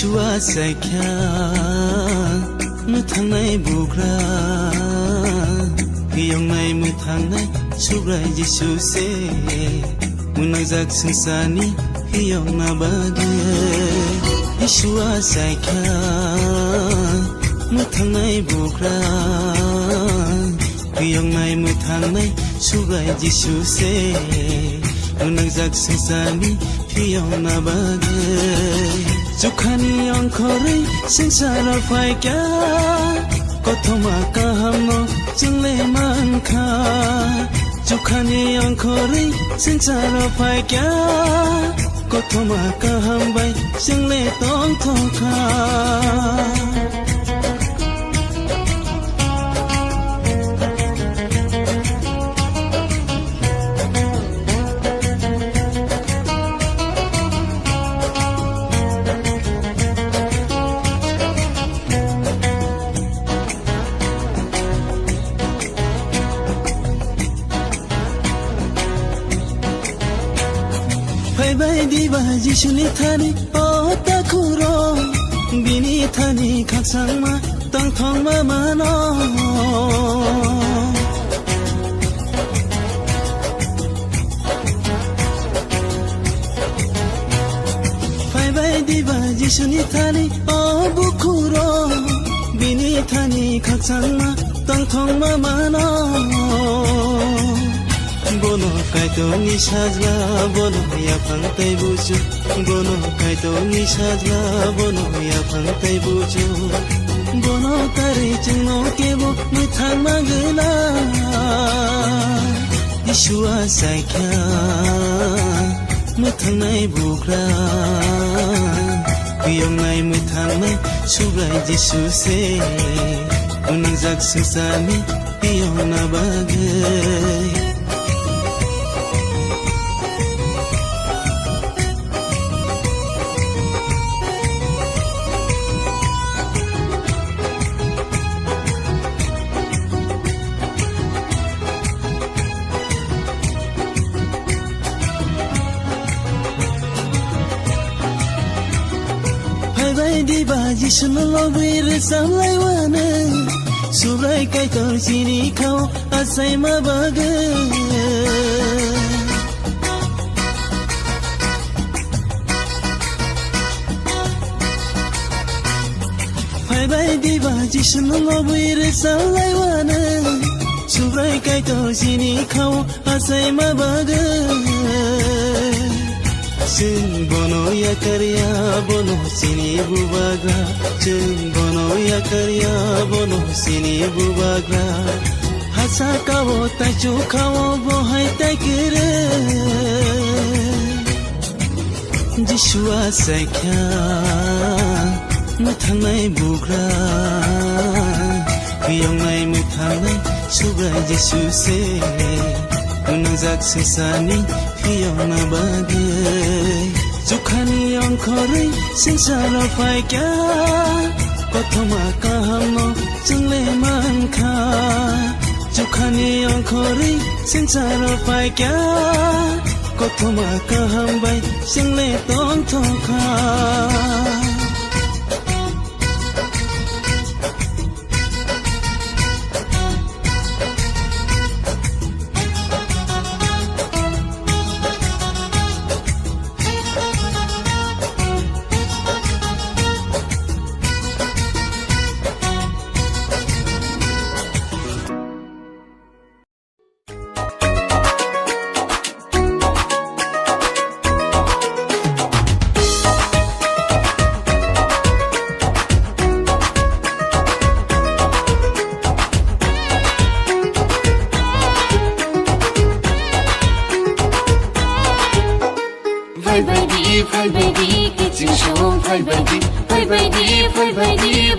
Yeshua saikya mutangnai bugra Hiyongnai mutangnai subrai Yesu se Munajak sengsani hiyongna bage Yeshua saikya mutangnai bugra Hiyongnai mutangnai subrai Yesu se Munajak sengsani hiyongna bage Jukhani angkori sengsara faikya Kothoma kahamno jingle mankha Jukhani angkori sengsara faikya Kothoma kahambai jingle tong thongkha Bye di ba Jisuni thani o takuro bini thani khaksang ma tang thong ma mano Bye di ba Jisuni thani o bukuro bini thani khaksang ma tang thong ma mano Bono kaito ni sajla bono ya phang tai buju Bono kaito ni sajla bono ya phang tai buju Bono tare chingno kebo muthang magla Yeshua saikya muthang nai bugra Hiyong nai muthang nai subrai Yesu se Unangjak sengsani hiyong na bagai Di ba Yesu lo wir samlai wana Subrai kai tor sini kau asai ma baga Bye di ba Yesu lo wir samlai wana Subrai kai tor sini kau asai ma baga Jeng bono ya karya bono sini bubagra Jeng bono ya karya bono sini bubagra Hasa kawo tai chu kawo bohai tai kere Yeshua saikya muthangnai bugra Hiyongnai muthangnai subrai Yesu se Unangjak sengsani hiyongna bagai Jukhani angkori sengsara faikya Kothoma kahamno jingle mankha Jukhani angkori sengsara faikya Kothoma kahambai jingle tong thongkha Fai baby, kitchen show, fai baby,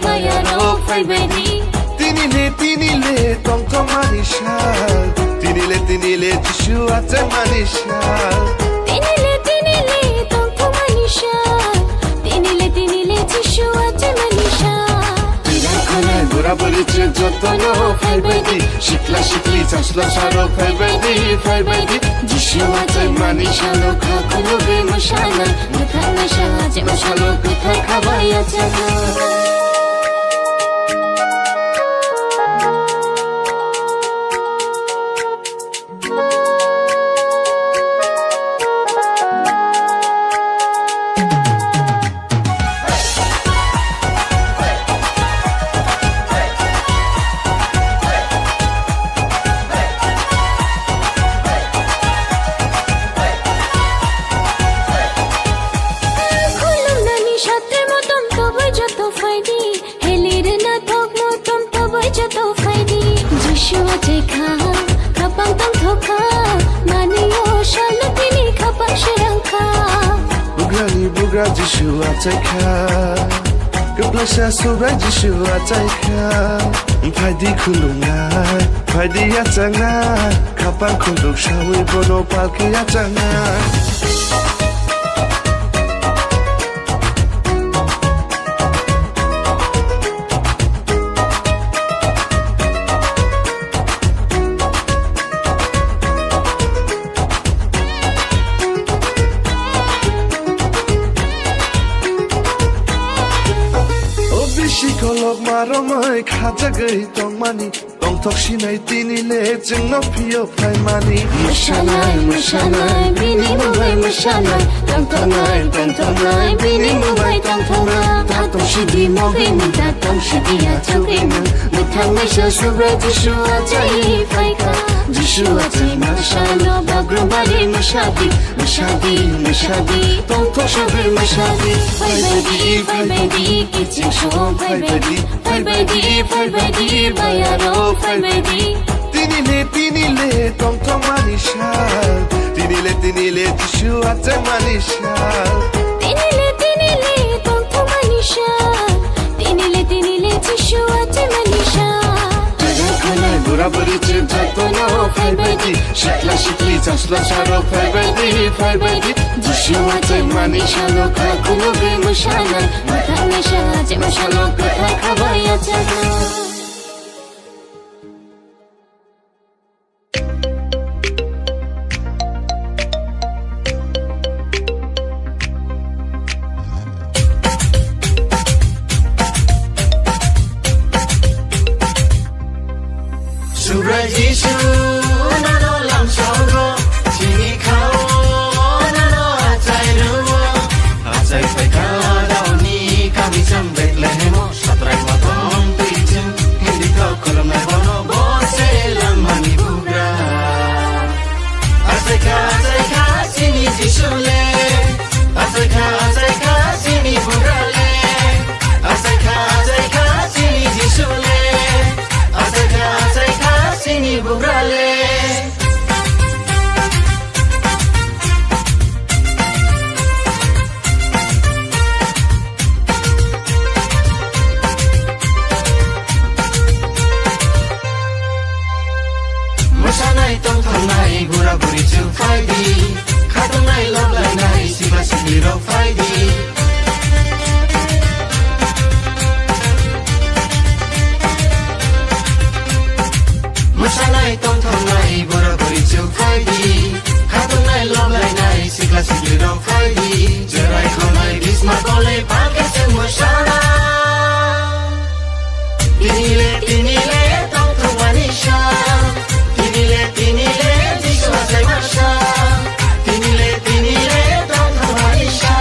bayaro, fai baby. Tinile, tong tong manishal. Tinile, tishu ate manishal. Tinile, tong tong manishal. Tinile, tishu ate manishal. Tira kone बुराबुरीचे जतन फाइबायदि सिख्ला सिख्लि जास्ला सारो फाइबायदि जिसुआ जाय मानि सालो खाखौनो बे मोसानाय मोखांनाय साहाजे मोसालो गोथार खाबाया जागोन Bugra Jishua Taika Gablasha Sobra Jishua Taika Paidi Kulungai Paidi Yatanga Kapan Kunduk Shawi Bono Palki Yatanga Shikolog maromai khajagai tongmani tongthok sinai tinile jingno phiyo phaimani Mushalai bini mubai mushalai tongthongai bini mubai tongthongai tatong shidi mogai ni tatong shidi ya chogai na muthangai sha subra Jishua jai faika Jishua jai mashalo bagrobari mushadi tongthok shabai mushadi faibadi kiching shom faibadi bayaro faibadi Tinile tongthong manishal Tinile Jishua jai manishal Tinile tongthong manishal Tinile Jishua jai manishal बुराबुरीचे जतन फाइबायदि सिख्ला सिख्लि जास्ला सारो फाइबायदि जिसुआ जाय मानि सालो खाखौनो बे मोसानाय मोखांनाय साहाजे मोसालो गोथार खाबाया जागोन Subra Jishu nano lam songo chini khao nano achai ruo achai paika dauni kami cham Bethlehem satrai matom tuijin hindi ka kolam na bono bose lam mani bugra achai ka chini Jishu le achai ka chini bugra le achai ka chini Jishu le achai ka Sini bugrale Musanai tong thangnai gura buri chu faidi khatungnai loblai nai siba sikli ro faidi Musanai tong thangnai gura buri chu faidi khatungnai loblai nai sikla sikli ro faidi jerai khonai bisma kole palke se musana Tinile tong thong manisha Tinile Jishua jai masha Tinile tong thong manisha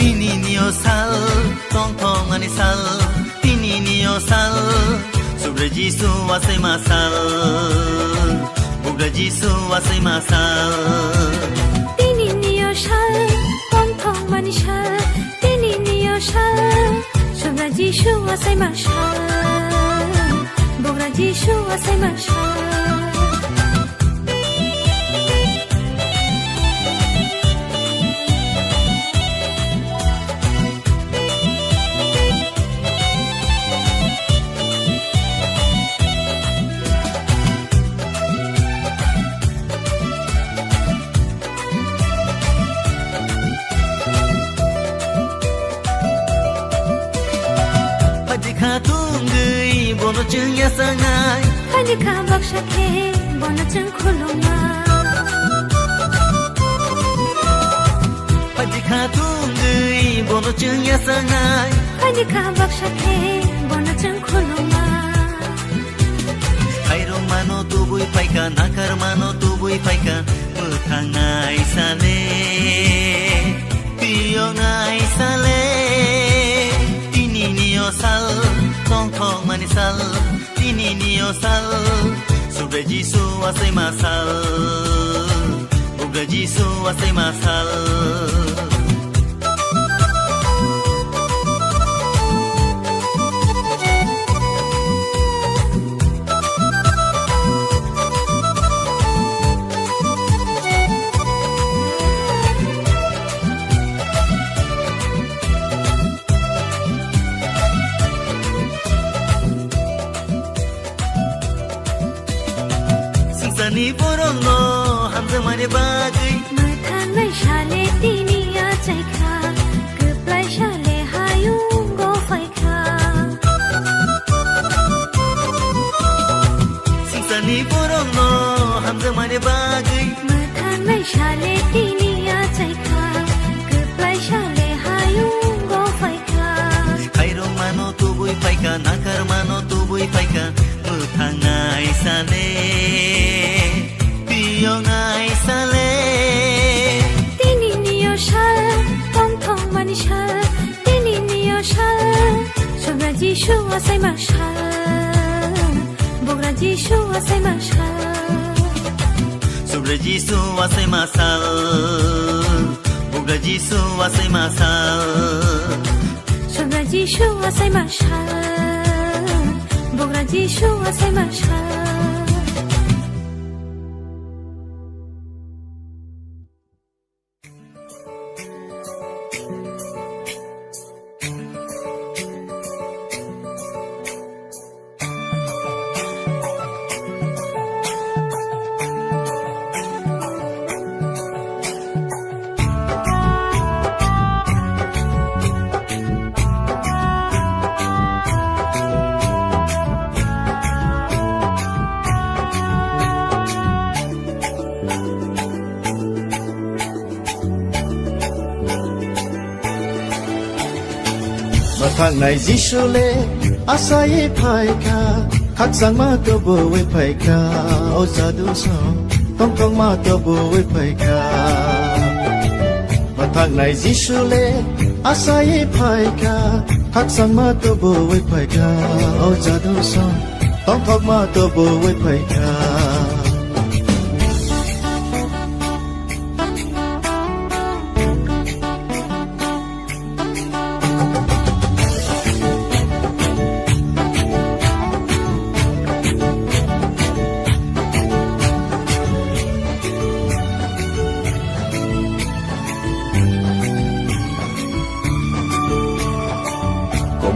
Tininio sal tong thong ani sal Tininio sal Sobre Jisu asai masal Bugra Jisu asai masal Tini niyo shal Tong tong mani shal Tini niyo shal Sobra Jishu asay mashal Bogra Jishu asay mashal Tungui bono chung ya sangai Hani ka baksha ke Bona chung khulunga Pajikha tungui bono chung ya sangai Hani ka baksha ke Bona chung khulunga Kairong mano tubui paika nakar mano tubui paika Mutangai sale Piyongai sale Tininio sal Tong tong mani sal Tininio sal Sobre Jisu asai masal Bugra Jisu asai masal Sani borong no hamza mane bagai Mathan mai shale tini ya chai kha Kuplai shale hayung go fai kha Sani borong no hamza mane bagai Mathan mai shale tini ya chai kha Kuplai shale hayung go fai kha Kairong mano tubui paika nakar mano tubui paika Mutangai sale Piyongai sale Tini niyo shal Tong tong mani shal Tini niyo shal Sobra Jishu asay mashal Bogra Jishu asay mashal Sobre Jisu asai masal Bugra Jisu asai masal Sobra Jishu asay mashal Bogra Jishu asay mashal Mathang nai Jishule asai phaika khak sang ma to bo we phaika o sadu so tong tong ma to bo we phaika Mathang nai Jishule asai phaika khak sang ma to bo we phaika o sadu so tong tong ma to bo we phaika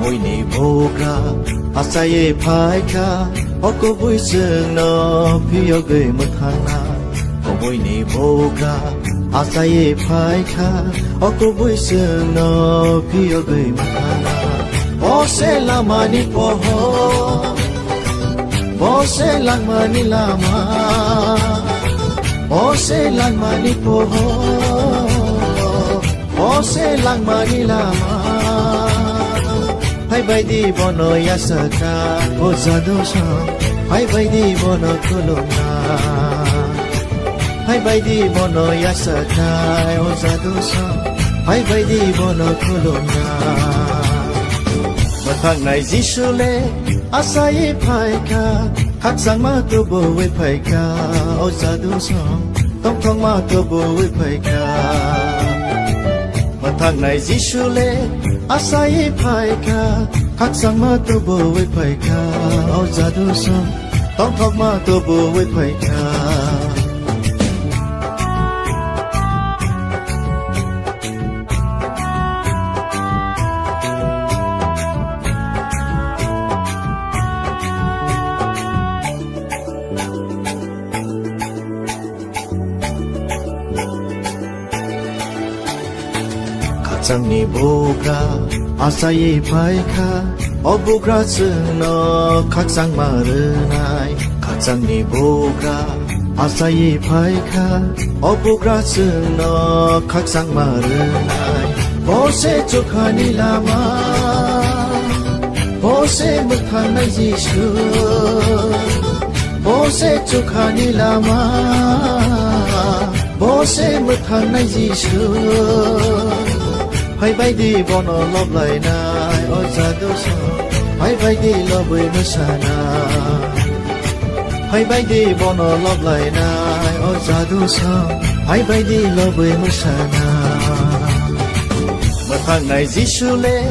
Môi ni boga asaye phaika oko bui sung no phiyo gei mathana môi ni boga asaye phaika oko bui sung no phiyo gei mathana Bose lamani poho Bose lamani lama Bose lamani poho Bose lamani lama Hai bai di bono yasaka o zadosha Hai bai di bono kolona Hai bai di bono yasaka o zadosha phải vậy đi bỏ nó khô lộn na mà thằng này dĩ sư lê asai phải ca khắc sang ma tu bồ với phải ca ô gia du song tông thong ma tu bồ với phải ca mà thằng này dĩ sư lê asai phải ca khắc sang ma tu bồ với phải ca ô gia du song tông thong ma tu bồ với phải ca chẳng ni bogra asai phai kha o bogra sung no khak sang ma re nai khak chẳng ni bogra asai phai kha o bogra sung no khak sang ma re nai bo se chokha ni lama bo se mukha nai jisu bo se chokha ni lama bo se mukha nai jisu hay bay đi bỏ nó lóp lại nai ôi gia du song hay bay đi lo bơi mới sana hay bay đi bỏ nó lóp lại nai ôi gia du song hay bay đi lo bơi mới sana mà thằng này dĩ sư lê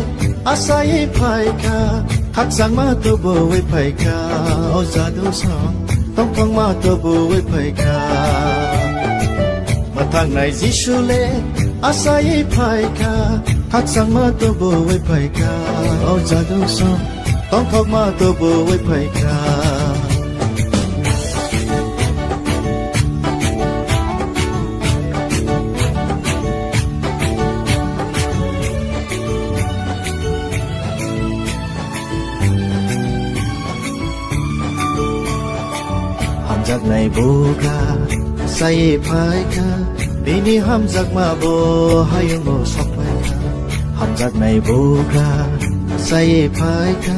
asai phải ca khắc sang ma tu bồ với phải ca ôi gia du song tông thong ma tu bồ với phải ca mà thằng này dĩ sư lê asai phải ca khắc sang ma tu bồ với phải ca ô gia du song tông thong ma tu bồ với phải ca ham giặc này bồ ca asai phải ca bini ham giặc ma bo hay ngô sọc phải ca ham giặc này bồ ca asai phải ca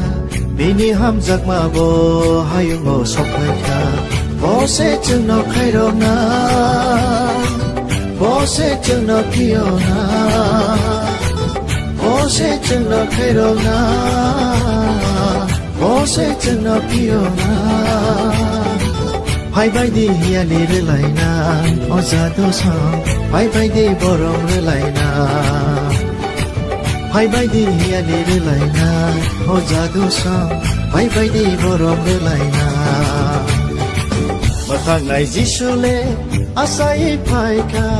bini ham giặc ma bo hay ngô sọc phải ca bo se chừng nào khai đâu na bo se chừng nào kêu na bo se chừng nào khai đâu na bo se chừng nào kêu na hay bay đi hia li re lại na ô gia du song hay bay đi bỏ rong re lại na hay bay đi hia li re lại na ô gia du song hay bay đi bỏ rong re lại na mà thằng này dĩ sư lê asai phải ca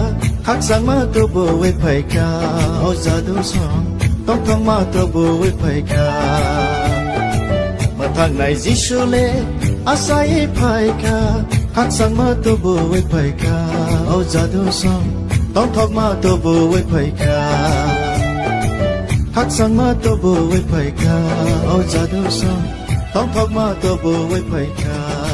khắc sang ma tu bồ với phải ca ô gia du song tông thong ma tu bồ với phải ca mà thằng này dĩ sư lê asai phải ca khắc sang ma tu bồ với phải ca ô gia du song tông thong ma tu bồ với phải ca khắc sang ma tu bồ với phải ca ô gia du song tông thong ma tu bồ với phải ca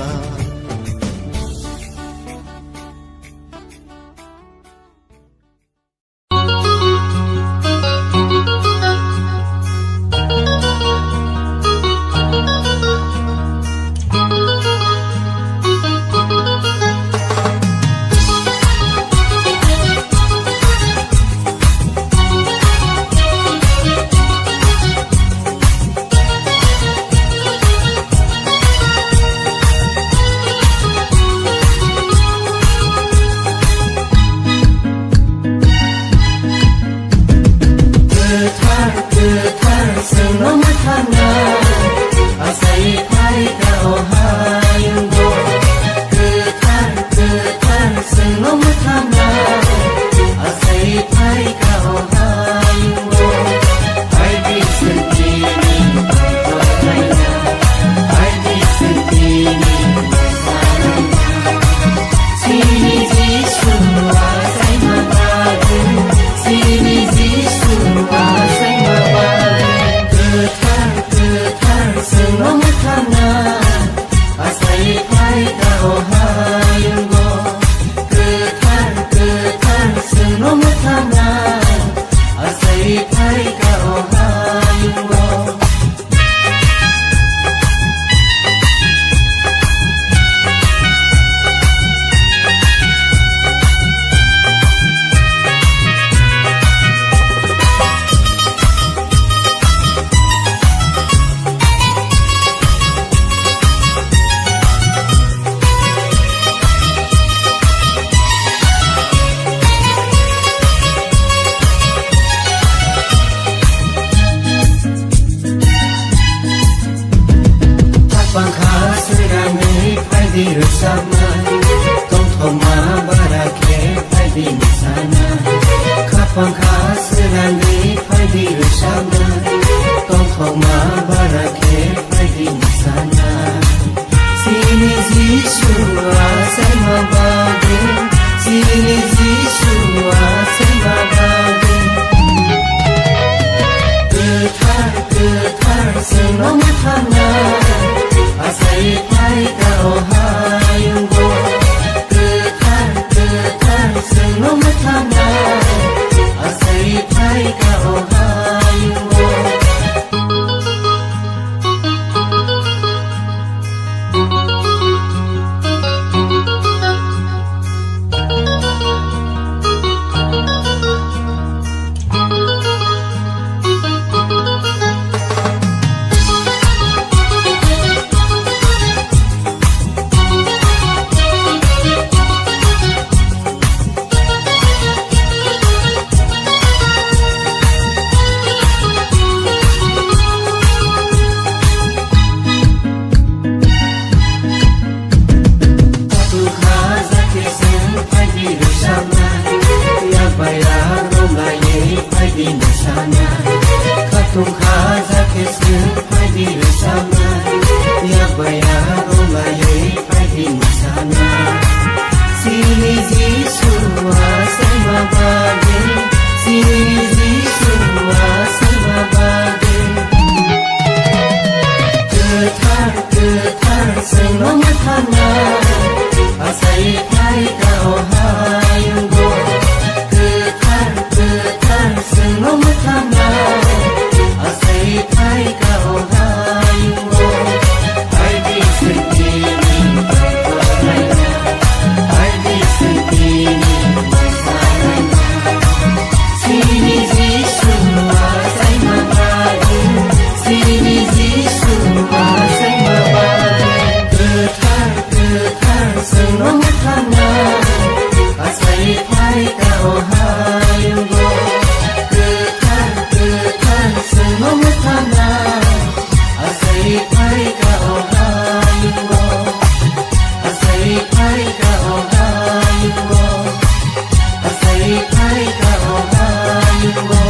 Phong khá sẽ là lý phải đi rồi sao mà Con không mà bà ra khế phải đi mà xa na Sini Yeshua sẽ mà bà đi Sini Yeshua sẽ mà bà đi Từ thar sẽ nó mất thang na Asai thay cao hai ngo Từ thar sẽ nó mất thang na Asai thay cao hai ngo Tung khá ra kết xứ phải đi rồi sao na Nhạc bài á rôm là giấy phải đi mà sao na Sini Yeshua sẽ mà bà đi Sini Yeshua sẽ mà bà đi Từ thar sẽ nó mất thang na Asai thay cao hai ngo Từ thar sẽ nó mất thang na Asai thay cao hai ngo Ai đi sự tình có hai nhà Ai đi sự tình mà xa hai nhà Sini Yeshua sẽ mà bà đi Sini Yeshua sẽ mà bà đi Từ thar sẽ nó mất thang na Asai thay cao hai ngo sẽ nó mất thang na Asai thay cao hai ngo Asai thay cao hai ngo Asai thay cao hai ngo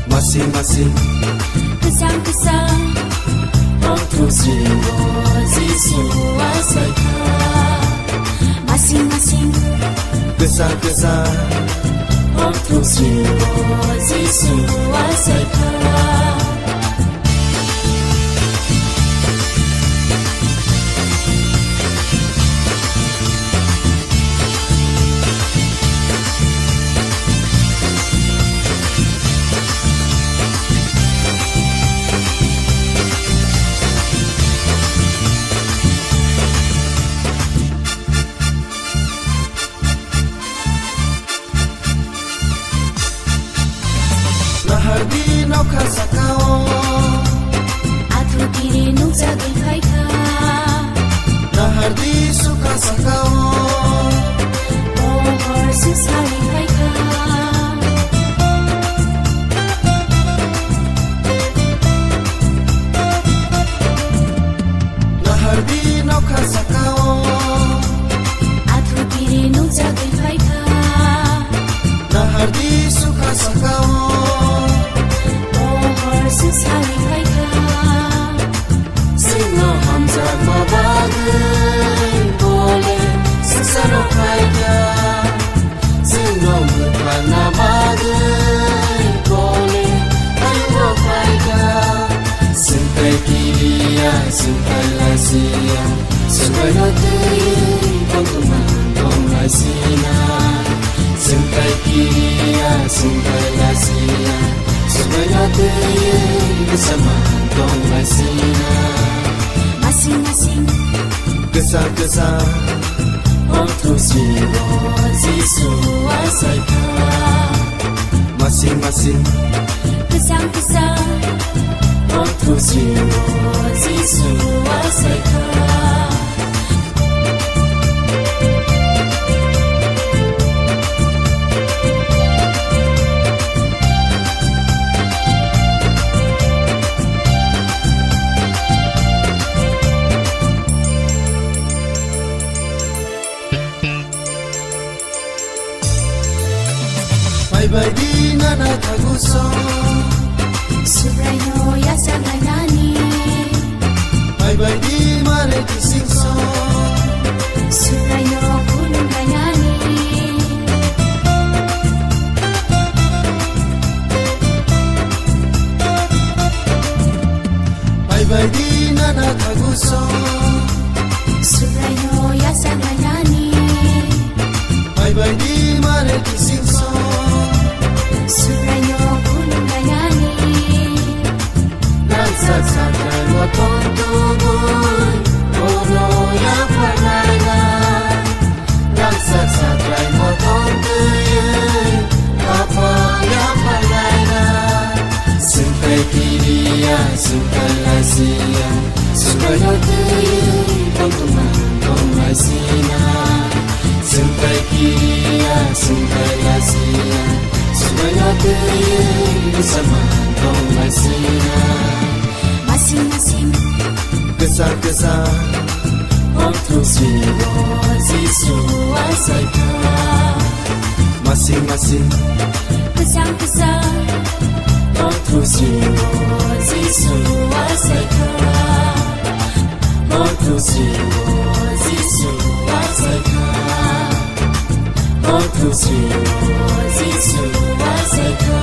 Masing-masing Kesang-kesang Waktu jiwa Yesus asai Masing-masing Kesang-kesang Waktu jiwa Yesus asai Lahardi nau khasakao Atu kiri nuk jagai khaika Lahardi suka sakao Pohor susari khaika Lahardi nau khasakao Atu kiri nuk jagai khaika Lahardi suka sakao Pohor susari khaika Sino hamza mabagai Bole sesano khaika Sino mutana bagai Bole ayuno khaika Sintai kiriya, sintai lasia Sintai hati, pangkuman, kong lasina Sintai kiriya, sintai lasia Sintai hati, bersama kong lasina Masing-masing Kesang-kesang Waktu jiwa Yesus asai Masing-masing Kesang kesang Waktu siwa Yesu asaika Bye di nana taguso Subrayo yasa nani Bye di mare kisingso Subrayo kulung nani Bye di nana taguso Subrayo yasa nani Bye di mare kisingso Subrayo kulung nani Nagsat sa kalwa tontugun Ono ya parnaga Nagsat sa kalwa tontugun Apa ya parnaga Sungkai kiriya, sungkai lasiya Sungkai lotuyu, tontuman, tongai sina Sungkai kiriya, sungkai lasiya Sungkai lotuyu, bersama tongai sina Masing-masing Kesah-kesah Waktu siwa Yesu asaika Masing-masing Kesang-kesang Waktu siwa Yesu asaika Waktu siwa Yesu asaika Waktu siwa Yesu asaika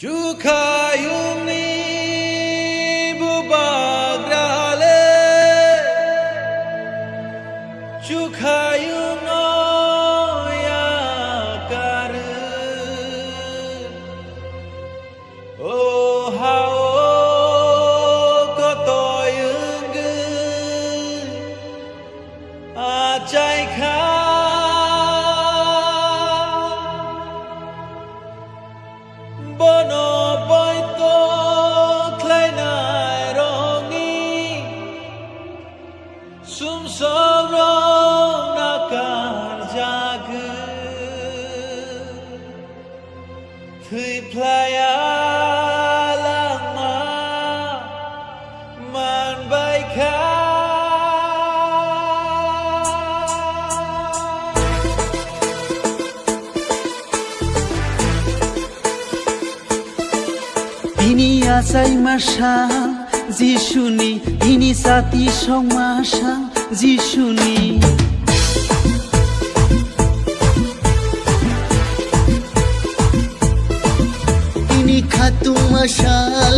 Cukayuni bubagrale Cukayuno yakar Oh hao kotoyung Ajai kha Bono boito kleinai rongi Sumsorong nakar jagu Thui playa lama man baika Ini asai masal Jishuni Ini sati song masal Jishuni Ini khatung masal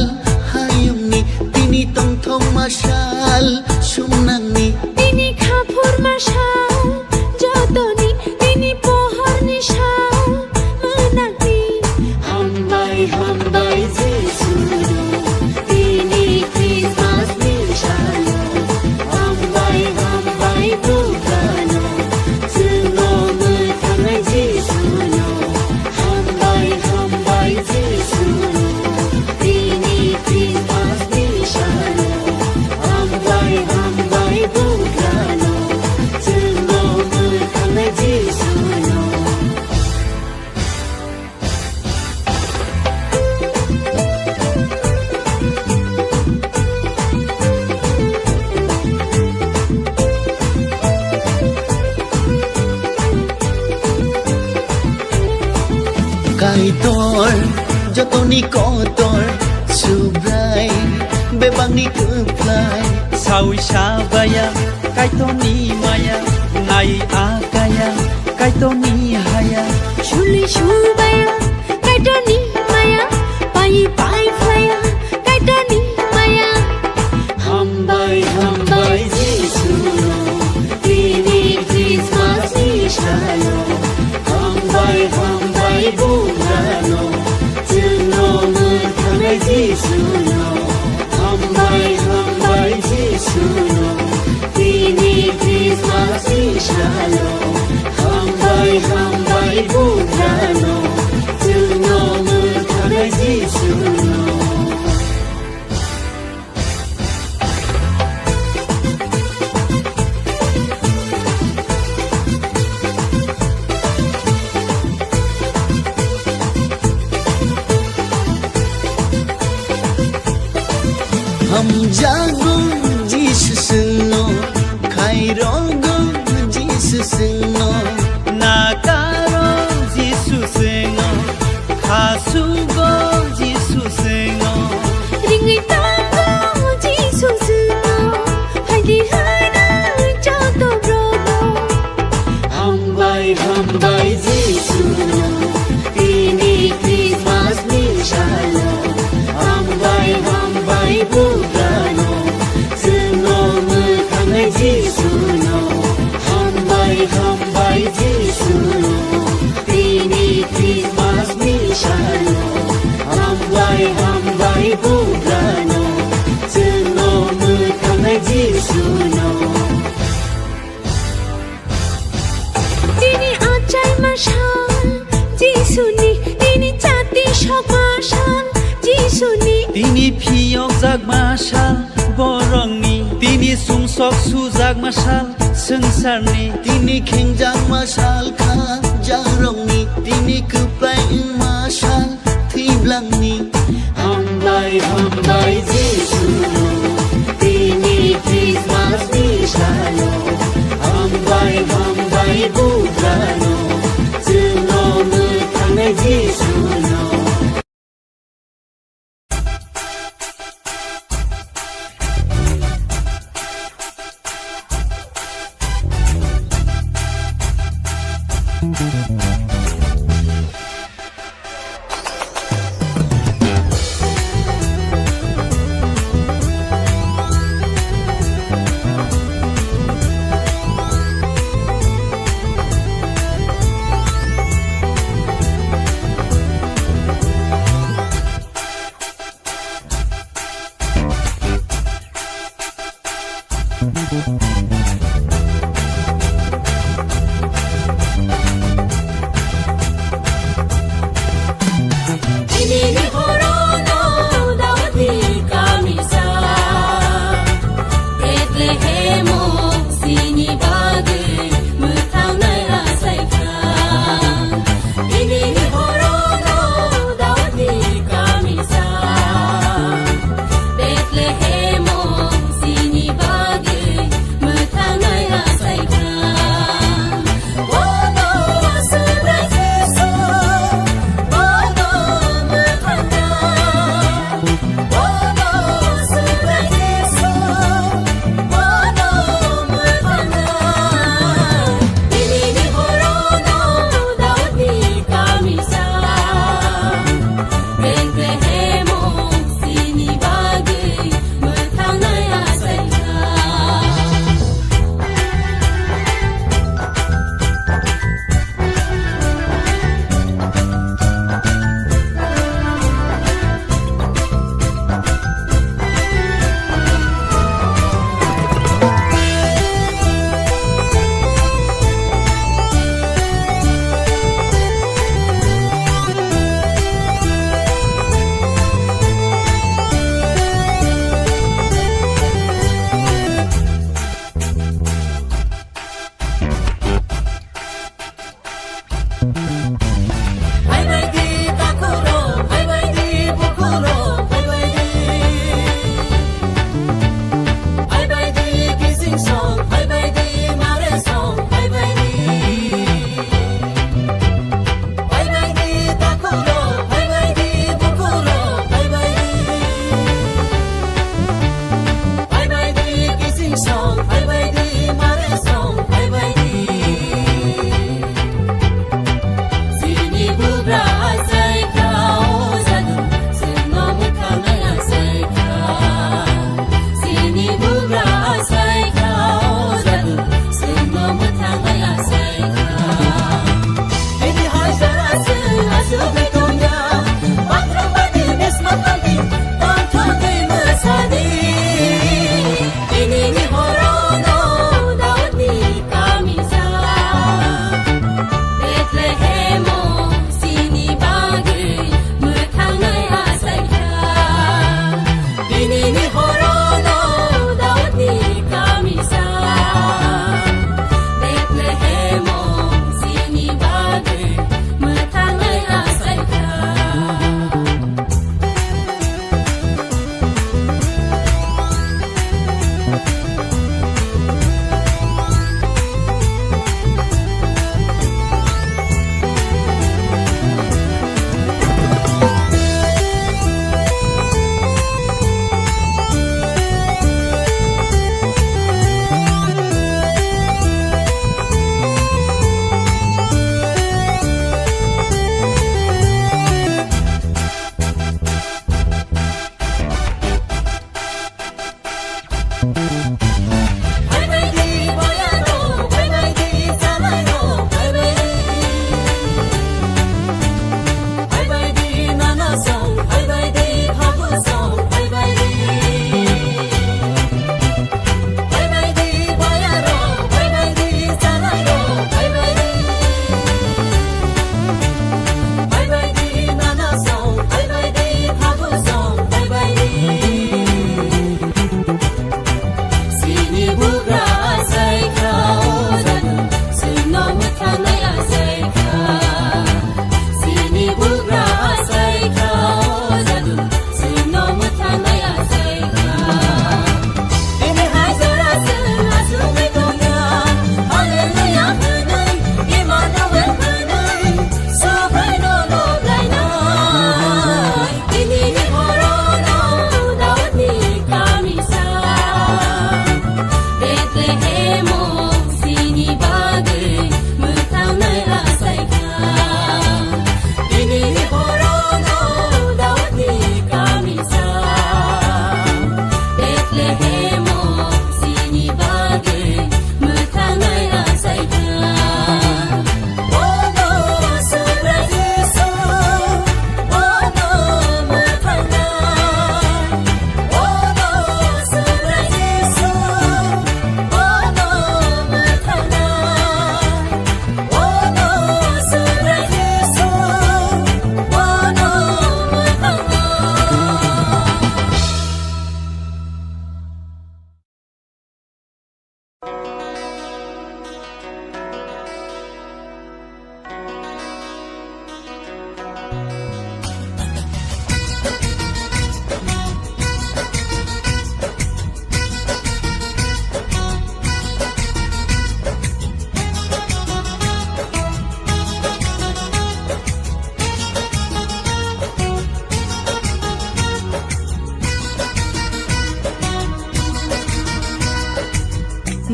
hayung ni Tini tong thong masal sumnang ni Tini khapur masal jotoni Tini pohor nishal menagni Hambai hambai Jisuru Tini Christmas nishalo Hambai hambai Bukano Sungo mutangai Jisuru Hambai hambai Jisuru Tini Christmas nishalo Hambai hambai Bukano Sungo mutangai Jisuru Kaitor jotoni kotor subrai bebang ni keplai Sawi sabaya Kaitoni maya Nai akaya Kaitoni haya Shuli shubaya Kaitoni maya Pai pai flaya Kaitoni maya Hambai hambai Jisuru Tini Christmas nishalo Hambai hambai Bukano Sungo mutangai Jisuru Hambai hambai Jisuru Tini Christmas nishalo Hambai hambai Bukano Sungo mutangai Jisuru Ham jago Jesus no Kairogo Jesus no Nakaro Jisu sengo Khasugo Jisu sengo Ringai tango Jisu suno Haidi hana Joto brogo Hambai hambai Jisuru Tini Christmas nishalo Hambai hambai Bukano Sungo mutangai Jisuru Hambai hambai Jisuru Tini Christmas nishalo Hambai hambai Bukano Sungo mutangai Jisuru Tini ajai masal Jisuni Tini chati shok masal Jisuni Tini piyok jag masal Borongni Tini sungsok sujag masal Sengsarni Tini khengjang masal kha jarong ni Tini keplai masal thiblang ni Hambai hambai Jisuru Tini Christmas nishalo Hambai hambai Bukano Sungo mutangai Jisuru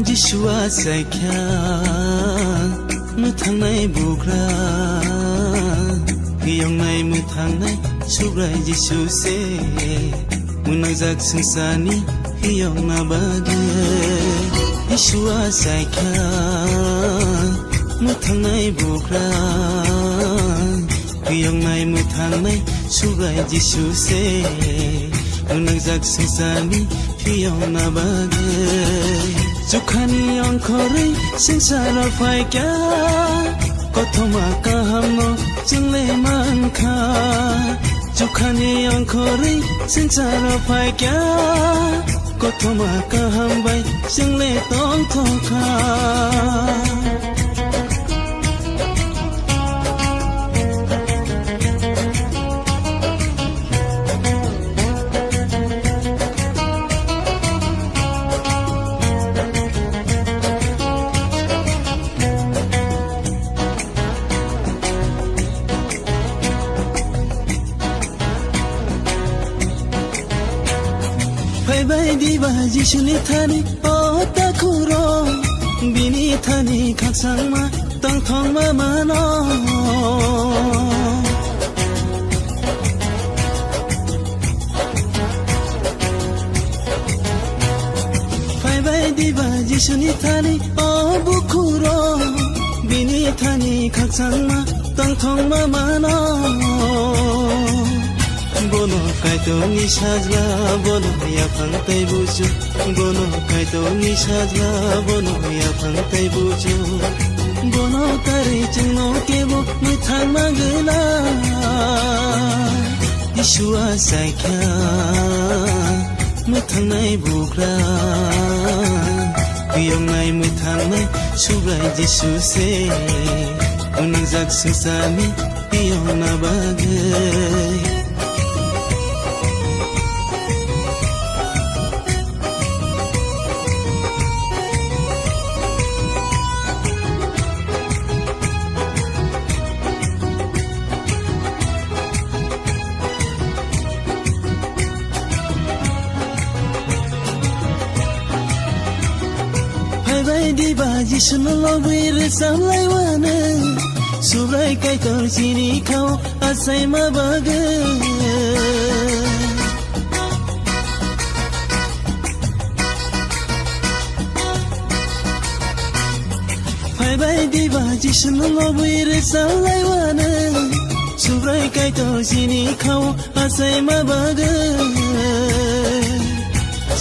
जिसुआ सायख्या मोथांनाय बुग्रा हियंनाय मोथांनाय सुब्राय जिसुसे मुनाजाक संसारनि हियंना बागे जिसुआ सायख्या मोथांनाय बुग्रा हियंनाय मोथांनाय सुब्राय जिसुसे मुनाजाक संसारनि हियंना बागे जुखानि अंखरै संसाराव फायग्या कथमा काहामनो जोंले मानखा जुखानि अंखरै संसाराव फायग्या कथमा काहामबाय जोंले तंथखा फैबायदिबा जिसुनि थानि अताखुर बिनि थानि खाकसांमा तंथंमा मान फैबायदिबा जिसुनि थानि अबुखुर बिनि थानि खाकसांमा तंथंमा मान Bono kaito ni sajla bono ya phangtai buju bono kaito ni sajla bono ya phangtai buju bono tari chingno kebo muthang magla Yeshua saikha muthang nai bukra Piyong nai muthang nai subrai Yesu se unang jak sesami piyong na bagai Diba jisno lobir samlai wana subrai kai tor sini khau asai ma baga Phai bai diba jisno lobir samlai wana subrai kai tor sini khau asai ma baga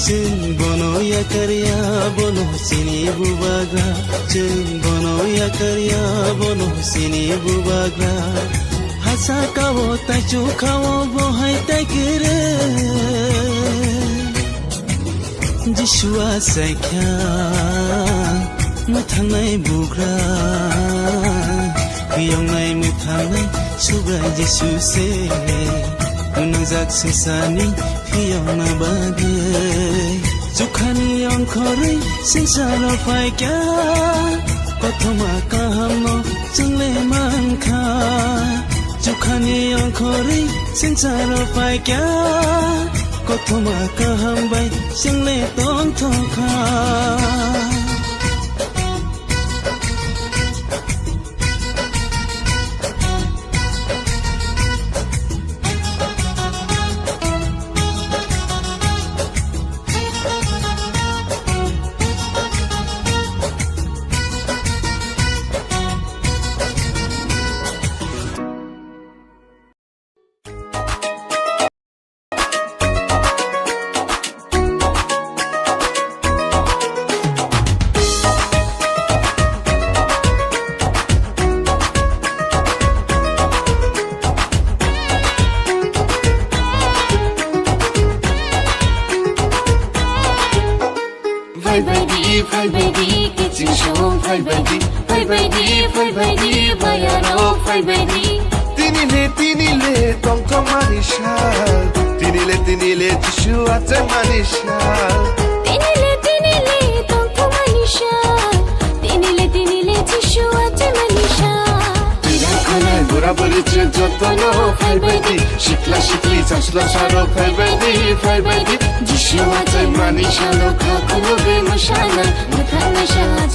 Jeng bono ya karya bono sini bubagra Jeng bono ya karya bono sini bubagra Hasa kawo tachu kawo bohai taikere Jishua saikya muthangnai bugra Piyongnai muthangnai subrai Jisu se Unangzak sesani Piyona bagai Jukhani angkhori singsara faikya Kothoma kahamno jungle mankha Jukhani angkhori singsara faikya Kothoma kahambai jungle tongthokha Phai baby, kitchen show, phai baby, bayaro, phai baby. Tinile, tong tong manishal. Tinile, Jishu ate manishal. Tinile, tong tong manishal. Tinile, Jishu ate manishal. Tirakane, buraburi jotono, phai baby. Shikla, chasla sharo, phai baby. Jishu ate manishal, kakuno be mashana, mutana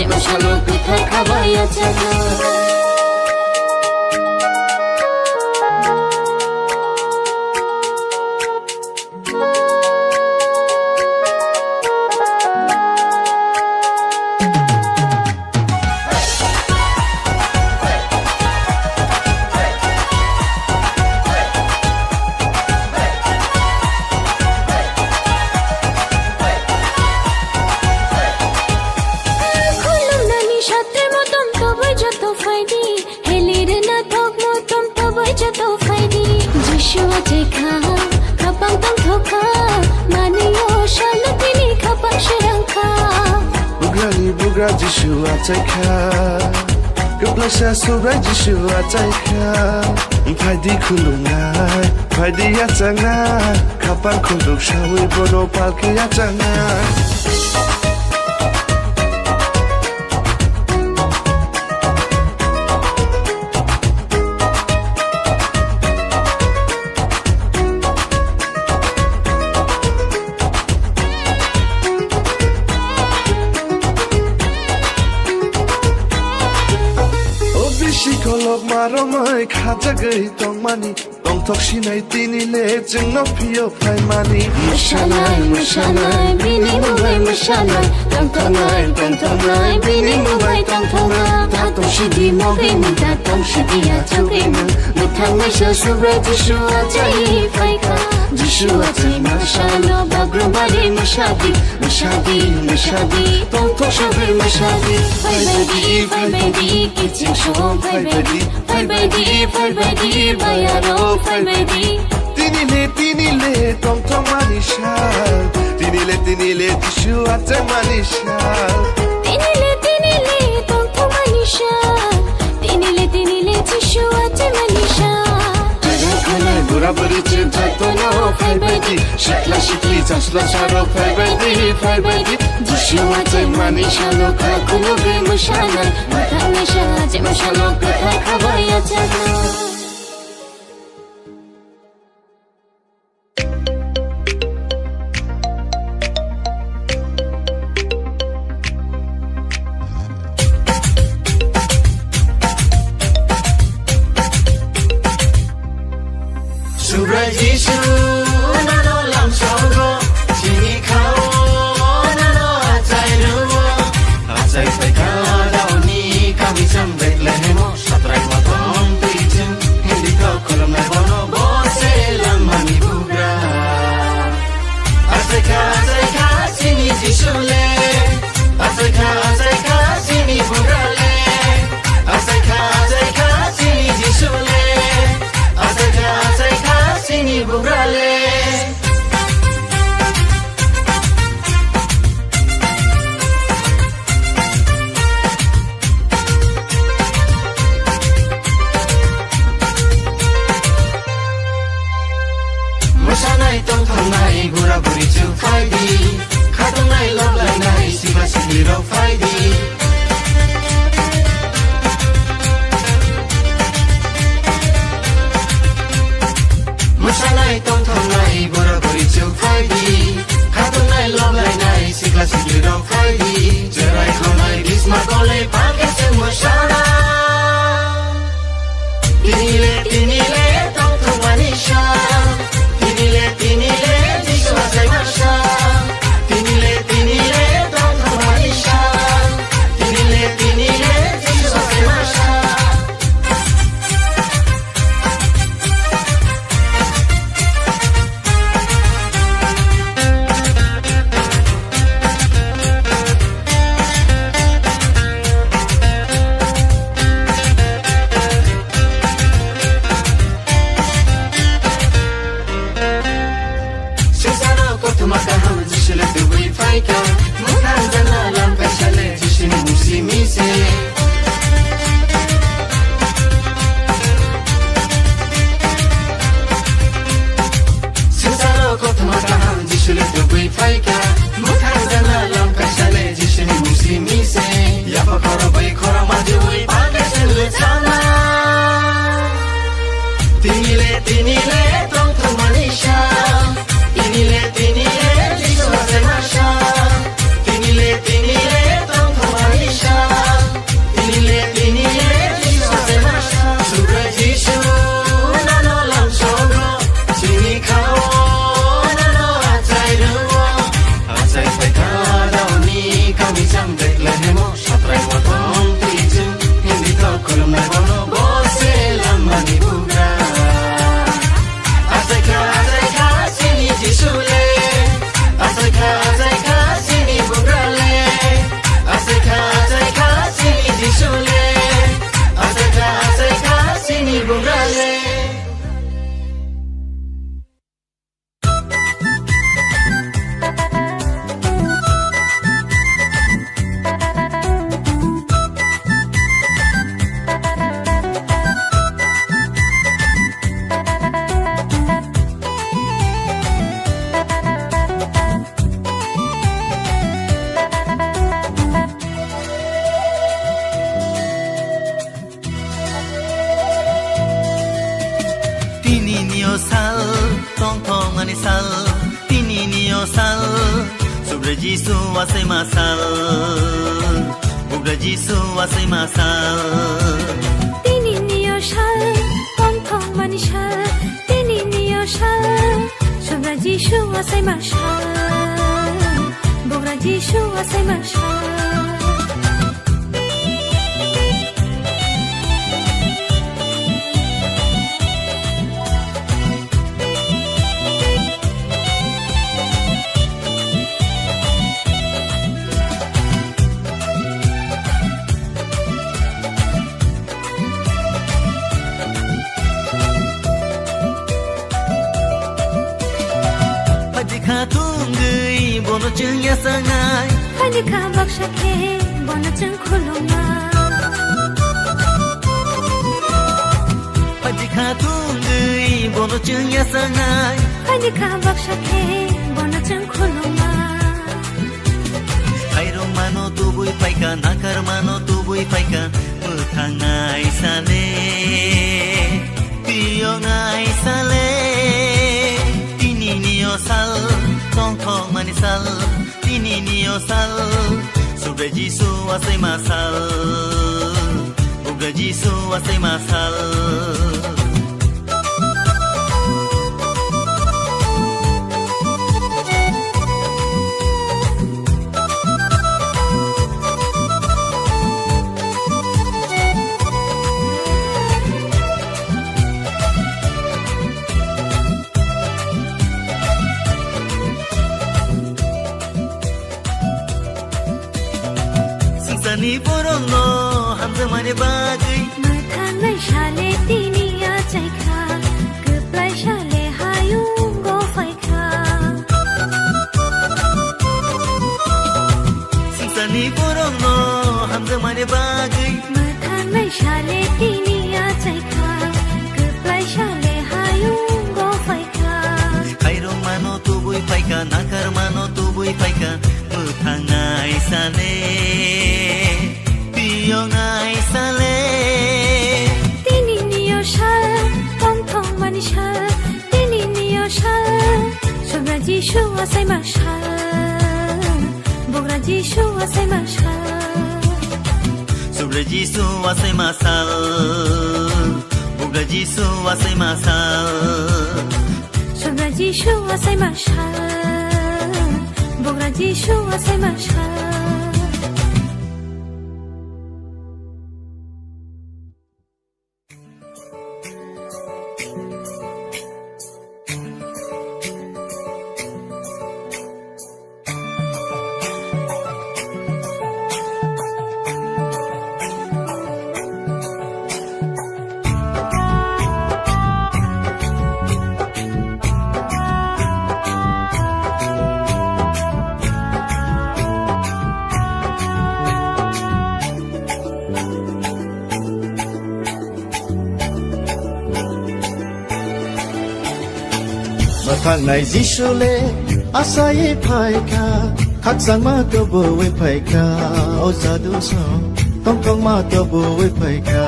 যে মশালো কোথায় খাবাইয়া জানা Bugra Jishu Ataika Geblasa Sobra Jishu Ataika Paidi Kulungai Paidi Yatangai Kapan Kuluk Shawi Bono Palki Yatangai Shikolog maromai khajagai tongmani tongthok sinai tinile jingno phio phaimani Mashalai bini mubai mashalai tongthongai bini mubai tongthongai tatong shidi mogai ni tatong shidi achogai na muthang mai sha subra jishu achai faika jishu achai mashalo bagrumari mashadi tongthok shabai mashadi Fai baby kitchen show Fai baby bayaro Fai baby Tinile tongthong manishal Tinile jishu achai manishal Tinile tongthong manishal Tinile jishu achai manishal Khalai burabari cinta tono Fai baby Shikla shikli jasla charo Fai baby jishu achai manishalo Kakulo ge mashalai Mathang nisha je mashalo Kothai khabaiya jana Subra Jishu nano lam sogo chini khao nano achai ruo achai paika dauni kami sam betle hemo satrai matom pichim hindi ko kolam na bono bose lamani bugra achai kha chini Jishu le achai kha chini bugra le achai kha chini Jishu le achai kha chini bugra le Musanai tongthongnai buraburi chu faidi khatongnai loblainai siba sikli ro faidi Musanai tongthongnai buraburi chu faidi khatongnai loblainai siba sikli ro faidi jerai khonai bisma kole pake chu musana Tinile tongthong manisha Tinile jishu achai masha Tinile tongthong manisha Tinile jishu achai masha sal tong thong mani sal tini niyo sal sobre jisu asai masal bugra jisu asai masal তিনি নিয় শাল কম থং মানি শাল তিনি নিয় শাল সোমরা যিশু আসাই মাশাল বগরা যিশু আসাই মাশাল bono chừng ya sangai Hani ka baksha ke bona chang khuloma Paji kha thung gui bono chừng ya sangai Hani ka baksha ke bona chang khuloma Ai ro mano tu bui paika nakar mano tu bui paika mu thangai sale piyo ngai sale tini niyo sal tong thong mani sal tini niyo sal sobre jisu asai masal buga jisu asai masal Ni borong no hamza mane bagai mathan nai shale tini ya chai kha kuplai shale hayung go phai kha Ni borong no hamza mane bagai mathan nai shale tini ya chai kha kuplai shale hayung go phai kha Khairo mano tu bui paika nakar mano tu bui paika mu thangai sale piyo ngai sale tini niyo shal tong thong mani shal tini niyo shal sobra jishu asai mashal bogra jishu asai mashal sobre jisu asai masal buga jisu asai masal sobra jishu asai mashal bogra jishu asai mashal Thang này Giêsu lê asai phai kha khắc sang ma to bo we phai kha o sa du so tong tong ma to bo we phai kha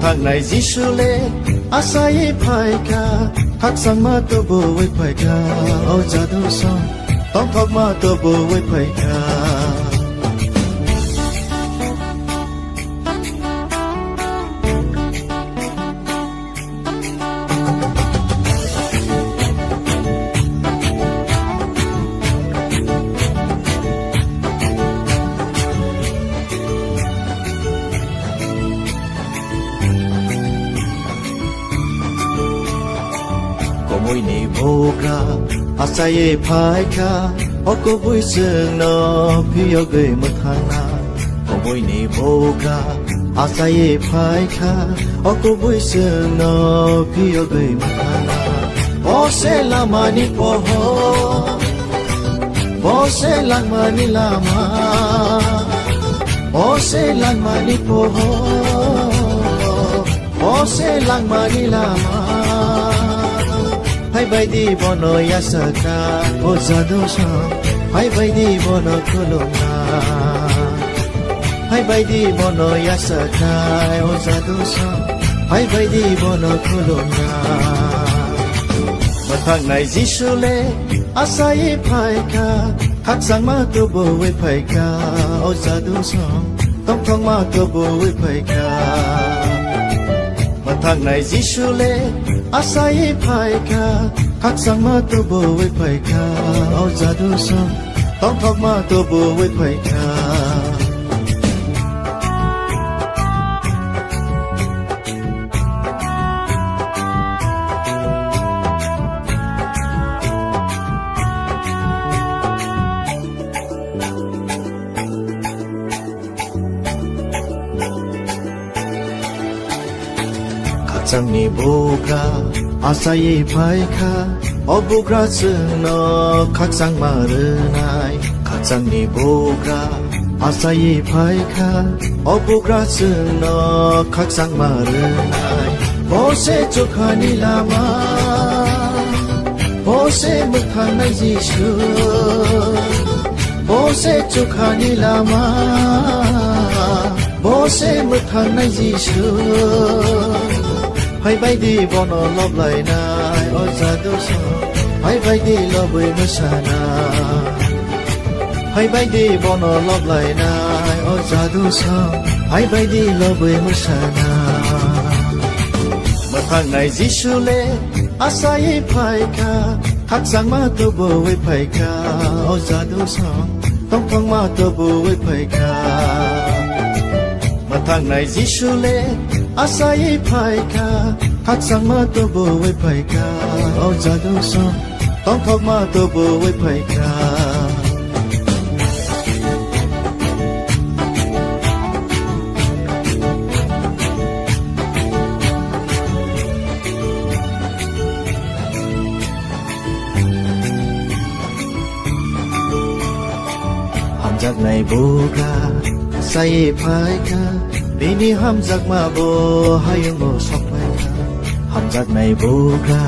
thang này Giêsu lê asai phai kha khắc sang ma to bo we phai kha o sa du so tong tong ma to bo we phai kha môi ni boga asai phai kha oko bui sương no phiyo gửi một thang na có môi ni boga asai phai kha oko bui sương no phiyo gửi một thang na bose lama ni poho bose lama ni lama bose lama ni poho bose lama ni lama Hai bai di bono ya saka o zadosa Hai bai di bono kolona Hai bai di bono ya saka o zadosa बायदि बन खुलुमना मोथांनाय जिसुले आसायै फायखा खाकसां मा तुबुयै फायखा अजादु सं तंथं मा तुबुयै फायखा मोथांनाय जिसुले आसायै फायखा खाकसां मा तुबुयै फायखा अजादु सं तंथं मा तुबुयै फायखा जोंनि बुग्रा आसायै फायखा अबुग्रा जोंनो खाकसां मारोनाय जोंनि बुग्रा आसायै फायखा अबुग्रा जोंनो खाकसां मारोनाय बसे जखानि लामा बसे मोखांनाय जिसु बसे जखानि लामा बसे मोखांनाय जिसु बायदि बन लबलायनाय अजादु सं बायदि लबै मोसानाय बायदि बन लबलायनाय अजादु सं बायदि लबै मोसानाय मोखांनाय जिसुले आसायै फायखा खाकसां मा तुबुयै फायखा अजादु सं तंथं मा तुबुयै फायखा मोथांनाय जिसुले आसायै फायखा खाकसां मा तुबुयै फायखा अजादु सं तंथं मा तुबुयै फायखा हामजागनाय बुग्रा आसायै फायखा बिनि हामजागमाबो हायुङो सफायखा हामजागनाय बुग्रा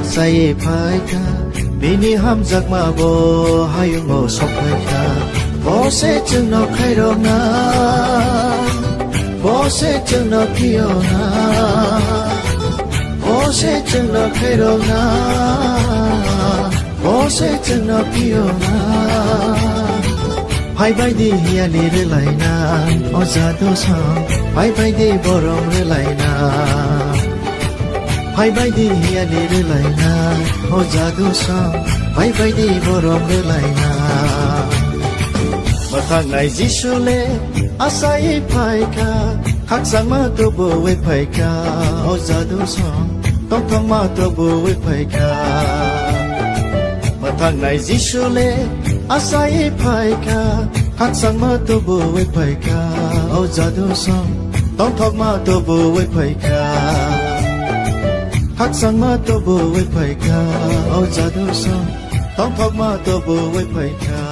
आसायै फायखा बिनि हामजागमाबो हायुङो सफायखा बसे जोंनाव खायरना बसे जोंनाव फियना बसे जोंनाव खायरना बसे जोंनाव फियना बायदि हियानि रोलायनाय अजादु सं बायदि बरम रोलायनाय बायदि हियानि रोलायनाय अजादु सं बायदि बरम रोलायनाय मोथांनाय जिसुले आसायै फायखा खाकसां मा तुबुयै फायखा अजादु सं तंथं मा तुबुयै फायखा मोथांनाय जिसुले आसायै फायखा खाकसां मा तुबुयै फायखा अजादु सं तंथं मा तुबुयै फायखा खाकसां मा तुबुयै फायखा अजादु सं तंथं मा तुबुयै फायखा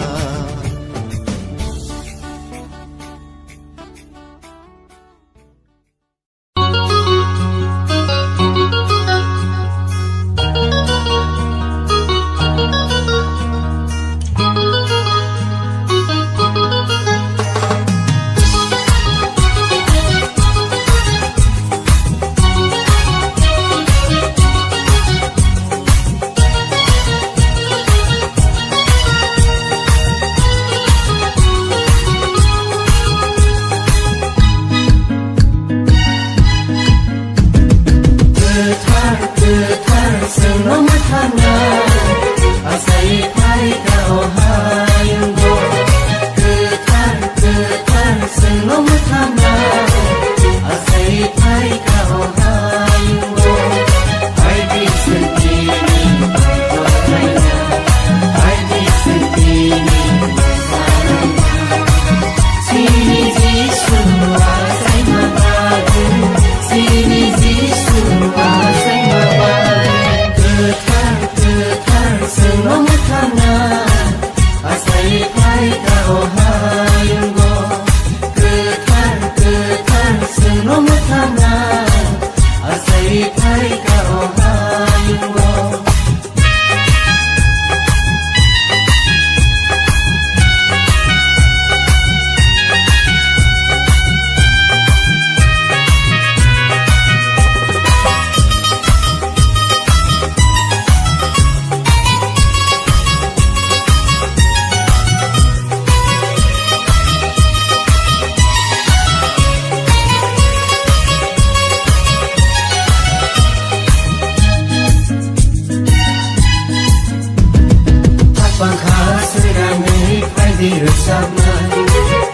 di resama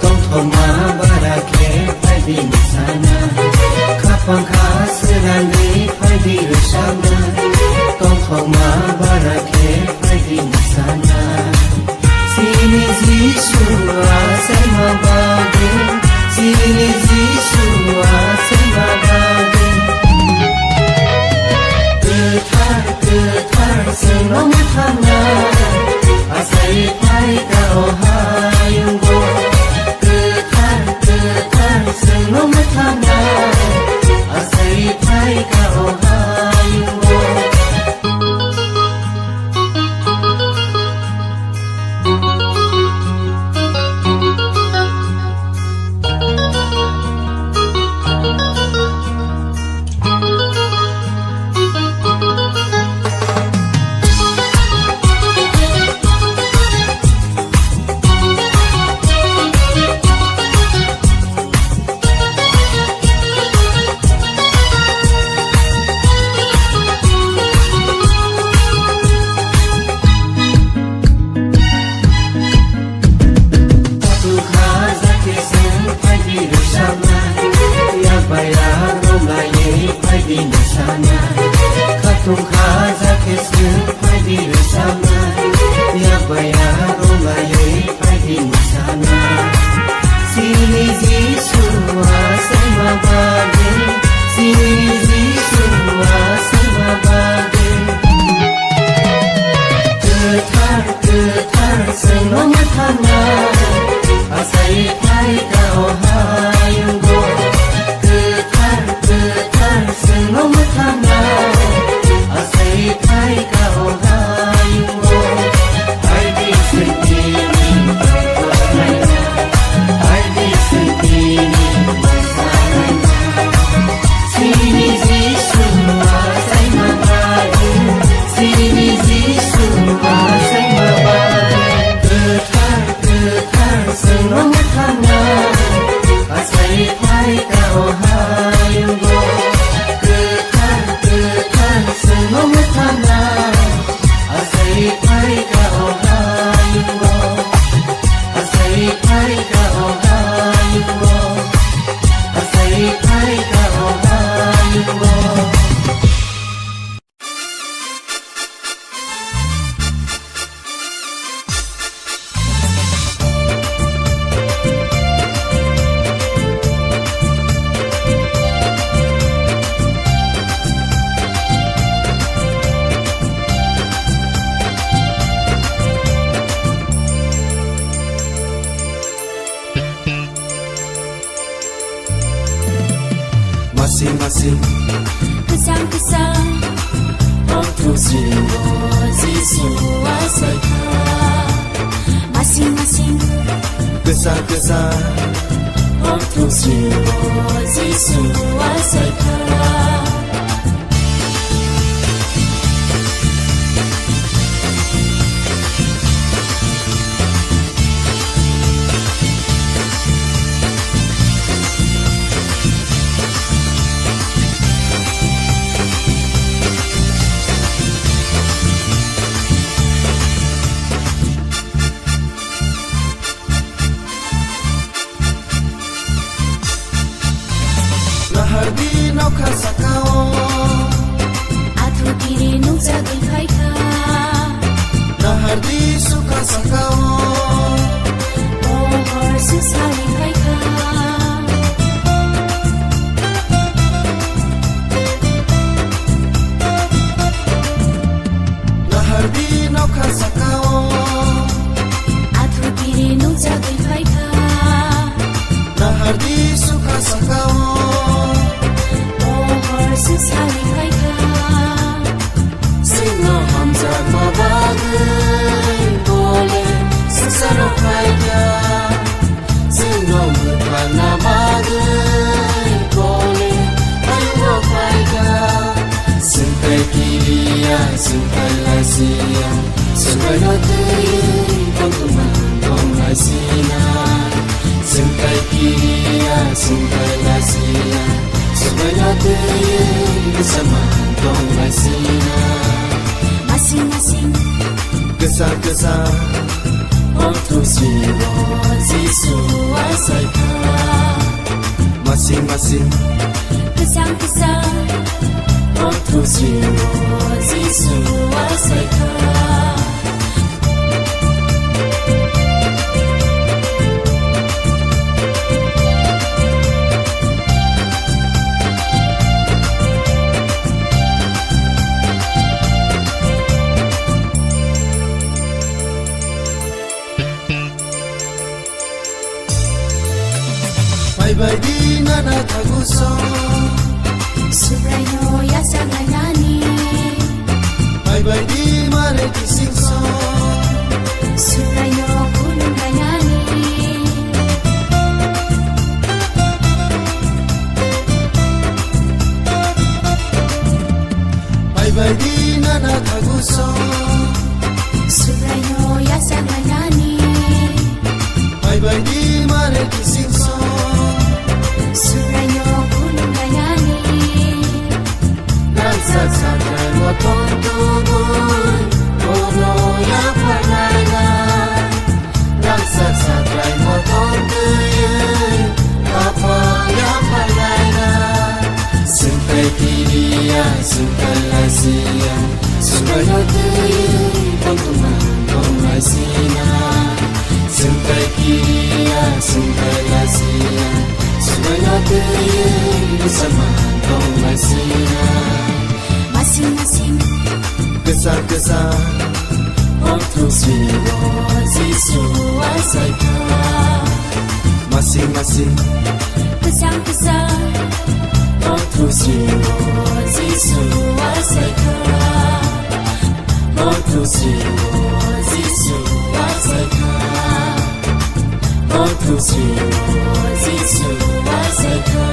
tong thoma barake phai di nisana khapang khasrani phai di resama tong thoma barake phai di nisana sini jisua sai ma bage sini jisua sai ma bage Ketar senong thana asai pai kau hayunggo Ketar senong thana asai pai kau hayunggo Masing-masing Kesang-kesang Waktu siwa Zisu asaika Masing-masing Kesah-kesah Waktu siwa Zisu asaika Hardi nau khasakao Atu kiri nung jagai khaika Hardi suka sakao Ohor susari khaika Hardi nau khasakao Atu kiri nung jagai khaika Hardi suka sakao Susari khaika Sino hamza mabagai Bole sesaro khaika Sino mukana bagai Bole ayo khaika Sengkai kiriya Sengkai lasia Sengkai lotuyi Pangkuman Dong lasina Sengkai kiriya Sengkai lasia Sebanyak bersama dong lasina Masing-masing Kesah-kesah Otosiro Jisu asaika Masing-masing Kesang-kesang Otosiro Jisu asaika Baidi nana taguso Subrayo yasanganani Baidi mare kisingso Subrayo kulungayani Baidi nana taguso Subrayo yasanganani Baidi mare kisingso Subrayo kulungayani Nagsasakay mo tong tugon Puno ya panala Nagsasakay mo tong tuyon Kapag ya panala Sintay kiriya, sintay lasiya Sumayo tuyon Pagkuman kong asina Sintay kiriya, sintay lasiya Sumayo tuyon Bersama kong asina Masing-masing Kesang-kesang Otosiro Jisu asaika Masing-masing Kesang-kesang Otosiro Jisu asaika Otosiro Jisu asaika Otosiro Jisu asaika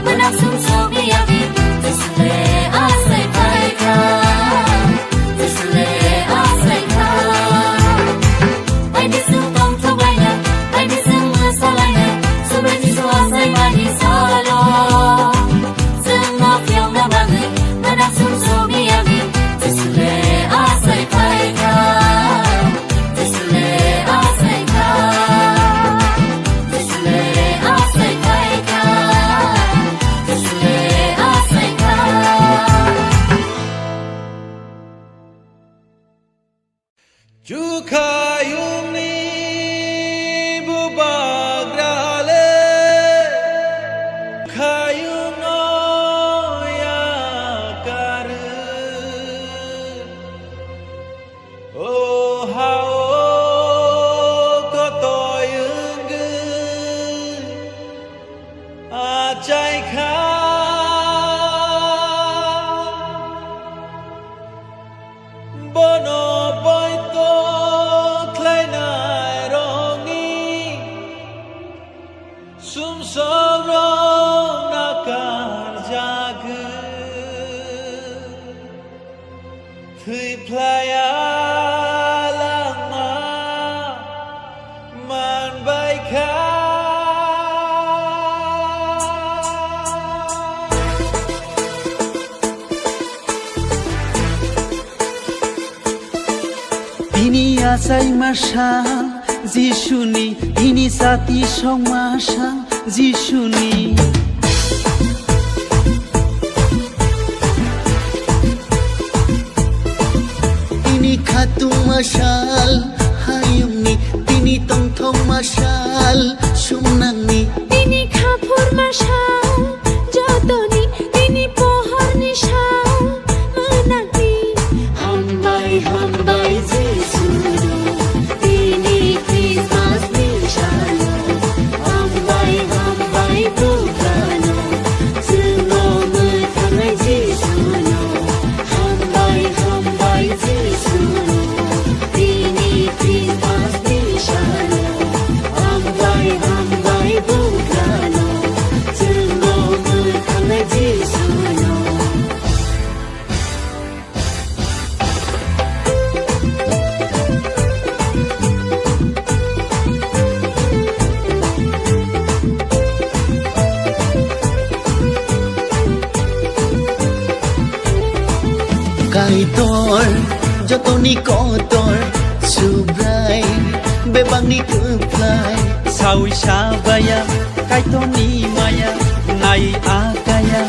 Manak sumsogi yabi Tisle asay paika Tisle asay ka Baidi sum tong tobayna Baidi sum masalayna Sobre jisu asay mani salo Sum no fyong na bangi Manak sumsogi yabi Tisle asay paika Tisle asay ka Tisle asay paika Tisle asay ka Chukayumi bubagrale Kayuno yakaru Oh hao kotoyungu Achai ka Bono boito kleinai rongi Sumsoro nakar jagu Thui playa lama man baika Tini asai mashal Jishuni Tini sati song mashal Jishuni Tini khatung mashal hayumni Tini tong thong mashal shumnangni Tini khapur mashal Jotoni Tini pohor nishal Managni Hambai hambai Jisuno Tini Christmas nishano Hambai hambai Bukano Suno mutangai Jisuno Hambai hambai Jisuno Tini Christmas nishano Hambai hambai Bukano Suno mutangai Jisuno Kaitor jotoni kotor subrai bebangni kuplai Sawi sabaya Kaitoni maya Nai akaya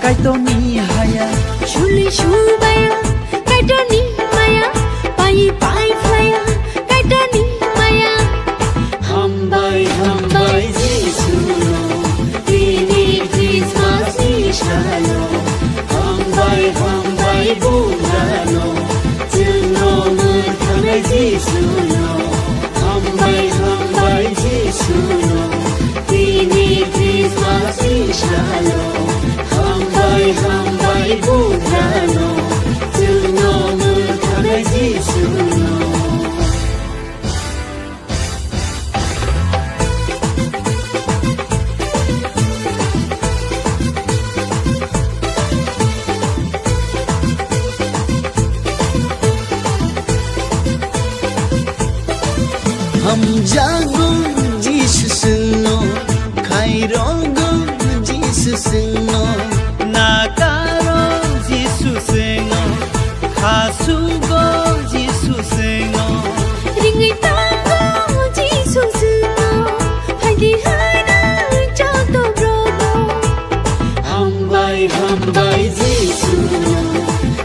Kaitoni haya Shuli shubaya Kaitoni maya Pai pai flaya Kaitoni maya Hambai hambai Jisuno Tini Christmas nishano Hambai hambai Bukano Suno mutangai Jisuno Hambai hambai Jisuno Tini Christmas nishano Hambai hambai Bukano Suno mutangai Jisuno Ham jago Jesus no Kairogo Jesus no Nakaro Jisu sengo Hasugo Jisu sengo Ringi tango Jisu suno Haidi haina Joto brodo Hambai hambai Jisuno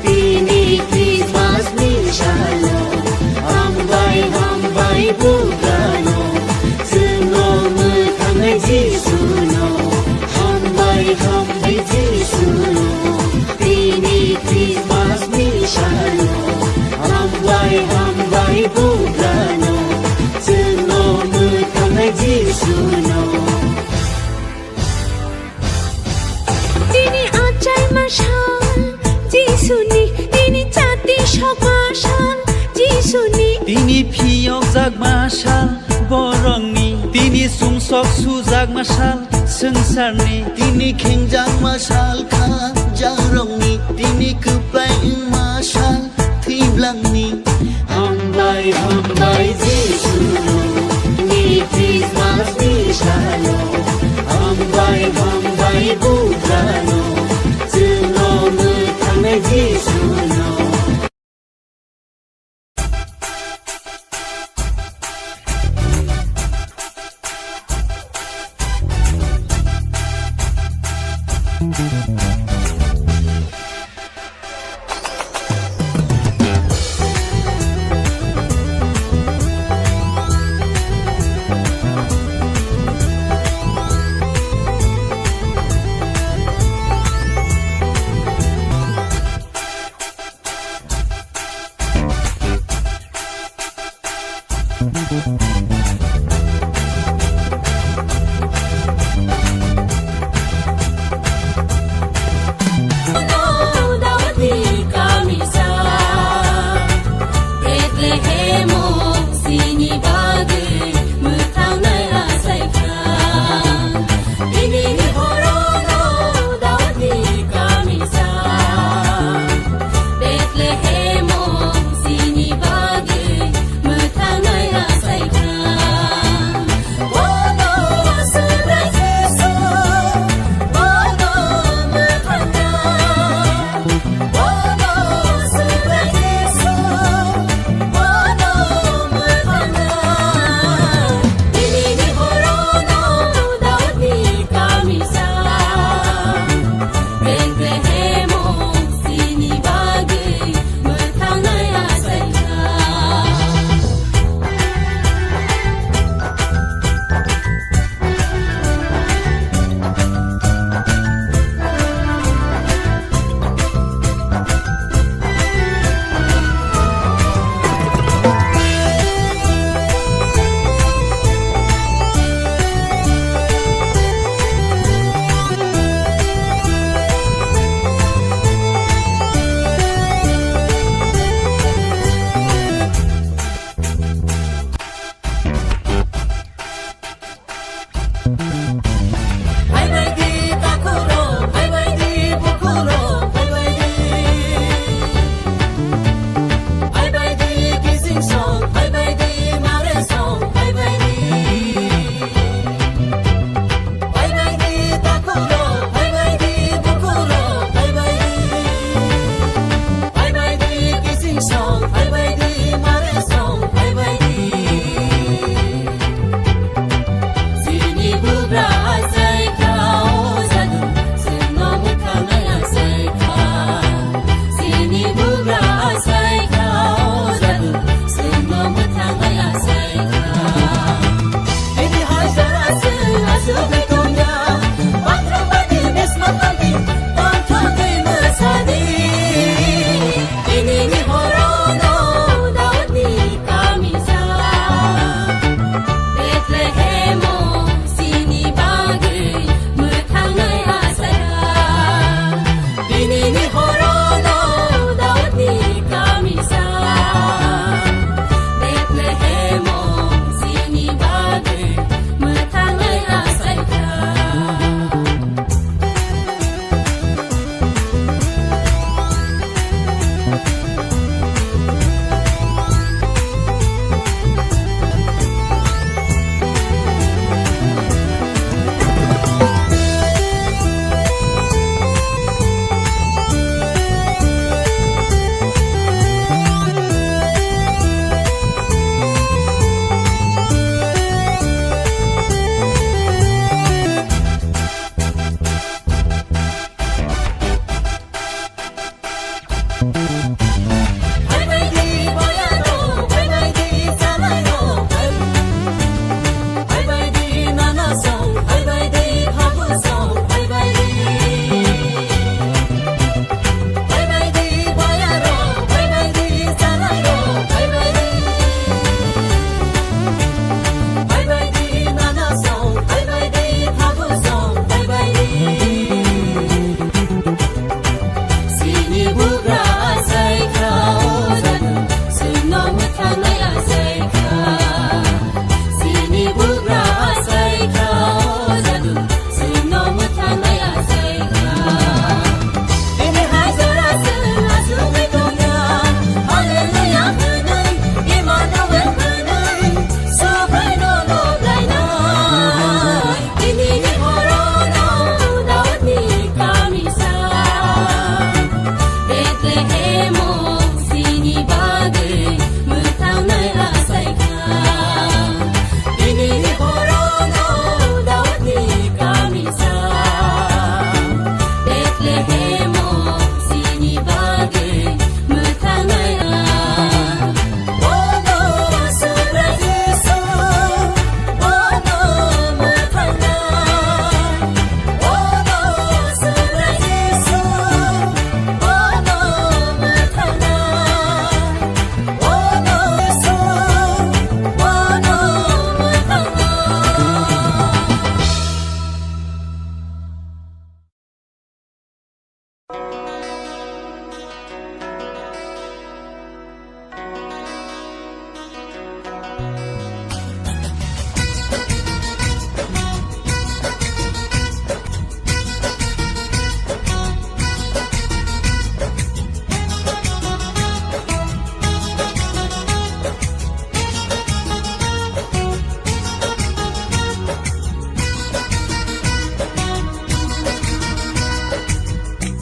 Tini Christmas nishano Hambai hambai Bukano Suno mutangai Jisuno Hambai hambai Jisuno Tini Christmas nishano Hambai hambai Bukano Suno mutangai Jisuno Tini achai mashal Jisuni Tini chati shok mashal Jisuni Tini piyok jag mashal Borongni Tini sungsok sujag mashal संसारनि Tini khengjang masal kha jarongni Tini kuplai masal thiblangni Hambai Jisu ni Christmas ni shalo Hambai Buddhano Zuno mu tame Jisu no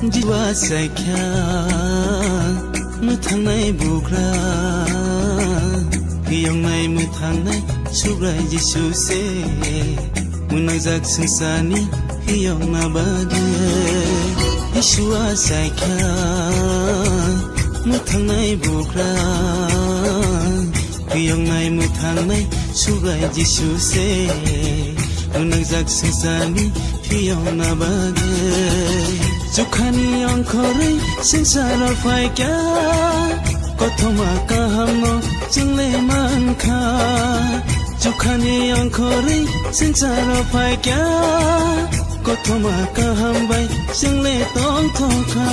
जिवा सायख्या मोथांनाय बुग्रा हियंनाय मोथांनाय सुब्राय जिसुसे मुनाजाक संसानि हियंना बागे जिसुआ सायख्या मोथांनाय बुग्रा हियंनाय मोथांनाय सुब्राय जिसुसे मुनाजाक संसानि हियंना बागे जुखानि अंखरै संसाराव फायख्या कथमा काहामनो जोंले मानखा जुखानि अंखरै संसाराव फायख्या कथमा काहामबाय जोंले तंथखा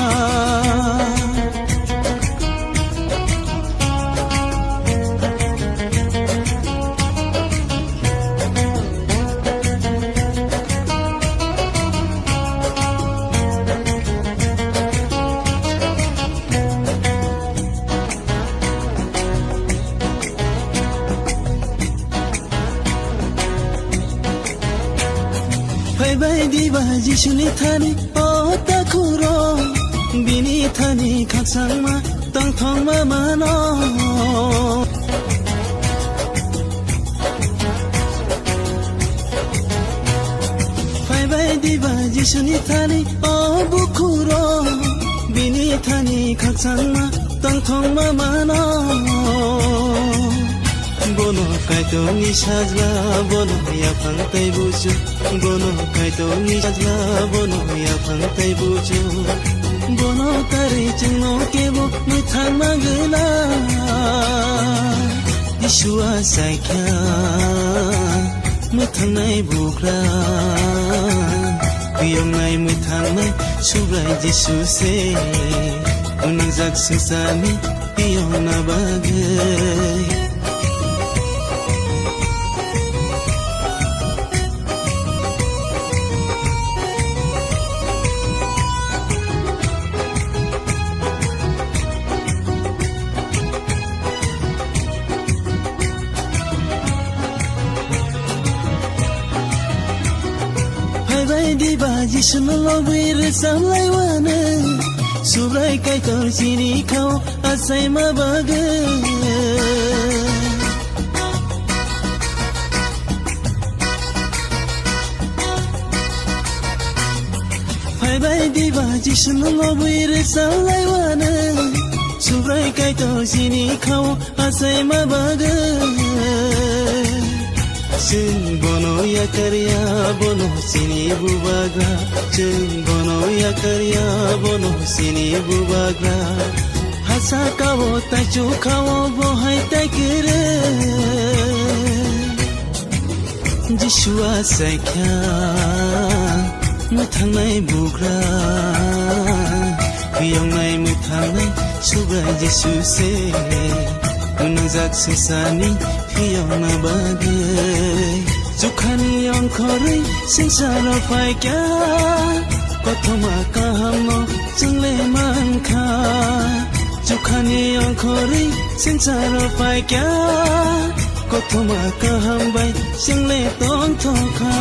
फैबायदिबा जिसुनि थानि अताखुरो बिनि थानि खाकसांमा तंथंमा मानो फैबायदिबा जिसुनि थानि अबुखुरो बिनि थानि खाकसांमा तंथंमा मानो bono kaito ni sajla bono ya phangtai buju bono kaito ni sajla bono ya phangtai buju bono tari chingno kebo muthang magla Yeshua saikya muthang nai bugra Piyong nai muthang nai subrai Yesu se unang jak sesani piyong na bagai Diba jisno lobir samlai wana subrai kai tor sini kau asai ma baga Hai bai diba jisno lobir samlai wana subrai kai tor sini kau asai ma baga Jeng bono ya karya bono sini bubagra Jeng bono ya karya bono sini bubagra Hasa kawo tachu kawo bohai takire Jishua saikya muthang nai bugra Piyong nai muthang nai subrai Yesu se Unang jak sesani piyong na bagai Jukhani angkhori sinsara faikya Kothoma kahamno jungle mankha Jukhani angkhori sinsara faikya Kothoma kahambai jungle tongthokha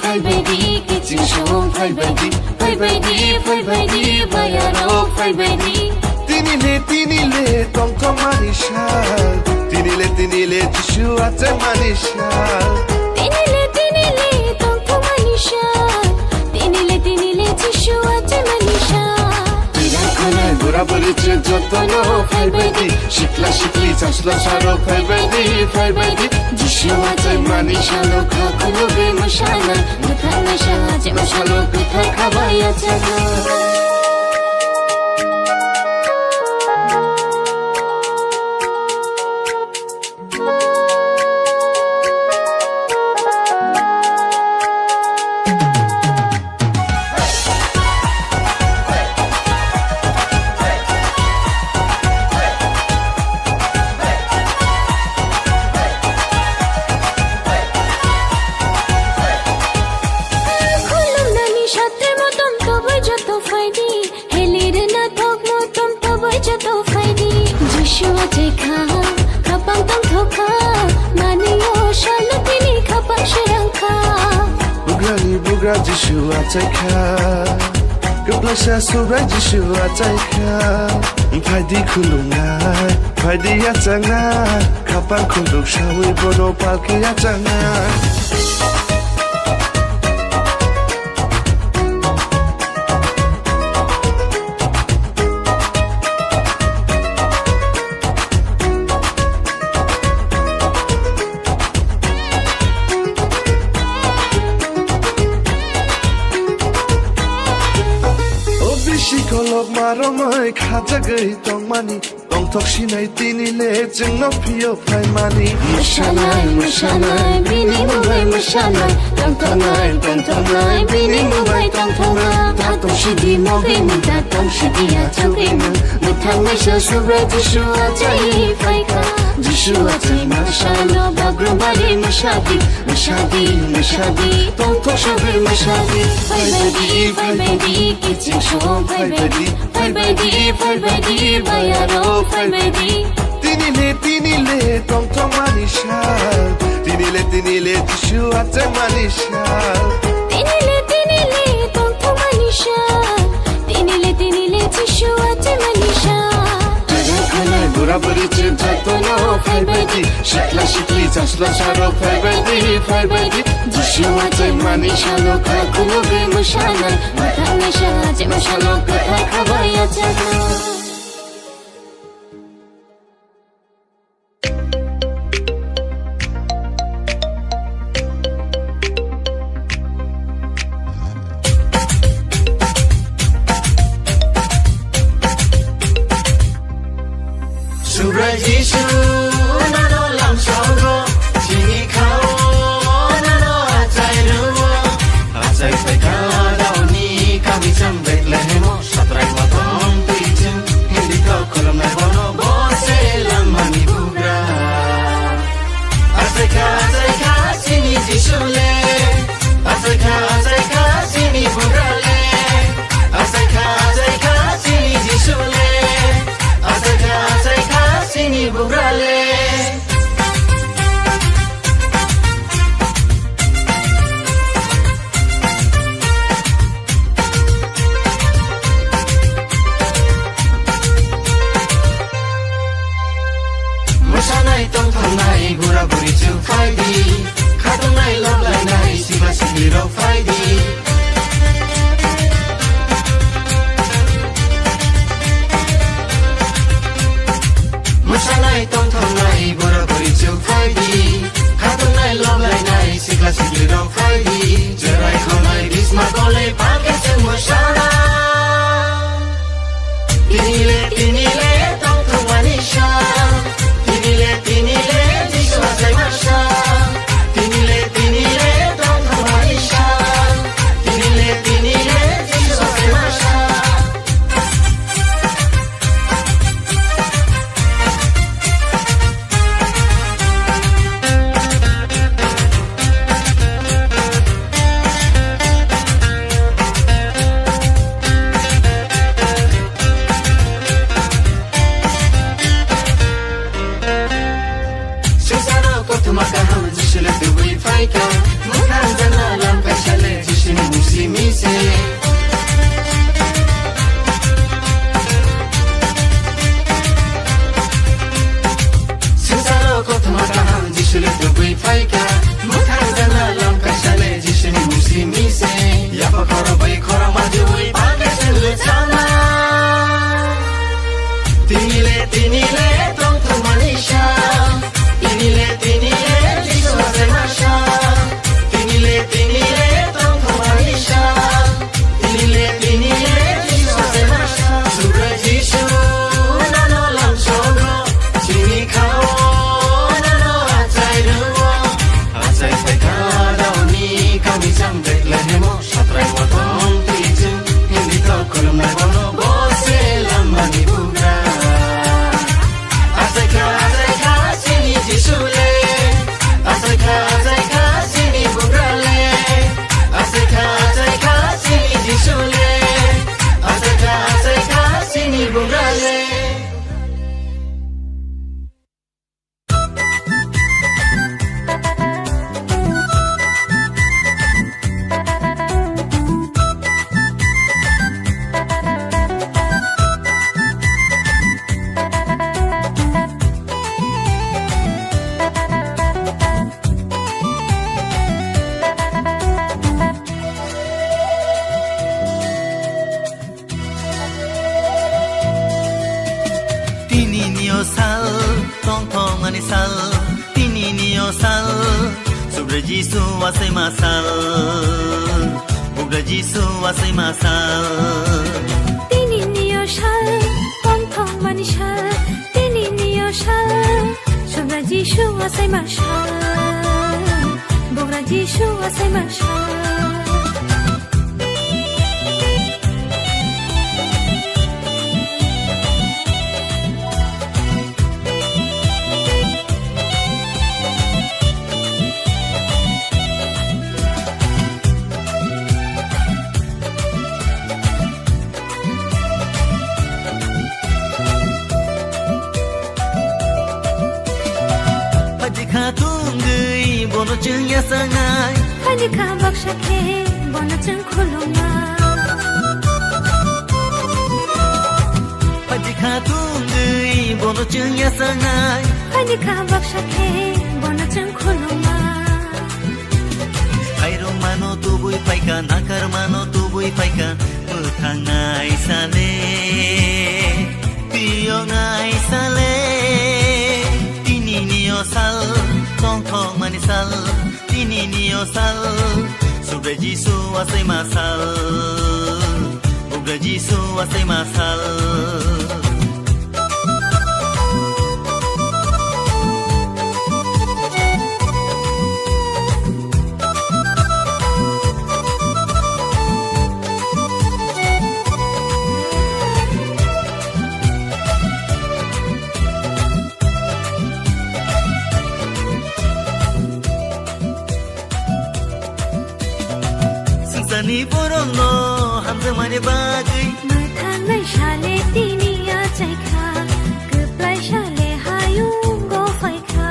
Fai baby, kitchen show, fai baby, bayaro, fai baby. Tinile, tong tong manishal. Tinile, Jishu ate manishal. Tinile, tong tong manishal. Tinile, Jishu ate manishal. Tira khana gura boli jotono, fai baby. Shikla shikli chasla sharo, fai baby. Jishu ate manishal, khakulu be mashala. Muthana shaje mashalo pitha khabaya chana. jato faidi Jishua jekha kapang tang thoka maniyo shalutini kapang shirangka Bugrani bugra Jishua taika Geplasha sobra Jishua taika Faidi kulungai Faidi yatangai Kapang kuluk shawi bono palki yatangai Shikolog maromai khajagai tongmani tongthok sinai tinile jingno phiyo phaimani Mashalai bini mubai mashalai tongthongai bini mubai tongthongai tatong shidi moge ni tatong shidi achogena muthang mai sha subra Jishua jai faika Jishua jai mashalo bagromari mashadi tongthok shabe mashadi Faibadi kiching shom Faibadi bayaro Faibadi Tinile tongthong manishal Tinile Jishua jai manishal Tinile tongthong manishal Tinile Jishua jai manishal Khanai buraburi cinta tono Faibadi Shikla shikli jasla sharo Faibadi Jishua jai manishalo kakulo be mashalai Mathang sha jai mashalo katha khabaya jagna Subra Jishu nano lam shongo chini khao nano achai ruwa achai faika dauni kami cham Bethlehem satrai matom pichim hindi ko kolam na bono bose lam mani bugra achai ka chini Jishu le achai ka chini bugra le achai ka chini Jishu le Sini bugrale Musanai tong thong nai gura guri chu faidi Khatong nai love lai nai siba sili ro faidi Musanai tong thong nai gura guri chu faidi Khatong nai love lai nai siba sili ro faidi Jerai khonai bisma gole pake chu musana Tinile tong thong manisha Tinile Jishua jai masha Tinile tong thong manisha Tinile Jishua jai masha Tini niyo sal tong thong ani sal Tini niyo sal Sobre Jisu asay masal Bugra Jisu asay masal Tini niyo shal Tong thong mani shal Tini niyo shal Sobra Jishu asay mashal Bugra Jishu asay mashal Bono chừng ya sangai Hani ka baksha ke Bona chang khulunga Paji khatung gui bono chừng ya sangai Hani ka baksha ke Bona chang khulunga Airo mano tu bui paika nakar mano tu bui paika Muthangai sale Tiyo ngai sale Tini niyo sal Tong thong mani sal Tini niyo sal Sobre Jisu asay masal Bugra Jisu asay masal Sani porong no hamza mane bagai Mathan mai shale tini ya chai kha Kuplai shale hayung go fai kha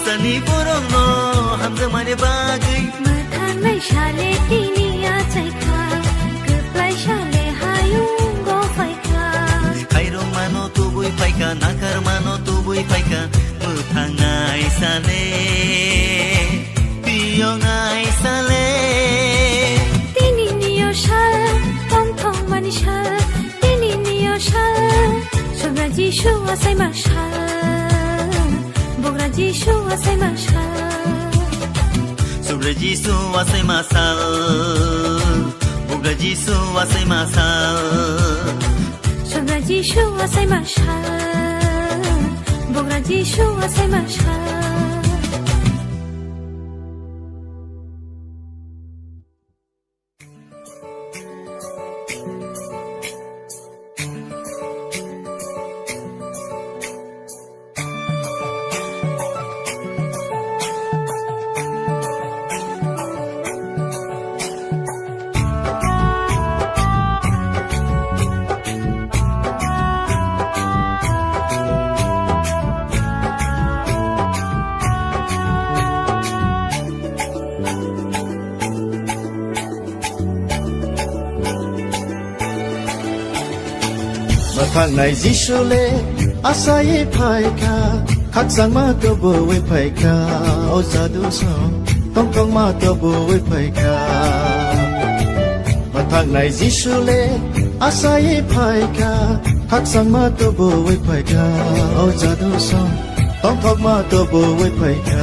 Sani porong no hamza mane bagai Mathan mai shale tini ya chai kha Kuplai shale hayung go fai kha Kairo mano tu bui paika nakar mano tu bui paika Muthangai sale Tiyo ngai sale Tini niyo shal Tong thong mani shal Tini niyo shal Sobra Jishu asay mashal Bugra Jishu asay mashal Sobre Jisu asay masal Bugra Jisu asay masal Sobra Jishu asay mashal Bugra Jishu asay mashal Mathang nai Jishule asai phaika khak sang ma to bo we phaika o sadu so tong tong ma to bo we phaika Mathang nai Jishule asai phaika khak sang ma to bo we phaika o sadu so tong tong ma to bo we phaika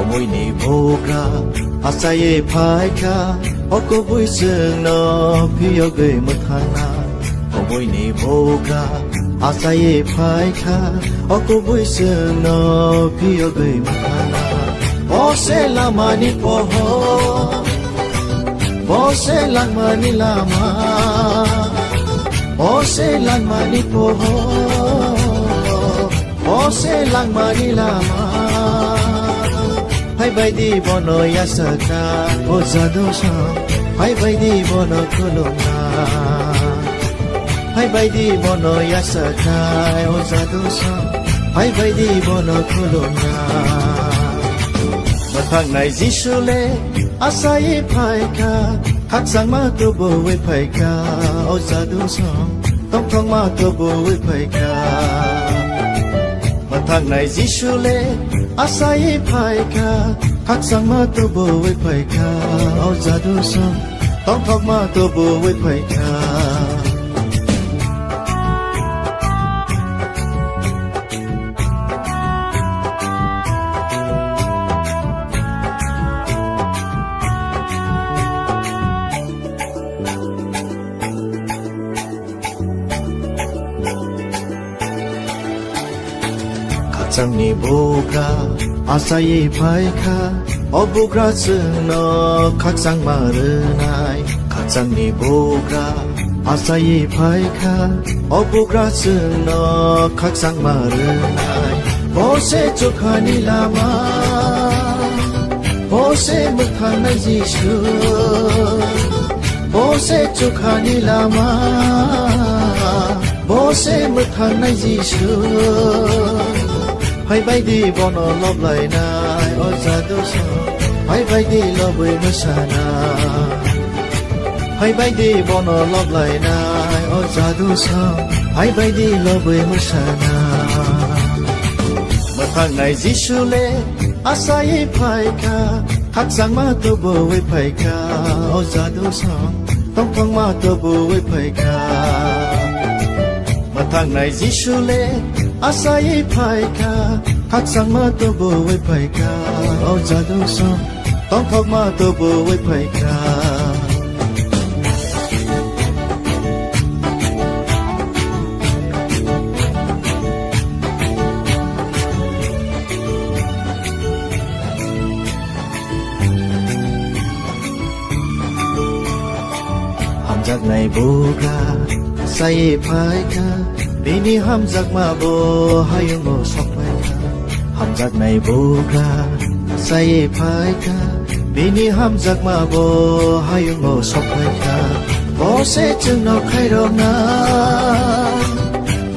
Môi ni boga asaye phaika oko bui sung no phiyo gei mathana môi ni boga asaye phaika oko bui sung no phiyo gei mathana bose lamani poho bose lamani lama bose lamani poho bose lamani lama Hai bai di bono ya saka o zado sa Hai bai di bono kolona Hai bai di bono ya saka o zado sa Pai bai di bono kulona Mathang nai jisule Asai pai ka Khak sang ma tu bo we pai ka O jadu song Tong thong ma tu bo we pai ka Mathang nai jisule Asai pai ka Khak sang ma tu bo we pai ka O jadu song Tong thong ma tu bo we pai ka Changni bogra asai phai kha obugra chno khachang marnai khachangni bogra asai phai kha obugra chno khachang marnai bose chokhani lama bose mukhana jishu bose chokhani lama bose mukhana jishu Pai bai di bono love lai nai o jadu so Pai bai di love we masana Pai bai di bono love lai nai o jadu so Pai bai di love we masana Mathang nai jisule asai pai ka Khak sang ma tu bo we pai ka o jadu so Tong thong ma tu bo we pai ka Mathang nai jisule Asai pai ka Khak sang ma tu bo we pai ka O jadu song Tong thok ma tu bo we pai ka Hamjak nai boga Sai pai ka Bini hamjak ma bo hayung mo sokpai ka Hamjak nai boga sai phai ka Bini hamjak ma bo hayung mo sokpai ka Bose chung no khai ro na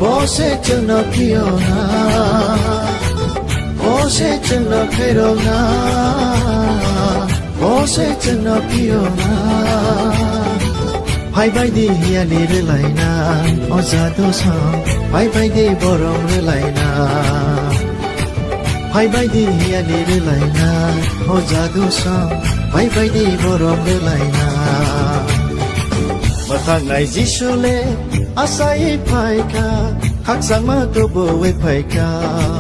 Bose chung no pio na Bose chung no khai ro na Bose chung no pio na Pai bai di hiya li re lai na O jadu song Pai bai di borong re lai na Pai bai di hiya li re lai na O jadu song Pai bai di borong re lai na Mathang nai jisule Asai pai ka Khak sang ma tu bo we pai ka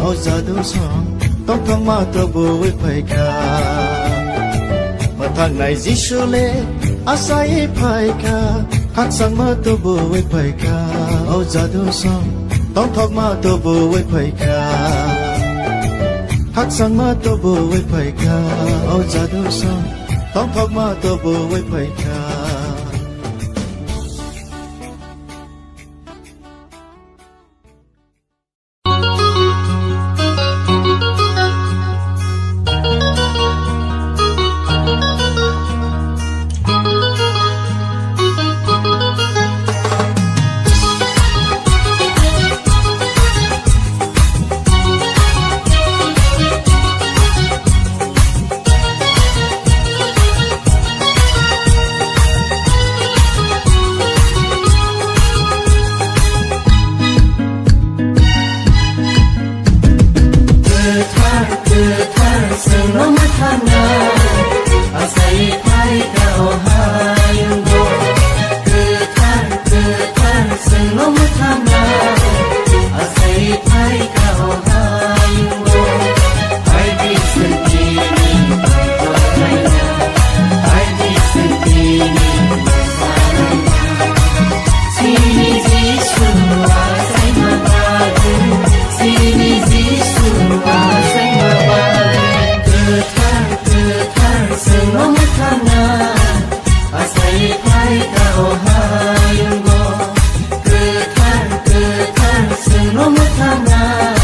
O jadu song Tong thong ma tu bo we pai ka Mathang nai jisule Asai pai ka Khak sang ma tu bo we pai ka O jadu song Tong thok ma tu bo we pai ka Khak sang ma tu bo we pai ka O jadu song Tong thok ma tu bo we pai ka Hãy subscribe cho kênh Ghiền Mì Gõ để không bỏ lỡ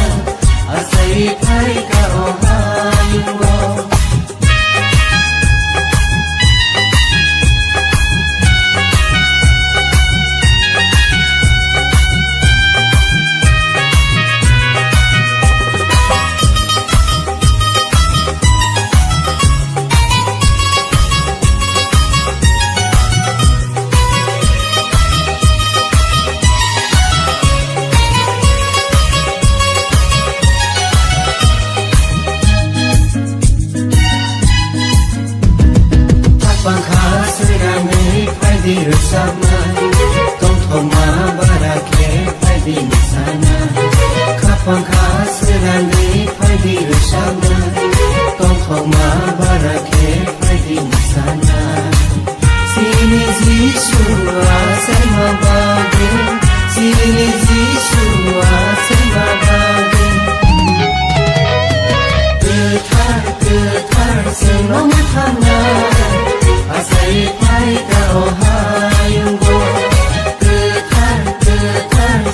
rani phai di rusana tong thong ma barake phai di masana sini jisu asai ma bage sini jisu asai ma bage Ketar senong thana asai phai ka ohayungo Ketar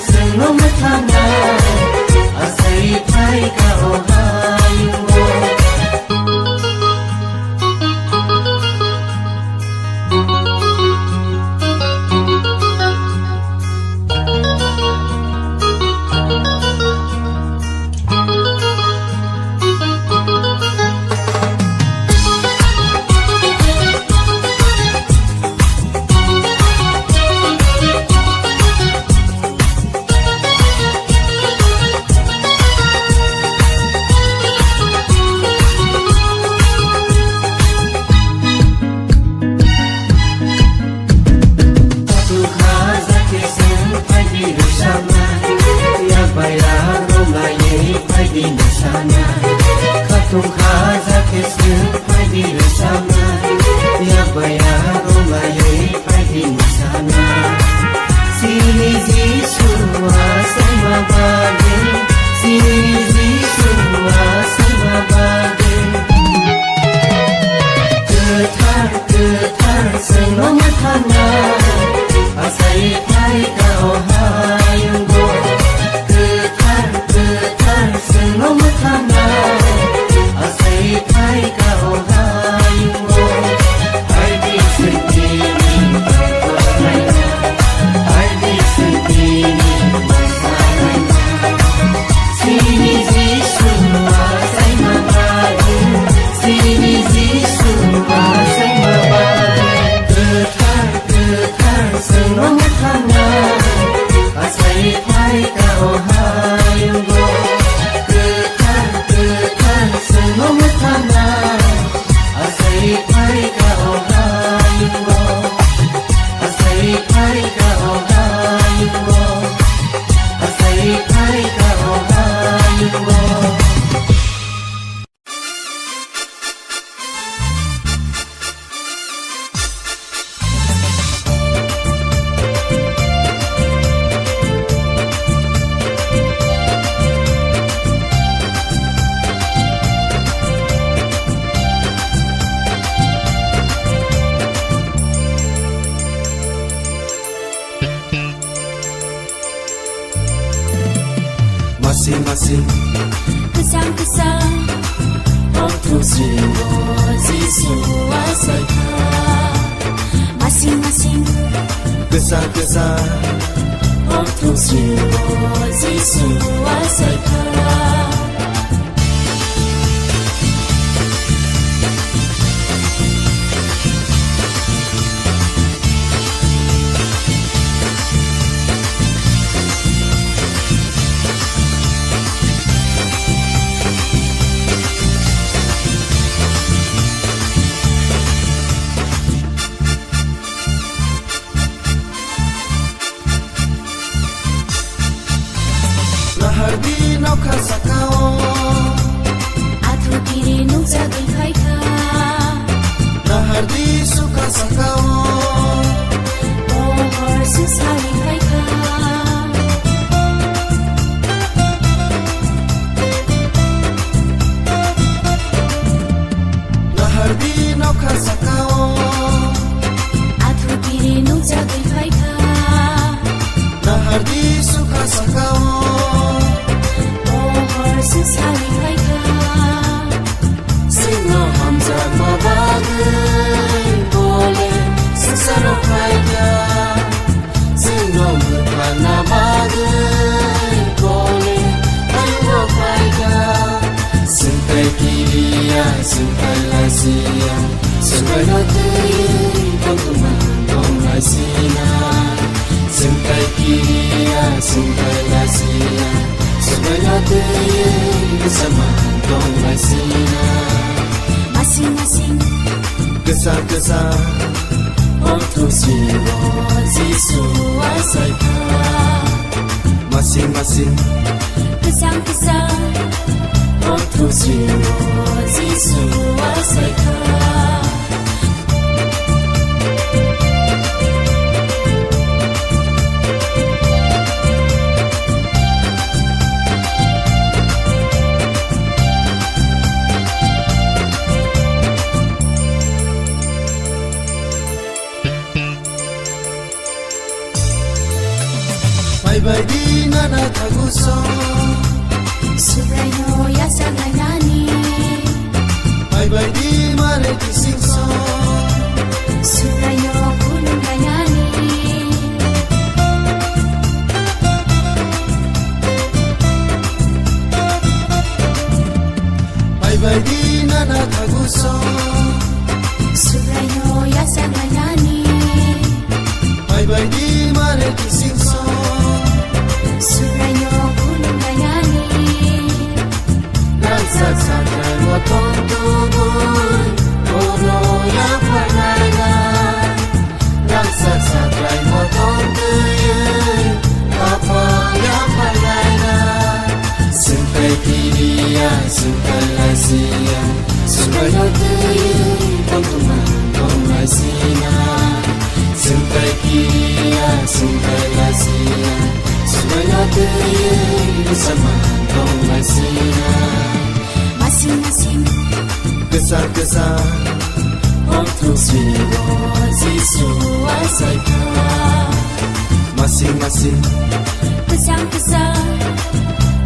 senong thana asai phai ka ohayungo Masing-masing Kesang-kesang Waktu jiwa Yesus asai ka Masing-masing Kesah-kesah Waktu jiwa Yesus asai ka Hardi nau kasakao Atu kiri nung jagai khai ka Hardi suka sakao Pohor susari khai ka Hardi nau kasakao Atu kiri nung jagai khai ka Hardi suka sakao Susari khai ka Sino hamza mabagai Bole sesaro khai ka Sino mukana bagai Bole ayo khai ka Sentai kiriya sentai lasia Sentai natui Pangkuman dong lasina Sentai kiriya sentai lasia Sebenarnya bersama dong masina Masing-masing Kesah-kesah Waktu jiwa Yesus asai ka Masing-masing Kesang-kesang 我基础我谁可。拜拜的那那他古松，苏格哟呀萨来那尼，拜拜的马来的心松，苏格哟古鲁来那尼，拜拜的那那他古松，苏格哟呀萨来那尼，拜拜的马来的心松。苏格哟古鲁来那尼，那萨萨在我痛都不，我都要回来了。那萨萨在我痛的人，爸爸要回来了。圣代基利亚，圣代来西亚，圣代有的人，东东嘛东来西那。圣代基利亚，圣代来西亚。Semuanya diri bersama Dong Sina. Masing-masing Kesan-kesan untuk semua siswa saya. Masing-masing Kesan-kesan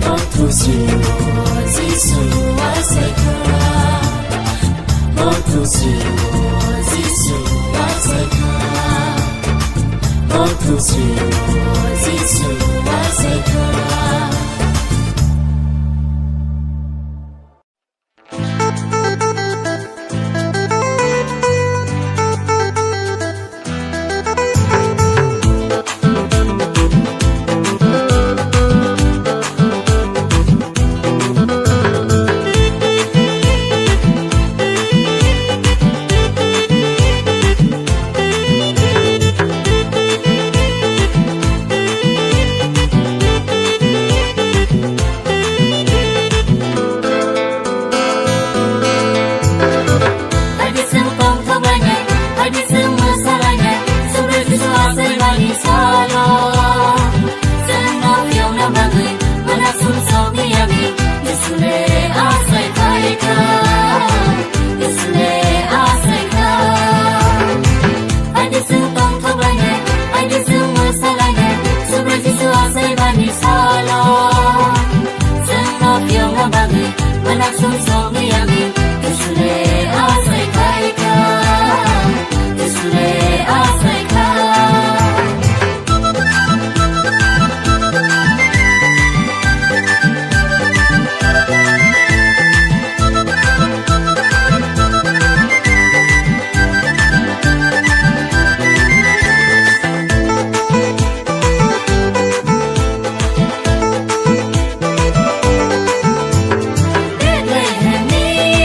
untuk semua siswa saya. Untuk semua siswa saya. Untuk semua siswa saya. Bethlehem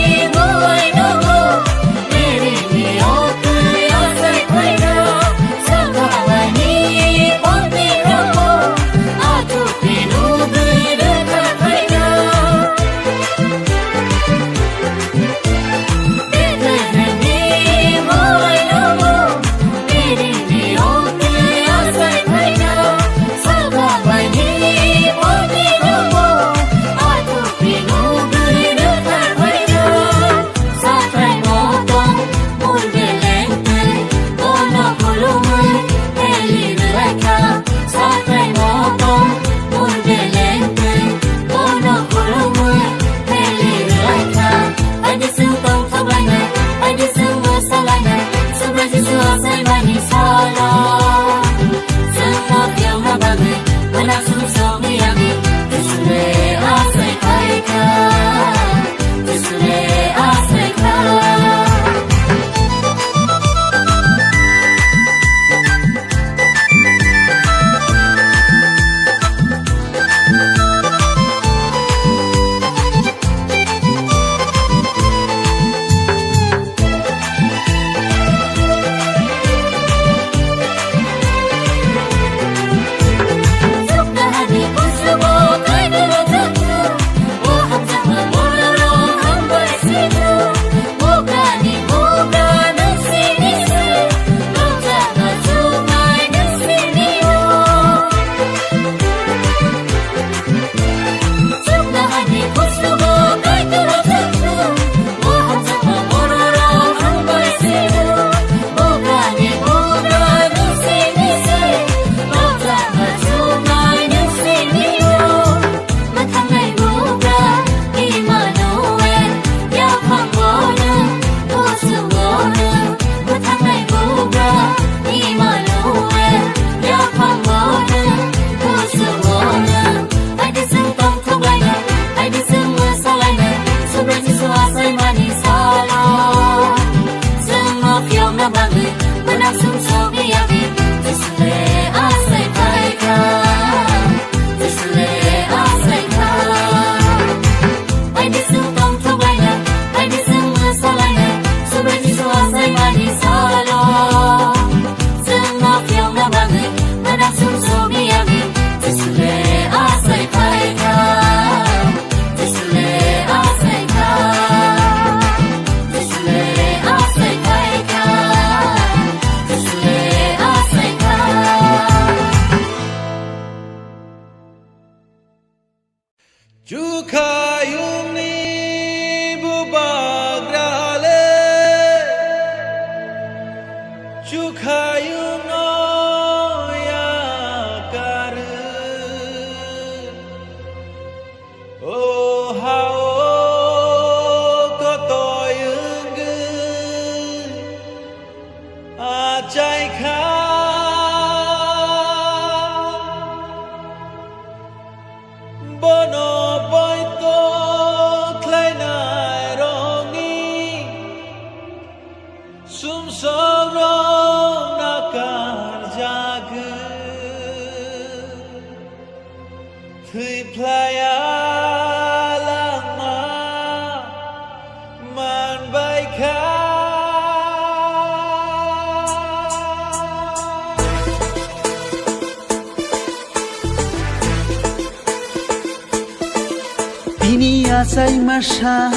asai masal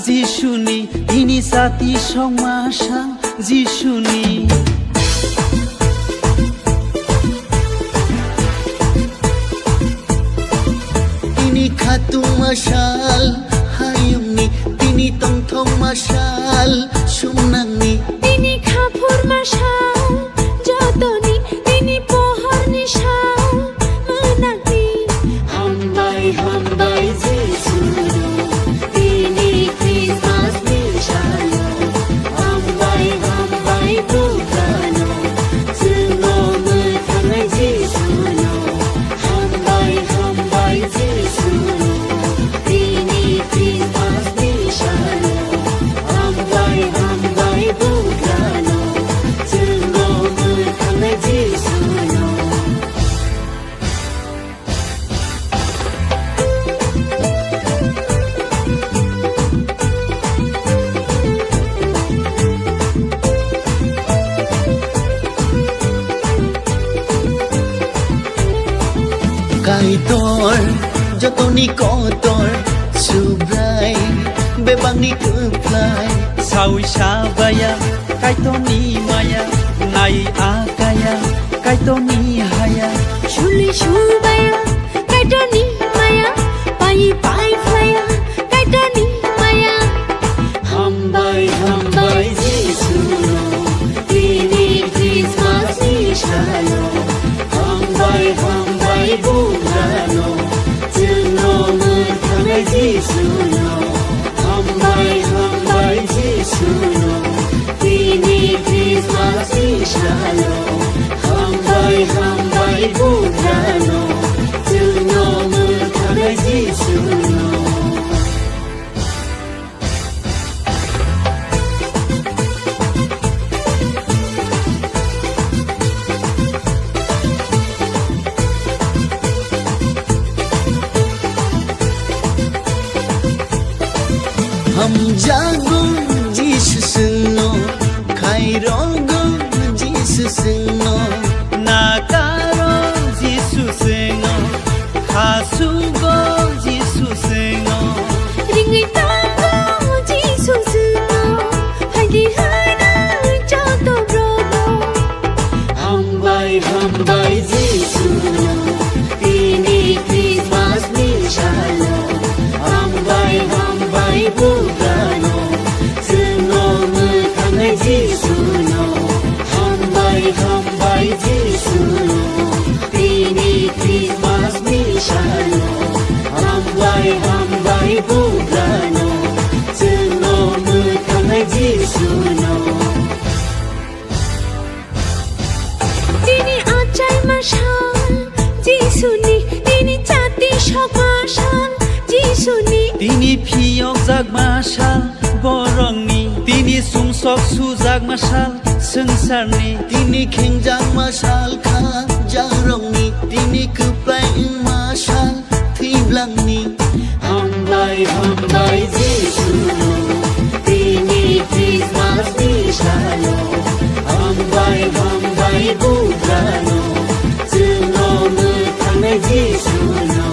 Jisuni ini sati song masal Jisuni Ini khatung masal hayumni Tini tong thong masal sumnangni তিনি খাফুর মাসাও যতনি তিনি পোহর নিশাও মনাগনি Hambai hambai Jesuno Tini Christmas nishano Hambai hambai Bukano Tsuno mutangai Jesuno Hambai hambai Jesuno Tini Christmas nishano Hambai hambai Bukano Tsuno mutangai Jesuno Kaitor jotoni kotor subrai bebangni keplai Sawi sabaya kaito ni maya Nai akaya kaito ni haya শুলি সুবায়া কাইটনি মায়া পাই পাই ফ্লায়া কাইটনি মায়া Hambai hambai Jesuno Tini Christmas nishano Hambai hambai Bukano Tsuno mutangai Jesuno Hambai hambai Jesuno Tini Christmas nishano Hambai hambai Bukano Tsuno mutangai Jesuno Ham jago Jesus no khairogo Jesus no Nakaro Jisu sengo Hasugo Jisu sengo রিঙ্গি তাঙ্গো যিশু সুনো হাইদি হাইনা যত bro Hambai hambai Jesuno Tini Christmas nishano Hambai hambai Bukano Tsuno mutangai Jesuno Hambai hambai Jesuno Tini Christmas nishano Hambai hambai Bukano Tsuno mutangai Jesuno তিনি আচাই মাশাল যিশুনি তিনি জাতি সব মাশাল যিশুনি Tini piyok jag masal borongni Tini sungsok sujak masal sengsarni Tini khengjang masal kha jarongni Tini keplai masal thiblangni Hambai hambai Jesuno Tini Christmas nishano Hambai hambai Bukano Tsuno mutangai Jesuno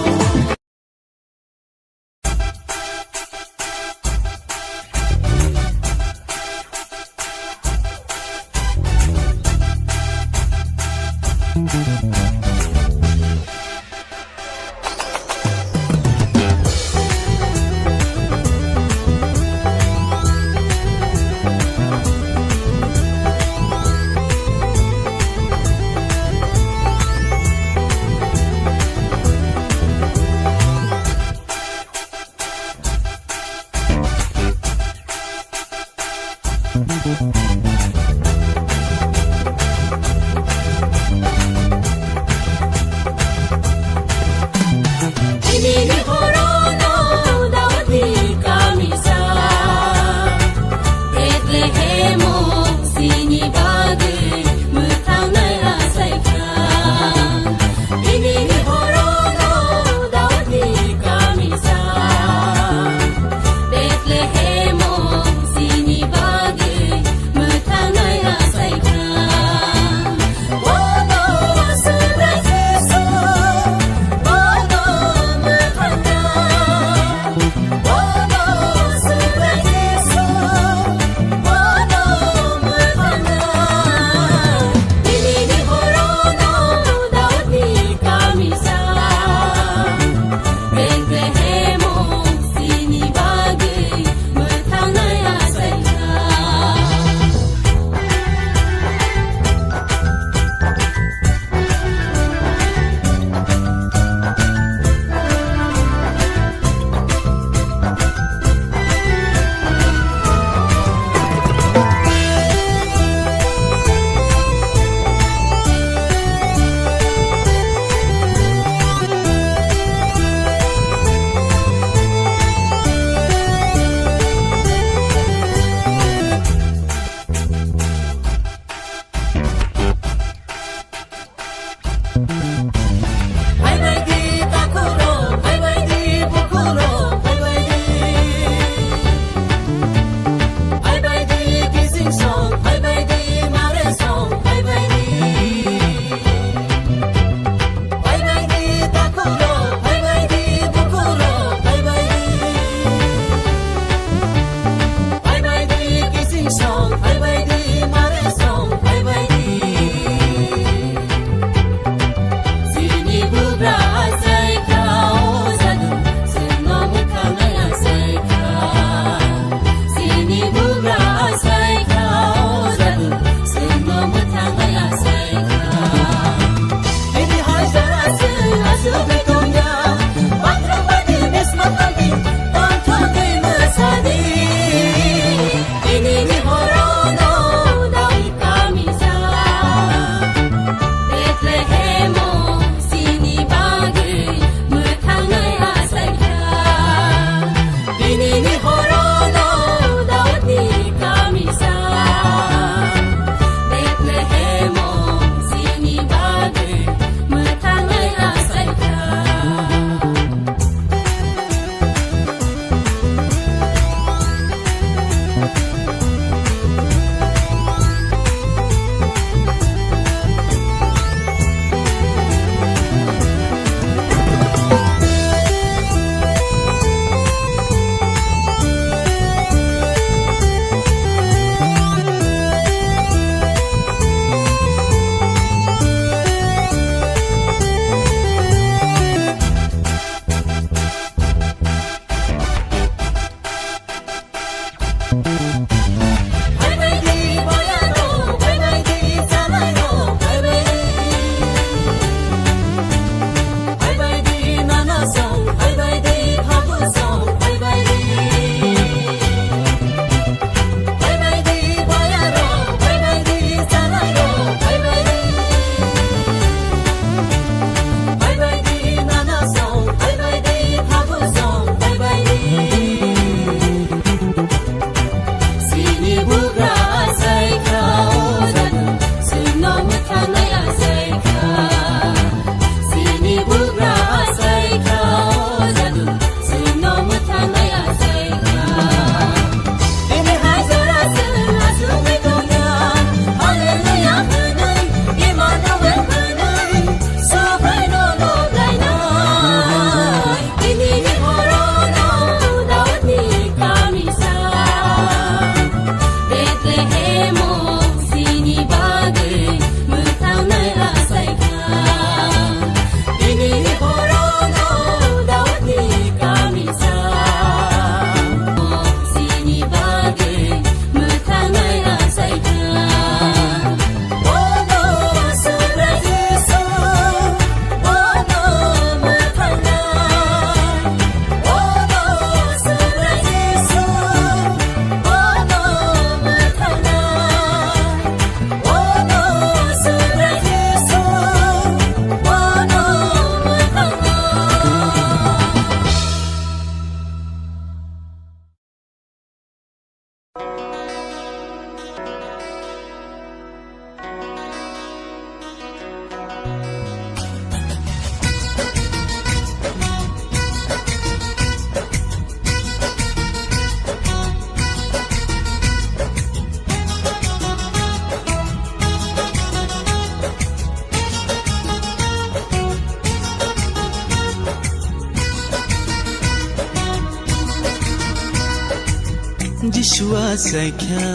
जिसुआ जायख्या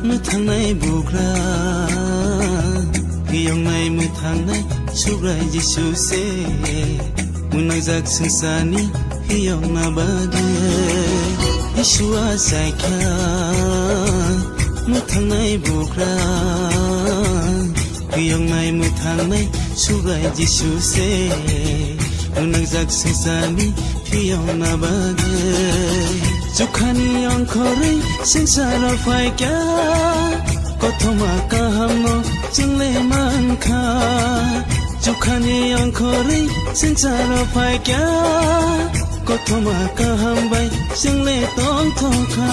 मोथांनाय बुग्रा हियंनाय मोथांनाय सुब्राय जिसुसे मुनाजाक संसारनि हियंना बादे जिसुआ जायख्या मोथांनाय बुग्रा हियंनाय मोथांनाय सुब्राय जिसुसे मुनाजाक संसारनि हियंना बादे जुखानि अंखरै संसाराव फायग्या कथमा काहामनो जोंले मानखा जुखानि अंखरै संसाराव फायग्या कथमा काहामबाय जोंले तंथखा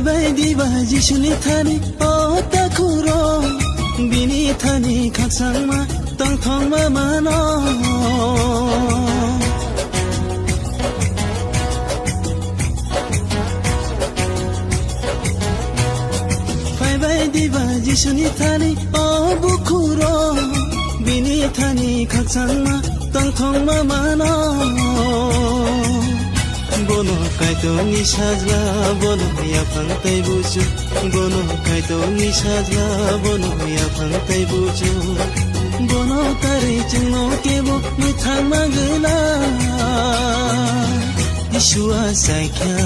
बायदि बाजि सुनि थानि अताखुरो बिनि थानि खाकसांमा तंथंमा मानो बायदि बाजि सुनि थानि अबुखुरो बिनि थानि खाकसांमा तंथंमा मानो Bono kaito ni sajla bono ya phangtai buju bono kaito ni sajla bono ya phangtai buju bono tari chungno kebo muthang magla Yeshua saikya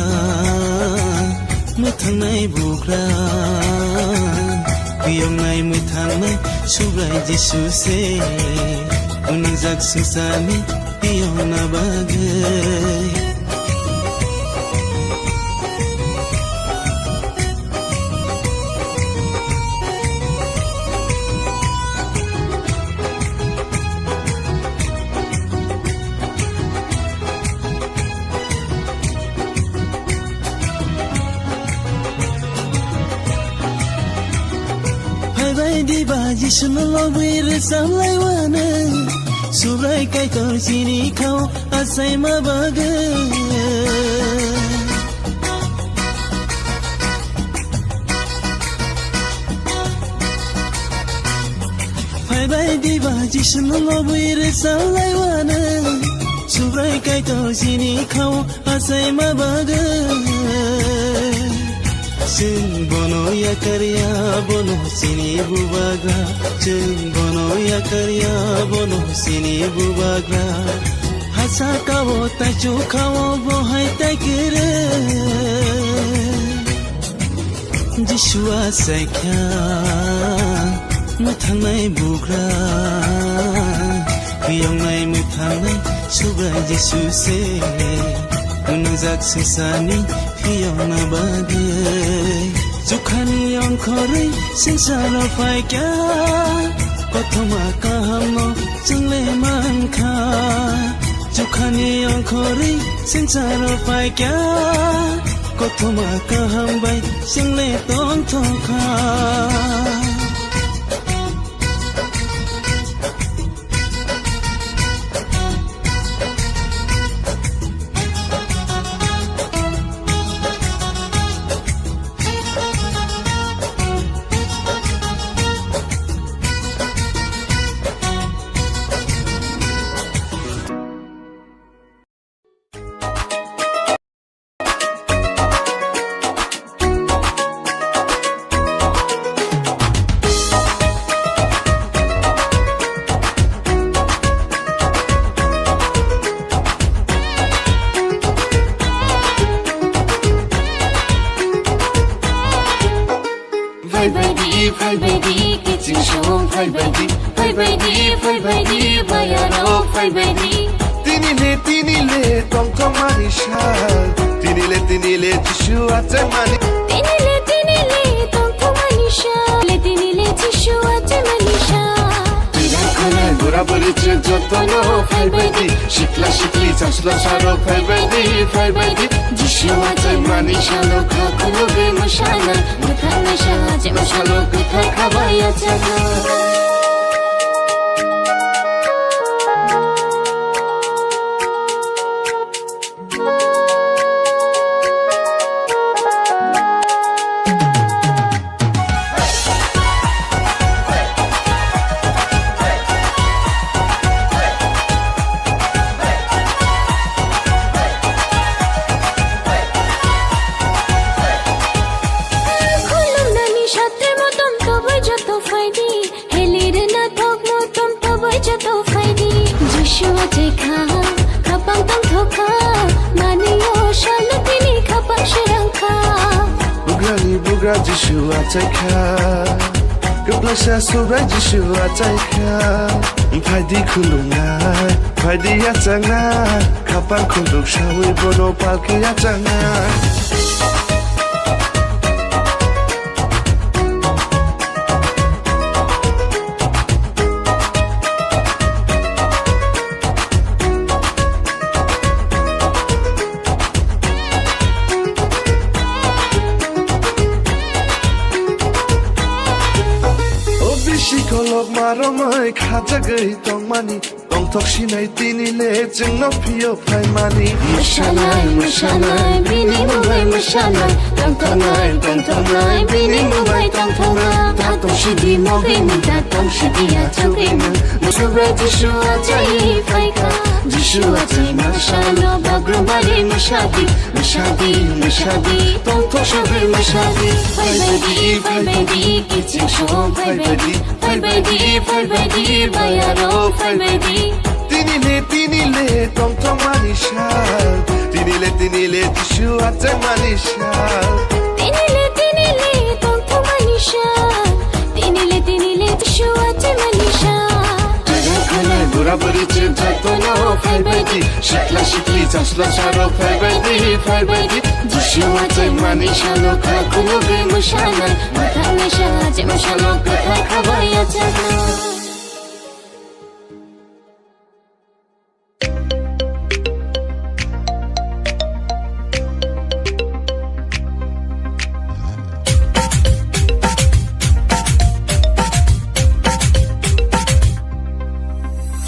muthang nai bukra Biyong nai muthang nai subrai Yesu se unang jak susami biyong na bagay Di baji sunlo wir samlai wana subrai kai tor sini khau asai ma baga bai di baji sunlo wir samlai wana subrai kai tor sini khau asai ma baga Jeng bono ya karya bono sini bubagra Jeng bono ya karya bono sini bubagra Hasa kawo tachu kawo bohai takire Jishua saikya muthang nai bugra Biyong nai muthang nai subra Jisu se Unazak sesani Hiyona bagay Jukhani angkhorai Sinsara faikya Kothoma kahamno Jungle mankha Jukhani angkhorai Sinsara faikya Kothoma kahambai Jungle tongthokha Fai baby, kitchen show, fai baby, bayaro, fai baby. Tinile, tong tong manisha. Tinile, tishu ate mani. Tinile, tong tong manisha. Tinile, tishu ate manisha. Tira kare gura buri jotono, fai baby. Shikla chasla saro, fai baby. Tishu ate manisha, lo kakulo be mushana, muthana shaje যে মশালো কোথায় খাবাইয়া জানা Bugra Jishua Taika Gablasha Sobra Jishua Taika Paidi Kulunga Paidi Yatanga Kapan Kuluk Shawi Bono Palki Yatanga Shikolog maromai khajagai tongmani tongthok sinai tinile jingno phiyo phaimani Mushanai bini mubai mushanai tongthongai bini mubai tongthongai tatong shidi moge nita tong shidi achogena Musubra Jishua jai faika Jishua jai mashalo bagrobari mushadi tongthok shobe mushadi Fai baby kitchen show fai baby bayaro fai baby Tinile tongthok manishal Tinile Jishua jai manishal Tinile tongthok manishal Tinile Jishua jai manishal Bura buri chim chatono fai baby Shikla shikli jasla sharo fai baby Jishua jai manishalo kakulo be mushanai Matanga shala jai mushalo kata kabaya jana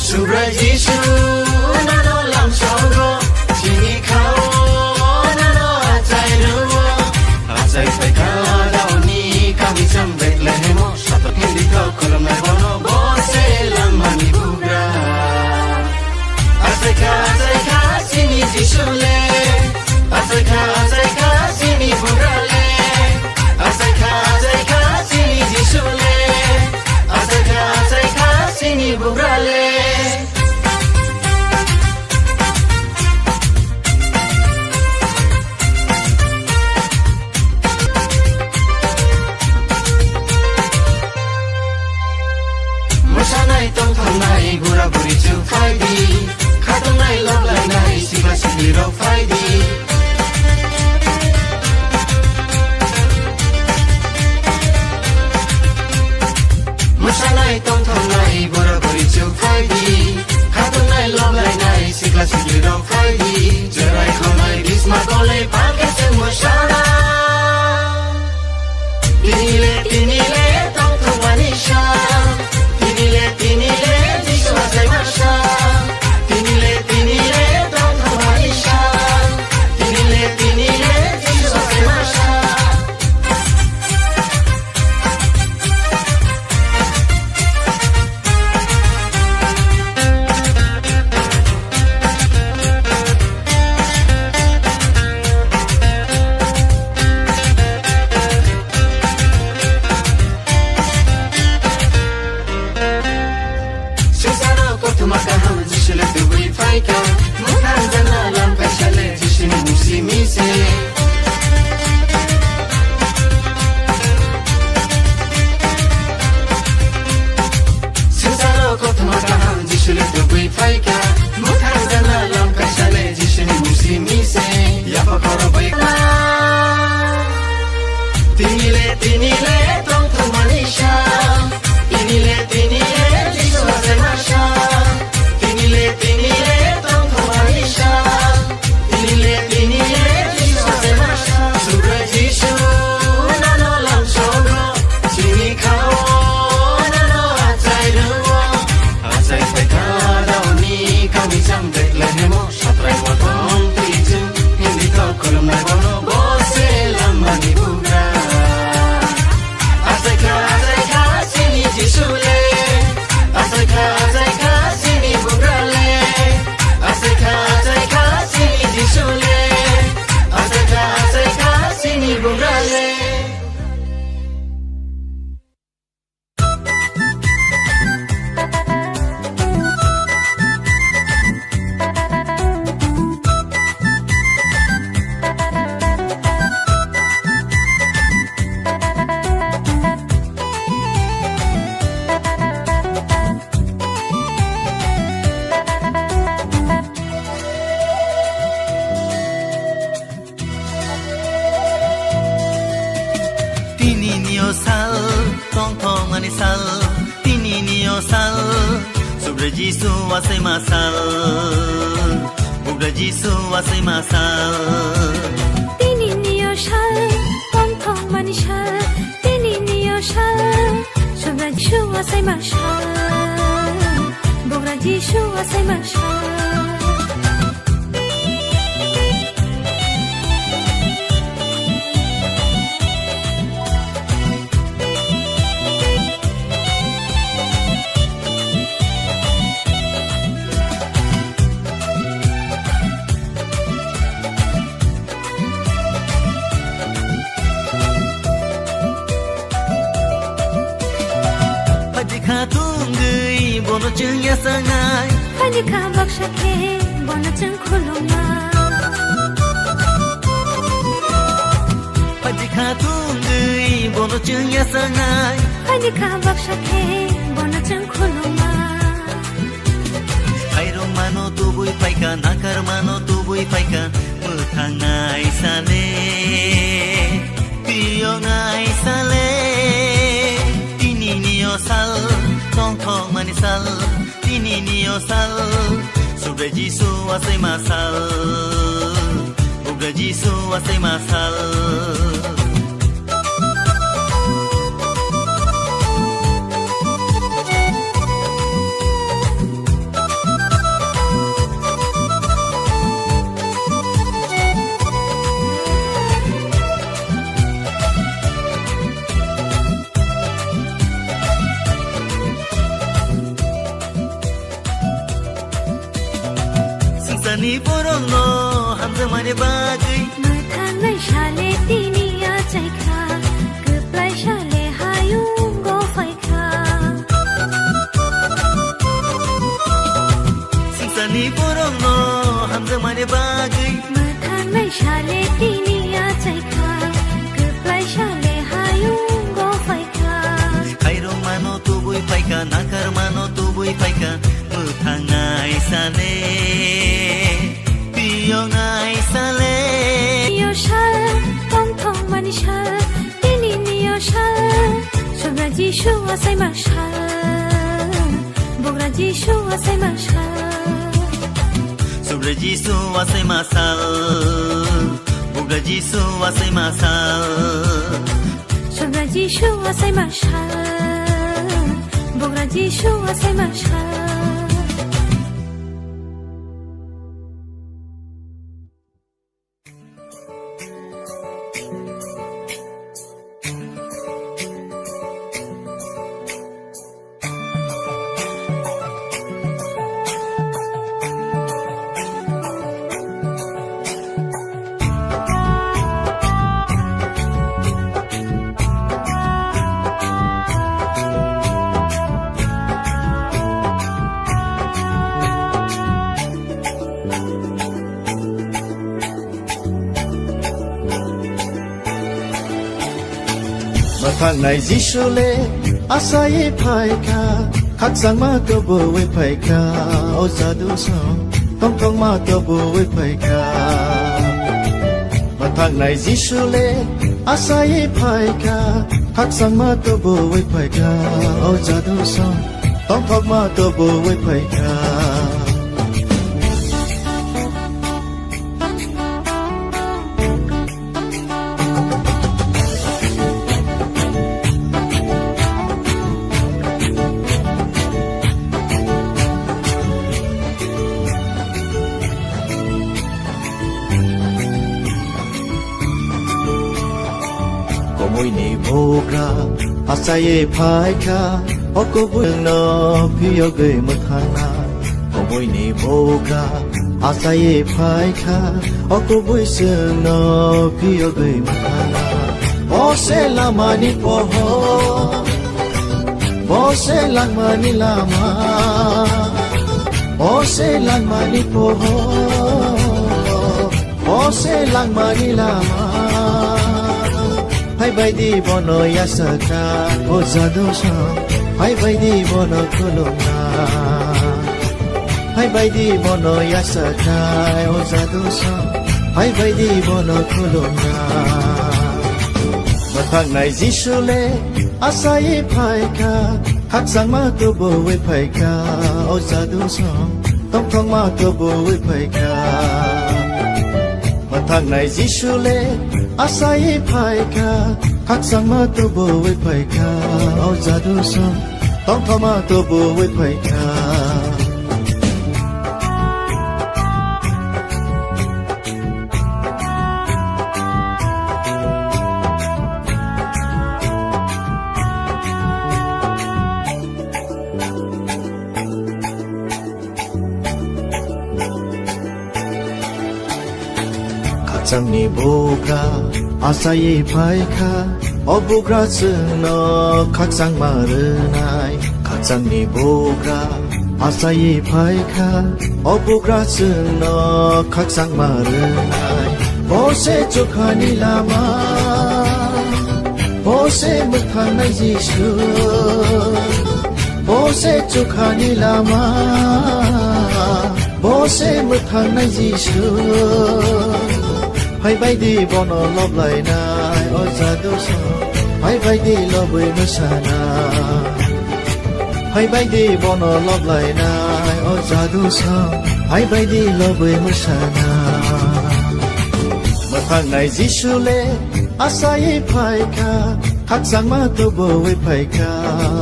Subra Jishu nano lam songo chini khao nano achai ruo achai paika dauni kami cham bekle hemo sato hindi ka kolam na bono bose lam mani bugra achai ka chini Jishu le achai ka chini bugra le achai ka chini Jishu le achai ka chini bugra le Mushanai tongthong nai gura guri chu faidi Khatong nai love lai nai sikla sikli ro faidi Mushanai tongthong nai gura guri chu faidi Khatong nai love lai nai sikla sikli ro faidi Jerai khonai bisma gole pake chu mushana Tinile tongthong manisha Tinile Jishua jai masha Tinile tongthong manisha Tinile Jishua jai masha Maka ham jishule tuwi faika Mukan jana lam kashale jishini musi mise Sinsaro koto maka ham jishule tuwi faika Mukan jana lam kashale jishini musi mise Yapa koro baikla Tinile tongthong manisha Tinile Jishua jai masha Tinile tongthong manisha Tinile Jishua jai masha Subra Jishu nano lam songo sal tong thong mani sal tini nio sal Sobre Jisu asai masal Buddha Jisu asai masal Tini niyo shal Tong tong mani shal Tini niyo shal Sobre Jisu asai masal Buddha Jisu asai masal Bono chừng ya sangai Hani ka baksha ke Bono chừng khuluma Paji khatung gui bono chừng ya sangai Hani ka baksha ke Bono chừng khuluma Airo mano tu bui paika nakar mano tu bui paika Muthangai sale Piyo ngai sale Tini niyo sal Tong thong mani sal Tini nio sal Sobre Jisu asai masal Buddha Jisu asai masal Ni borong no hamza mane bagai Muthan nai shale tini ya chai kha Kuplai shale hayung go fai kha Ni borong no hamza mane bagai Muthan nai shale tini ya chai kha Kuplai shale hayung go fai kha Kairo mano tu bui paika nakar mano tu bui paika Muthangai sale Ngai sale Niyo shal Tong tong mani shal Tini niyo shal Sobre Jisu asai masal Buddha Jisu asai masal Sobre Jisu asai masal Buddha Jisu asai masal Sobre Jisu asai masal Buddha Jisu asai masal Mathang nai Jisule asai phaika Khak sang ma to bo we phaika O sadu so Tong tong ma to bo we phaika Mathang nai Jisule asai phaika Khak sang ma to bo we phaika O sadu so Tong tong ma to bo we phaika Bogra asaye phaika oko buno phiyo ge muthana Koboi ni bogra asaye phaika oko buino phiyo ge muthana Bose lamani poho Bose lamani lama Bose lamani poho Bose lamani lama Hai bai di bono yasaka o zado sa Hai bai di bono kulona Hai bai di bono yasaka o zado sa Hai bai di bono kulona มาทางไหนจิชูเลอาศัยภายคาคักสังมาตัวบ่ไว้ภายคาเอาจาดูสองต้องท่องมาตัวบ่ไว้ภายคามาทางไหนจิชูเลอาศัยภายคาคักสังมาตัวบ่ไว้ภายคาเอาจาดูสองต้องท่องมาตัวบ่ไว้ภายคาจังนี่บุกราอาศัยภายคาอบุกราซึ่งนอขักจังมาเรือนายขักจังนี่บุกราอาศัยภายคาอบุกราซึ่งนอขักจังมาเรือนายโบเซจุขานิลามาโบเซมุทางในยิชูโบเซจุขานิลามาโบเซมุทางในยิชูให้ไปดีบอนอลบไหลนายโอจาดูสองให้ไปดีลบเวนุสานาให้ไปดีบอนอลบไหลนายโอจาดูสองให้ไปดีลบเวนุสานามาทางไหนจิชูเลอาศัยภายคาคักสังมาตัวบ่ไว้ภายคา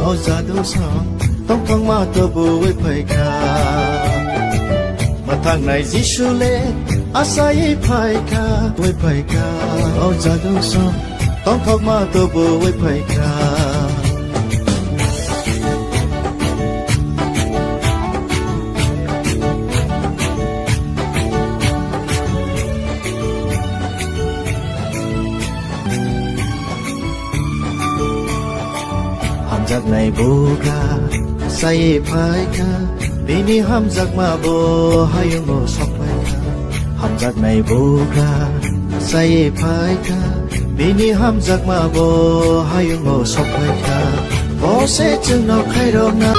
โอจาดูสองต้องท่องมาตัวบ่ไว้ภายคามาทางไหนจิชูเลอาศัยภายคาไว้ภายคาเอาจาดูสองต้องท่องมาตัวบ่ไว้ภายคาห้ามจากในบุกาใส่ภายคาปีนี้ห้ามจากมาบ่ให้ยังบ่สอบภายคาห้ามจากในบุกาใส่ภายคาปีนี้ห้ามจากมาบ่ให้ยังบ่สอบภายคาบ่เสจึงนอกใครรอนะ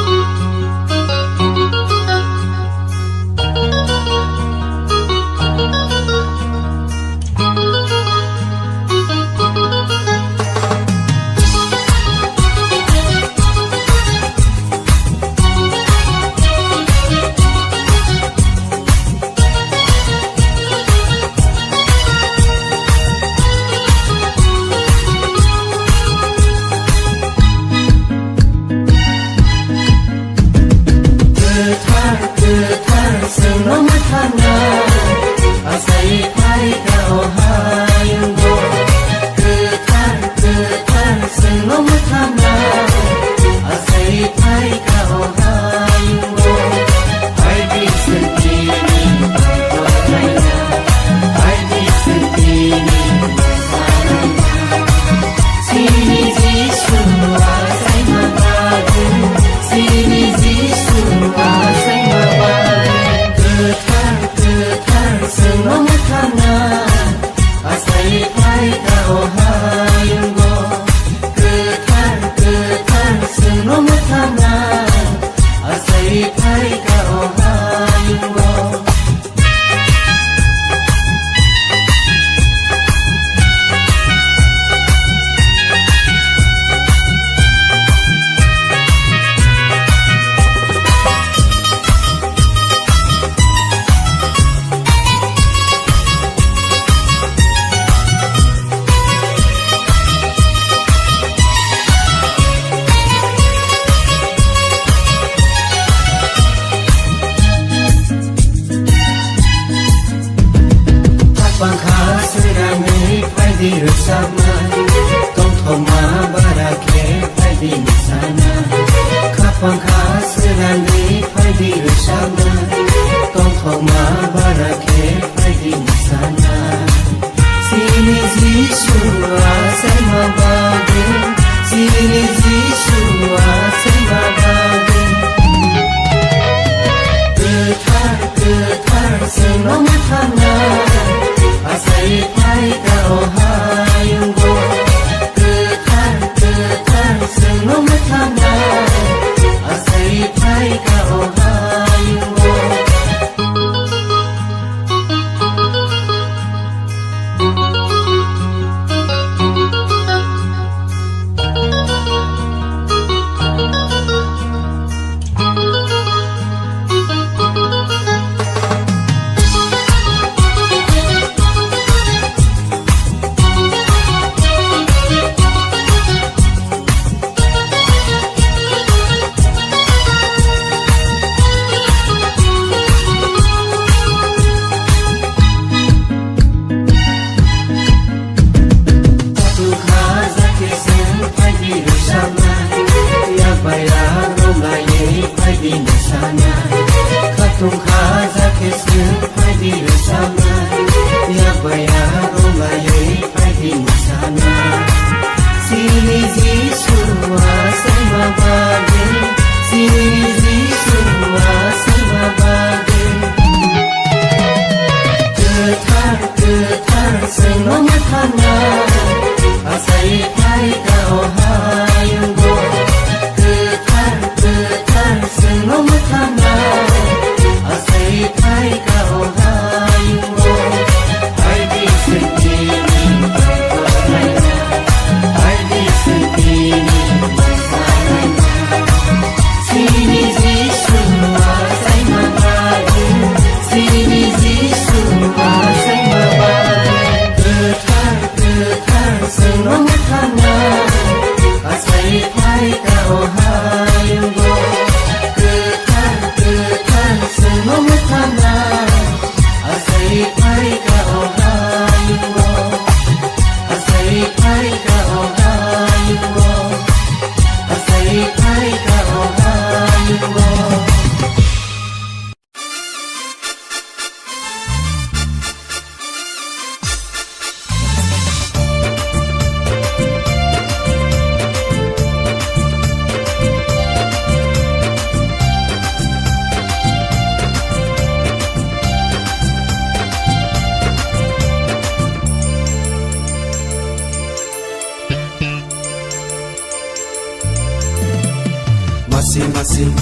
masing-masing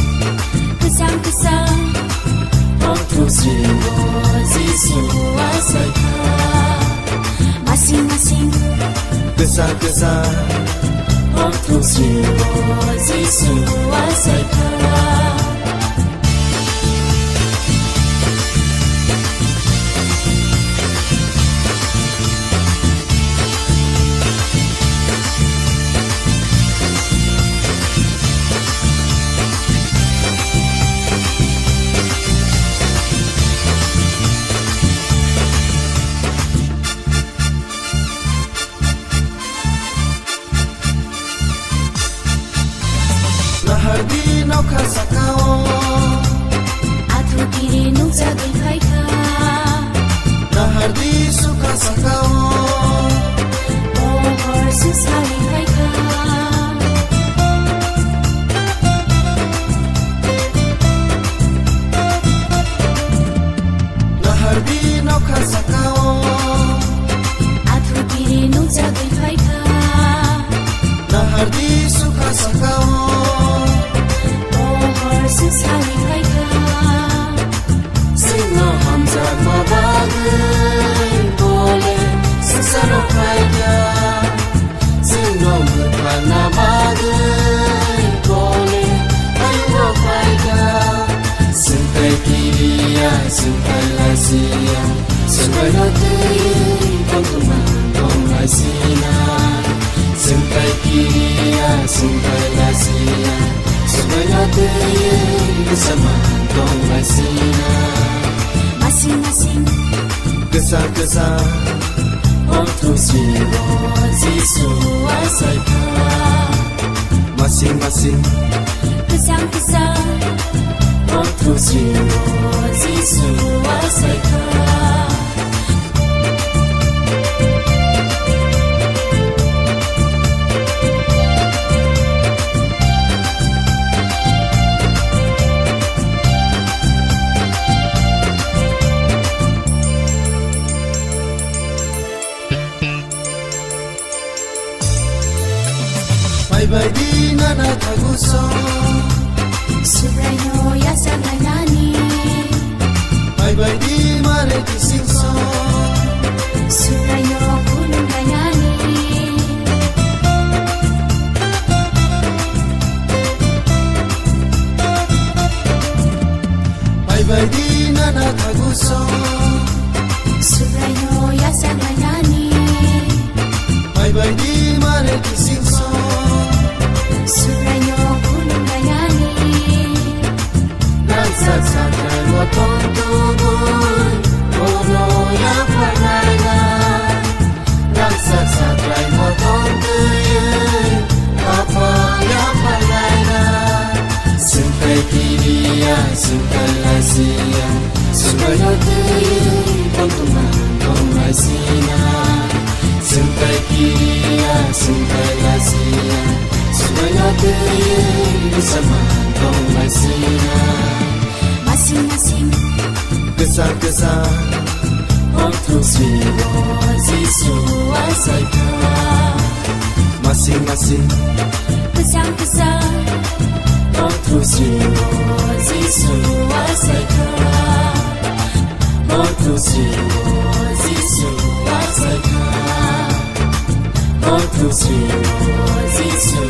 Kesang-kesang waktu siwa Yesus kuasai kau Masing-masing Kesah-kesah waktu siwa Yesus kuasai kau Lahardi nokha sakao Atu kiri nuk jagai khaika Lahardi sukha sakao Ohor susari khaika Lahardi nokha sakao Atu kiri nuk jagai khaika Lahardi sukha sakao Ohor susari khaika Sino hamza mabagai Bole sesaro kaya Sino mutana bagai Bole ayo kaya Sentai kiriya, sentai lasia Sentai latei, pangkuman dong lasina Sentai kiriya, sentai lasia Sentai latei, bersama dong lasina Masing-masing Kesah-kesah waktu siwa Yesus kuasai kau Masing-masing Kesang-kesang waktu siwa Yesus kuasai kau Bye-bye di nana taguso Subrayo yasa nani Bye-bye di mare kisingso Subrayo kulung nani Bye-bye di nana taguso Subrayo yasa nani Bye-bye di mare kisingso Subrayo kulung nani Nagsat-satay mo tong tuboy Ono ya panayna Nagsat-satay mo tong tuyoy Apa ya panayna Sentai kiriya, sentai lasia Subayo tuyoy Pangkuman dong lasina Sentai kiriya, sentai lasia Subayo tuyoy Bersama dong lasina Masing-masing Kesah-kesah waktu siwa Yesus kuasai kau Masing-masing Kesang-kesang waktu siwa Yesus kuasai kau waktu siwa Yesus kuasai kau waktu siwa Yesus